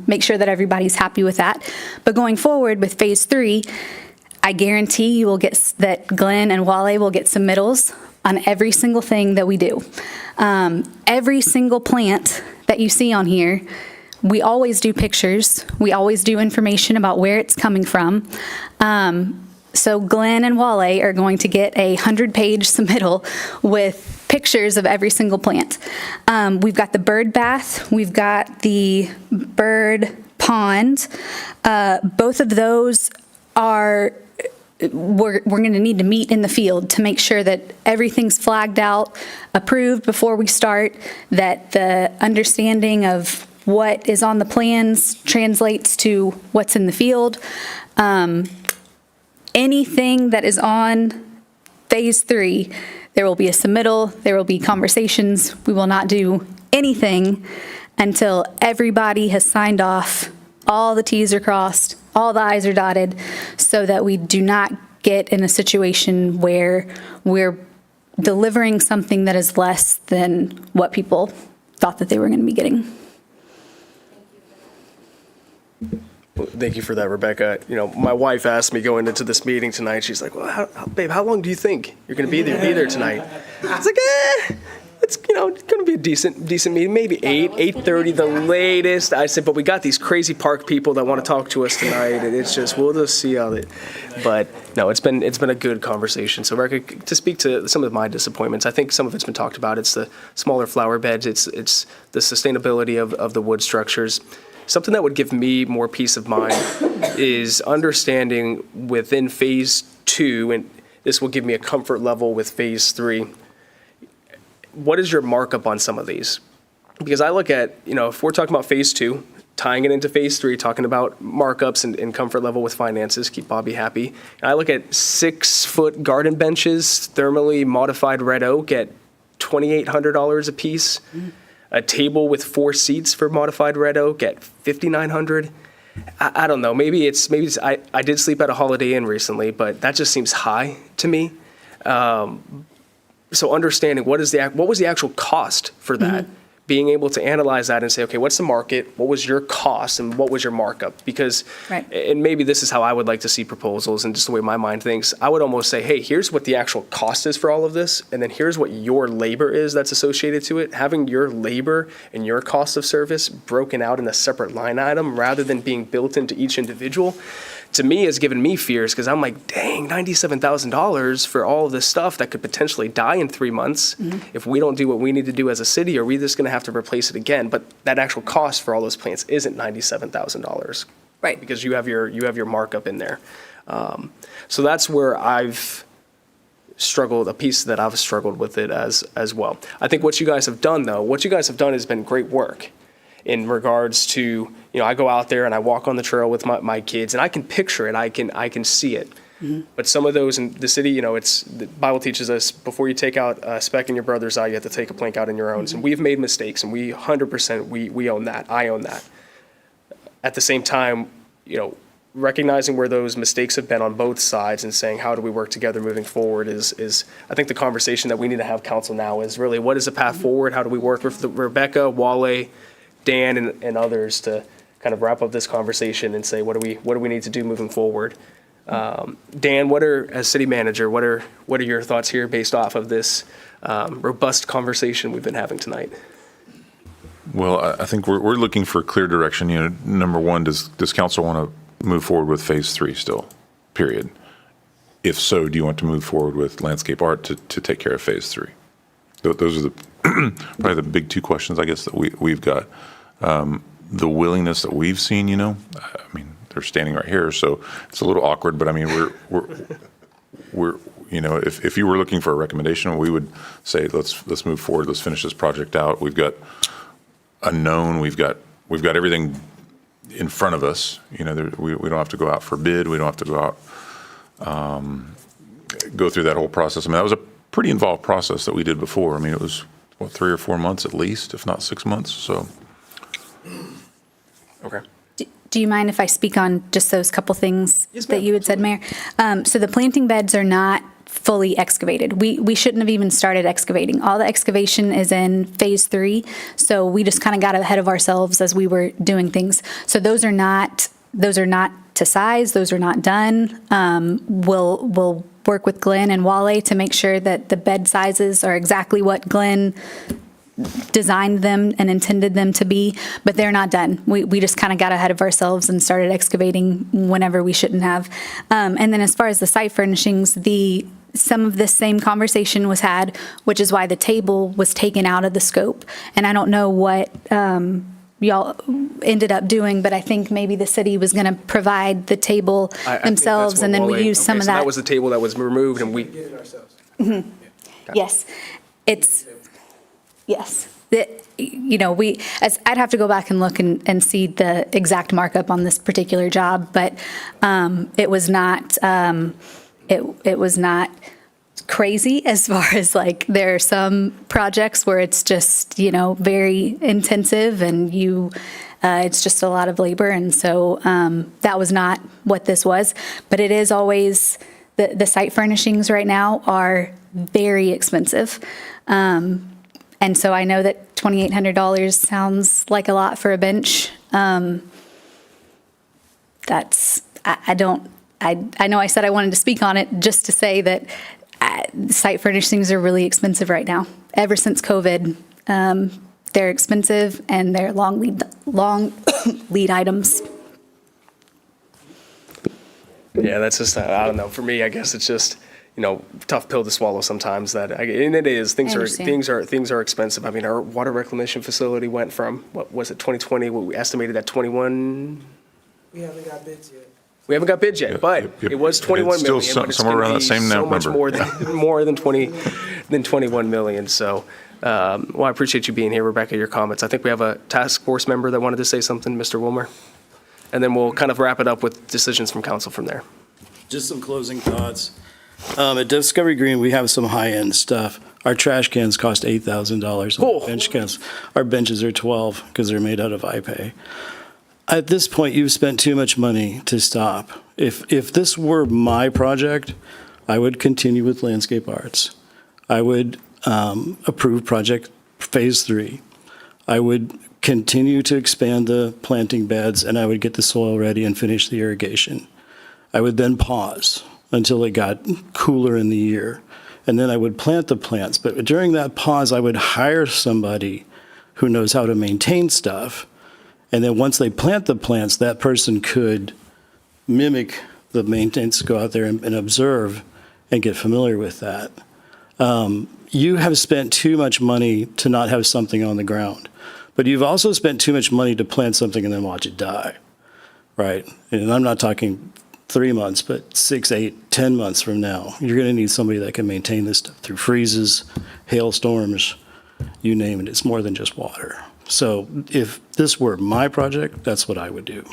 make sure that everybody's happy with that. But going forward with phase 3, I guarantee you will get that Glenn and Wale will get submittals on every single thing that we do. Every single plant that that you see on here, we always do pictures. We always do information about where it's coming from. So Glenn and Wale are going to get a 100-page submittal with pictures of every single plant. We've got the bird bath. We've got the bird pond. Both of those are, we're going to need to meet in the field to make sure that everything's flagged out, approved before we start, that the understanding of what is on the plans translates to what's in the field. Anything that is on phase 3, there will be a submittal, there will be conversations. We will not do anything until everybody has signed off, all the T's are crossed, all the I's are dotted, so that we do not get in a situation where we're delivering something that is less than what people thought that they were going to be getting. Well, thank you for that, Rebecca. You know, my wife asked me going into this meeting tonight, she's like, well, babe, how long do you think you're going to be there tonight? I was like, it's, you know, going to be a decent meeting, maybe 8:30 the latest. I said, but we got these crazy park people that want to talk to us tonight, and it's just, we'll just see how it, but no, it's been a good conversation. So Rebecca, to speak to some of my disappointments, I think some of it's been talked about. It's the smaller flower beds, it's the sustainability of the wood structures. Something that would give me more peace of mind is understanding within phase 2, and this will give me a comfort level with phase 3, what is your markup on some of these? Because I look at, you know, if we're talking about phase 2, tying it into phase 3, talking about markups and comfort level with finances, keep Bobby happy. And I look at 6-foot garden benches, thermally modified red oak at $2,800 a piece. A table with 4 seats for modified red oak at $5,900. I don't know. Maybe it's I did sleep at a Holiday Inn recently, but that just seems high to me. So understanding what was the actual cost for that, being able to analyze that and say, okay, what's the market? What was your cost and what was your markup? Because, and maybe this is how I would like to see proposals and just the way my mind thinks, I would almost say, hey, here's what the actual cost is for all of this, and then here's what your labor is that's associated to it. Having your labor and your cost of service broken out in a separate line item rather than being built into each individual, to me has given me fears, because I'm like, dang, $97,000 for all of this stuff that could potentially die in 3 months if we don't do what we need to do as a city. Are we just going to have to replace it again? But that actual cost for all those plants isn't $97,000, right? Because you have your markup in there. So that's where I've struggled, a piece that I've struggled with it as well. I think what you guys have done, though, has been great work. In regards to, you know, I go out there and I walk on the trail with my kids, and I can picture it, I can see it. But some of those in the city, you know, the Bible teaches us, before you take out a speck in your brother's eye, you have to take a plank out in your own. And we've made mistakes, and we 100%, we own that. I own that. At the same time, you know, recognizing where those mistakes have been on both sides and saying, how do we work together moving forward is I think the conversation that we need to have council now is really, what is the path forward? How do we work with Rebecca, Wale, Dan, and others to kind of wrap up this conversation and say, what do we need to do moving forward? Dan, as city manager, what are your thoughts here based off of this robust conversation we've been having tonight? Well, I think we're looking for clear direction. You know, number one, does council want to move forward with phase 3 still? Period. If so, do you want to move forward with landscape art to take care of phase 3? Those are probably the big 2 questions, I guess, that we've got. The willingness that we've seen, you know, I mean, they're standing right here, so it's a little awkward, but I mean, we're you know, if you were looking for a recommendation, we would say, let's move forward, let's finish this project out. We've got a known, we've got everything in front of us. You know, we don't have to go out for bid, we don't have to go out, go through that whole process. I mean, that was a pretty involved process that we did before. I mean, it was, 3 or 4 months at least, if not 6 months, so. Okay. Do you mind if I speak on just those couple things that you had said, Mayor? So the planting beds are not fully excavated. We shouldn't have even started excavating. All the excavation is in phase 3, so we just kind of got ahead of ourselves as we were doing things. So those are not to size. Those are not done. We'll work with Glenn and Wale to make sure that the bed sizes are exactly what Glenn designed them and intended them to be, but they're not done. We just kind of got ahead of ourselves and started excavating whenever we shouldn't have. And then as far as the site furnishings, some of this same conversation was had, which is why the table was taken out of the scope. And I don't know what y'all ended up doing, but I think maybe the city was going to provide the table I think themselves, that's what and then we Wally- used some okay, of so that. that was the table that was removed, and we. Mhm. Yes, yes. I'd have to go back and look and see the exact markup on this particular job, but it was not. It was not crazy as far as like there are some projects where it's just very intensive and it's just a lot of labor, and so that was not what this was. But it is always the site furnishings right now are very expensive. And so I know that $2,800 sounds like a lot for a bench. I know I said I wanted to speak on it just to say that site furnishings are really expensive right now. Ever since COVID, they're expensive and they're long lead items. Yeah, that's just, I don't know. For me, I guess it's just, tough pill to swallow sometimes. And it is, things are expensive. I mean, our water reclamation facility went from, what was it, 2020, what we estimated at 21? We haven't got bids yet. We haven't got bids yet, but it was 21 million. Still But it's somewhere gonna around be that same so number. much more than 21 million. So, well, I appreciate you being here, Rebecca, your comments. I think we have a task force member that wanted to say something, Mr. Wilmer. And then we'll kind of wrap it up with decisions from council from there. Just some closing thoughts. At Discovery Green, we have some high-end stuff. Our trash cans cost $8,000. Oh. Bench cans. Our benches are 12 because they're made out of iPay. At this point, you've spent too much money to stop. If this were my project, I would continue with landscape arts. I would approve project phase 3. I would continue to expand the planting beds, and I would get the soil ready and finish the irrigation. I would then pause until it got cooler in the year, and then I would plant the plants. But during that pause, I would hire somebody who knows how to maintain stuff, and then once they plant the plants, that person could mimic the maintenance, go out there and observe and get familiar with that. You have spent too much money to not have something on the ground, but you've also spent too much money to plant something and then watch it die, right? And I'm not talking 3 months, but 6, 8, 10 months from now, you're going to need somebody that can maintain this stuff through freezes, hailstorms, you name it. It's more than just water. So if this were my project, that's what I would do.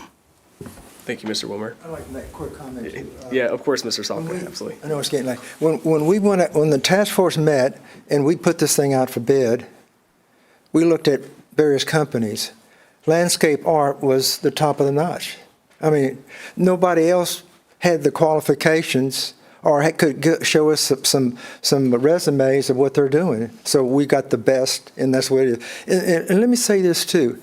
Thank you, Mr. Wilmer. I'd like to make a quick comment. Too. Yeah, of course, Mr. Salka, absolutely. I know it's getting late. When the task force met and we put this thing out for bid, we looked at various companies. Landscape Art was the top of the notch. I mean, nobody else had the qualifications or could show us some resumes of what they're doing. So we got the best, and that's what it is. And let me say this too.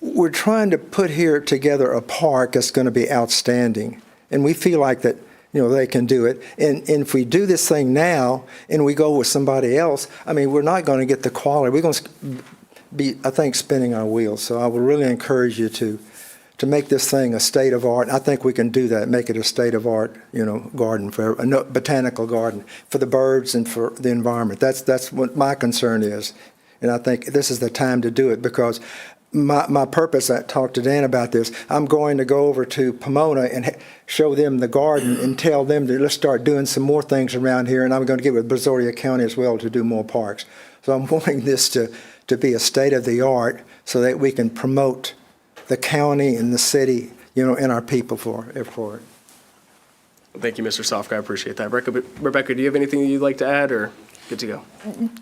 We're trying to put here together a park that's going to be outstanding, and we feel like that they can do it. And if we do this thing now and we go with somebody else, I mean, we're not going to get the quality. We're going to be, I think, spinning our wheels. So I would really encourage you to make this thing a state of art. I think we can do that, make it a state of art, garden, for a botanical garden for the birds and for the environment. That's what my concern is. And I think this is the time to do it because my purpose, I talked to Dan about this, I'm going to go over to Pomona and show them the garden and tell them to let's start doing some more things around here, and I'm going to get with Brazoria County as well to do more parks. So I'm wanting this to be a state-of-the-art so that we can promote the county and the city, and our people for it. Thank you, Mr. Salka, I appreciate that. Rebecca, do you have anything you'd like to add, or good to go?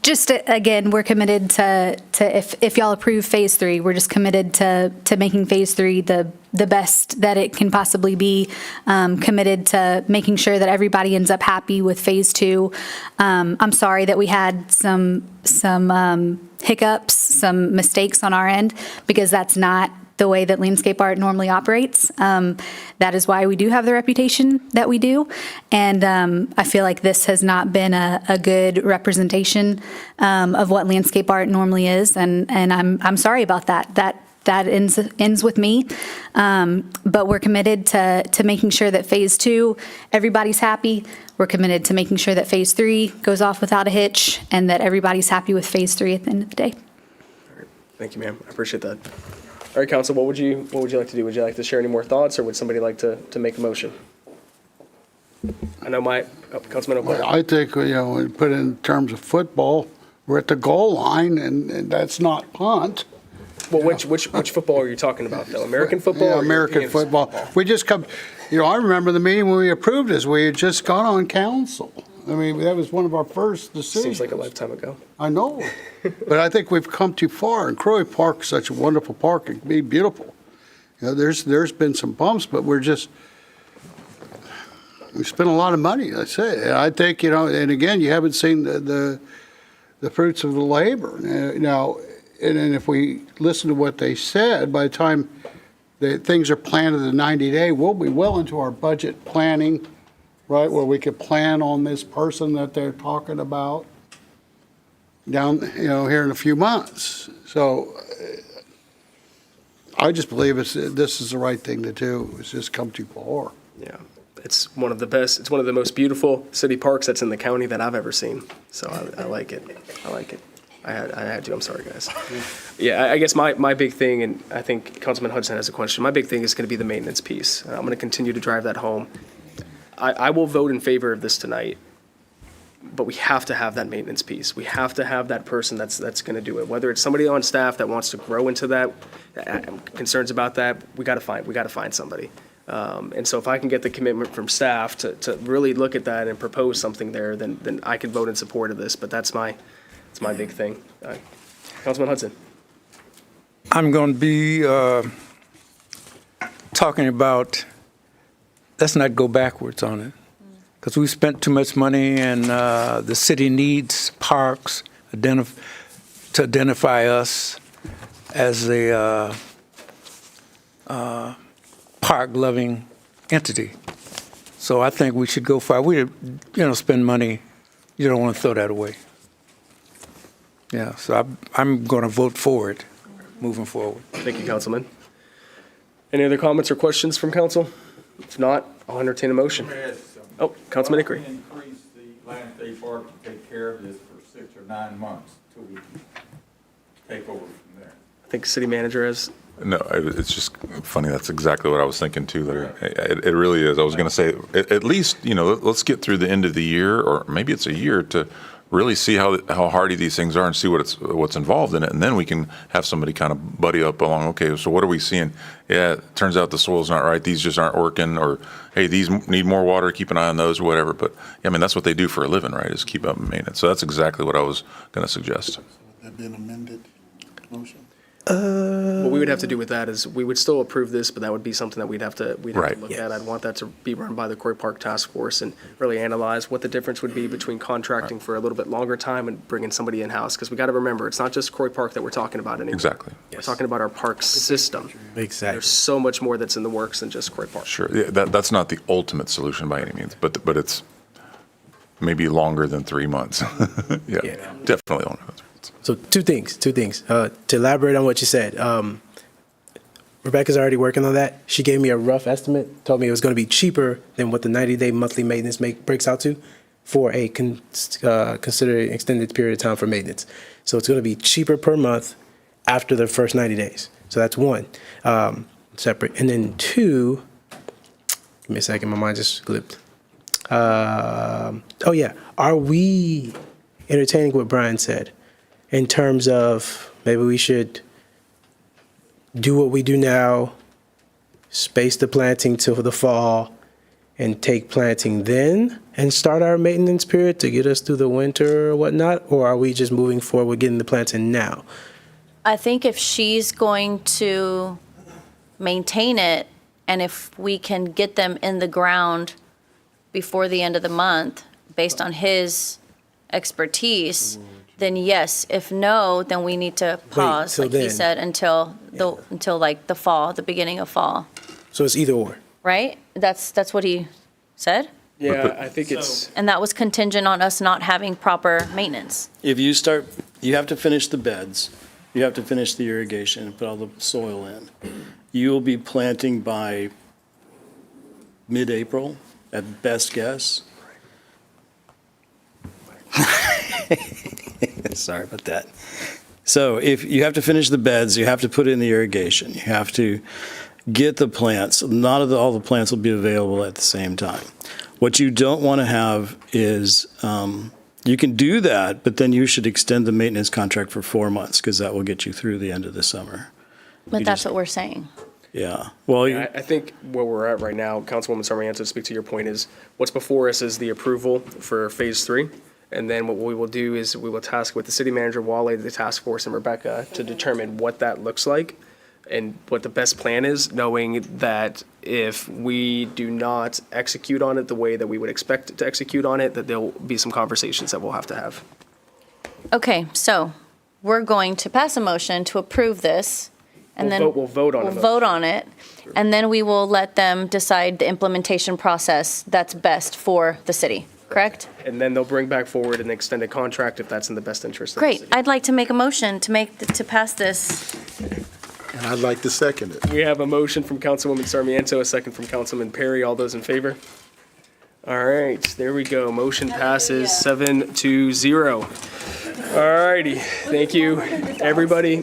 Just again, we're committed to if y'all approve phase 3, we're just committed to making phase 3 the best that it can possibly be. Committed to making sure that everybody ends up happy with phase 2. I'm sorry that we had some hiccups, some mistakes on our end, because that's not the way that landscape art normally operates. That is why we do have the reputation that we do. And I feel like this has not been a good representation of what landscape art normally is. And I'm sorry about that. That ends with me. But we're committed to making sure that phase 2, everybody's happy. We're committed to making sure that phase 3 goes off without a hitch and that everybody's happy with phase 3 at the end of the day. Thank you, ma'am. I appreciate that. All right, council, what would you like to do? Would you like to share any more thoughts, or would somebody like to make a motion? I know Councilman O'Connor. I think, when put in terms of football, we're at the goal line, and that's not punt. Well, which football are you talking about, though? American football? Yeah, or American European football. We just come, I remember the meeting when we approved this. We had just gone on council. I mean, that was one of our first decisions. Seems like a lifetime ago. I know. But I think we've come too far. And Croy Park is such a wonderful park. It can be beautiful. There's been some bumps, but we spent a lot of money, I say. I think, and again, you haven't seen the fruits of the labor. Now, and then if we listen to what they said, by the time things are planned in the 90-day, we'll be well into our budget planning, right, where we could plan on this person that they're talking about down, here in a few months. So I just believe this is the right thing to do. It's just come too far. Yeah. It's one of the best, it's one of the most beautiful city parks that's in the county that I've ever seen. So I like it. I like it. I had to. I'm sorry, guys. Yeah, I guess my big thing, and I think Councilman Hudson has a question, my big thing is going to be the maintenance piece. I'm going to continue to drive that home. I will vote in favor of this tonight, but we have to have that maintenance piece. We have to have that person that's going to do it. Whether it's somebody on staff that wants to grow into that, concerns about that, we got to find somebody. And so if I can get the commitment from staff to really look at that and propose something there, then I can vote in support of this. But that's my big thing. Councilman Hudson. I'm going to be talking about, let's not go backwards on it, because we spent too much money, and the city needs parks to identify us as a park-loving entity. So I think we should go far. We, spend money. You don't want to throw that away. Yeah, so I'm going to vote for it moving forward. Thank you, Councilman. Any other comments or questions from council? If not, I'll entertain a motion. Oh, Councilman Ickery. Increase the landscape park to take care of this for 6 or 9 months until we can take over from there. I think city manager has. No, it's just funny. That's exactly what I was thinking too, Larry. It really is. I was going to say, at least, let's get through the end of the year, or maybe it's a year, to really see how hardy these things are and see what's involved in it. And then we can have somebody kind of buddy up along, okay, so what are we seeing? Yeah, it turns out the soil's not right. These just aren't working. Or, hey, these need more water. Keep an eye on those or whatever. But, that's what they do for a living, right, is keep up maintenance. So that's exactly what I was going to suggest. That been amended motion? What we would have to do with that is we would still approve this, but that would be something that we'd have to look at. I'd want that to be run by the Croy Park Task Force and really analyze what the difference would be between contracting for a little bit longer time and bringing somebody in-house. Because we got to remember, it's not just Croy Park that we're talking about anymore. Exactly. We're talking about our park system. Exactly. There's so much more that's in the works than just Croy Park. Sure. Yeah, that's not the ultimate solution by any means, but it's maybe longer than 3 months. yeah, definitely longer than 3 months. So two things. To elaborate on what you said, Rebecca's already working on that. She gave me a rough estimate, told me it was going to be cheaper than what the 90-day monthly maintenance breaks out to for a considered extended period of time for maintenance. So it's going to be cheaper per month after the first 90 days. So that's one, separate. And then two, give me a second, my mind just slipped. Are we entertaining what Brian said in terms of maybe we should do what we do now, space the planting till the fall, and take planting then and start our maintenance period to get us through the winter or whatnot? Or are we just moving forward with getting the plants in now? I think if she's going to maintain it, and if we can get them in the ground before the end of the month, based on his expertise, then yes. If no, then we need to pause, till like he then. said, until like the fall, the beginning of fall, So it's either or. right? That's what he said? Yeah, I think it's, And that was contingent on us not having proper maintenance. If you start, you have to finish the beds, you have to finish the irrigation and put all the soil in. You will be planting by mid-April, at best guess. Sorry about that. So if you have to finish the beds, you have to put in the irrigation, you have to get the plants. Not all the plants will be available at the same time. What you don't want to have is, you can do that, but then you should extend the maintenance contract for 4 months, because that will get you through the end of the summer. But You that's just- what we're saying. Yeah, well, I think where we're at right now, Councilwoman Sarmiento, to speak to your point, is what's before us is the approval for Phase 3. And then what we will do is we will task with the city manager, Wale, the task force, and Rebecca to determine what that looks like and what the best plan is, knowing that if we do not execute on it the way that we would expect to execute on it, that there'll be some conversations that we'll have to have. Okay, so we're going to pass a motion to approve this, and then We'll vote on it. we'll vote on it, and then we will let them decide the implementation process that's best for the city, correct? And then they'll bring back forward an extended contract if that's in the best interest of the Great. city. I'd like to make a motion to pass this. And I'd like to second it. We have a motion from Councilwoman Sarmiento, a second from Councilman Perry. All those in favor? All right, there we go. Motion passes 7-0. All righty, thank you, everybody.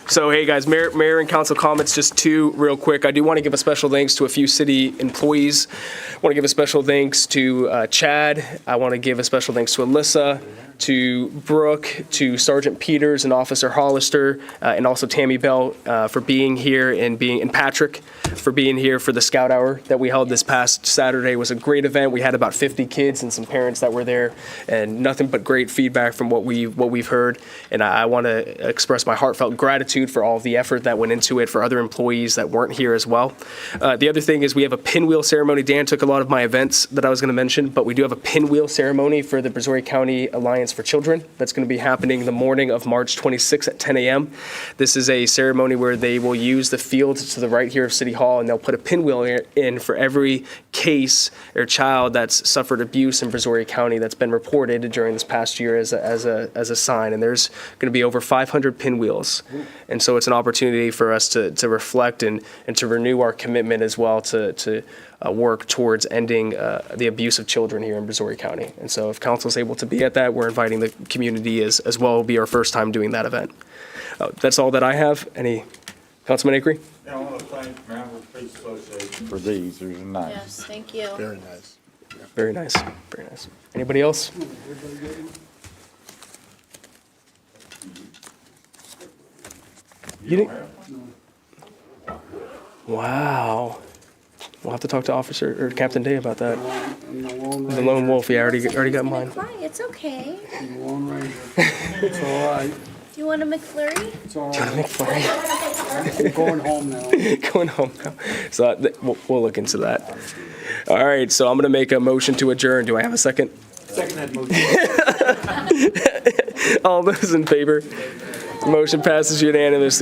So, hey, guys, mayor and council comments, just two real quick. I do want to give a special thanks to a few city employees. I want to give a special thanks to Chad. I want to give a special thanks to Alyssa, to Brooke, to Sergeant Peters and Officer Hollister, and also Tammy Bell for being here, and Patrick for being here for the Scout Hour that we held this past Saturday. It was a great event. We had about 50 kids and some parents that were there, and nothing but great feedback from what we've heard. And I want to express my heartfelt gratitude for all of the effort that went into it for other employees that weren't here as well. The other thing is we have a pinwheel ceremony. Dan took a lot of my events that I was going to mention, but we do have a pinwheel ceremony for the Brazoria County Alliance for Children. That's going to be happening the morning of March 26th at 10 a.m. This is a ceremony where they will use the field to the right here of City Hall, and they'll put a pinwheel in for every case or child that's suffered abuse in Brazoria County that's been reported during this past year as a sign. And there's going to be over 500 pinwheels. And so it's an opportunity for us to reflect and to renew our commitment as well to work towards ending the abuse of children here in Brazoria County. And so if council's able to be at that, we're inviting the community as well. It'll be our first time doing that event. That's all that I have. Any, Councilman Acree? I want to thank Manvel Peace Association for these. These are nice. Yes, thank you. Very nice. Very nice, very nice. Anybody else? You didn't? Wow. We'll have to talk to Officer or Captain Day about that. The lone wolf, yeah, already got mine. It's okay. It's all right. Do you want a McFlurry? It's all Do you want a McFlurry? I'm going home now. Going home now. So we'll look into that. All right, so I'm going to make a motion to adjourn. Do I have a second? Second that motion. All those in favor? Motion passes unanimously.